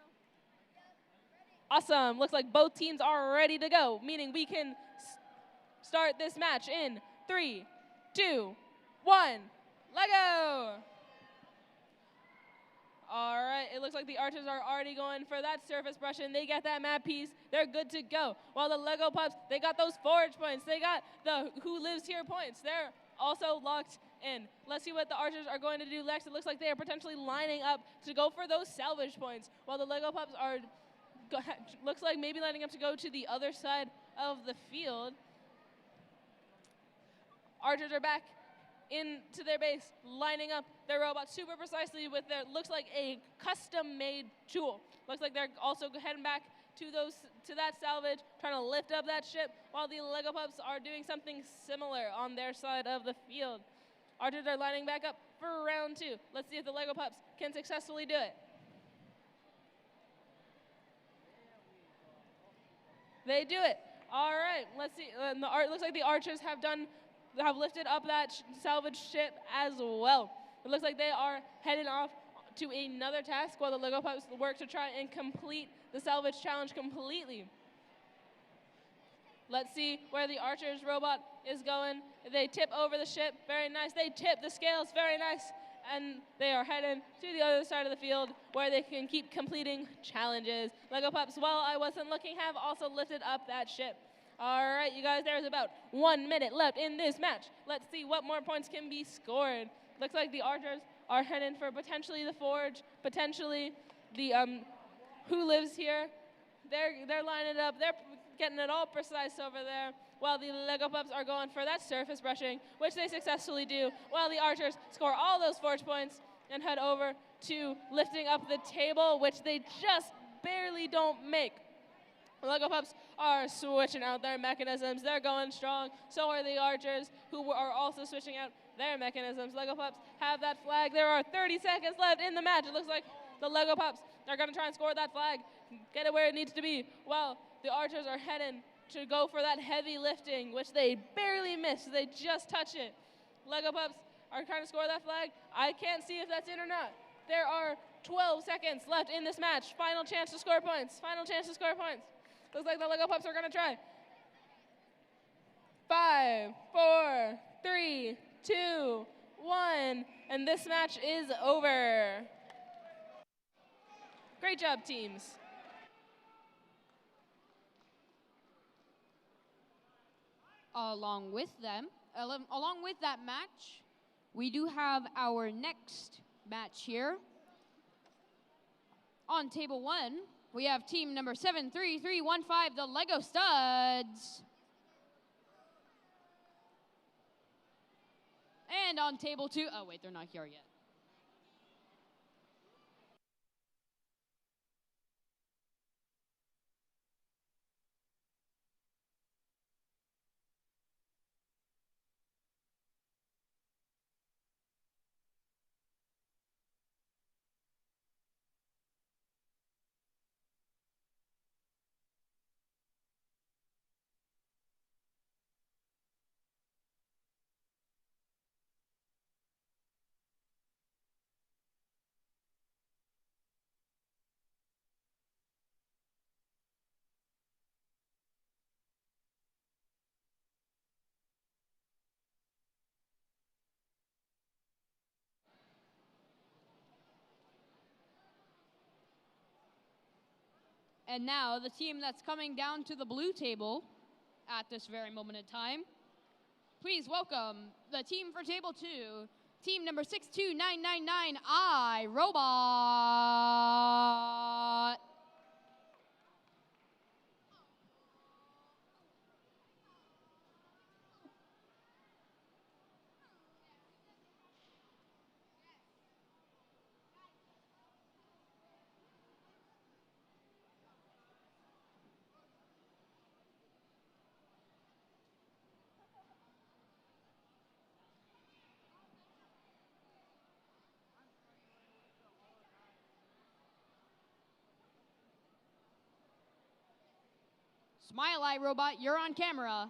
Awesome, looks like both teams are ready to go, meaning we can start this match in 3, 2, 1, Lego! All right, it looks like the Archers are already going for that surface brushing. They get that map piece. They're good to go. While the Lego Pups, they got those forge points. They got the who lives here points. They're also locked in. Let's see what the Archers are going to do next. It looks like they are potentially lining up to go for those salvage points, while the Lego Pups are, looks like maybe lining up to go to the other side of the field. Archers are back into their base, lining up their robots super precisely with their, looks like a custom-made tool. Looks like they're also heading back to that salvage, trying to lift up that ship, while the Lego Pups are doing something similar on their side of the field. Archers are lining back up for round 2. Let's see if the Lego Pups can successfully do it. They do it. All right, let's see. Looks like the Archers have lifted up that salvage ship as well. It looks like they are heading off to another task while the Lego Pups work to try and complete the salvage challenge completely. Let's see where the Archers robot is going. They tip over the ship, very nice. They tip the scales, very nice. And they are heading to the other side of the field where they can keep completing challenges. Lego Pups, while I wasn't looking, have also lifted up that ship. All right, you guys, there's about 1 minute left in this match. Let's see what more points can be scored. Looks like the Archers are heading for potentially the Forge, potentially the Who Lives Here. They're lining it up. They're getting it all precise over there, while the Lego Pups are going for that surface brushing, which they successfully do, while the Archers score all those Forge points and head over to lifting up the table, which they just barely don't make. The Lego Pups are switching out their mechanisms. They're going strong. So are the Archers, who are also switching out their mechanisms. Lego Pups have that flag. There are 30 seconds left in the match. It looks like the Lego Pups are going to try and score that flag, get it where it needs to be, while the Archers are heading to go for that heavy lifting, which they barely miss. They just touch it. Lego Pups are trying to score that flag. I can't see if that's in or not. There are 12 seconds left in this match. Final chance to score points. Final chance to score points. Looks like the Lego Pups are going to try. 5, 4, 3, 2, 1, and this match is over. Great job, teams. Along with that match, we do have our next match here. On table 1, we have team number 73315, the Lego Studs. And on table 2, oh wait, they're not here yet. And now the team that's coming down to the blue table at this very moment in time, please welcome the team for table 2, team number 62999, iRobot. Smile iRobot, you're on camera.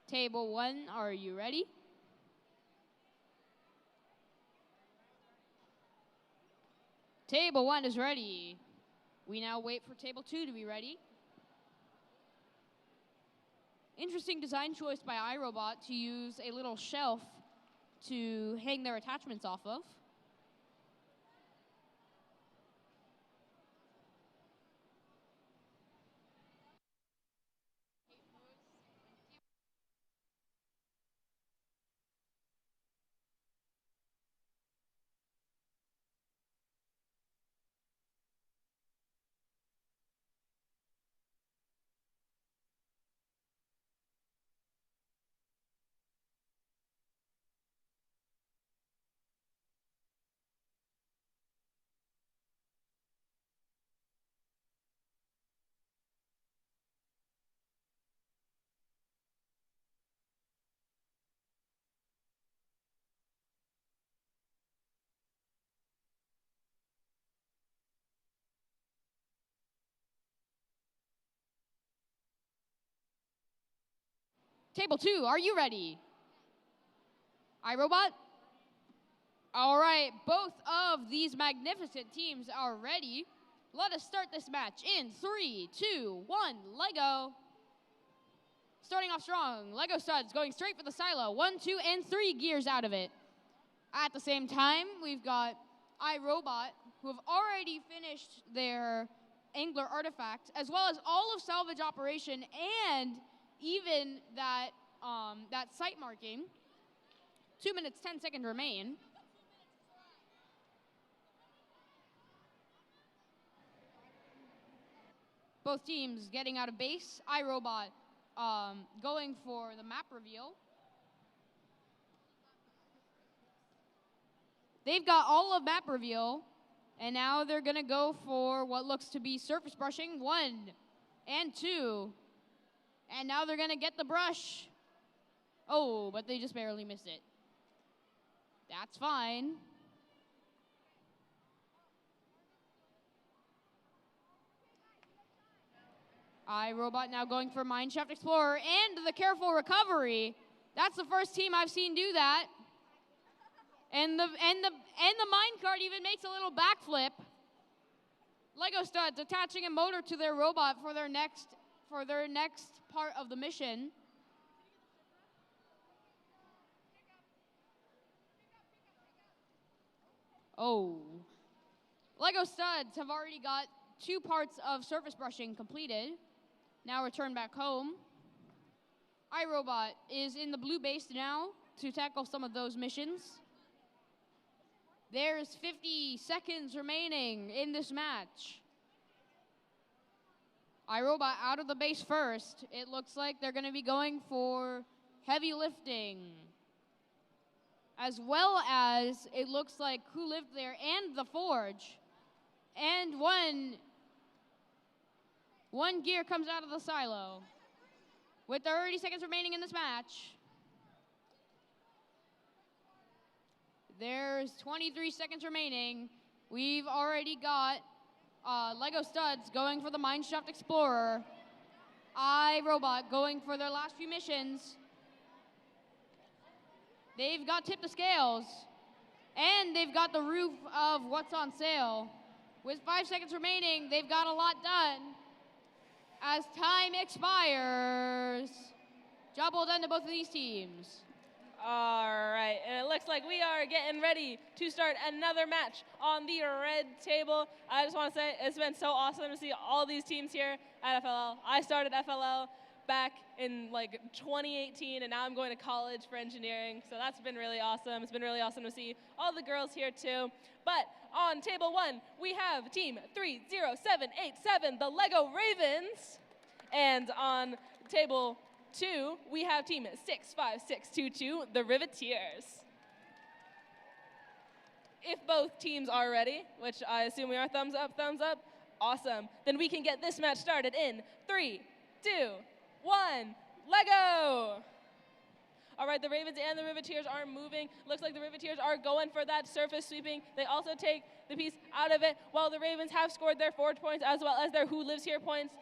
Table 1, are you ready? Table 1 is ready. We now wait for table 2 to be ready. Interesting design choice by iRobot to use a little shelf to hang their attachments off of. Table 2, are you ready? iRobot? All right, both of these magnificent teams are ready. Let us start this match in 3, 2, 1, Lego. Starting off strong, Lego studs going straight for the silo. 1, 2, and 3 gears out of it. At the same time, we've got iRobot, who have already finished their angler artifact, as well as all of salvage operation and even that, that site marking. 2 minutes, 10 seconds remain. Both teams getting out of base. iRobot going for the map reveal. They've got all of map reveal, and now they're gonna go for what looks to be surface brushing. 1 and 2. And now they're gonna get the brush. Oh, but they just barely missed it. That's fine. iRobot now going for Mineshaft Explorer and the careful recovery. That's the first team I've seen do that. And the minecart even makes a little backflip. Lego studs attaching a motor to their robot for their next part of the mission. Oh. Lego studs have already got 2 parts of surface brushing completed. Now return back home. iRobot is in the blue base now to tackle some of those missions. There's 50 seconds remaining in this match. iRobot out of the base first. It looks like they're going to be going for heavy lifting, as well as it looks like who lived there and the forge. And one gear comes out of the silo. With 30 seconds remaining in this match, there's 23 seconds remaining. We've already got Lego studs going for the Mineshaft Explorer. iRobot going for their last few missions. They've got Tip the Scales, and they've got the roof of What's on Sale. With 5 seconds remaining, they've got a lot done. As time expires, job well done to both of these teams. All right, and it looks like we are getting ready to start another match on the red table. I just want to say it's been so awesome to see all these teams here at FLL. I started FLL back in like 2018, and now I'm going to college for engineering, so that's been really awesome. It's been really awesome to see all the girls here too. But on table 1, we have team 30787, the Lego Ravens, and on table 2, we have team 65622, the Riveteers. If both teams are ready, which I assume we are, thumbs up, awesome. Then we can get this match started in 3, 2, 1, Lego! All right, the Ravens and the Riveteers are moving. Looks like the Riveteers are going for that surface sweeping. They also take the piece out of it, while the Ravens have scored their forward points as well as their Who Lives Here points.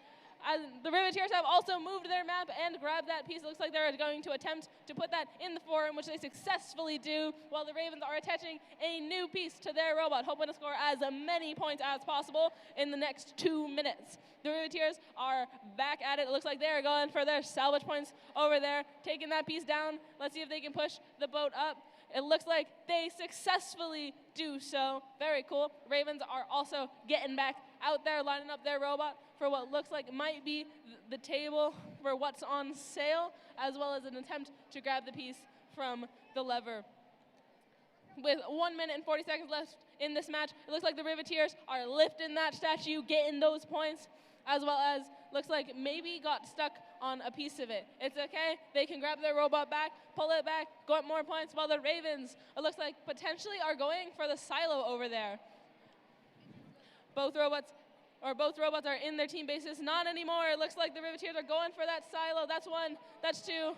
The Riveteers have also moved their map and grabbed that piece. It looks like they're going to attempt to put that in the forum, which they successfully do, while the Ravens are attaching a new piece to their robot, hoping to score as many points as possible in the next 2 minutes. The Riveteers are back at it. It looks like they're going for their salvage points over there, taking that piece down. Let's see if they can push the boat up. It looks like they successfully do so. Very cool. Ravens are also getting back out there, lining up their robot for what looks like might be the table for What's on Sale, as well as an attempt to grab the piece from the lever. With 1 minute and 40 seconds left in this match, it looks like the Riveteers are lifting that statue, getting those points, as well as looks like maybe got stuck on a piece of it. It's okay. They can grab their robot back, pull it back, go up more points, while the Ravens, it looks like, potentially are going for the silo over there. Both robots are in their team bases. Not anymore. It looks like the Riveteers are going for that silo. That's 1. That's 2.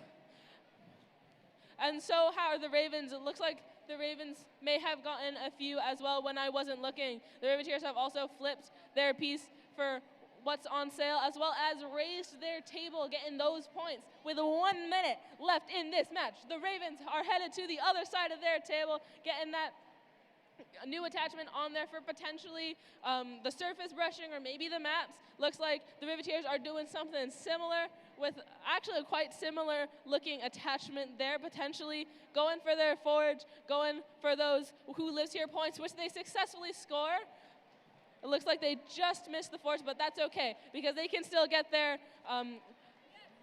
And so how are the Ravens? It looks like the Ravens may have gotten a few as well when I wasn't looking. The Riveteers have also flipped their piece for What's on Sale, as well as raised their table, getting those points. With 1 minute left in this match, the Ravens are headed to the other side of their table, getting that new attachment on there for potentially the surface brushing or maybe the maps. Looks like the Riveteers are doing something similar with actually a quite similar looking attachment there, potentially going for their forge, going for those Who Lives Here points, which they successfully score. It looks like they just missed the forge, but that's okay because they can still get their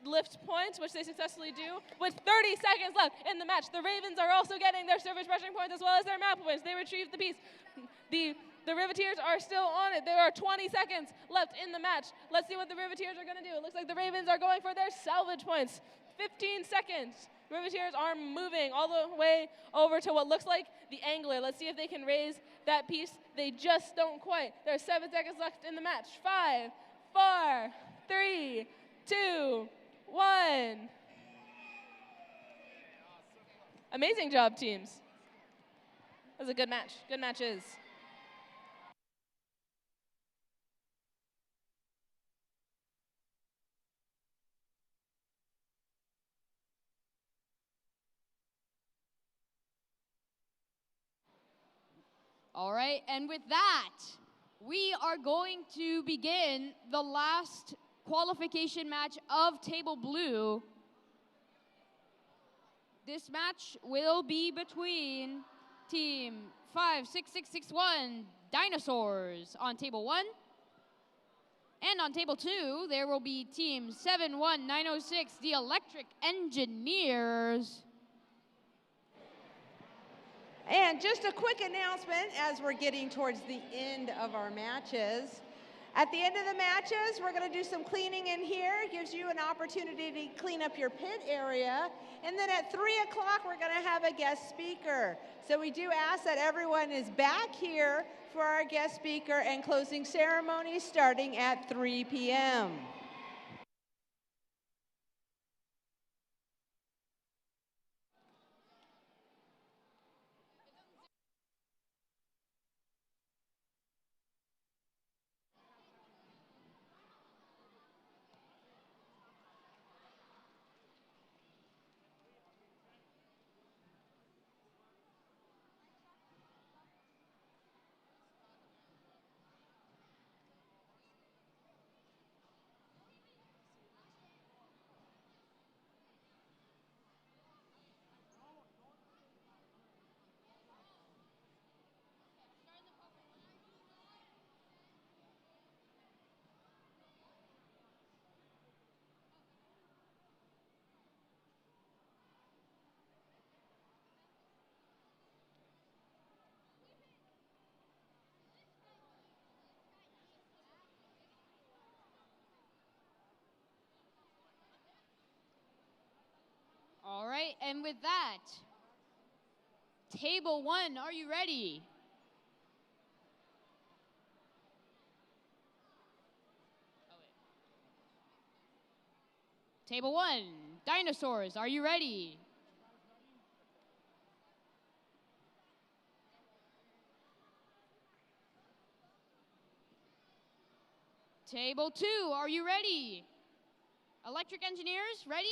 lift points, which they successfully do. With 30 seconds left in the match, the Ravens are also getting their surface brushing points as well as their map points. They retrieved the piece. The Riveteers are still on it. There are 20 seconds left in the match. Let's see what the Riveteers are going to do. It looks like the Ravens are going for their salvage points. 15 seconds. Riveteers are moving all the way over to what looks like the angler. Let's see if they can raise that piece. They just don't quite. There are 7 seconds left in the match. 5, 4, 3, 2, 1. Amazing job, teams. That was a good match. Good matches. All right, and with that, we are going to begin the last qualification match of Table Blue. This match will be between Team 56661 Dinosaurs on Table 1. And on Table 2, there will be Team 71906, the Electric Engineers. And just a quick announcement as we're getting towards the end of our matches. At the end of the matches, we're going to do some cleaning in here. It gives you an opportunity to clean up your pit area. And then at 3 o'clock, we're going to have a guest speaker. So we do ask that everyone is back here for our guest speaker and closing ceremony starting at 3 p.m. right, and with that, table 1, are you ready? Table 1, dinosaurs, are you ready? Table 2, are you ready? Electric engineers, ready?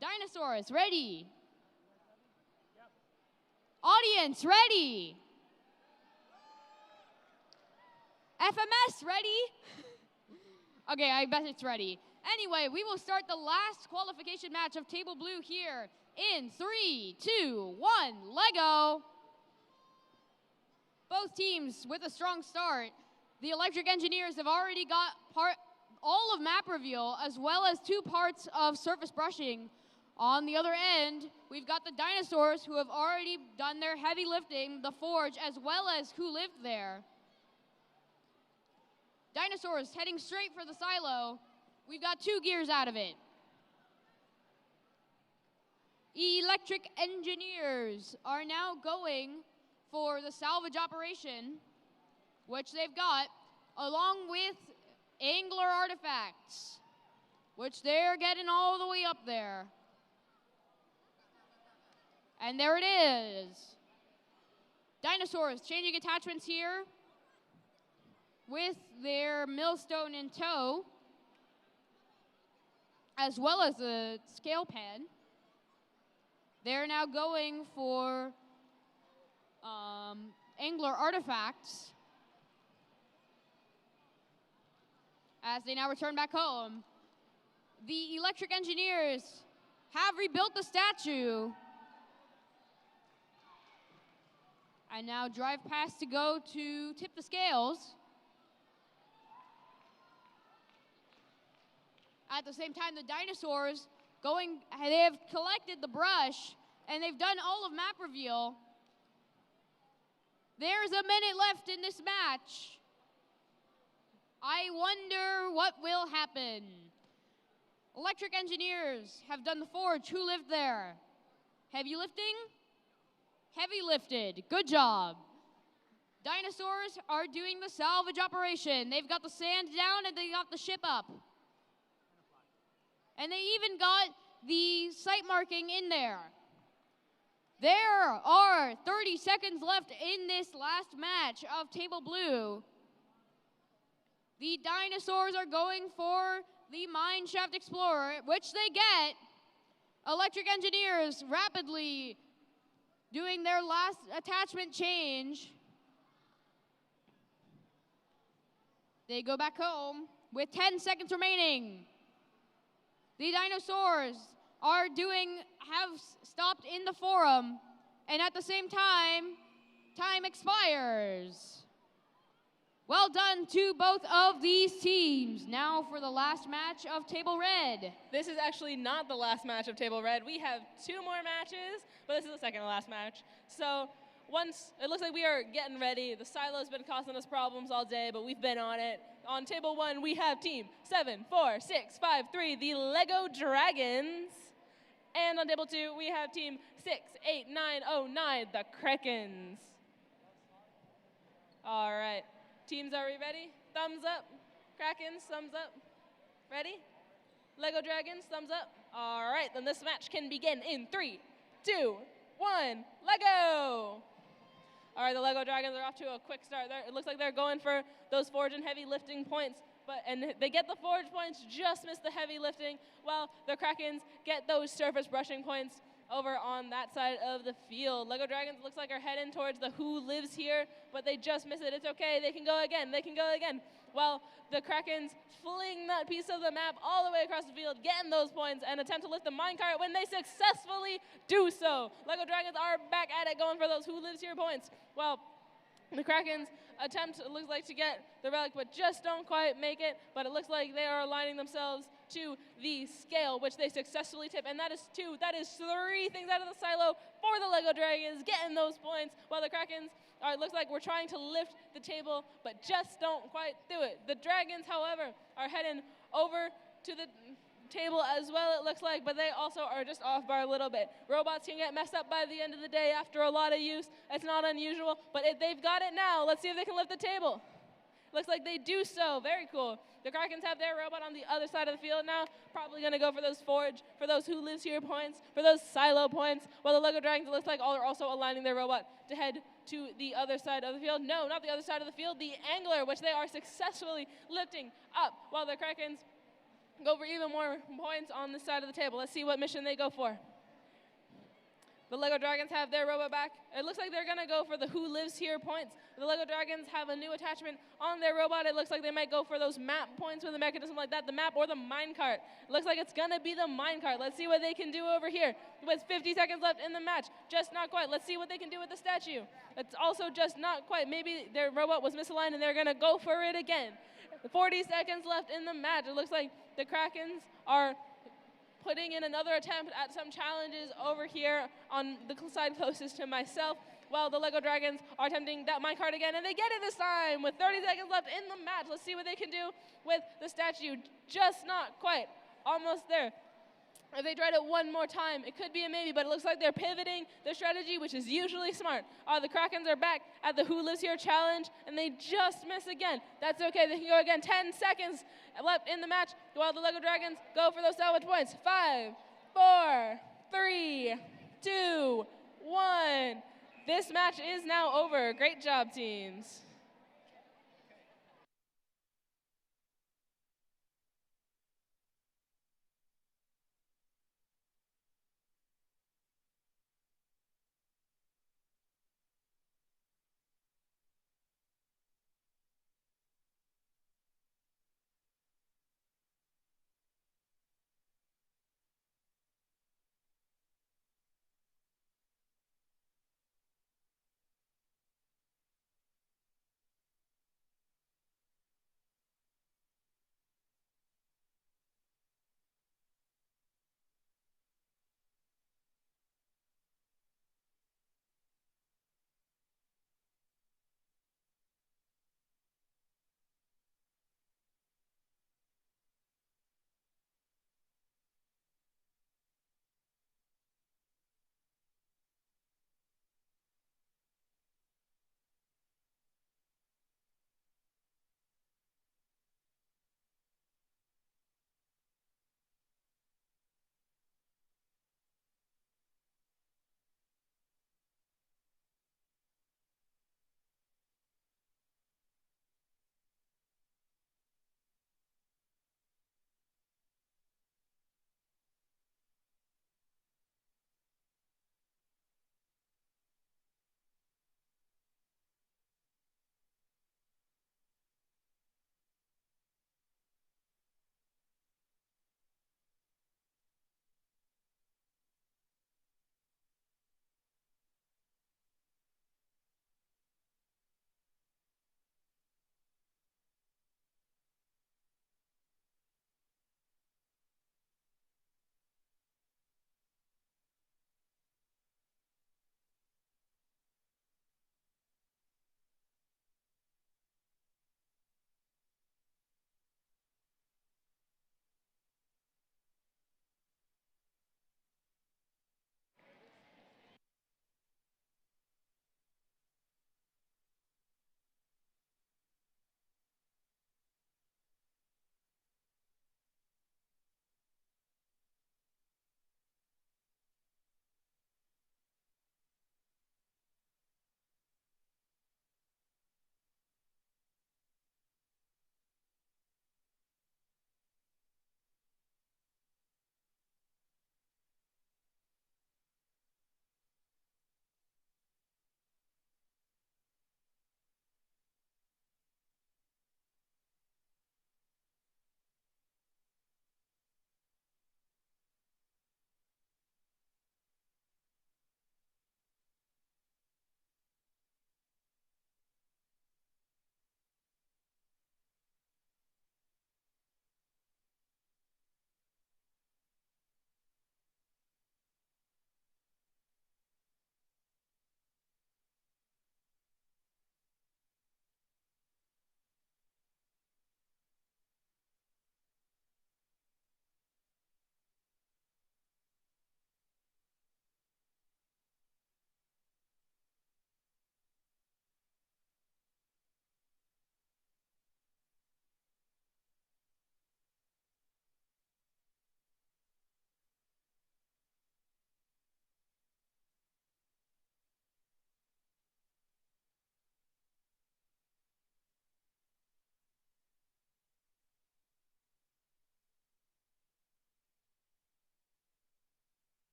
Dinosaurs, ready? Audience, ready? FMS, ready? Okay, I bet it's ready. Anyway, we will start the last qualification match of Table Blue here in 3, 2, 1, Lego. Both teams with a strong start. The electric engineers have already got all of map reveal as well as 2 parts of surface brushing. On the other end, we've got the dinosaurs who have already done their heavy lifting, the forge, as well as who lived there. Dinosaurs heading straight for the silo. We've got 2 gears out of it. Electric engineers are now going for the salvage operation, which they've got, along with angler artifacts, which they're getting all the way up there. And there it is. Dinosaurs changing attachments here with their millstone in tow, as well as a scale pen. They're now going for angler artifacts as they now return back home. The electric engineers have rebuilt the statue and now drive past to go to tip the scales. At the same time, the dinosaurs they have collected the brush and they've done all of map reveal. There's a minute left in this match. I wonder what will happen. Electric engineers have done the forge. Who lived there? Heavy lifting? Heavy lifted. Good job. Dinosaurs are doing the salvage operation. They've got the sand down and they got the ship up. And they even got the site marking in there. There are 30 seconds left in this last match of Table Blue. The dinosaurs are going for the Mine Shaft Explorer, which they get. Electric engineers rapidly doing their last attachment change. They go back home with 10 seconds remaining. The dinosaurs have stopped in the forum, and at the same time, time expires. Well done to both of these teams. Now for the last match of Table Red. This is actually not the last match of Table Red. We have 2 more matches, but this is the second to last match. So it looks like we are getting ready. The silo's been causing us problems all day, but we've been on it. On Table 1, we have Team 7, 4, 6, 5, 3, the Lego Dragons. And on Table 2, we have Team 6, 8, 9, 0, 9, the Krakens. All right. Teams, are we ready? Thumbs up. Krakens, thumbs up. Ready? Lego Dragons, thumbs up. All right, then this match can begin in 3, 2, 1, Lego! All right, the Lego Dragons are off to a quick start. It looks like they're going for those forge and heavy lifting points, and they get the forge points, just miss the heavy lifting, while the Krakens get those surface brushing points over on that side of the field. Lego Dragons looks like are heading towards the Who Lives Here, but they just miss it. It's okay, they can go again, While the Krakens fling that piece of the map all the way across the field, getting those points, and attempt to lift the minecart when they successfully do so. Lego Dragons are back at it, going for those Who Lives Here points. Well, the Krakens attempt, it looks like, to get the relic, but just don't quite make it. But it looks like they are aligning themselves to the scale, which they successfully tip. And that is 2, that is 3 things out of the silo for the Lego Dragons, getting those points, while the Krakens, it looks like we're trying to lift the table, but just don't quite do it. The Dragons, however, are heading over to table as well, it looks like, but they also are just off by a little bit. Robots can get messed up by the end of the day after a lot of use. It's not unusual, but if they've got it now, let's see if they can lift the table. Looks like they do so. Very cool. The Krakens have their robot on the other side of the field now. Probably going to go for those forge, for those who lives here points, for those silo points. While the Lego Dragons, it looks like, are also aligning their robot to head to the other side of the field. No, not the other side of the field. The angler, which they are successfully lifting up, while the Krakens go for even more points on this side of the table. Let's see what mission they go for. The Lego Dragons have their robot back. It looks like they're going to go for the who lives here points. The Lego Dragons have a new attachment on their robot. It looks like they might go for those map points with a mechanism like that, the map or the minecart. It looks like it's going to be the minecart. Let's see what they can do over here with 50 seconds left in the match. Just not quite. Let's see what they can do with the statue. It's also just not quite. Maybe their robot was misaligned and they're going to go for it again. 40 seconds left in the match. It looks like the Krakens are putting in another attempt at some challenges over here on the side closest to myself, while the Lego Dragons are attempting that minecart again, and they get it this time with 30 seconds left in the match. Let's see what they can do with the statue. Just not quite. Almost there. If they tried it one more time, it could be a maybe, but it looks like they're pivoting their strategy, which is usually smart. The Krakens are back at the Who Lives Here challenge, and they just miss again. That's okay. They can go again. 10 seconds left in the match, while the Lego Dragons go for those salvage points. 5, 4, 3, 2, 1. This match is now over. Great job, teams.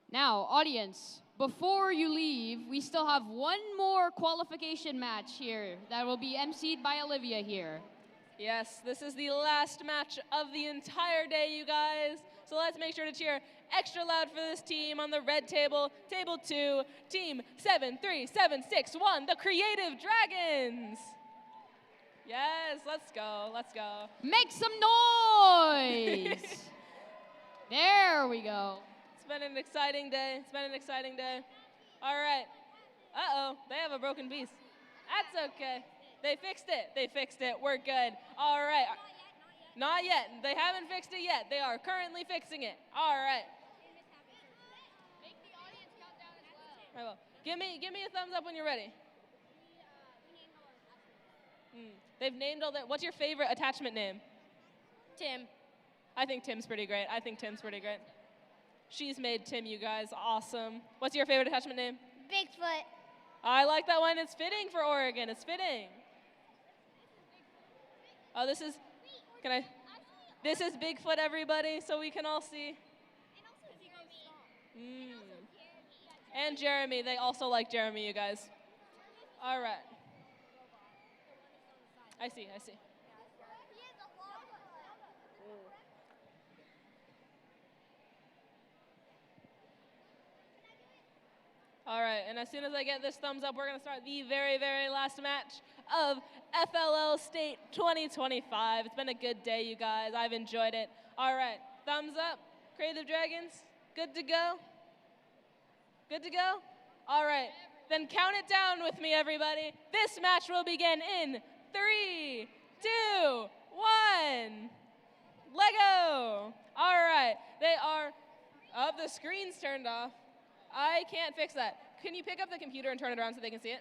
Now, audience, before you leave, we still have one more qualification match here that will be emceed by Olivia here. Yes, this is the last match of the entire day, you guys. So let's make sure to cheer extra loud for this team on the red table, table 2, team 73761, the Creative Dragons. Yes, let's go, let's go. Make some noise! There we go. It's been an exciting day. It's been an exciting day. All right. Uh-oh, they have a broken piece. That's okay. They fixed it. They fixed it. We're good. All right. Not yet. They haven't fixed it yet. They are currently fixing it. All right. Make the audience count down as well. I will. Give me a thumbs up when you're ready. They've named all their. What's your favorite attachment name? Tim. I think Tim's pretty great. I think Tim's pretty great. She's made Tim, you guys. Awesome. What's your favorite attachment name? Bigfoot. I like that one. It's fitting for Oregon. It's fitting. Oh, this is. Can I? This is Bigfoot, everybody, so we can all see. And Jeremy. They also like Jeremy, you guys. All right. I see. All right, and as soon as I get this thumbs up, we're going to start the very, very last match of FLL State 2025. It's been a good day, you guys. I've enjoyed it. All right, thumbs up. Creative Dragons, good to go? Good to go? All right, then count it down with me, everybody. This match will begin in 3, 2, 1. Lego. All right, they are, the screen's turned off. I can't fix that. Can you pick up the computer and turn it around so they can see it?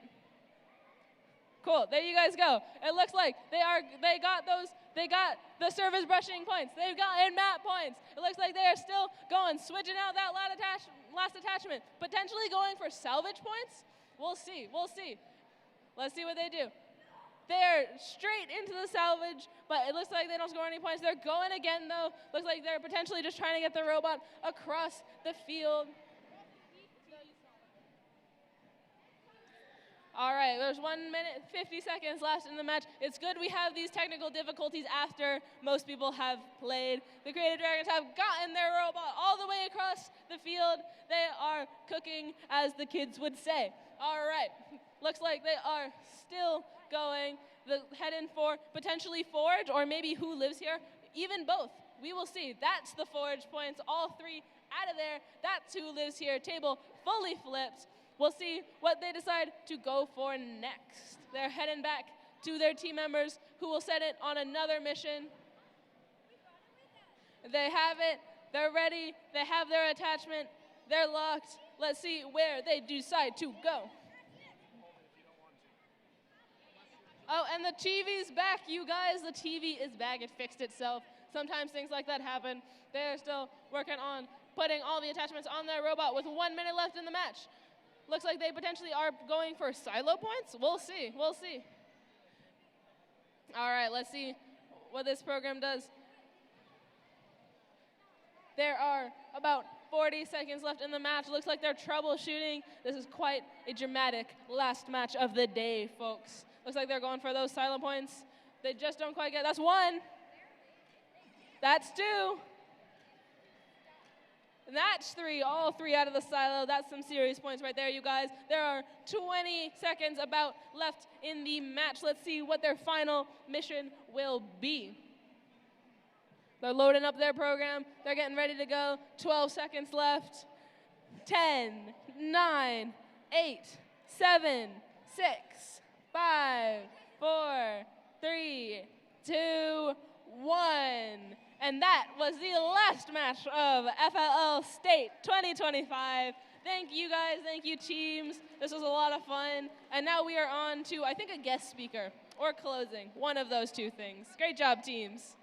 Cool, there you guys go. It looks like they got the service brushing points. They've gotten map points. It looks like they are still going, switching out that last attachment, potentially going for salvage points. We'll see. Let's see what they do. They're straight into the salvage, but it looks like they don't score any points. They're going again, though. Looks like they're potentially just trying to get the robot across the field. All right, there's 1 minute, 50 seconds left in the match. It's good we have these technical difficulties after most people have played. The Creative Dragons have gotten their robot all the way across the field. They are cooking, as the kids would say. All right, looks like they are still going. Heading for potentially Forge, or maybe Who Lives Here, even both. We will see. That's the Forge points, all 3 out of there. That's Who Lives Here. Table fully flipped. We'll see what they decide to go for next. They're heading back to their team members who will set it on another mission. They have it. They're ready. They have their attachment. They're locked. Let's see where they decide to go. Oh, and the TV's back, you guys. The TV is back. It fixed itself. Sometimes things like that happen. They're still working on putting all the attachments on their robot with 1 minute left in the match. Looks like they potentially are going for silo points. We'll see. All right, let's see what this program does. There are about 40 seconds left in the match. Looks like they're troubleshooting. This is quite a dramatic last match of the day, folks. Looks like they're going for those silo points. They just don't quite get, that's 1. That's 2. That's 3, all 3 out of the silo. That's some serious points right there, you guys. There are 20 seconds about left in the match. Let's see what their final mission will be. They're loading up their program. They're getting ready to go. 12 seconds left. 10, 9, 8, 7, 6, 5, 4, 3, 2, 1. And that was the last match of FLL State 2025. Thank you guys, thank you teams. This was a lot of fun. And now we are on to, I think, a guest speaker or closing. One of those 2 things. Great job, teams.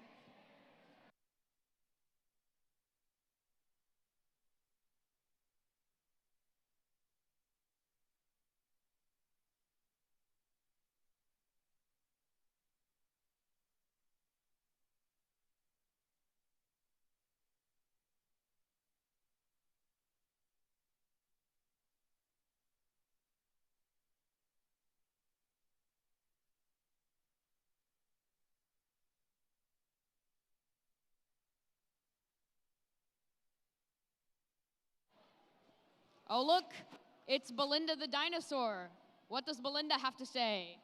Oh, look, it's Belinda the dinosaur. What does Belinda have to say?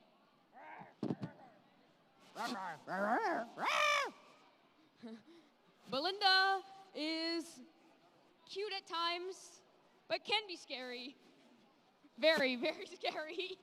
Belinda is cute at times, but can be scary. Very, very scary.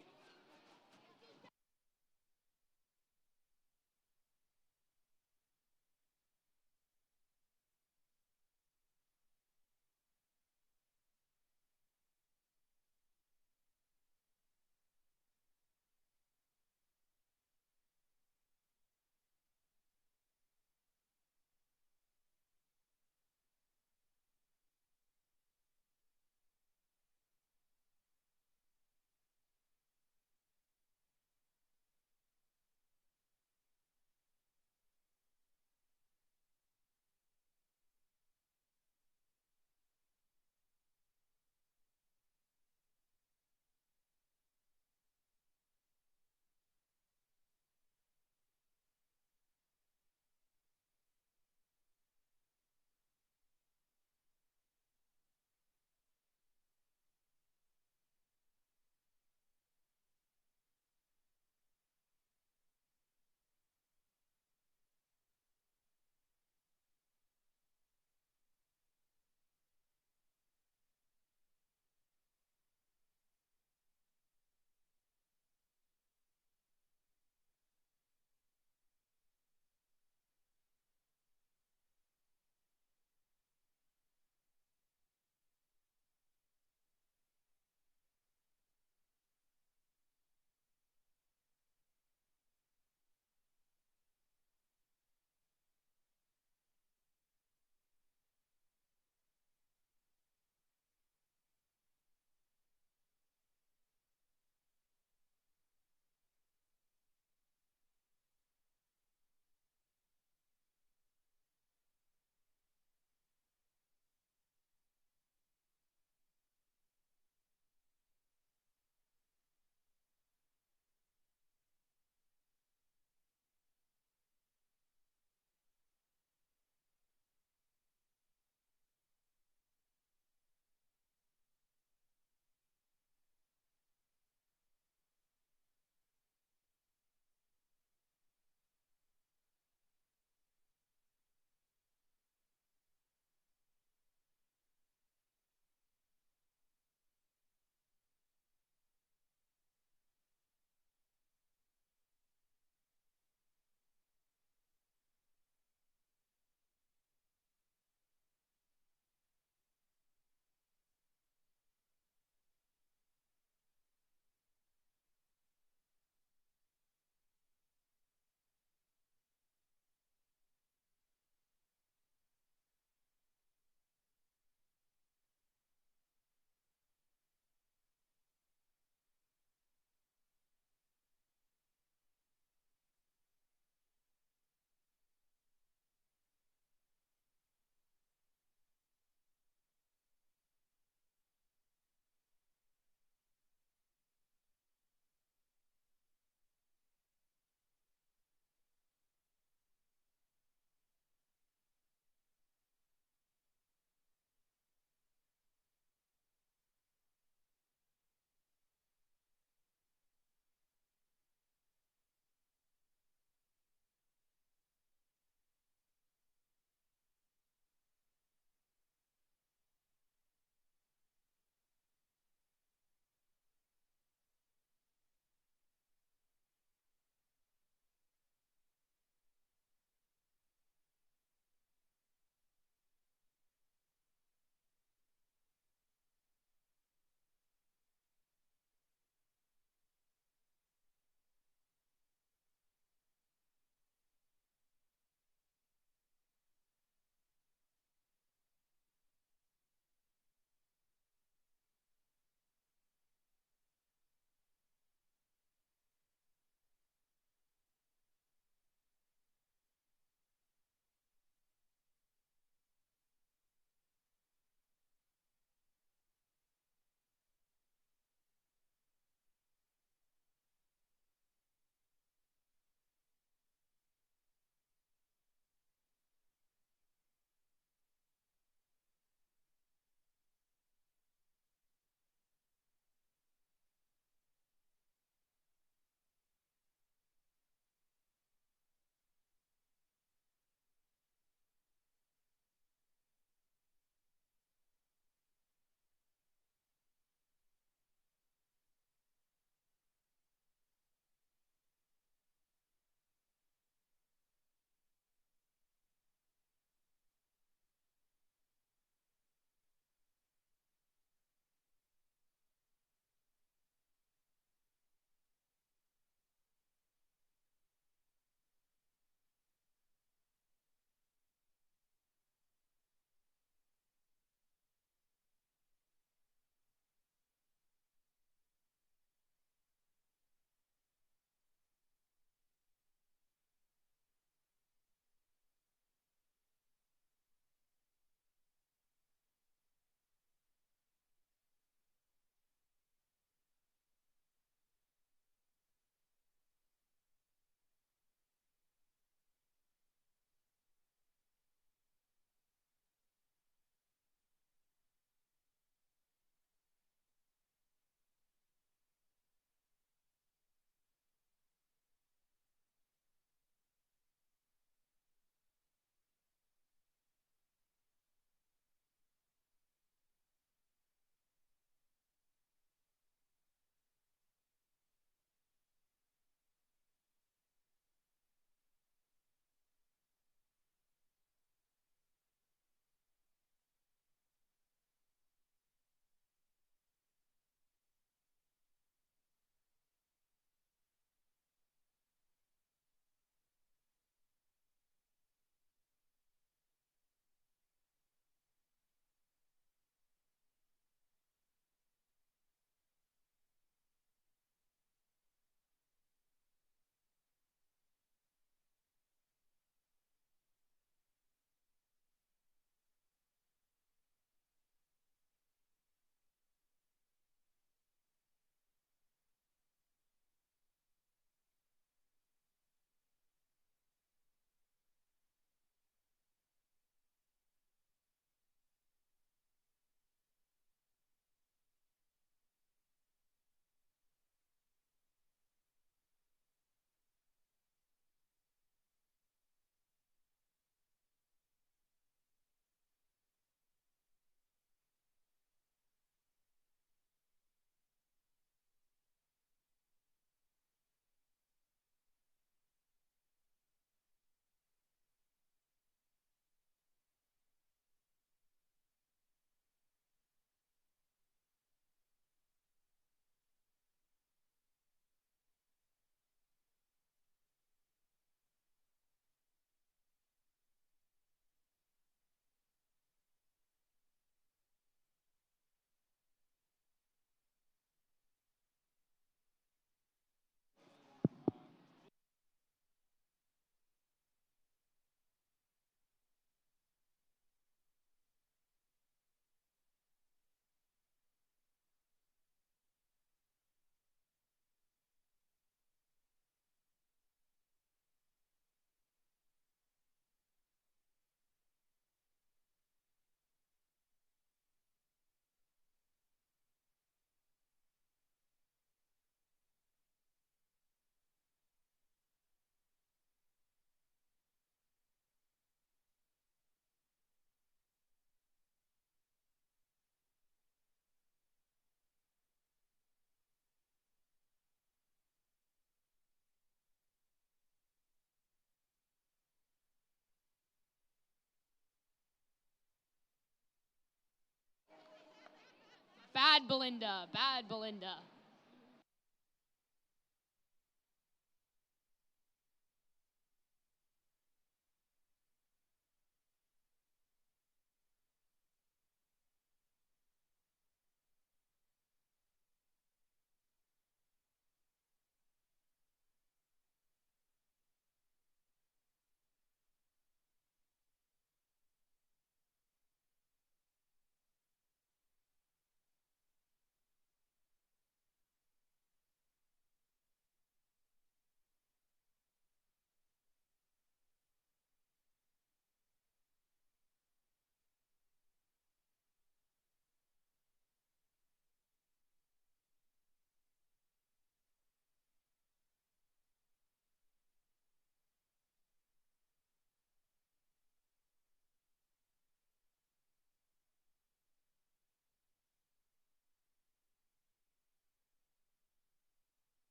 Bad Belinda. Bad Belinda.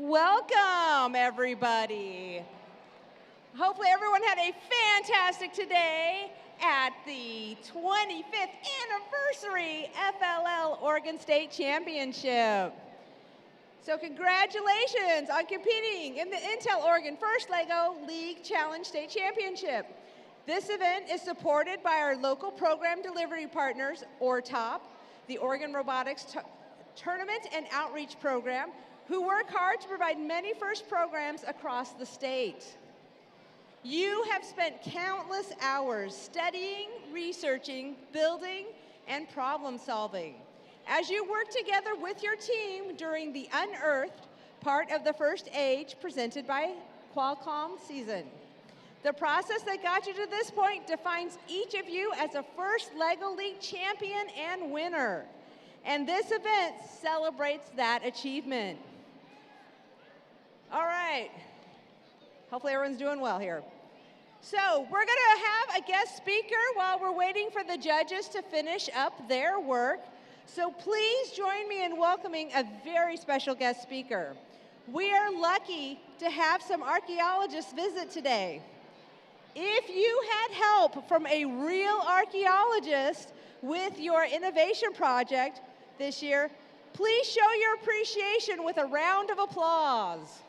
Welcome, everybody. Hopefully everyone had a fantastic today at the 25th anniversary FLL Oregon State Championship. So congratulations on competing in the Intel Oregon First LEGO League Challenge State Championship. This event is supported by our local program delivery partners, ORTOP, the Oregon Robotics Tournament and Outreach Program, who work hard to provide many FIRST programs across the state. You have spent countless hours studying, researching, building, and problem solving as you work together with your team during the Unearthed part of the First Age presented by Qualcomm season. The process that got you to this point defines each of you as a FIRST LEGO League champion and winner. And this event celebrates that achievement. All right. Hopefully everyone's doing well here. So we're going to have a guest speaker while we're waiting for the judges to finish up their work. So please join me in welcoming a very special guest speaker. We are lucky to have some archaeologists visit today. If you had help from a real archaeologist with your innovation project this year, please show your appreciation with a round of applause.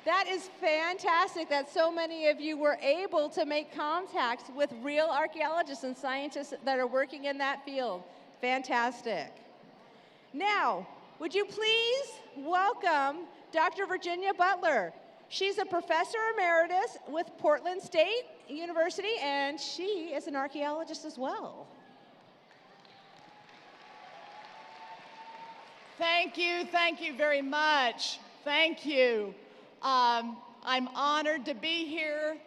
That is fantastic that so many of you were able to make contacts with real archaeologists and scientists that are working in that field. Fantastic. Now, would you please welcome Dr. Virginia Butler. She's a professor emeritus with Portland State University, and she is an archaeologist as well. Thank you very much. Thank you. I'm honored to be here.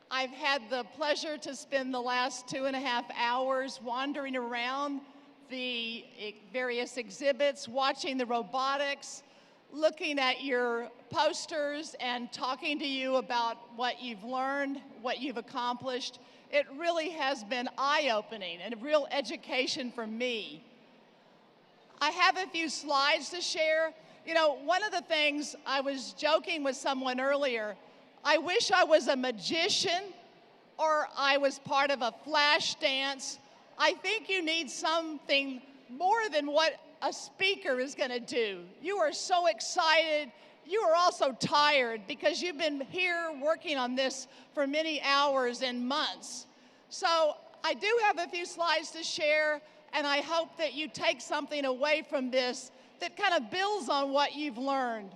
I've had the pleasure to spend the last 2.5 hours wandering around the various exhibits, watching the robotics, looking at your posters and talking to you about what you've learned, what you've accomplished. It really has been eye-opening and a real education for me. I have a few slides to share. You know, one of the things I was joking with someone earlier, I wish I was a magician or I was part of a flash dance. I think you need something more than what a speaker is going to do. You are so excited. You are also tired because you've been here working on this for many hours and months. So I do have a few slides to share, and I hope that you take something away from this that kind of builds on what you've learned.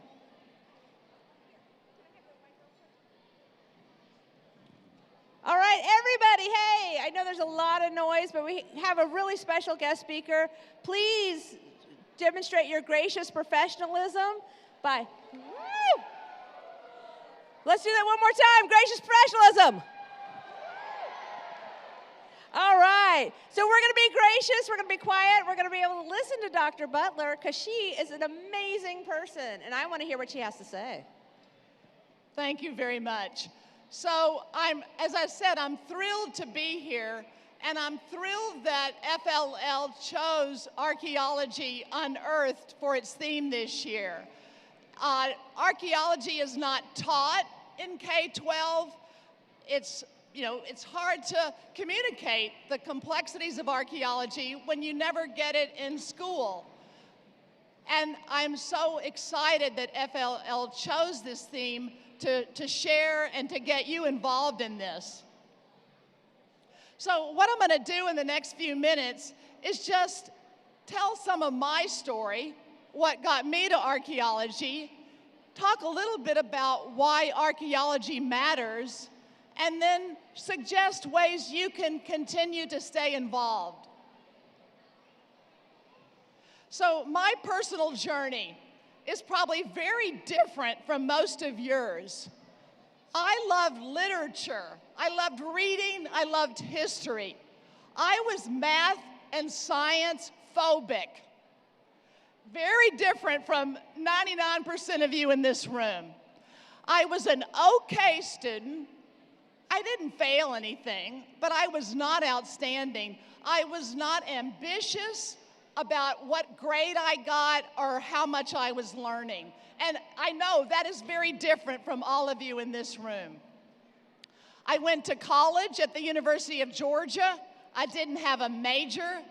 All right, everybody, hey, I know there's a lot of noise, but we have a really special guest speaker. Please demonstrate your gracious professionalism by, woo! Let's do that one more time, gracious professionalism. All right, so we're going to be gracious, we're going to be quiet, we're going to be able to listen to Dr. Butler because she is an amazing person, and I want to hear what she has to say. Thank you very much. So as I said, I'm thrilled to be here, and I'm thrilled that FLL chose Archaeology Unearthed for its theme this year. Archaeology is not taught in K-12. It's hard to communicate the complexities of archaeology when you never get it in school. And I'm so excited that FLL chose this theme to share and to get you involved in this. So what I'm going to do in the next few minutes is just tell some of my story, what got me to archaeology, talk a little bit about why archaeology matters, and then suggest ways you can continue to stay involved. So my personal journey is probably very different from most of yours. I loved literature. I loved reading. I loved history. I was math and science phobic. Very different from 99% of you in this room. I was an okay student. I didn't fail anything, but I was not outstanding. I was not ambitious about what grade I got or how much I was learning. And I know that is very different from all of you in this room. I went to college at the University of Georgia. I didn't have a major.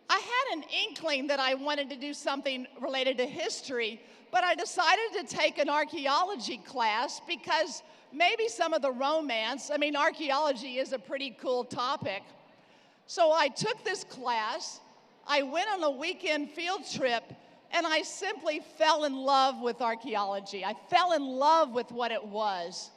I had an inkling that I wanted to do something related to history, but I decided to take an archaeology class because maybe some of the romance, I mean, archaeology is a pretty cool topic. So I took this class, I went on a weekend field trip, and I simply fell in love with archaeology. I fell in love with what it was.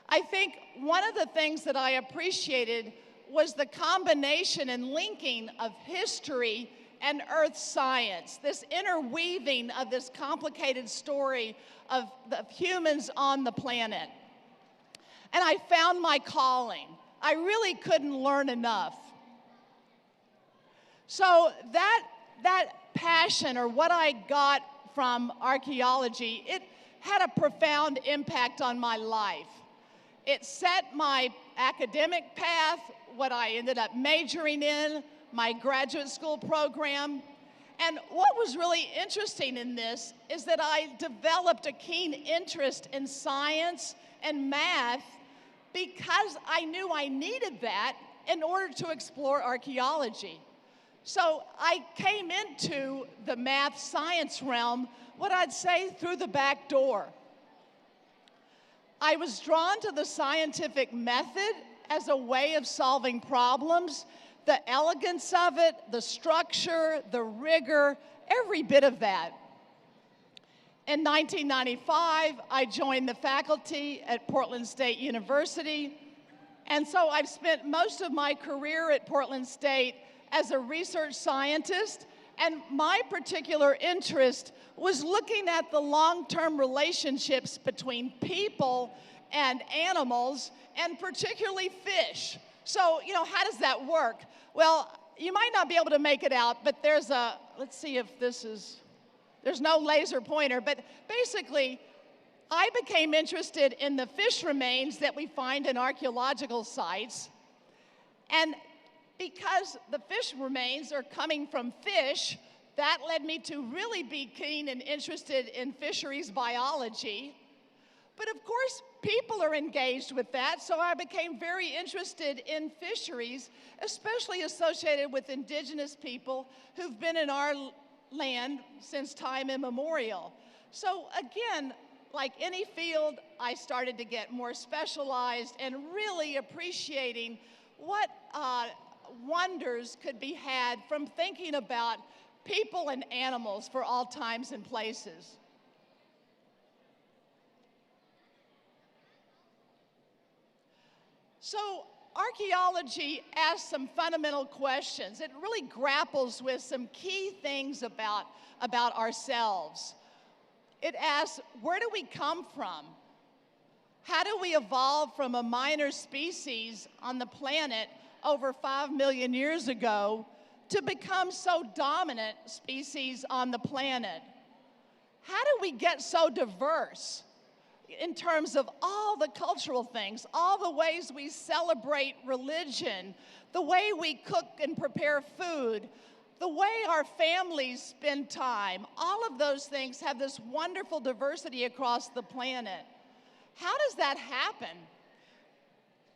I think one of the things that I appreciated was the combination and linking of history and earth science, this interweaving of this complicated story of the humans on the planet. And I found my calling. I really couldn't learn enough. So that passion, or what I got from archaeology, it had a profound impact on my life. It set my academic path, what I ended up majoring in, my graduate school program. And what was really interesting in this is that I developed a keen interest in science and math because I knew I needed that in order to explore archaeology. So I came into the math science realm, what I'd say, through the back door. I was drawn to the scientific method as a way of solving problems, the elegance of it, the structure, the rigor, every bit of that. In 1995, I joined the faculty at Portland State University, and so I've spent most of my career at Portland State as a research scientist, and my particular interest was looking at the long-term relationships between people and animals, and particularly fish. So, how does that work? Well, you might not be able to make it out, but there's let's see if there's no laser pointer, but basically, I became interested in the fish remains that we find in archaeological sites, and because the fish remains are coming from fish, that led me to really be keen and interested in fisheries biology. But of course, people are engaged with that, so I became very interested in fisheries, especially associated with indigenous people who've been in our land since time immemorial. So again, like any field, I started to get more specialized and really appreciating what wonders could be had from thinking about people and animals for all times and places. So archaeology asks some fundamental questions. It really grapples with some key things about ourselves. It asks, where do we come from? How do we evolve from a minor species on the planet over 5 million years ago to become so dominant species on the planet? How do we get so diverse in terms of all the cultural things, all the ways we celebrate religion, the way we cook and prepare food, the way our families spend time? All of those things have this wonderful diversity across the planet. How does that happen?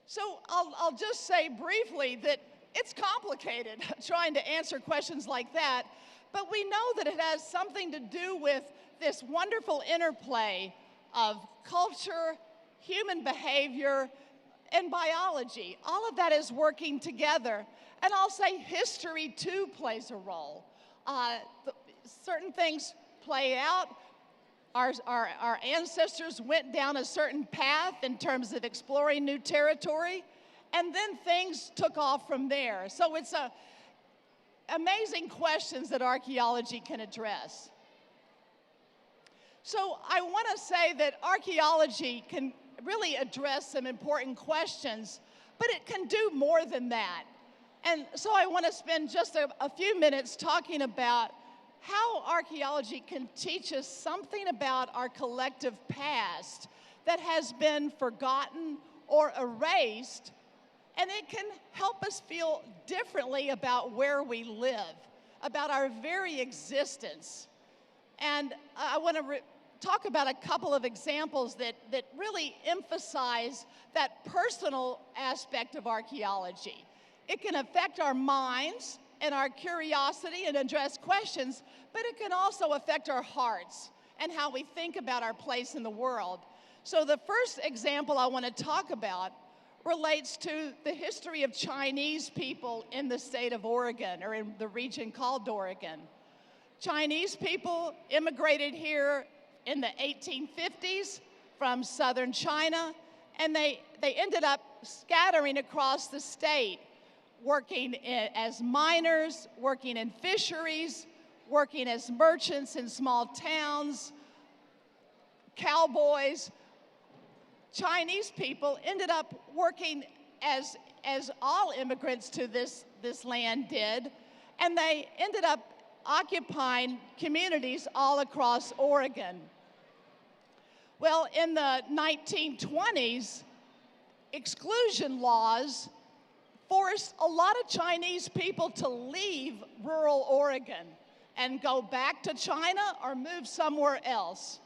So I'll just say briefly that it's complicated trying to answer questions like that, but we know that it has something to do with this wonderful interplay of culture, human behavior, and biology. All of that is working together. And I'll say history, too, plays a role. Certain things play out. Our ancestors went down a certain path in terms of exploring new territory, and then things took off from there. So it's amazing questions that archaeology can address. So I want to say that archaeology can really address some important questions, but it can do more than that. And so I want to spend just a few minutes talking about how archaeology can teach us something about our collective past that has been forgotten or erased, And it can help us feel differently about where we live, about our very existence. And I want to talk about a couple of examples that really emphasize that personal aspect of archaeology. It can affect our minds and our curiosity and address questions, but it can also affect our hearts and how we think about our place in the world. So the first example I want to talk about relates to the history of Chinese people in the state of Oregon, or in the region called Oregon. Chinese people immigrated here in the 1850s from southern China, and they ended up scattering across the state, working as miners, working in fisheries, working as merchants in small towns, cowboys. Chinese people ended up working as all immigrants to this land did, and they ended up occupying communities all across Oregon. Well, in the 1920s, exclusion laws forced a lot of Chinese people to leave rural Oregon and go back to China or move somewhere else.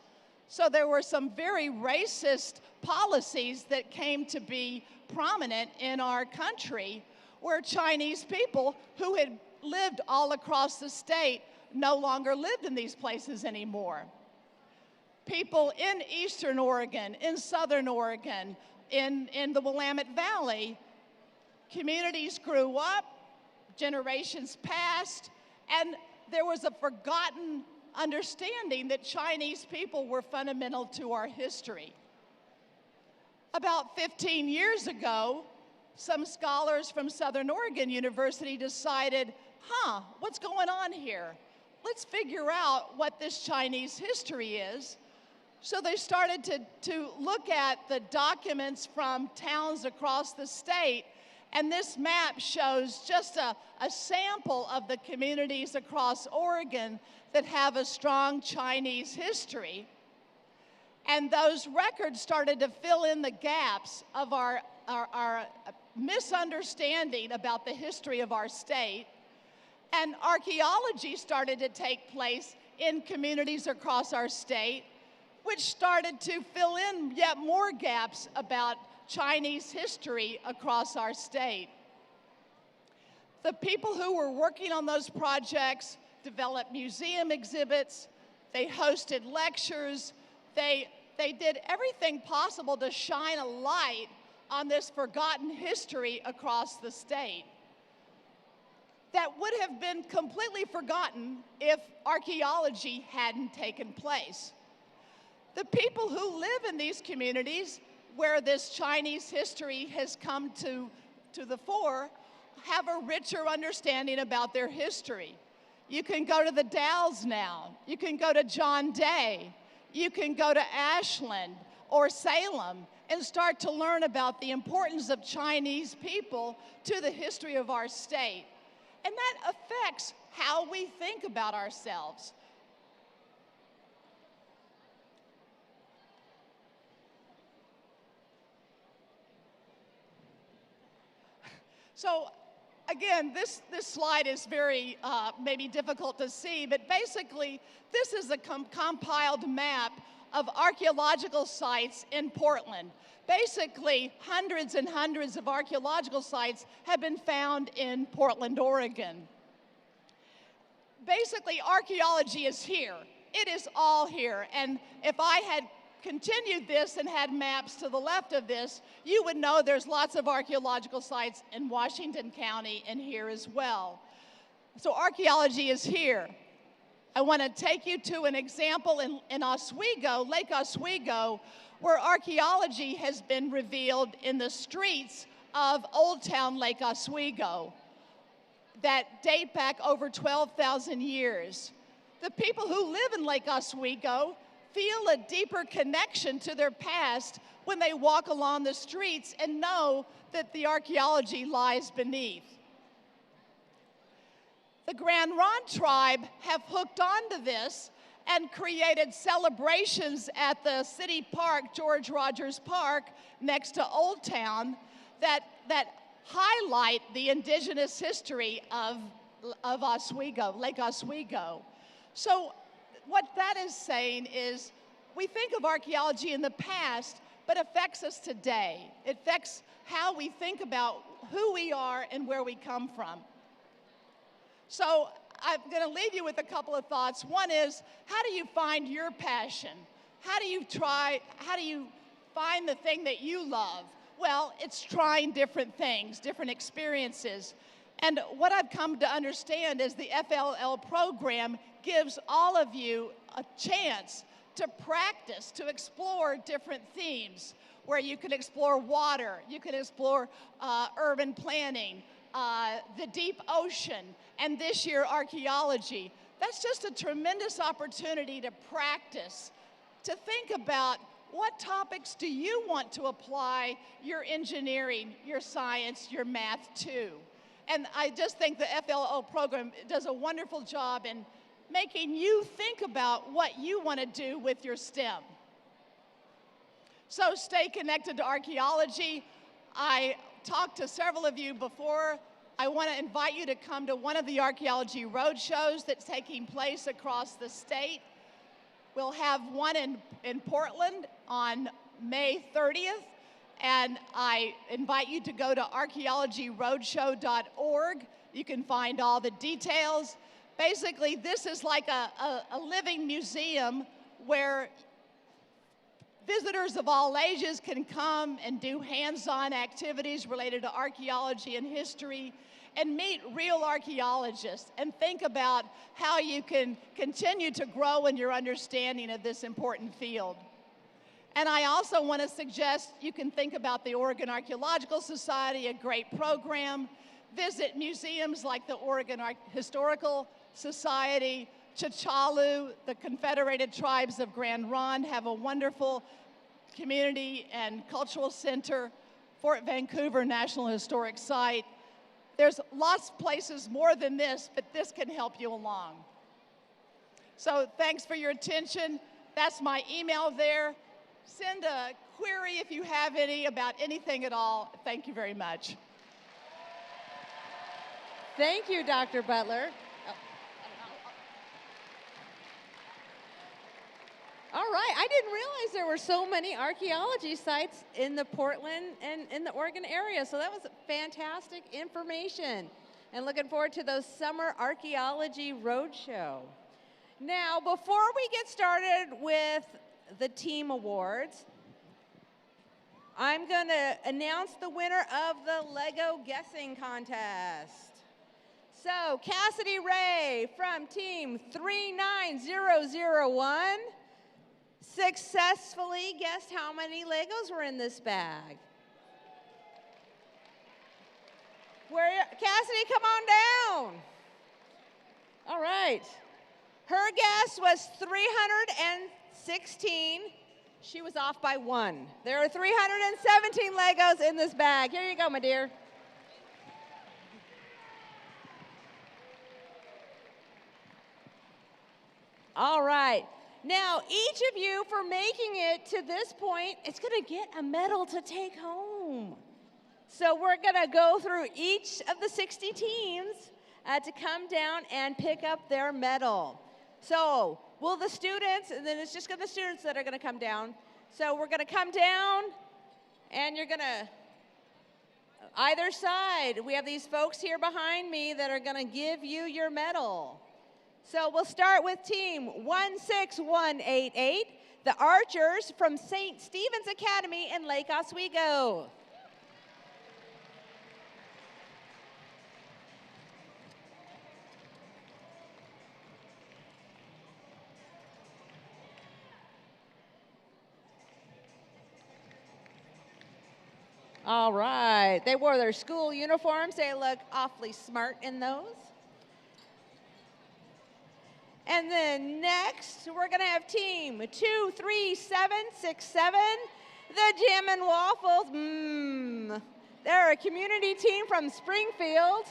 So there were some very racist policies that came to be prominent in our country, where Chinese people who had lived all across the state no longer lived in these places anymore. People in eastern Oregon, in southern Oregon, in the Willamette Valley, communities grew up, generations passed, and there was a forgotten understanding that Chinese people were fundamental to our history. About 15 years ago, some scholars from Southern Oregon University decided, what's going on here? Let's figure out what this Chinese history is. So they started to look at the documents from towns across the state, and this map shows just a sample of the communities across Oregon that have a strong Chinese history. And those records started to fill in the gaps of our misunderstanding about the history of our state. And archaeology started to take place in communities across our state, which started to fill in yet more gaps about Chinese history across our state. The people who were working on those projects developed museum exhibits, they hosted lectures, they did everything possible to shine a light on this forgotten history across the state that would have been completely forgotten if archaeology hadn't taken place. The people who live in these communities where this Chinese history has come to the fore have a richer understanding about their history. You can go to the Dalles now. You can go to John Day. You can go to Ashland or Salem and start to learn about the importance of Chinese people to the history of our state. And that affects how we think about ourselves. So again, this slide is very maybe difficult to see, but basically this is a compiled map of archaeological sites in Portland. Basically, hundreds and hundreds of archaeological sites have been found in Portland, Oregon. Basically, archaeology is here. It is all here. And if I had continued this and had maps to the left of this, you would know there's lots of archaeological sites in Washington County and here as well. So archaeology is here. I want to take you to an example in Oswego, Lake Oswego, where archaeology has been revealed in the streets of Old Town Lake Oswego that date back over 12,000 years. The people who live in Lake Oswego feel a deeper connection to their past when they walk along the streets and know that the archaeology lies beneath. The Grand Ronde tribe have hooked onto this and created celebrations at the city park, George Rogers Park, next to Old Town, that highlight the indigenous history of Oswego, Lake Oswego. So what that is saying is we think of archaeology in the past, but it affects us today. It affects how we think about who we are and where we come from. So I'm going to leave you with a couple of thoughts. One is, how do you find your passion? How do you find the thing that you love? Well, it's trying different things, different experiences. And what I've come to understand is the FLL program gives all of you a chance to practice, to explore different themes, where you can explore water, you can explore urban planning, the deep ocean, and this year, archaeology. That's just a tremendous opportunity to practice, to think about what topics do you want to apply your engineering, your science, your math to. And I just think the FLO program does a wonderful job in making you think about what you want to do with your STEM. So stay connected to archaeology. I talked to several of you before. I want to invite you to come to one of the archaeology road shows that's taking place across the state. We'll have one in Portland on May 30th, and I invite you to go to archaeologyroadshow.org. You can find all the details. Basically, this is like a living museum where visitors of all ages can come and do hands-on activities related to archaeology and history and meet real archaeologists and think about how you can continue to grow in your understanding of this important field. And I also want to suggest you can think about the Oregon Archaeological Society, a great program. Visit museums like the Oregon Historical Society. Chichalu, the Confederated Tribes of Grand Ronde, have a wonderful community and cultural center. Fort Vancouver National Historic Site. There's lots of places more than this, but this can help you along. So thanks for your attention. That's my email there. Send a query if you have any about anything at all. Thank you very much. Thank you, Dr. Butler. All right, I didn't realize there were so many archaeology sites in the Portland and in the Oregon area, so that was fantastic information. And looking forward to those summer archaeology roadshow. Now, before we get started with the team awards, I'm going to announce the winner of the Lego guessing contest. So, Cassidy Ray from team 39001 successfully guessed how many Legos were in this bag. Cassidy, come on down. All right. Her guess was 316. She was off by 1. There are 317 Legos in this bag. Here you go, my dear. All right. Now, each of you, for making it to this point, is going to get a medal to take home. So we're going to go through each of the 60 teams to come down and pick up their medal. So will the students, and then it's just the students that are going to come down. So we're going to come down, and you're going to, either side, we have these folks here behind me that are going to give you your medal. So we'll start with team 16188, the Archers from St. Stephen's Academy in Lake Oswego. All right, they wore their school uniforms. They look awfully smart in those. And then next, we're going to have team 23767, the Jam and Waffles. They're a community team from Springfield.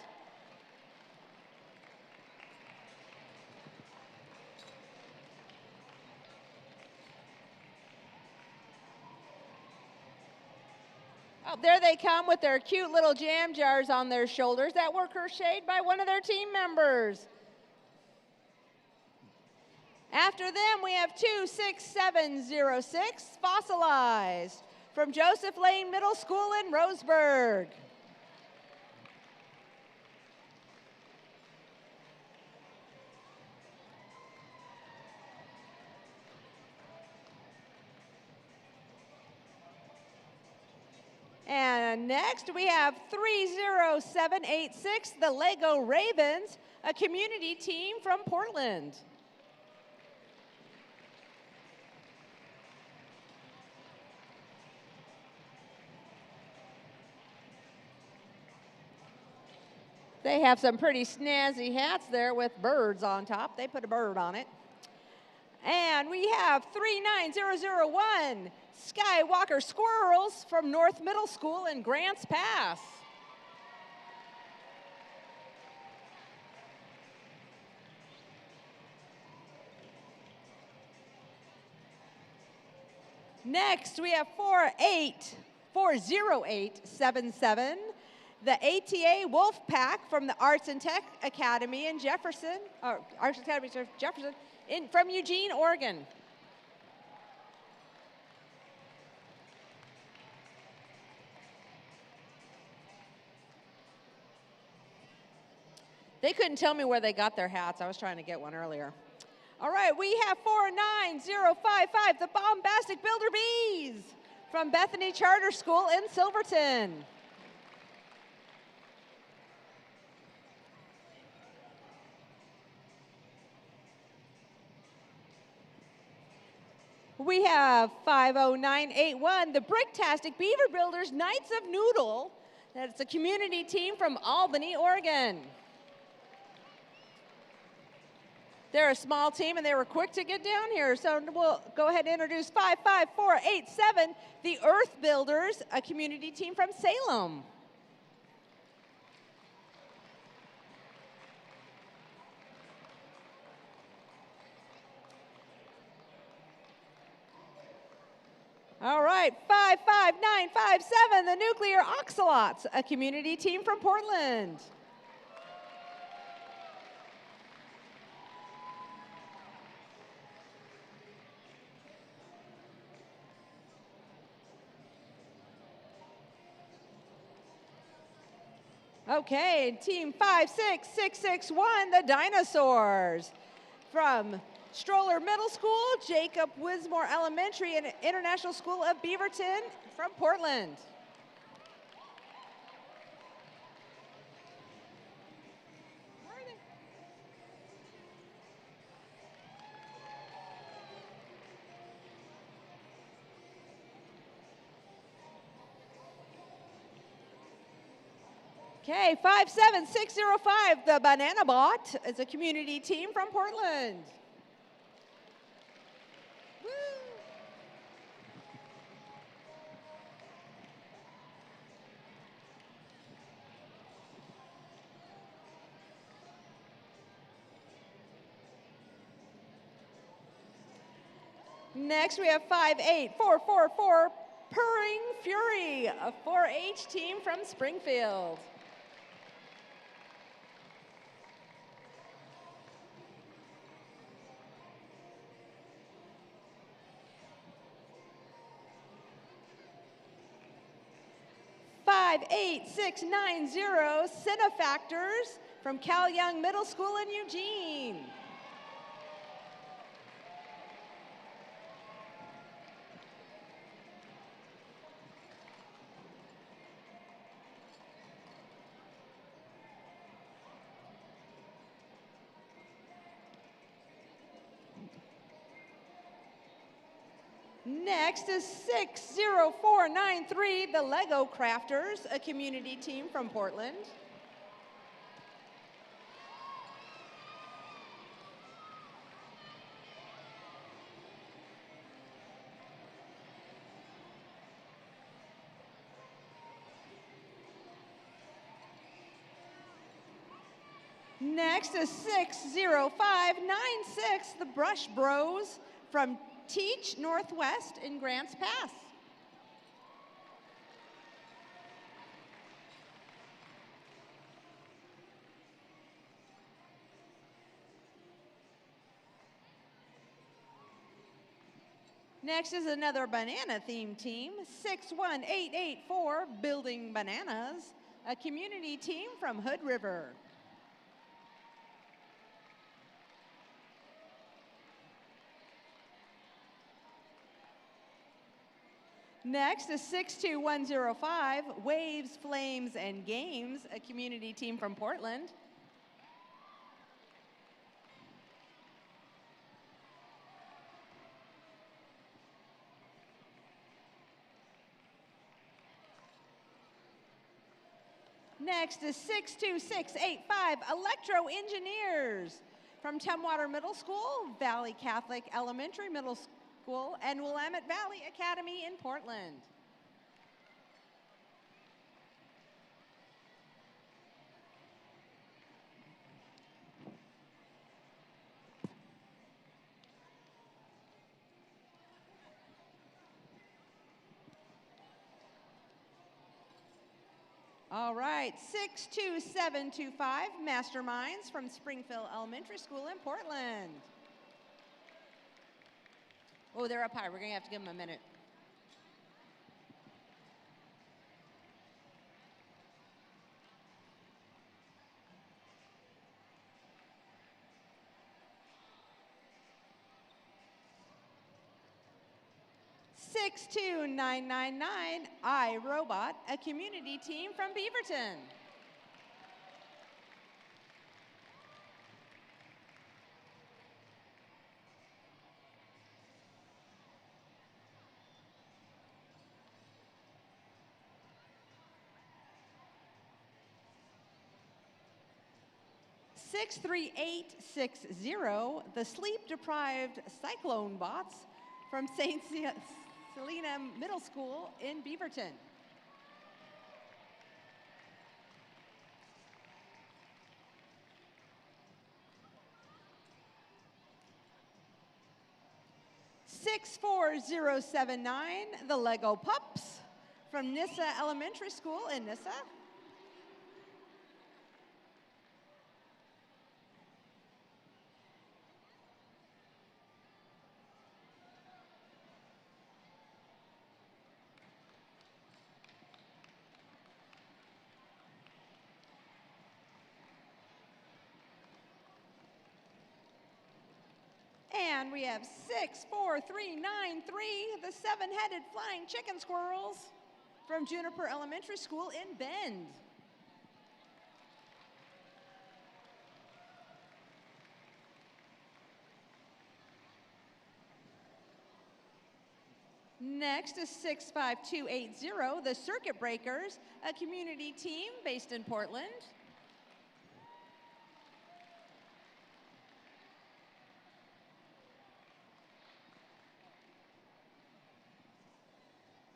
Oh, there they come with their cute little jam jars on their shoulders that were crocheted by one of their team members. After them, we have 26706 Fossilized from Joseph Lane Middle School in Roseburg. And next we have 30786, the Lego Ravens, a community team from Portland. They have some pretty snazzy hats there with birds on top. They put a bird on it. And we have 39001 Skywalker Squirrels from North Middle School in Grants Pass. Next, we have 40877, the ATA Wolf Pack from the Arts and Tech Academy in Jefferson, Arts Academy Jefferson, from Eugene, Oregon. They couldn't tell me where they got their hats. I was trying to get one earlier. All right, we have 49055, the Bombastic Builder Bees from Bethany Charter School in Silverton. We have 50981, the Bricktastic Beaver Builders Knights of Noodle. That's a community team from Albany, Oregon. They're a small team, and they were quick to get down here. So we'll go ahead and introduce 55487, the Earth Builders, a community team from Salem. All right, 55957, the Nuclear Oxalots, a community team from Portland. Okay, team 56661, the Dinosaurs. From Stroller Middle School, Jacob Wismore Elementary, and International School of Beaverton from Portland. Okay, 57605, the Banana Bot is a community team from Portland. Woo. Next, we have 58444, Purring Fury, a 4-H team from Springfield. Five, 8, 6, 9, 0, Cinefactors from Cal Young Middle School in Eugene. Next is 60493, the Lego Crafters, a community team from Portland. Next is 60596, the Brush Bros from Teach Northwest in Grants Pass. Next is another banana themed team, 61884 Building Bananas, a community team from Hood River. Next is 62105 Waves, Flames, and Games, a community team from Portland. Next is 62685 Electro Engineers from Tumwater Middle School, Valley Catholic Elementary Middle School, and Willamette Valley Academy in Portland. All right, 62725 Masterminds from Springfield Elementary School in Portland. Oh, they're up high. We're going to have to give them a minute. $62999 iRobot, a community team from Beaverton. $63860, the sleep-deprived Cyclone Bots from St. Selena Middle School in Beaverton. $64079, the Lego Pups from Nissa Elementary School in Nissa. And we have 64393, the seven-headed flying chicken squirrels from Juniper Elementary School in Bend. Next is 65280, the Circuit Breakers, a community team based in Portland.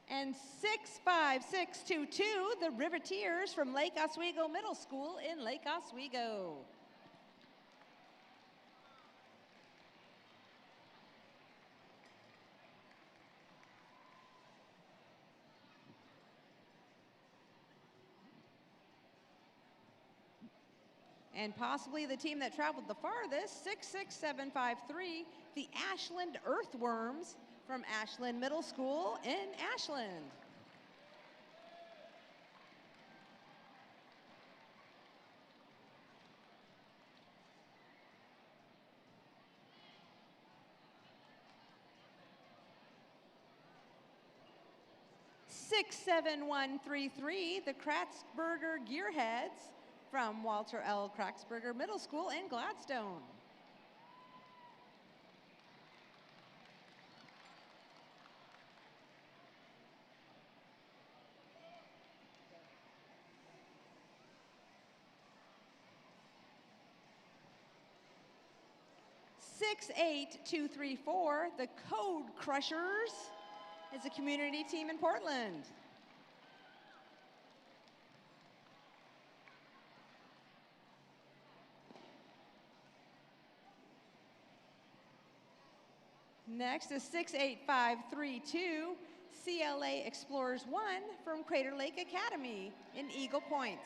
And 65622, the Riveteers from Lake Oswego Middle School in Lake Oswego. And possibly the team that traveled the farthest, 66753, the Ashland Earthworms from Ashland Middle School in Ashland. $67133, the Kratzberger Gearheads from Walter L. Kratzberger Middle School in Gladstone. $68234, the Code Crushers is a community team in Portland. Next is 68532, CLA Explorers 1 from Crater Lake Academy in Eagle Point.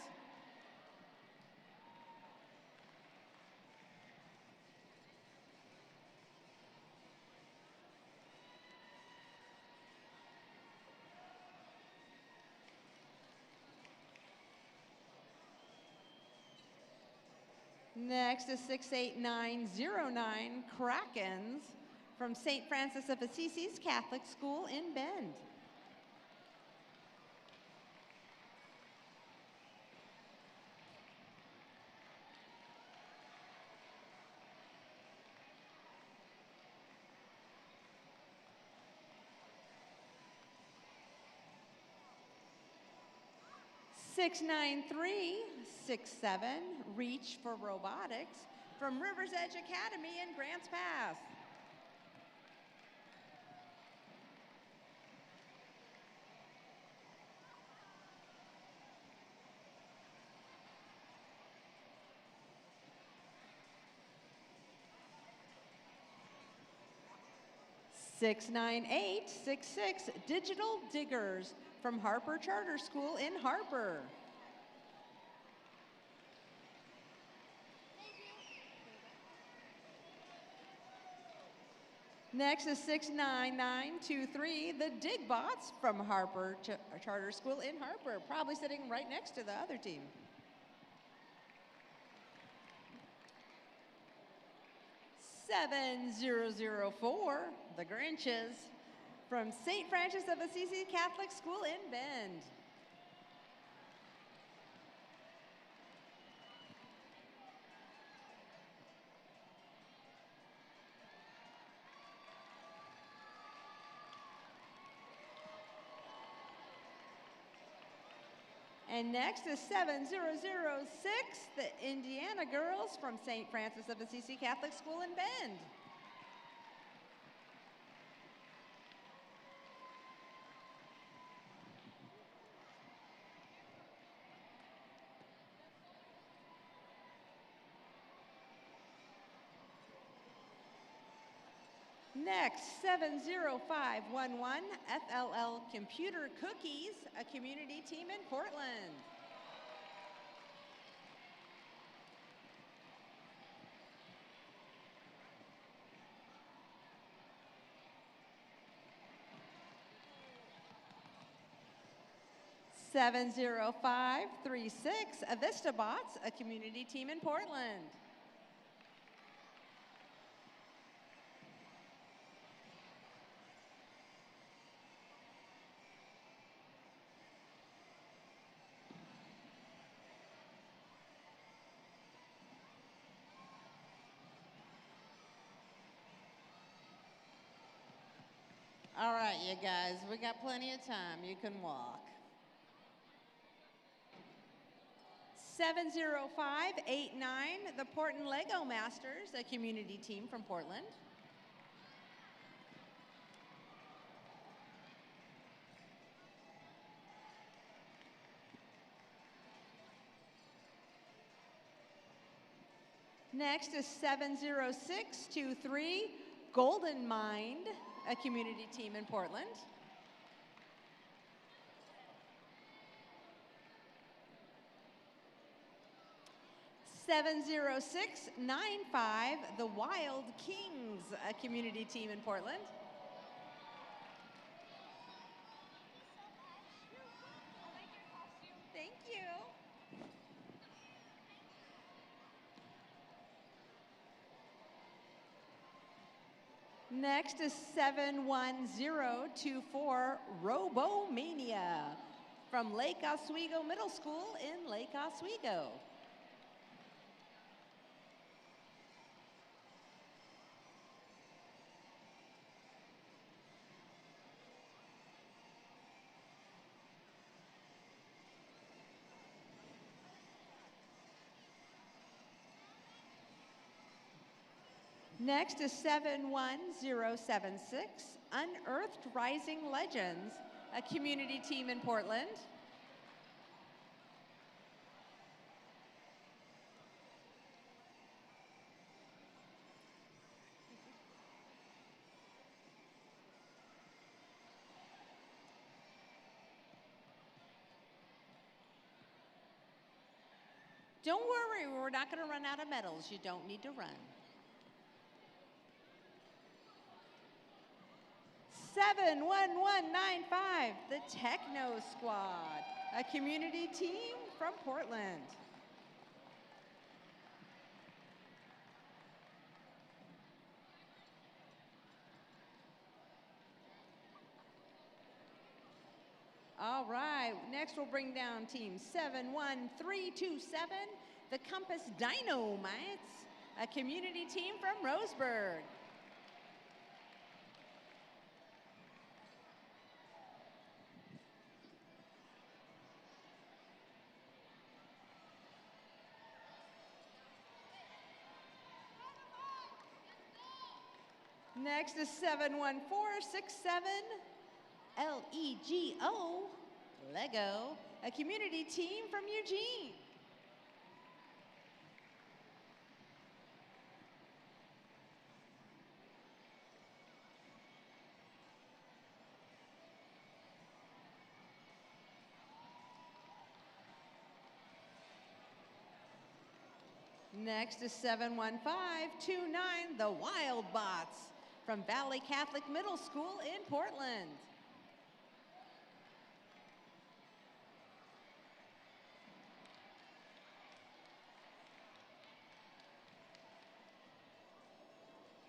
Next is 68909 Krakens from St. Francis of Assisi's Catholic School in Bend. Six nine three 67 Reach for Robotics from Rivers Edge Academy in Grants Pass. Six nine eight 66 Digital Diggers from Harper Charter School in Harper. Next is 69923 The Dig Bots from Harper Charter School in Harper, probably sitting right next to the other team. $7,004 The Grinches from St. Francis of Assisi Catholic School in Bend. And next is 7006, the Indiana Girls from St. Francis of Assisi Catholic School in Bend. Next, 70511 FLL Computer Cookies, a community team in Portland. $70536 Avista Bots, a community team in Portland. All right, you guys, we got plenty of time. You can walk. 70589, the Portland Lego Masters, a community team from Portland. Next is 70623, Golden Mind, a community team in Portland. $70695, the Wild Kings, a community team in Portland. Thank you. Next is 71024, Robomania, from Lake Oswego Middle School in Lake Oswego. Next is 71076, Unearthed Rising Legends, a community team in Portland. Don't worry, we're not going to run out of medals. You don't need to run. 71195, the Techno Squad, a community team from Portland. All right, next we'll bring down team 71327, the Compass Dynamites, a community team from Roseburg. Next is 71467, LEGO, Lego, a community team from Eugene. Next is 71529, the Wild Bots from Valley Catholic Middle School in Portland.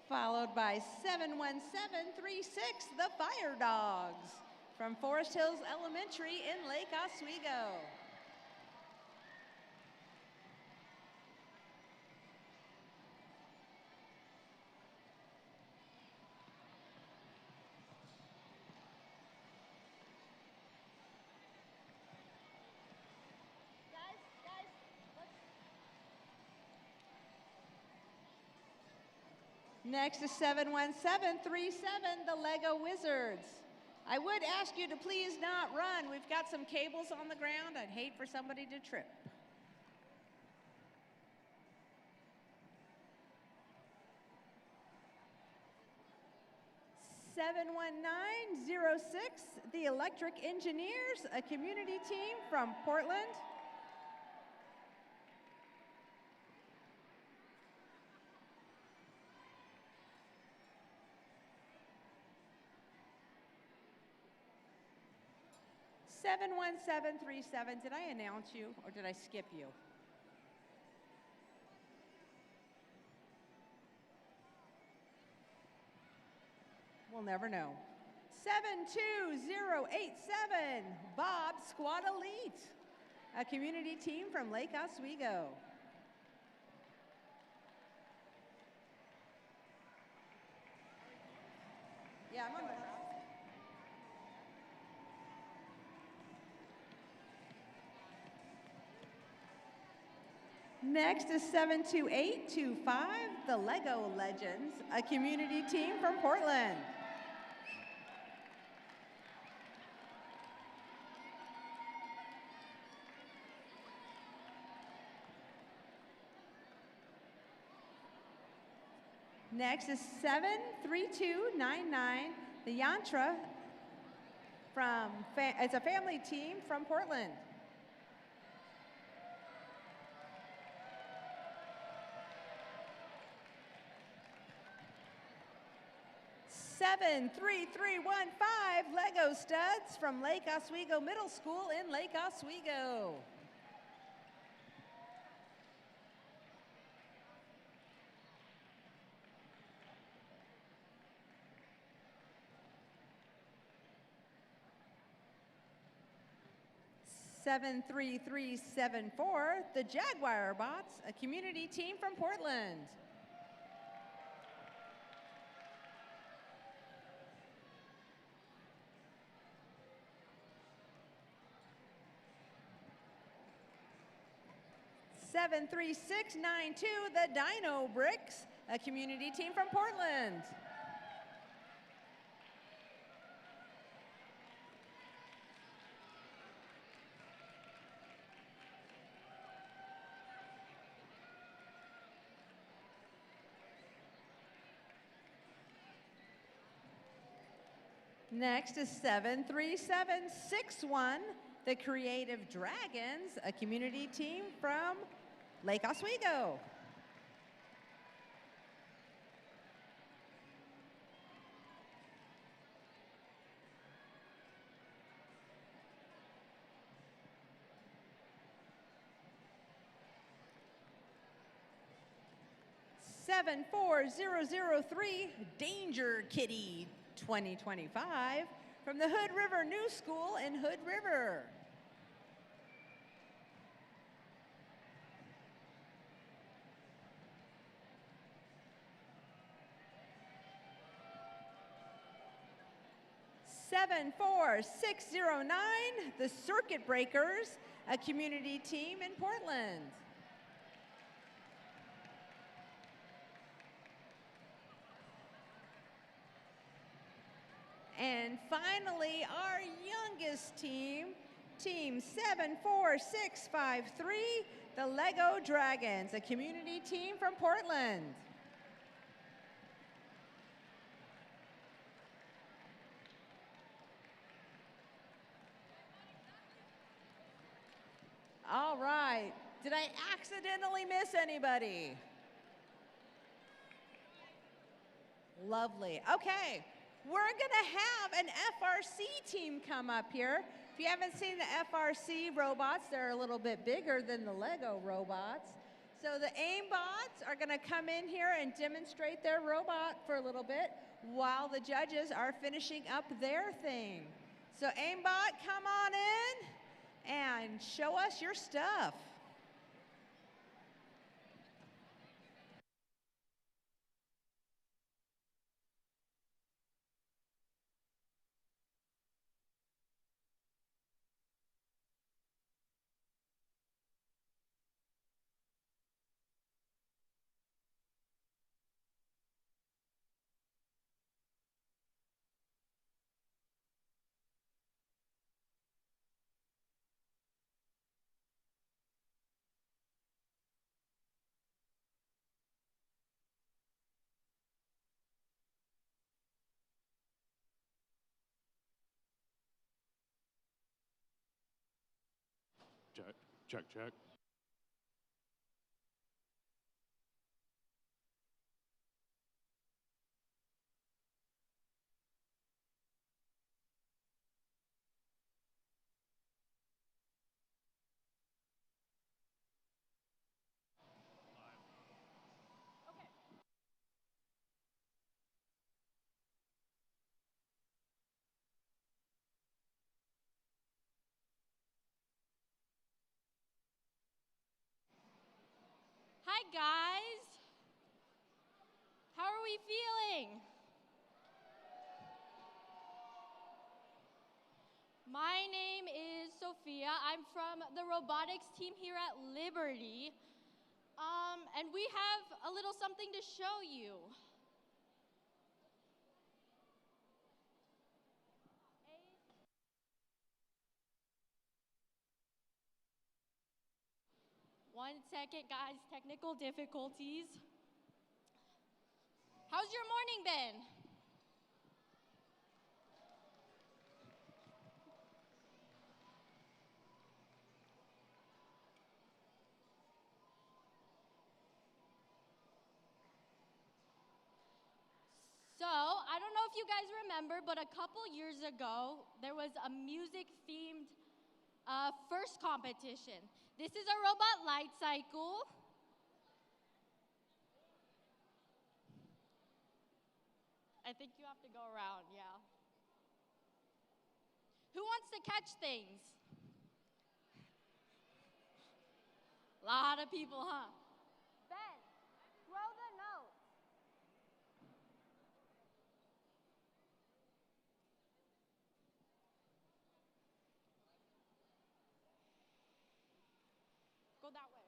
Followed by 71736, the Fire Dogs from Forest Hills Elementary in Lake Oswego. Next is 71737, the Lego Wizards. I would ask you to please not run. We've got some cables on the ground. I'd hate for somebody to trip. (71906), the Electric Engineers, a community team from Portland. (71737), did I announce you or did I skip you? We'll never know. 72087, Bob Squad Elite, a community team from Lake Oswego. Yeah, I'm on the left. Next is 72825, the Lego Legends, a community team from Portland. Next is 73299, the Yantra from, it's a family team from Portland. Seven, 3315, Lego Studs from Lake Oswego Middle School in Lake Oswego. (73374), the Jaguar Bots, a community team from Portland. (73692), the Dino Bricks, a community team from Portland. Next is 73761, the Creative Dragons, a community team from Lake Oswego. (74003), Danger Kitty 2025 from the Hood River New School in Hood River. Seven, 4, 6, 0, 9, the Circuit Breakers, a community team in Portland. And finally, our youngest team, Team 74653, the Lego Dragons, a community team from Portland. All right, did I accidentally miss anybody? Lovely, okay. We're gonna have an FRC team come up here. If you haven't seen the FRC robots, they're a little bit bigger than the Lego robots. So the aimbots are gonna come in here and demonstrate their robot for a little bit while the judges are finishing up their thing. So aimbot, come on in and show us your stuff. Check, check, check. Hi, guys. How are we feeling? My name is Sophia. I'm from the robotics team here at Liberty. And we have a little something to show you. One second, guys, technical difficulties. How's your morning been? So, I don't know if you guys remember, but a couple years ago, there was a music-themed first competition. This is a robot light cycle. I think you have to go around, yeah. Who wants to catch things? A lot of people, huh? Ben, throw the note. Go that way.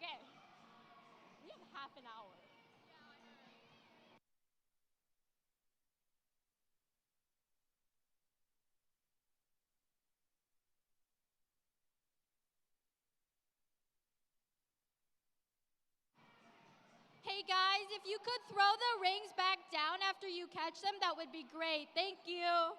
Okay. We have half an hour. Hey guys, if you could throw the rings back down after you catch them, that would be great. Thank you.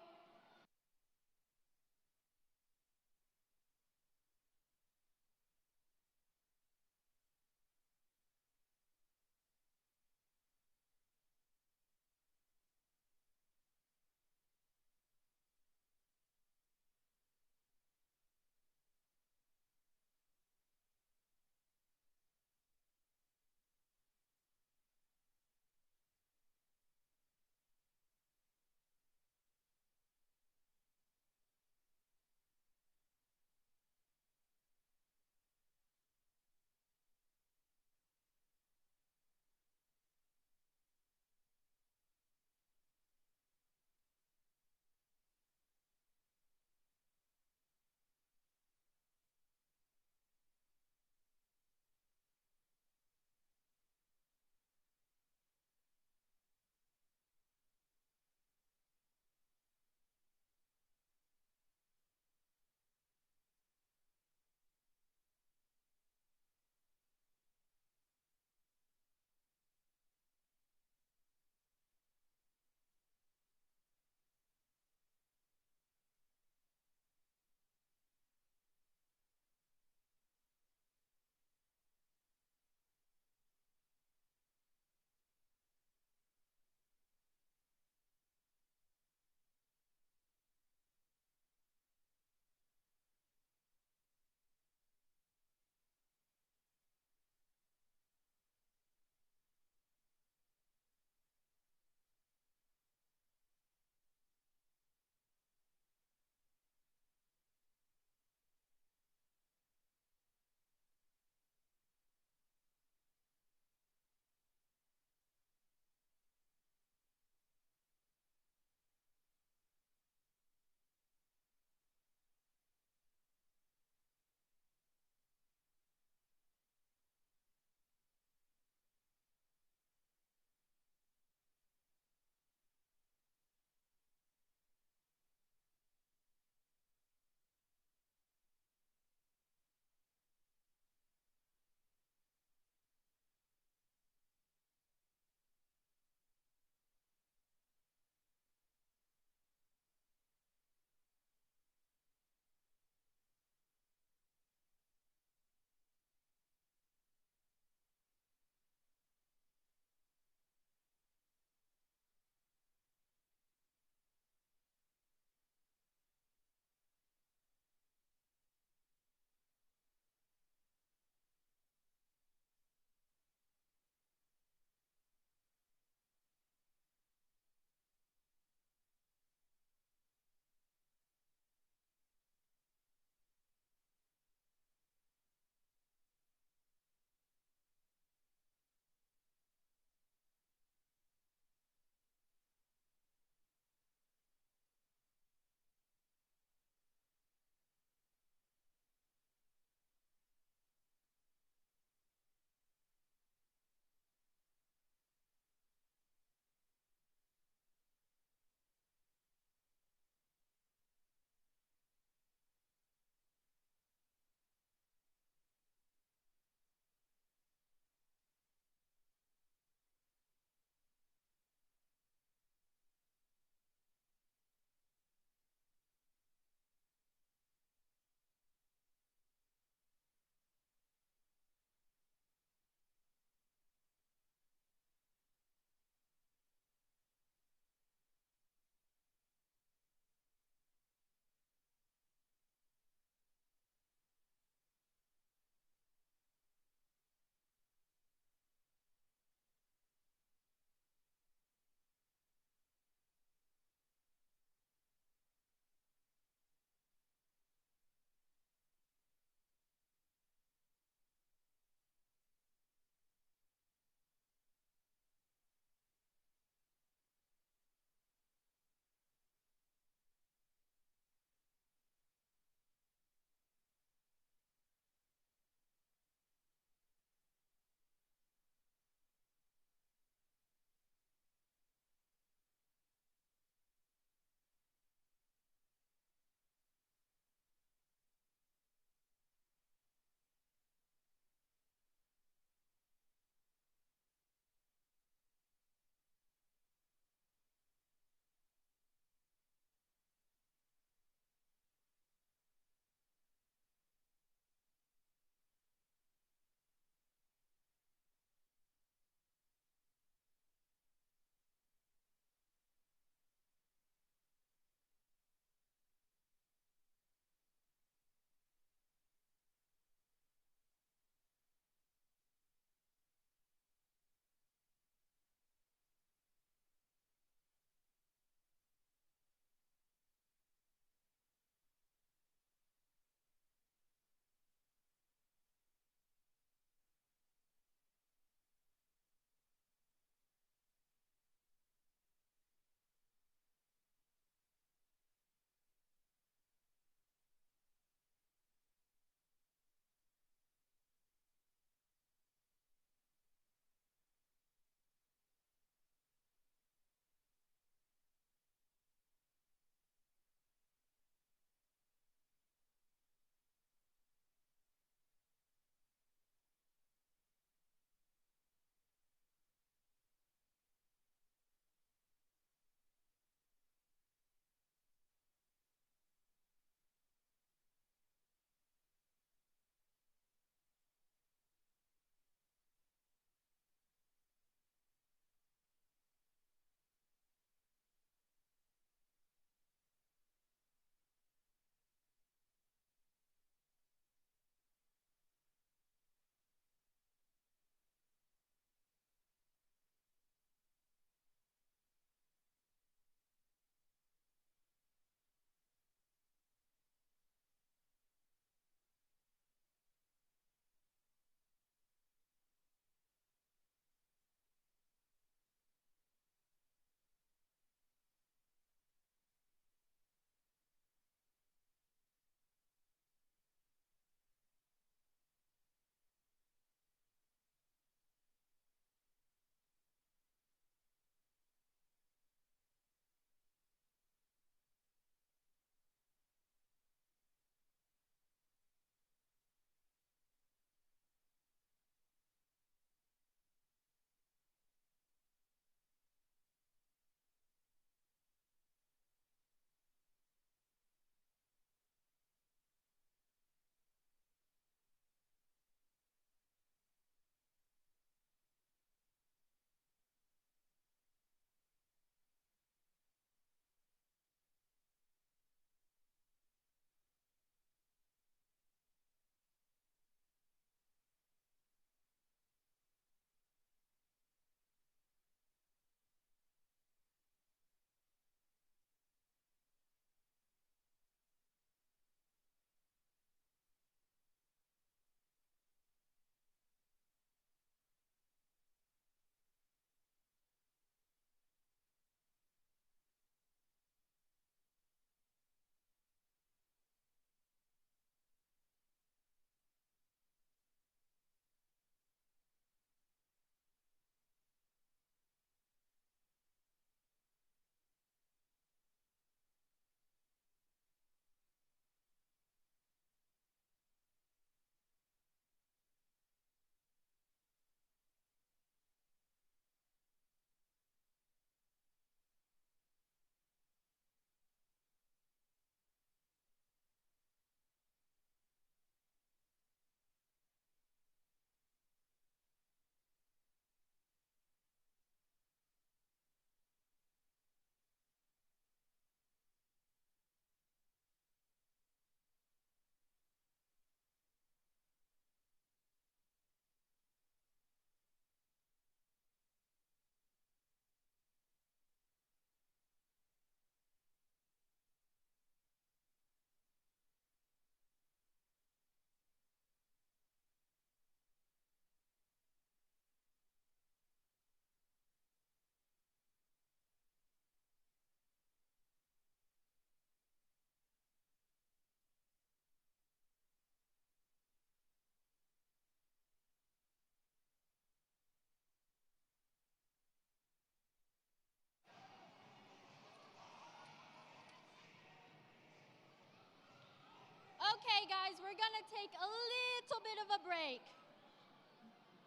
Okay, guys, we're gonna take a little bit of a break.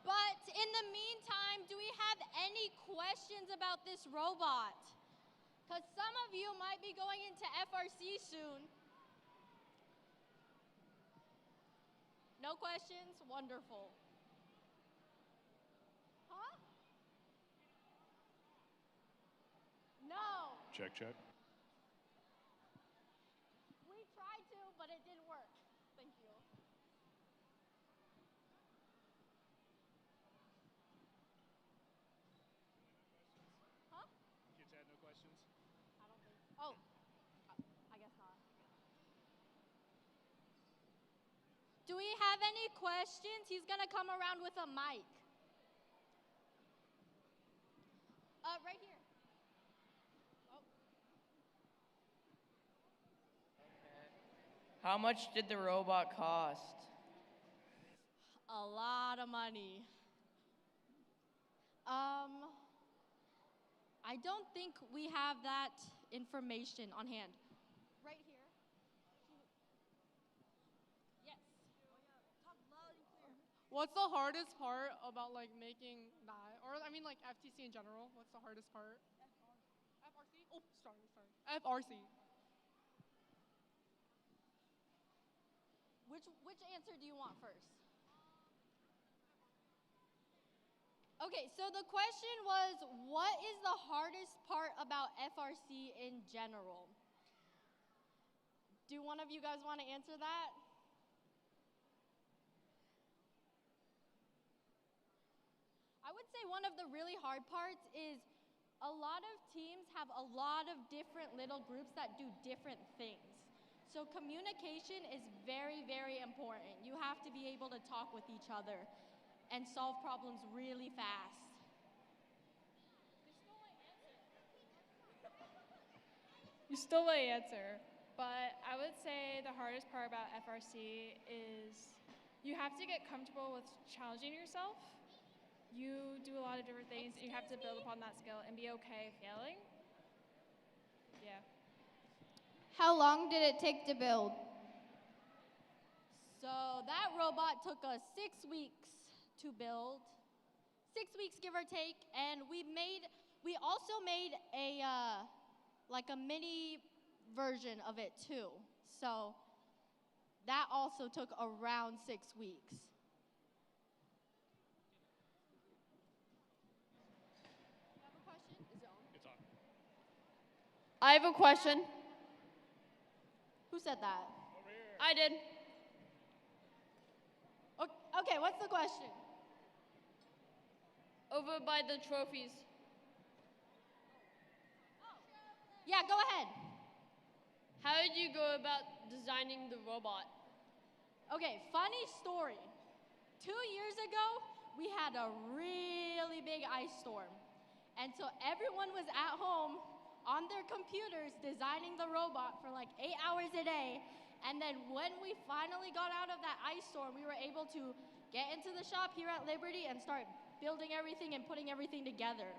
But in the meantime, do we have any questions about this robot? Because some of you might be going into FRC soon. No questions? Wonderful. Huh? No. Check, check. We tried to, but it didn't work. Thank you. Huh? Kids had no questions? I don't think. Oh, I guess not. Do we have any questions? He's gonna come around with a mic. Right here. Oh. How much did the robot cost? A lot of money. I don't think we have that information on hand. Right here. Yes. Talk loud and clear. What's the hardest part about like making that? Or I mean like FTC in general. What's the hardest part? FRC? Oh, sorry. FRC. Which answer do you want first? Okay, so the question was, what is the hardest part about FRC in general? Do one of you guys want to answer that? I would say one of the really hard parts is a lot of teams have a lot of different little groups that do different things. So communication is very, very important. You have to be able to talk with each other and solve problems really fast. You stole my answer, but I would say the hardest part about FRC is you have to get comfortable with challenging yourself. You do a lot of different things, and you have to build upon that skill and be okay failing. Yeah. How long did it take to build? So that robot took us 6 weeks to build. 6 weeks, give or take, and we also made a like a mini version of it too. So that also took around 6 weeks. You have a question? Is it on? It's on. I have a question. Who said that? Over here. I did. Okay, what's the question? Over by the trophies. Yeah, go ahead. How did you go about designing the robot? Okay, funny story. 2 years ago, we had a really big ice storm. And so everyone was at home on their computers designing the robot for like 8 hours a day. And then when we finally got out of that ice storm, we were able to get into the shop here at Liberty and start building everything and putting everything together.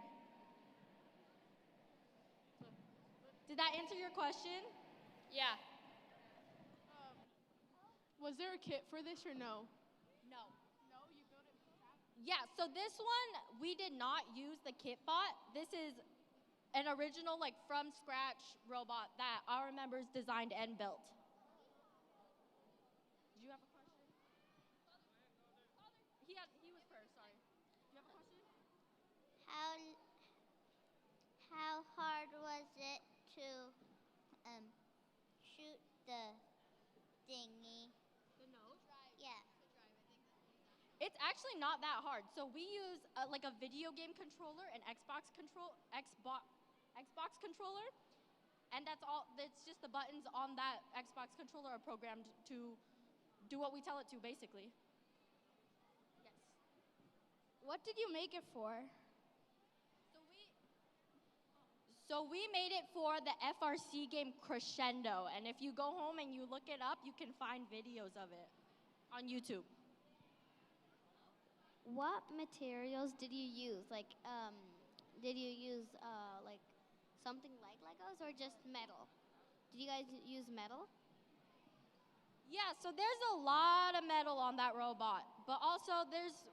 Did that answer your question? Yeah. Was there a kit for this or no? No. No, you built it from scratch? Yeah, so this one, we did not use the kit bot. This is an original, like, from scratch robot that our members designed and built. Did you have a question? He was first, sorry. Do you have a question? How hard was it to shoot the thingy? The nose? Yeah. It's actually not that hard. So we use like a video game controller, an Xbox controller, and that's all. It's just the buttons on that Xbox controller are programmed to do what we tell it to, basically. Yes. What did you make it for? So we made it for the FRC game Crescendo, and if you go home and you look it up, you can find videos of it on YouTube. What materials did you use? Like, did you use like something like Legos or just metal? Did you guys use metal? Yeah, so there's a lot of metal on that robot, but also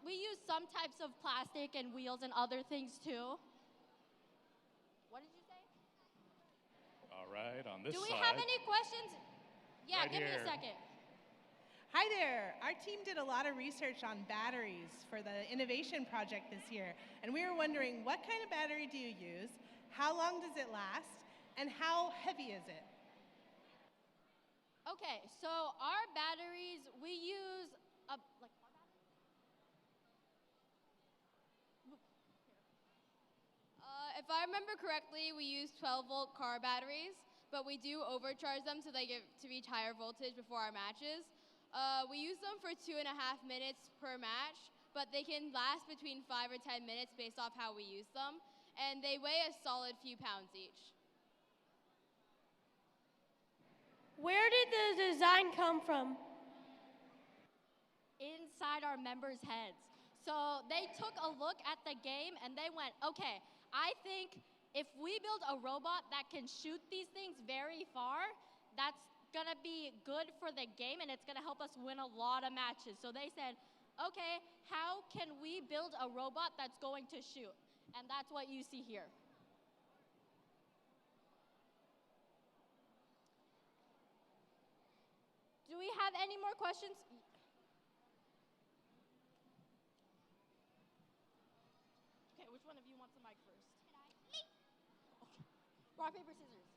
we use some types of plastic and wheels and other things too. What did you say? All right, on this Do we side. have any questions? Yeah, Right give me here. a second. Hi there. Our team did a lot of research on batteries for the innovation project this year, and we were wondering what kind of battery do you use, how long does it last, and how heavy is it? Okay, so our batteries, we use If I remember correctly, we use 12-volt car batteries, but we do overcharge them so they get to reach higher voltage before our matches. We use them for 2.5 minutes per match, but they can last between 5 or 10 minutes based off how we use them, and they weigh a solid few pounds each. Where did the design come from? Inside our members' heads. So they took a look at the game and they went, okay, I think if we build a robot that can shoot these things very far, that's gonna be good for the game and it's gonna help us win a lot of matches. So they said, okay, how can we build a robot that's going to shoot? And that's what you see here. Do we have any more questions? Okay, which one of you wants the mic first? Me. Okay. Rock, paper, scissors.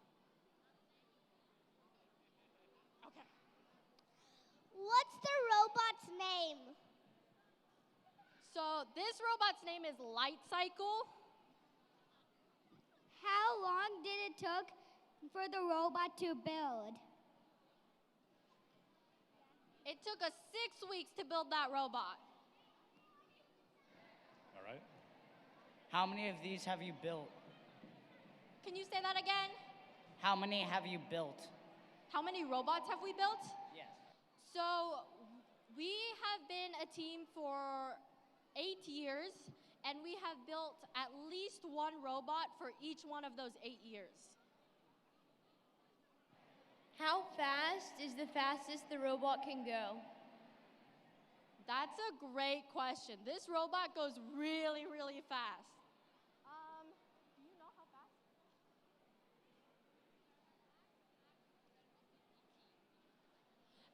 Okay. What's the robot's name? So this robot's name is Light Cycle. How long did it took for the robot to build? It took us 6 weeks to build that robot. All right. How many of these have you built? Can you say that again? How many have you built? How many robots have we built? Yes. So we have been a team for 8 years, and we have built at least one robot for each one of those 8 years. How fast is the fastest the robot can go? That's a great question. This robot goes really, really fast. Do you know how fast?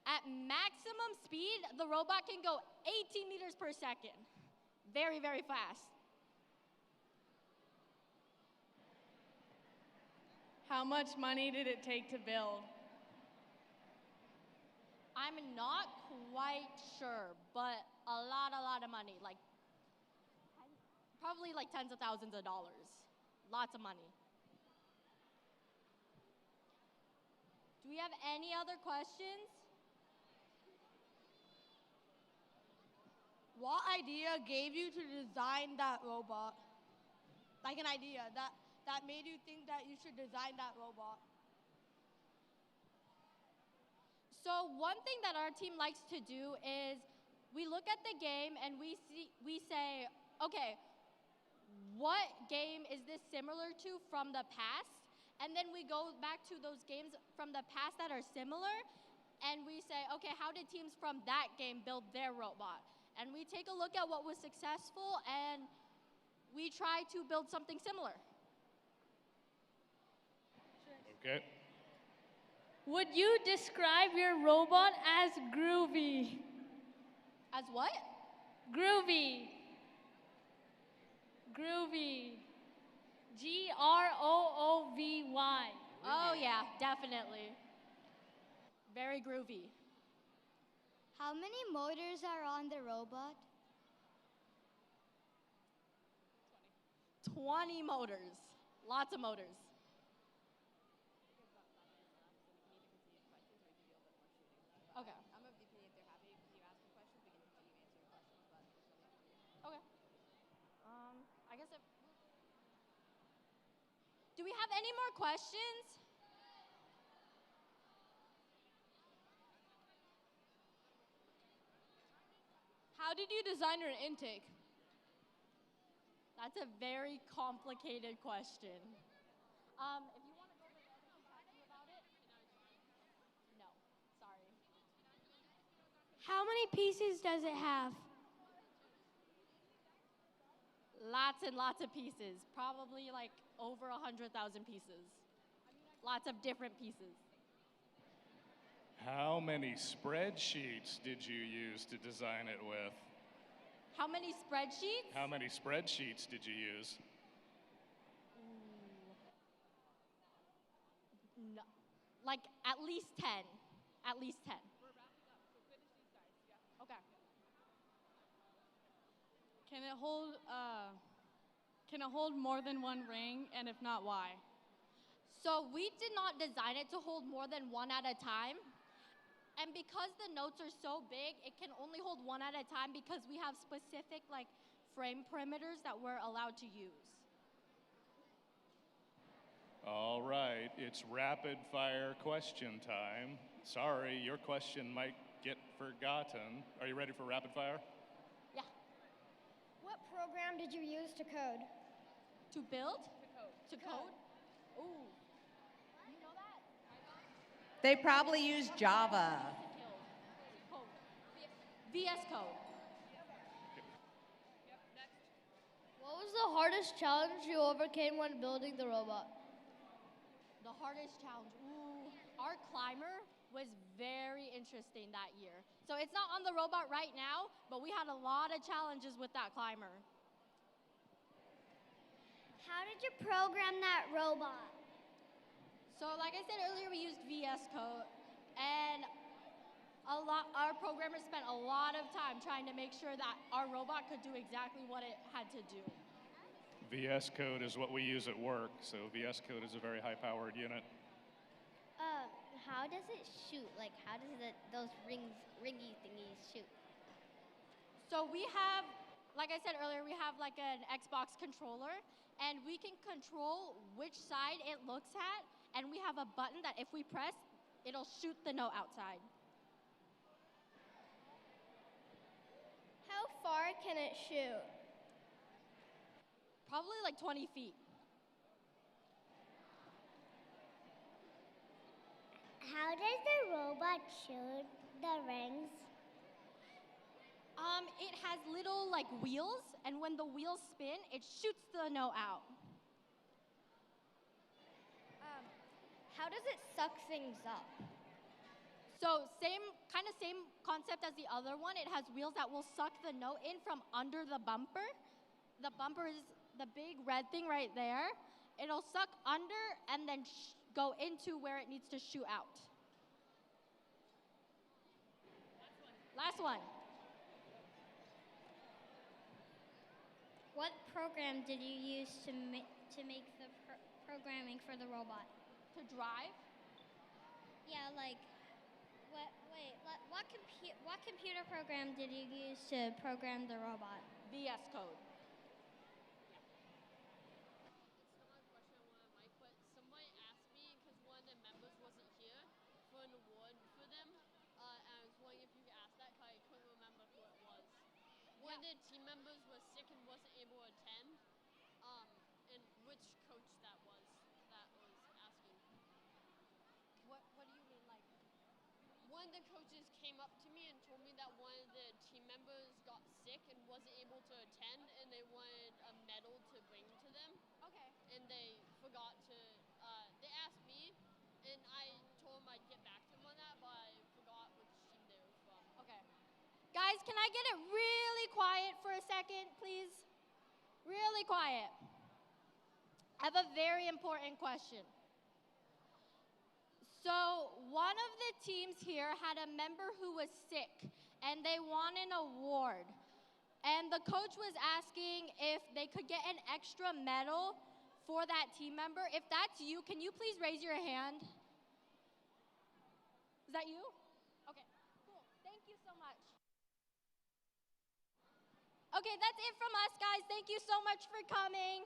At maximum speed, the robot can go 18 meters per second. Very, very fast. How much money did it take to build? I'm not quite sure, but a lot of money, like probably like tens of thousands of dollars. Lots of money. Do we have any other questions? What idea gave you to design that robot? Like an idea that made you think that you should design that robot? So one thing that our team likes to do is we look at the game and we say, okay, what game is this similar to from the past? And then we go back to those games from the past that are similar and we say, okay, how did teams from that game build their robot? And we take a look at what was successful and we try to build something similar. Okay. Would you describe your robot as groovy? As what? Groovy. Groovy. Groovy. Oh yeah, definitely. Very groovy. How many motors are on the robot? 20 motors. Lots of motors. Okay. I'm of the opinion if they're happy with you asking questions, we can continue answering questions, but it's really up to you. Okay. I guess do we have any more questions? How did you design your intake? That's a very complicated question. If you want to go over there, we can talk to you about it. No, sorry. many pieces does it have? Lots and lots of pieces. Probably like over 100,000 pieces. Lots of different pieces. How many spreadsheets did you use to design it with? How many spreadsheets? How many spreadsheets did you use? No, like at least 10. At least 10. Okay. Can it hold more than one ring, and if not, why? So we did not design it to hold more than one at a time. And because the notes are so big, it can only hold one at a time because we have specific like frame perimeters that we're allowed to use. All right, it's rapid fire question time. Sorry, your question might get forgotten. Are you ready for rapid fire? Yeah. What program did you use to code? To build? To code? Ooh. You know that? They probably use Java. VS Code. What was the hardest challenge you overcame when building the robot? The hardest challenge. Ooh. Our climber was very interesting that year. So it's not on the robot right now, but we had a lot of challenges with that climber. How did you program that robot? So like I said earlier, we used VS Code, and our programmers spent a lot of time trying to make sure that our robot could do exactly what it had to do. VS Code is what we use at work, so VS Code is a very high-powered unit. How does it shoot? Like, how does those ringy thingies shoot? So we have, like I said earlier, we have like an Xbox controller, and we can control which side it looks at, and we have a button that if we press, it'll shoot the note outside. How far can it shoot? Probably like 20 feet. How does the robot shoot the rings? It has little like wheels, and when the wheels spin, it shoots the note out. How does it suck things up? So same concept as the other one. It has wheels that will suck the note in from under the bumper. The bumper is the big red thing right there. It'll suck under and then go into where it needs to shoot out. Last one. What program did you use to make the programming for the robot? To drive? Yeah, like, what computer program did you use to program the robot? VS Code. Somebody asked me, because one of the members wasn't here, for an award for them, and I was wondering if you could ask that, because I couldn't remember who it was. One of the team members was sick and wasn't able to attend, and which coach that was asking. What do you mean, like? One of the coaches came up to me and told me that one of the team members got sick and wasn't able to attend, and they wanted a medal to bring to them. Okay. And they forgot to, they asked me, and I told them I'd get back to them on that, but I forgot which team they were from. Okay. Guys, can I get it really quiet for a second, please? Really quiet. I have a very important question. So one of the teams here had a member who was sick, and they won an award. And the coach was asking if they could get an extra medal for that team member. If that's you, can you please raise your hand? Is that you? Okay, cool. Thank you so much. Okay, that's it from us, guys. Thank you so much for coming.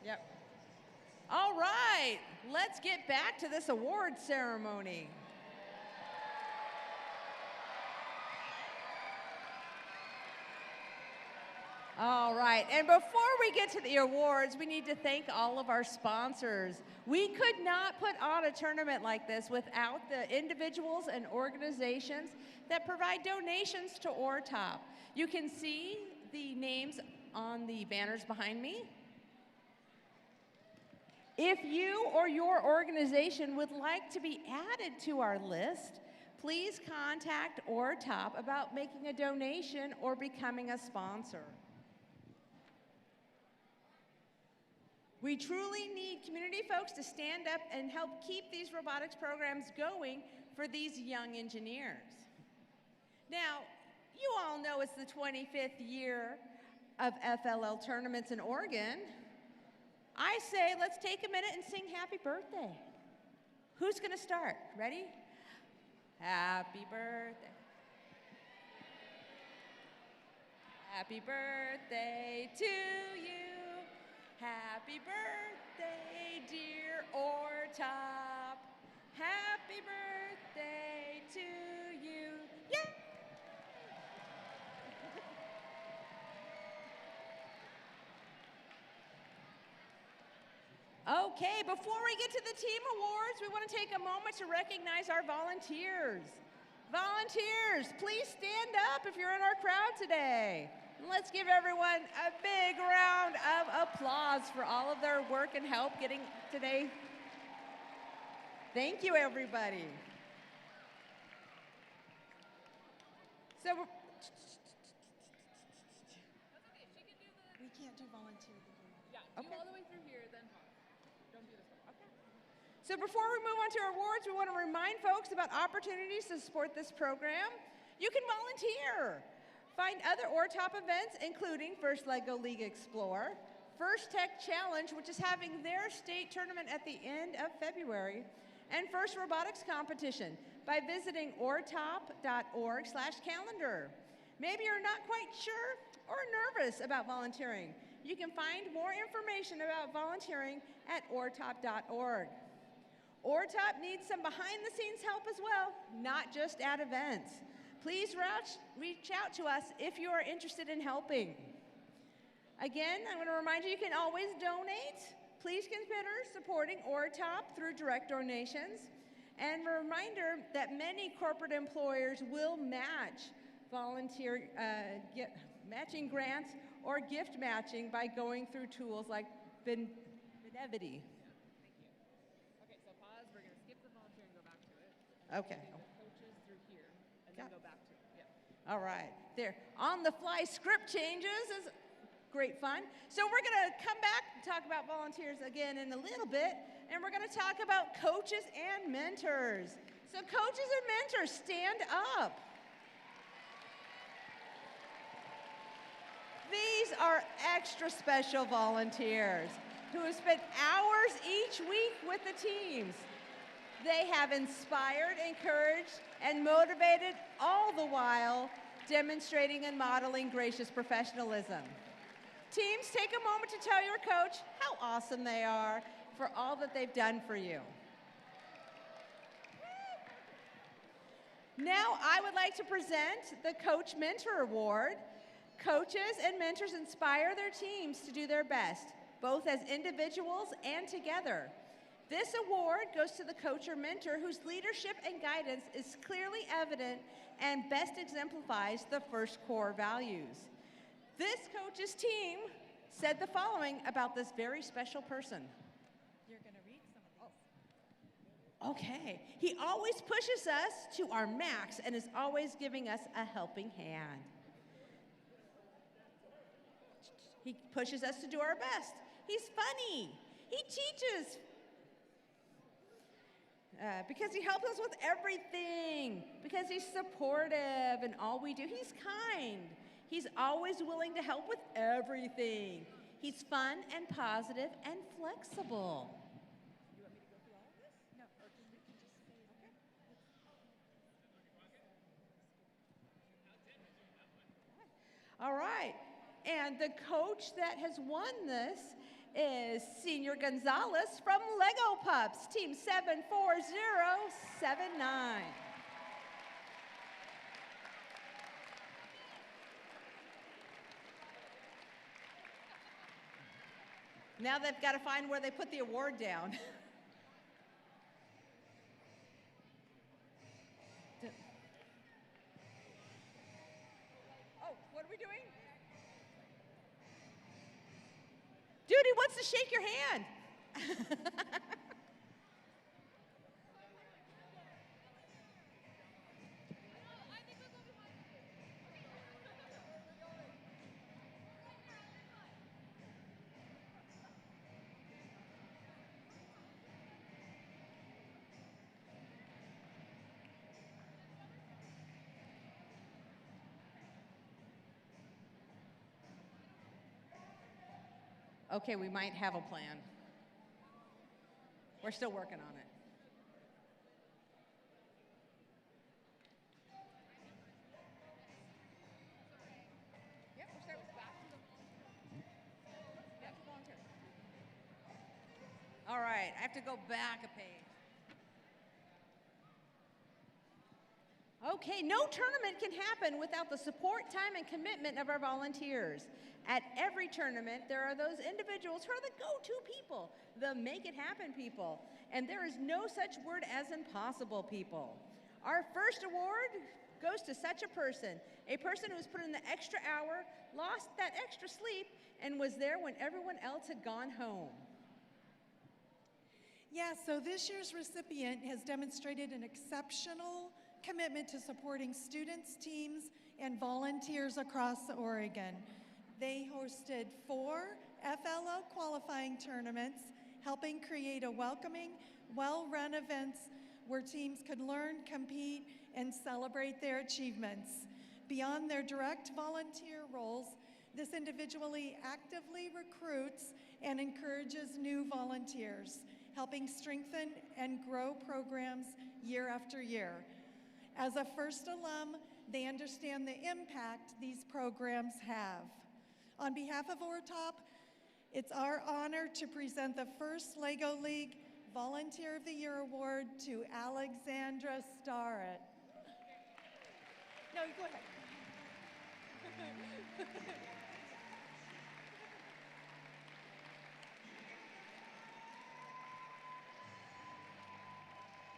Yep. All right, let's get back to this award ceremony. All right, and before we get to the awards, we need to thank all of our sponsors. We could not put on a tournament like this without the individuals and organizations that provide donations to ORTOP. You can see the names on the banners behind me. If you or your organization would like to be added to our list, please contact ORTOP about making a donation or becoming a sponsor. We truly need community folks to stand up and help keep these robotics programs going for these young engineers. Now, you all know it's the 25th year of FLL tournaments in Oregon. I say let's take a minute and sing happy birthday. Who's gonna start? Ready? Happy birthday. Happy birthday to you. Happy birthday, dear ORTOP. Happy birthday to you. Yeah. Okay, before we get to the team awards, we want to take a moment to recognize our volunteers. Volunteers, please stand up if you're in our crowd today. Let's give everyone a big round of applause for all of their work and help getting today. Thank you, everybody. So we can't do volunteer. Yeah, do all the way through here, then don't do this one. Okay. So before we move on to our awards, we want to remind folks about opportunities to support this program. You can volunteer. Find other ORTOP events, including First LEGO League Explore, First Tech Challenge, which is having their state tournament at the end of February, and First Robotics Competition by visiting ortop.org/calendar. Maybe you're not quite sure or nervous about volunteering. You can find more information about volunteering at ortop.org. ORTOP needs some behind-the-scenes help as well, not just at events. Please reach out to us if you are interested in helping. Again, I want to remind you, you can always donate. Please consider supporting ORTOP through direct donations. And a reminder that many corporate employers will match volunteer matching grants or gift matching by going through tools like Benevity. Okay, so pause. We're going to skip the volunteer and go back to it. Okay. Coaches through here, and then go back to it. Yeah. All right. There. On the fly script changes is great fun. So we're going to come back and talk about volunteers again in a little bit, and we're going to talk about coaches and mentors. So coaches and mentors, stand up. These are extra special volunteers who have spent hours each week with the teams. They have inspired, encouraged, and motivated, all the while demonstrating and modeling gracious professionalism. Teams, take a moment to tell your coach how awesome they are for all that they've done for you. Now I would like to present the Coach Mentor Award. Coaches and mentors inspire their teams to do their best, both as individuals and together. This award goes to the coach or mentor whose leadership and guidance is clearly evident and best exemplifies the first core values. This coach's team said the following about this very special person. You're going to read some of these. Okay. He always pushes us to our max and is always giving us a helping hand. He pushes us to do our best. He's funny. He teaches. Because he helps us with everything. Because he's supportive in all we do. He's kind. He's always willing to help with everything. He's fun and positive and flexible. You want me to go through all of this? No, or we can just say, okay. All right. And the coach that has won this is Senior Gonzalez from Lego Pups, Team 74079. Now they've got to find where they put the award down. Oh, what are we doing? Dude, he wants to shake your hand. Okay, we might have a plan. We're still working on it. Yep, we'll start with back to the volunteer. All right, I have to go back a page. Okay, no tournament can happen without the support, time, and commitment of our volunteers. At every tournament, there are those individuals who are the go-to people, the make-it-happen people, and there is no such word as impossible people. Our first award goes to such a person who's put in the extra hour, lost that extra sleep, and was there when everyone else had gone home. Yeah, so this year's recipient has demonstrated an exceptional commitment to supporting students, teams, and volunteers across Oregon. They hosted 4 FLO qualifying tournaments, helping create a welcoming, well-run events where teams could learn, compete, and celebrate their achievements. Beyond their direct volunteer roles, this individually actively recruits and encourages new volunteers, helping strengthen and grow programs year after year. As a first alum, they understand the impact these programs have. On behalf of ORTOP, it's our honor to present the first LEGO League Volunteer of the Year Award to Alexandra Starrett. No, you go ahead.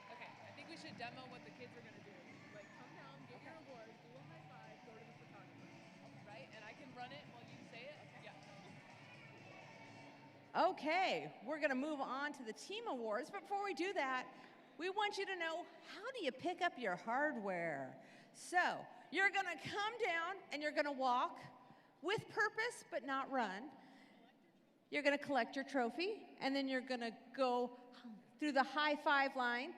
Okay, I think we should demo what the kids are going to do. Like, come down, get your award, do a high five, go to the photographer. Right? And I can run it while you say it? Yeah. Okay, we're gonna move on to the team awards, but before we do that, we want you to know, how do you pick up your hardware? So, you're gonna come down and you're gonna walk with purpose, but not run. You're gonna collect your trophy, and then you're gonna go through the high five line.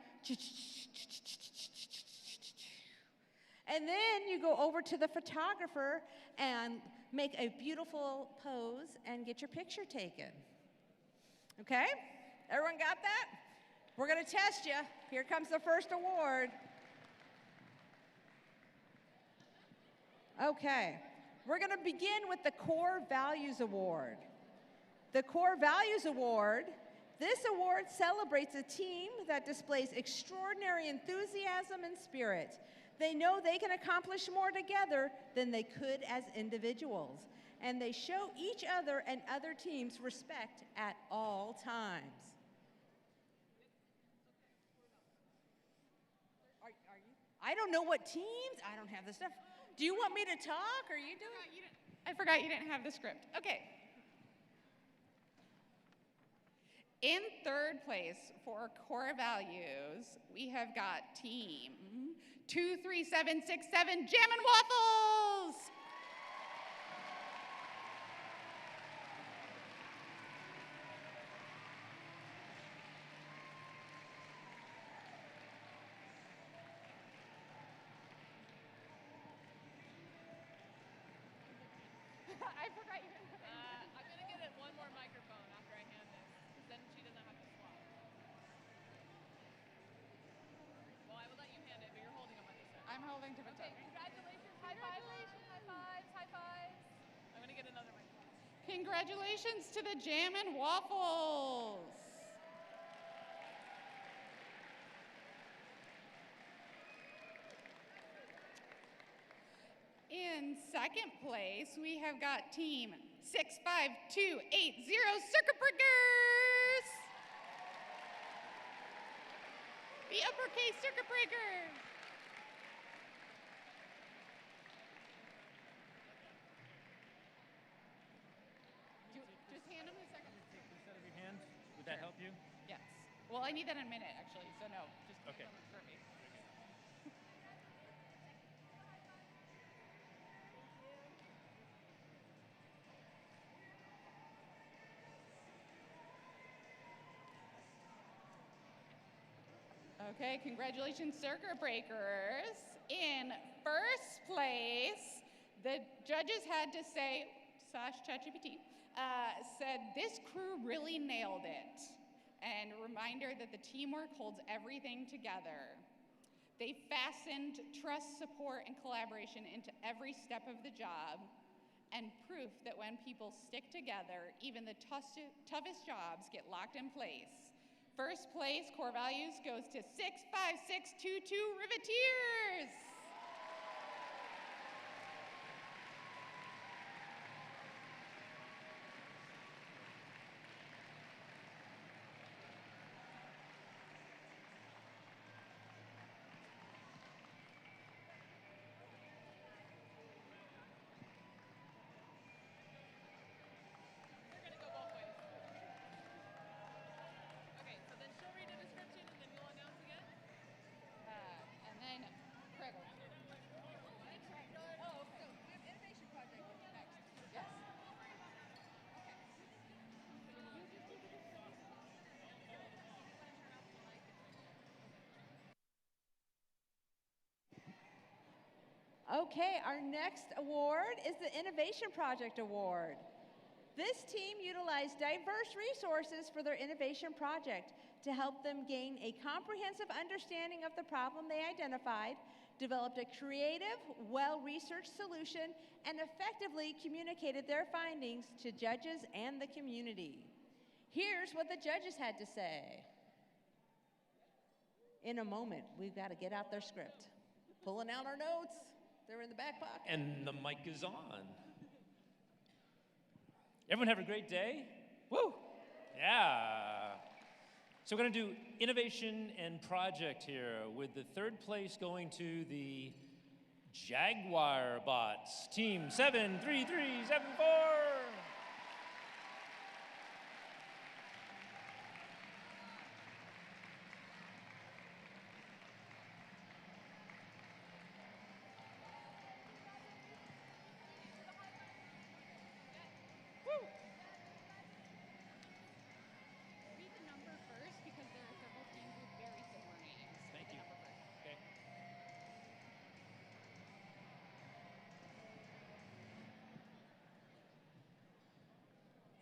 And then you go over to the photographer and make a beautiful pose and get your picture taken. Okay? Everyone got that? We're gonna test you. Here comes the first award. Okay, we're gonna begin with the Core Values Award. The Core Values Award, this award celebrates a team that displays extraordinary enthusiasm and spirit. They know they can accomplish more together than they could as individuals, and they show each other and other teams respect at all times. Are you? I don't know what teams, I don't have the stuff. Do you want me to talk, or are you doing? I forgot you didn't have the script. Okay. In third place for core values, we have got team 23767 Jammin' Waffles. I forgot you didn't. I'm gonna get it one more microphone after I hand this, because then she doesn't have to swap. Well, I will let you hand it, but you're holding them on this side. I'm holding to the top. Okay, congratulations. High five. Congratulations to the Jam and Waffles. In second place, we have got team 65280 Circuit Breakers. The uppercase Circuit Breakers. Just hand them a second. Take this out of your hand. Would that help you? Yes. Well, I need that in a minute, actually, so no. Just Okay. hand them for me. Okay, congratulations, Circuit Breakers. In first place, the judges had to say, ChatGPT, said this crew really nailed it. And a reminder that the teamwork holds everything together. They fastened trust, support, and collaboration into every step of the job, and proof that when people stick together, even the toughest jobs get locked in place. First place, core values, goes to 65622 Riveteers. Okay, so then she'll read a description and then you'll announce again? And then Craig will. Oh, so we have Innovation Project next. Yes. Okay, our next award is the Innovation Project Award. This team utilized diverse resources for their innovation project to help them gain a comprehensive understanding of the problem they identified, developed a creative, well-researched solution, and effectively communicated their findings to judges and the community. Here's what the judges had to say. In a moment, we've got to get out their script. Pulling out our notes. They're in the back pocket. And the mic is on. Everyone have a great day? Woo! Yeah. So we're going to do innovation and project here with the third place going to the Jaguar Bots, team 73374. Read the number first because there are several teams with very similar names. Thank you. Okay.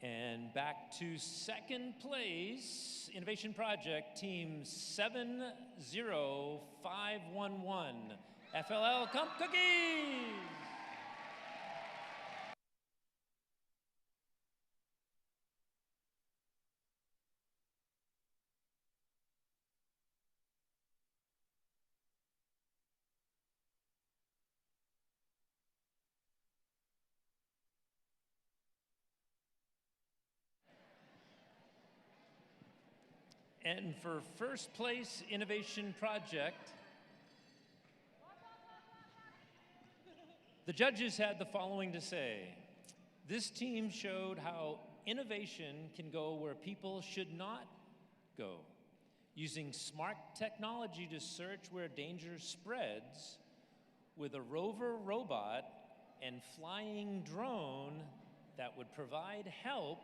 And back to second place, Innovation Project, team 70511, FLL Comp Cookies. And for first place Innovation Project, the judges had the following to say. This team showed how innovation can go where people should not go, using smart technology to search where danger spreads with a rover robot and flying drone that would provide help.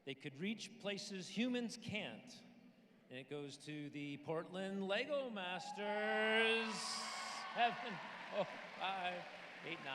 They could reach places humans can't. And it goes to the Portland Lego Masters. 7, 5, 8, 9.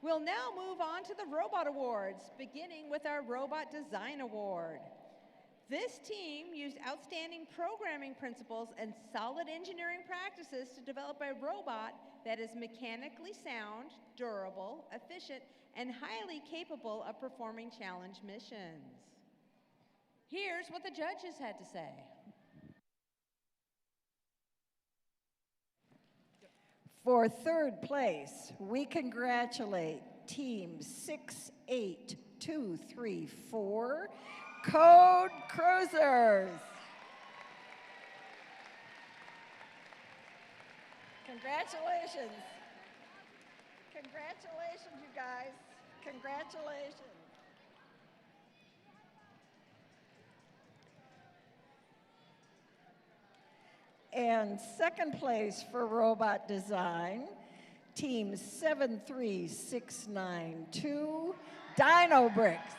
We'll now move on to the Robot Awards, beginning with our Robot Design Award. This team used outstanding programming principles and solid engineering practices to develop a robot that is mechanically sound, durable, efficient, and highly capable of performing challenge missions. Here's what the judges had to say. For third place, we congratulate Team 68234, Code Cruisers. Congratulations. Congratulations, you guys. Congratulations. And second place for robot design, Team 73692, Dino Bricks.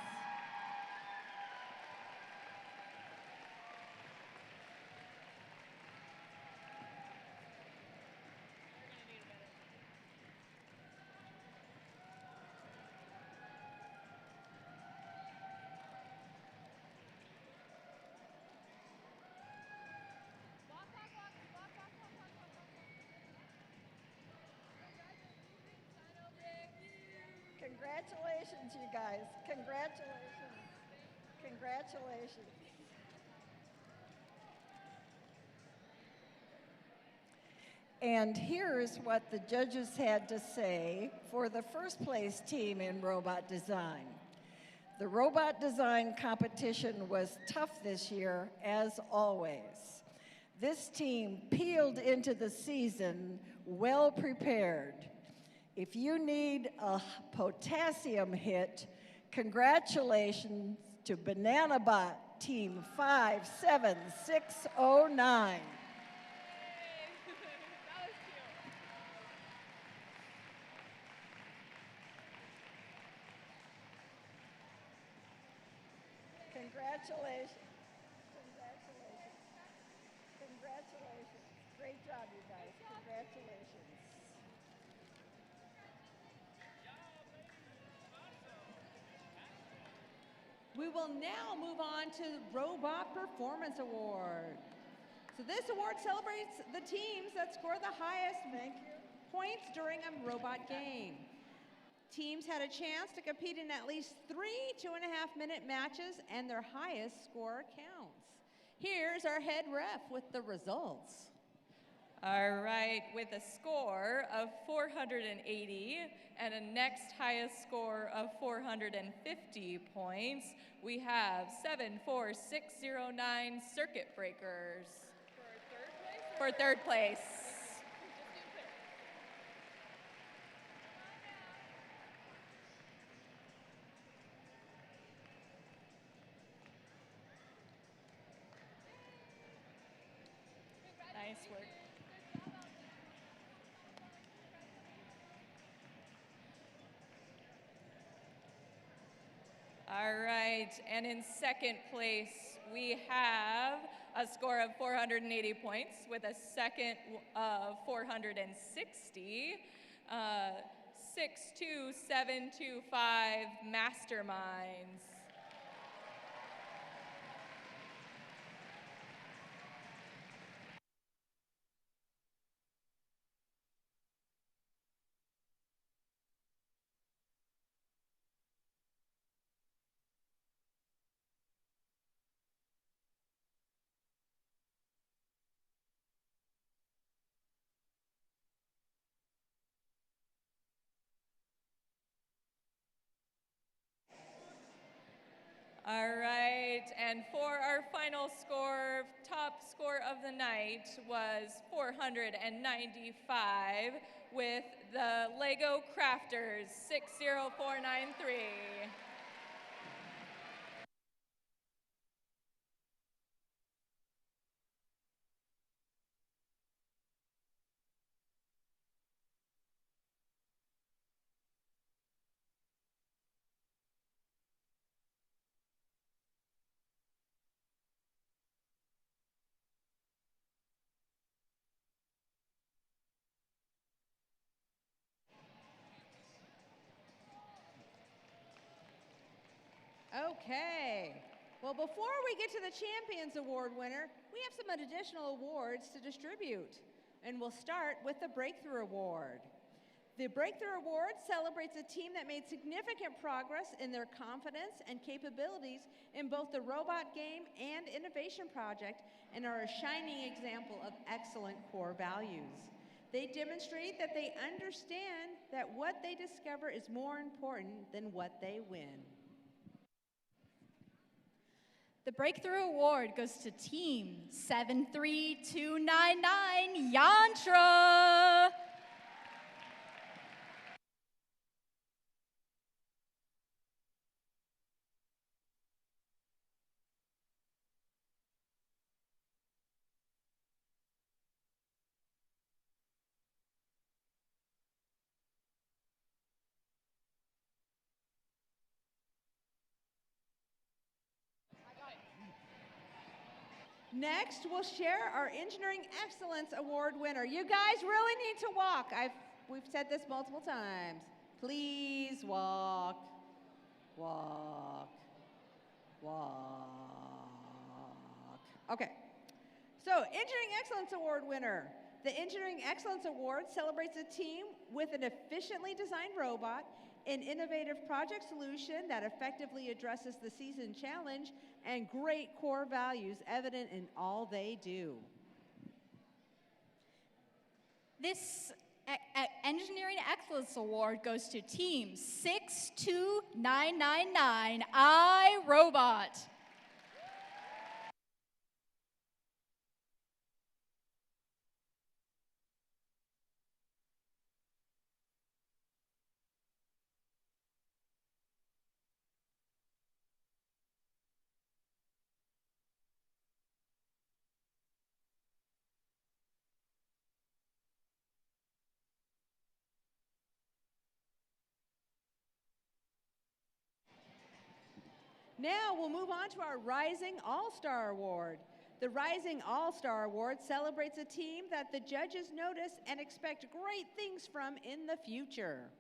Congratulations, you guys. Congratulations. Congratulations. And here's what the judges had to say for the first place team in robot design. The robot design competition was tough this year, as always. This team peeled into the season well prepared. If you need a potassium hit, congratulations to BananaBot Team 57609. Congratulations. Congratulations. Congratulations. Great job, you guys. Congratulations. We will now move on to the Robot Performance Award. So this award celebrates the teams that score the highest points during a robot game. Teams had a chance to compete in at least 3 2.5-minute matches, and their highest score counts. Here's our head ref with the results. All right, with a score of 480 and a next highest score of 450 points, we have 74609 Circuit Breakers. For third place. Nice work. All right, and in second place, we have a score of 480 points with a second of 460, 62725 Masterminds. All right, and for our final score, top score of the night was 495 with the Lego Crafters 60493. Okay. Well, before we get to the Champions Award winner, we have some additional awards to distribute. And we'll start with the Breakthrough Award. The Breakthrough Award celebrates a team that made significant progress in their confidence and capabilities in both the robot game and innovation project and are a shining example of excellent core values. They demonstrate that they understand that what they discover is more important than what they win. The Breakthrough Award goes to Team 73299 Yantra. Next, we'll share our Engineering Excellence Award winner. You guys really need to walk. We've said this multiple times. Please walk, walk, walk. Okay, so Engineering Excellence Award winner. The Engineering Excellence Award celebrates a team with an efficiently designed robot, an innovative project solution that effectively addresses the season challenge, and great core values evident in all they do. This Engineering Excellence Award goes to Team 62999 iRobot. Now we'll move on to our Rising All-Star Award. The Rising All-Star Award celebrates a team that the judges notice and expect great things from in the future.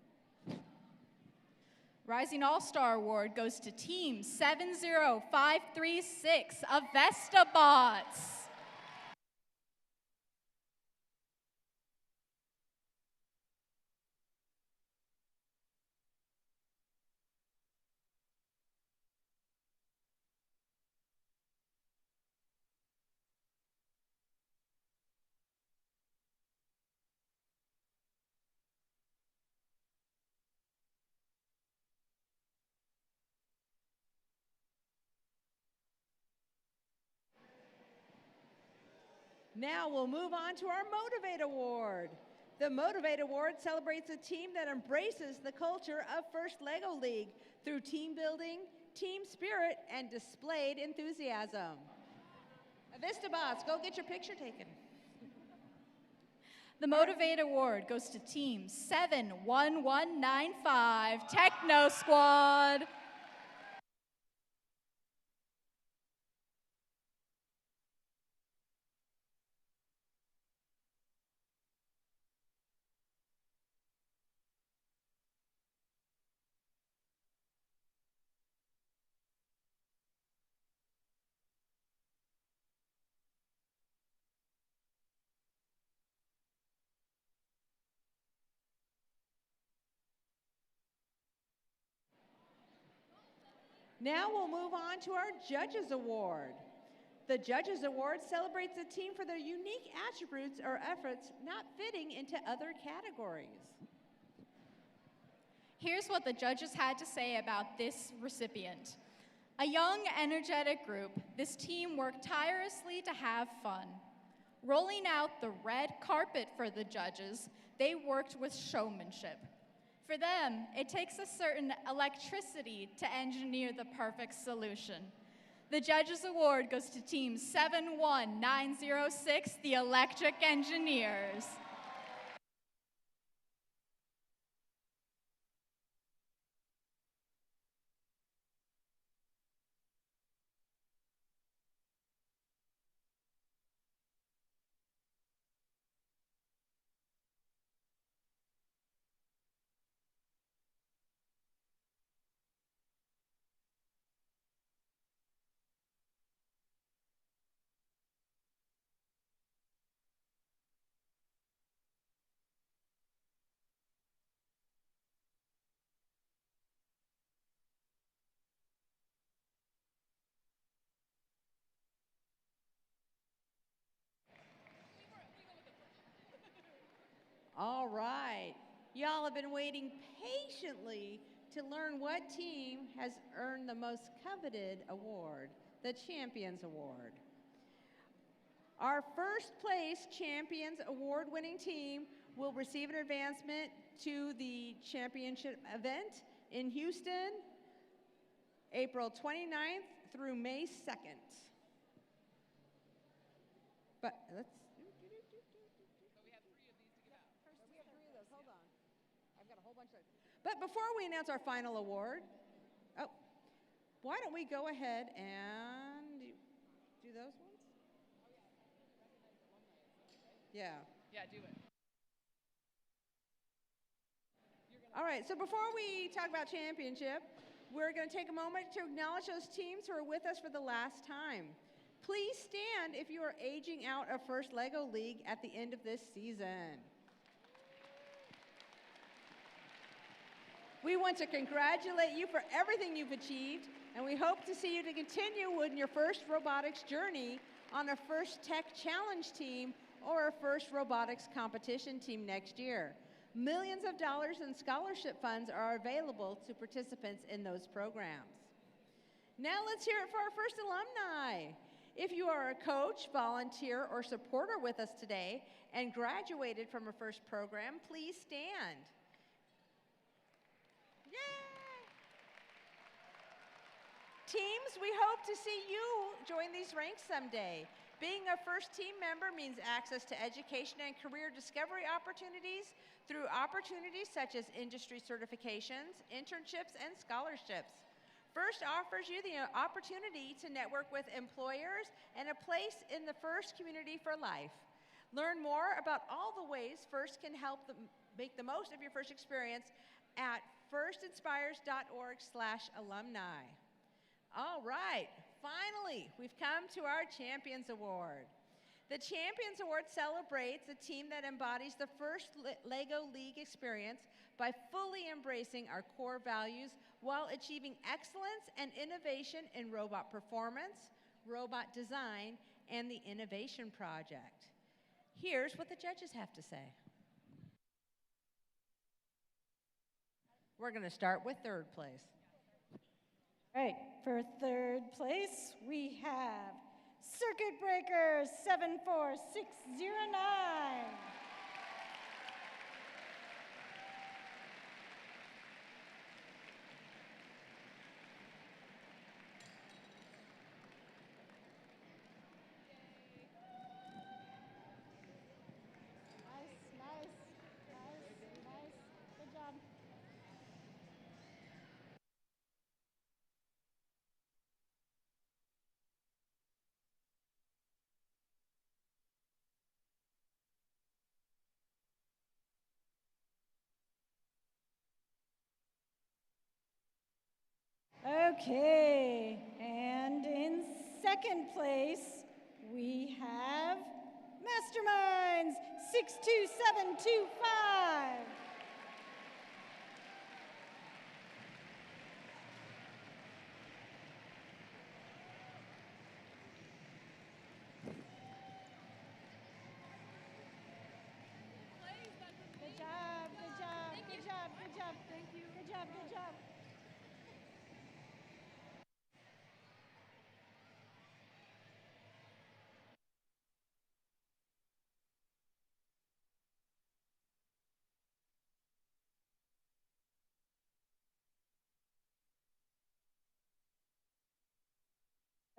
Rising All-Star Award goes to Team 70536 Avesta Bots. Now we'll move on to our Motivate Award. The Motivate Award celebrates a team that embraces the culture of First Lego League through team building, team spirit, and displayed enthusiasm. Avista Bots, go get your picture taken. The Motivate Award goes to Team 71195 Techno Squad. Now we'll move on to our Judges Award. The Judges Award celebrates a team for their unique attributes or efforts not fitting into other categories. Here's what the judges had to say about this recipient. A young, energetic group, this team worked tirelessly to have fun. Rolling out the red carpet for the judges, they worked with showmanship. For them, it takes a certain electricity to engineer the perfect solution. The Judges Award goes to Team 71906, the Electric Engineers. All right. Y'all have been waiting patiently to learn what team has earned the most coveted award, the Champions Award. Our first place Champions Award winning team will receive an advancement to the championship event in Houston, April 29th through May 2nd. But let's. But before we announce our final award, why don't we go ahead and do those ones? Yeah. Yeah, do it. All right, so before we talk about championship, we're going to take a moment to acknowledge those teams who are with us for the last time. Please stand if you are aging out of First Lego League at the end of this season. We want to congratulate you for everything you've achieved, and we hope to see you to continue with your first robotics journey on a First Tech Challenge team or a First Robotics competition team next year. Millions of dollars in scholarship funds are available to participants in those programs. Now let's hear it for our first alumni. If you are a coach, volunteer, or supporter with us today and graduated from a first program, please stand. Teams, we hope to see you join these ranks someday. Being a first team member means access to education and career discovery opportunities through opportunities such as industry certifications, internships, and scholarships. First offers you the opportunity to network with employers and a place in the First community for life. Learn more about all the ways First can help make the most of your First experience at firstinspires.org/alumni. All right, finally, we've come to our Champions Award. The Champions Award celebrates a team that embodies the First Lego League experience by fully embracing our core values while achieving excellence and innovation in robot performance, robot design, and the Innovation Project. Here's what the judges have to say. We're going to start with third place. All right, for third place, we have Circuit Breaker 74609. Nice. Good job. Okay, and in second place, we have Masterminds 62725. Good job.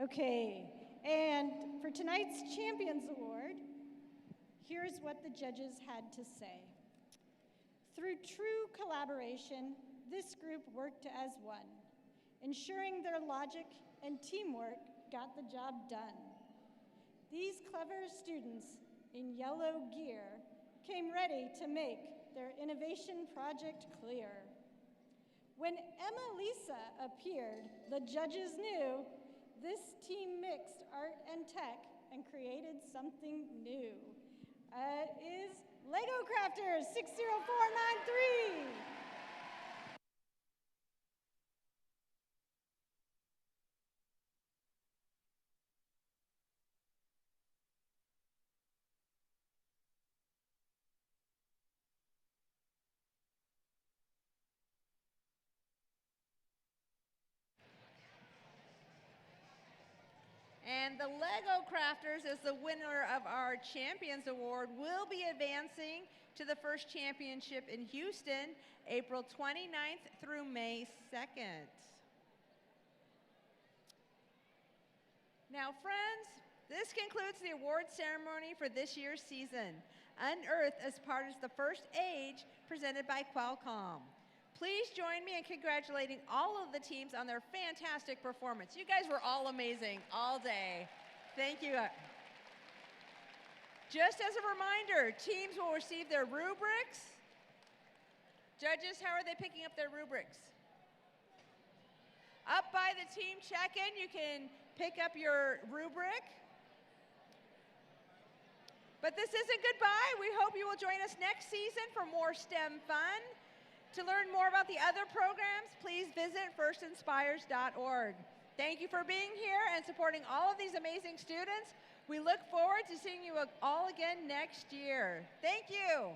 Okay, and for tonight's Champions Award, here's what the judges had to say. Through true collaboration, this group worked as one, ensuring their logic and teamwork got the job done. These clever students in yellow gear came ready to make their innovation project clear. When Emma Lisa appeared, the judges knew this team mixed art and tech and created something new. It is Lego Crafters 60493. And the Lego Crafters, as the winner of our Champions Award, will be advancing to the first championship in Houston, April 29th through May 2nd. Now, friends, this concludes the award ceremony for this year's season. Unearthed as part of the first age presented by Qualcomm. Please join me in congratulating all of the teams on their fantastic performance. You guys were all amazing all day. Thank you. Just as a reminder, teams will receive their rubrics. Judges, how are they picking up their rubrics? Up by the team check-in, you can pick up your rubric. But this isn't goodbye. We hope you will join us next season for more STEM fun. To learn more about the other programs, please visit firstinspires.org. Thank you for being here and supporting all of these amazing students. We look forward to seeing you all again next year. Thank you.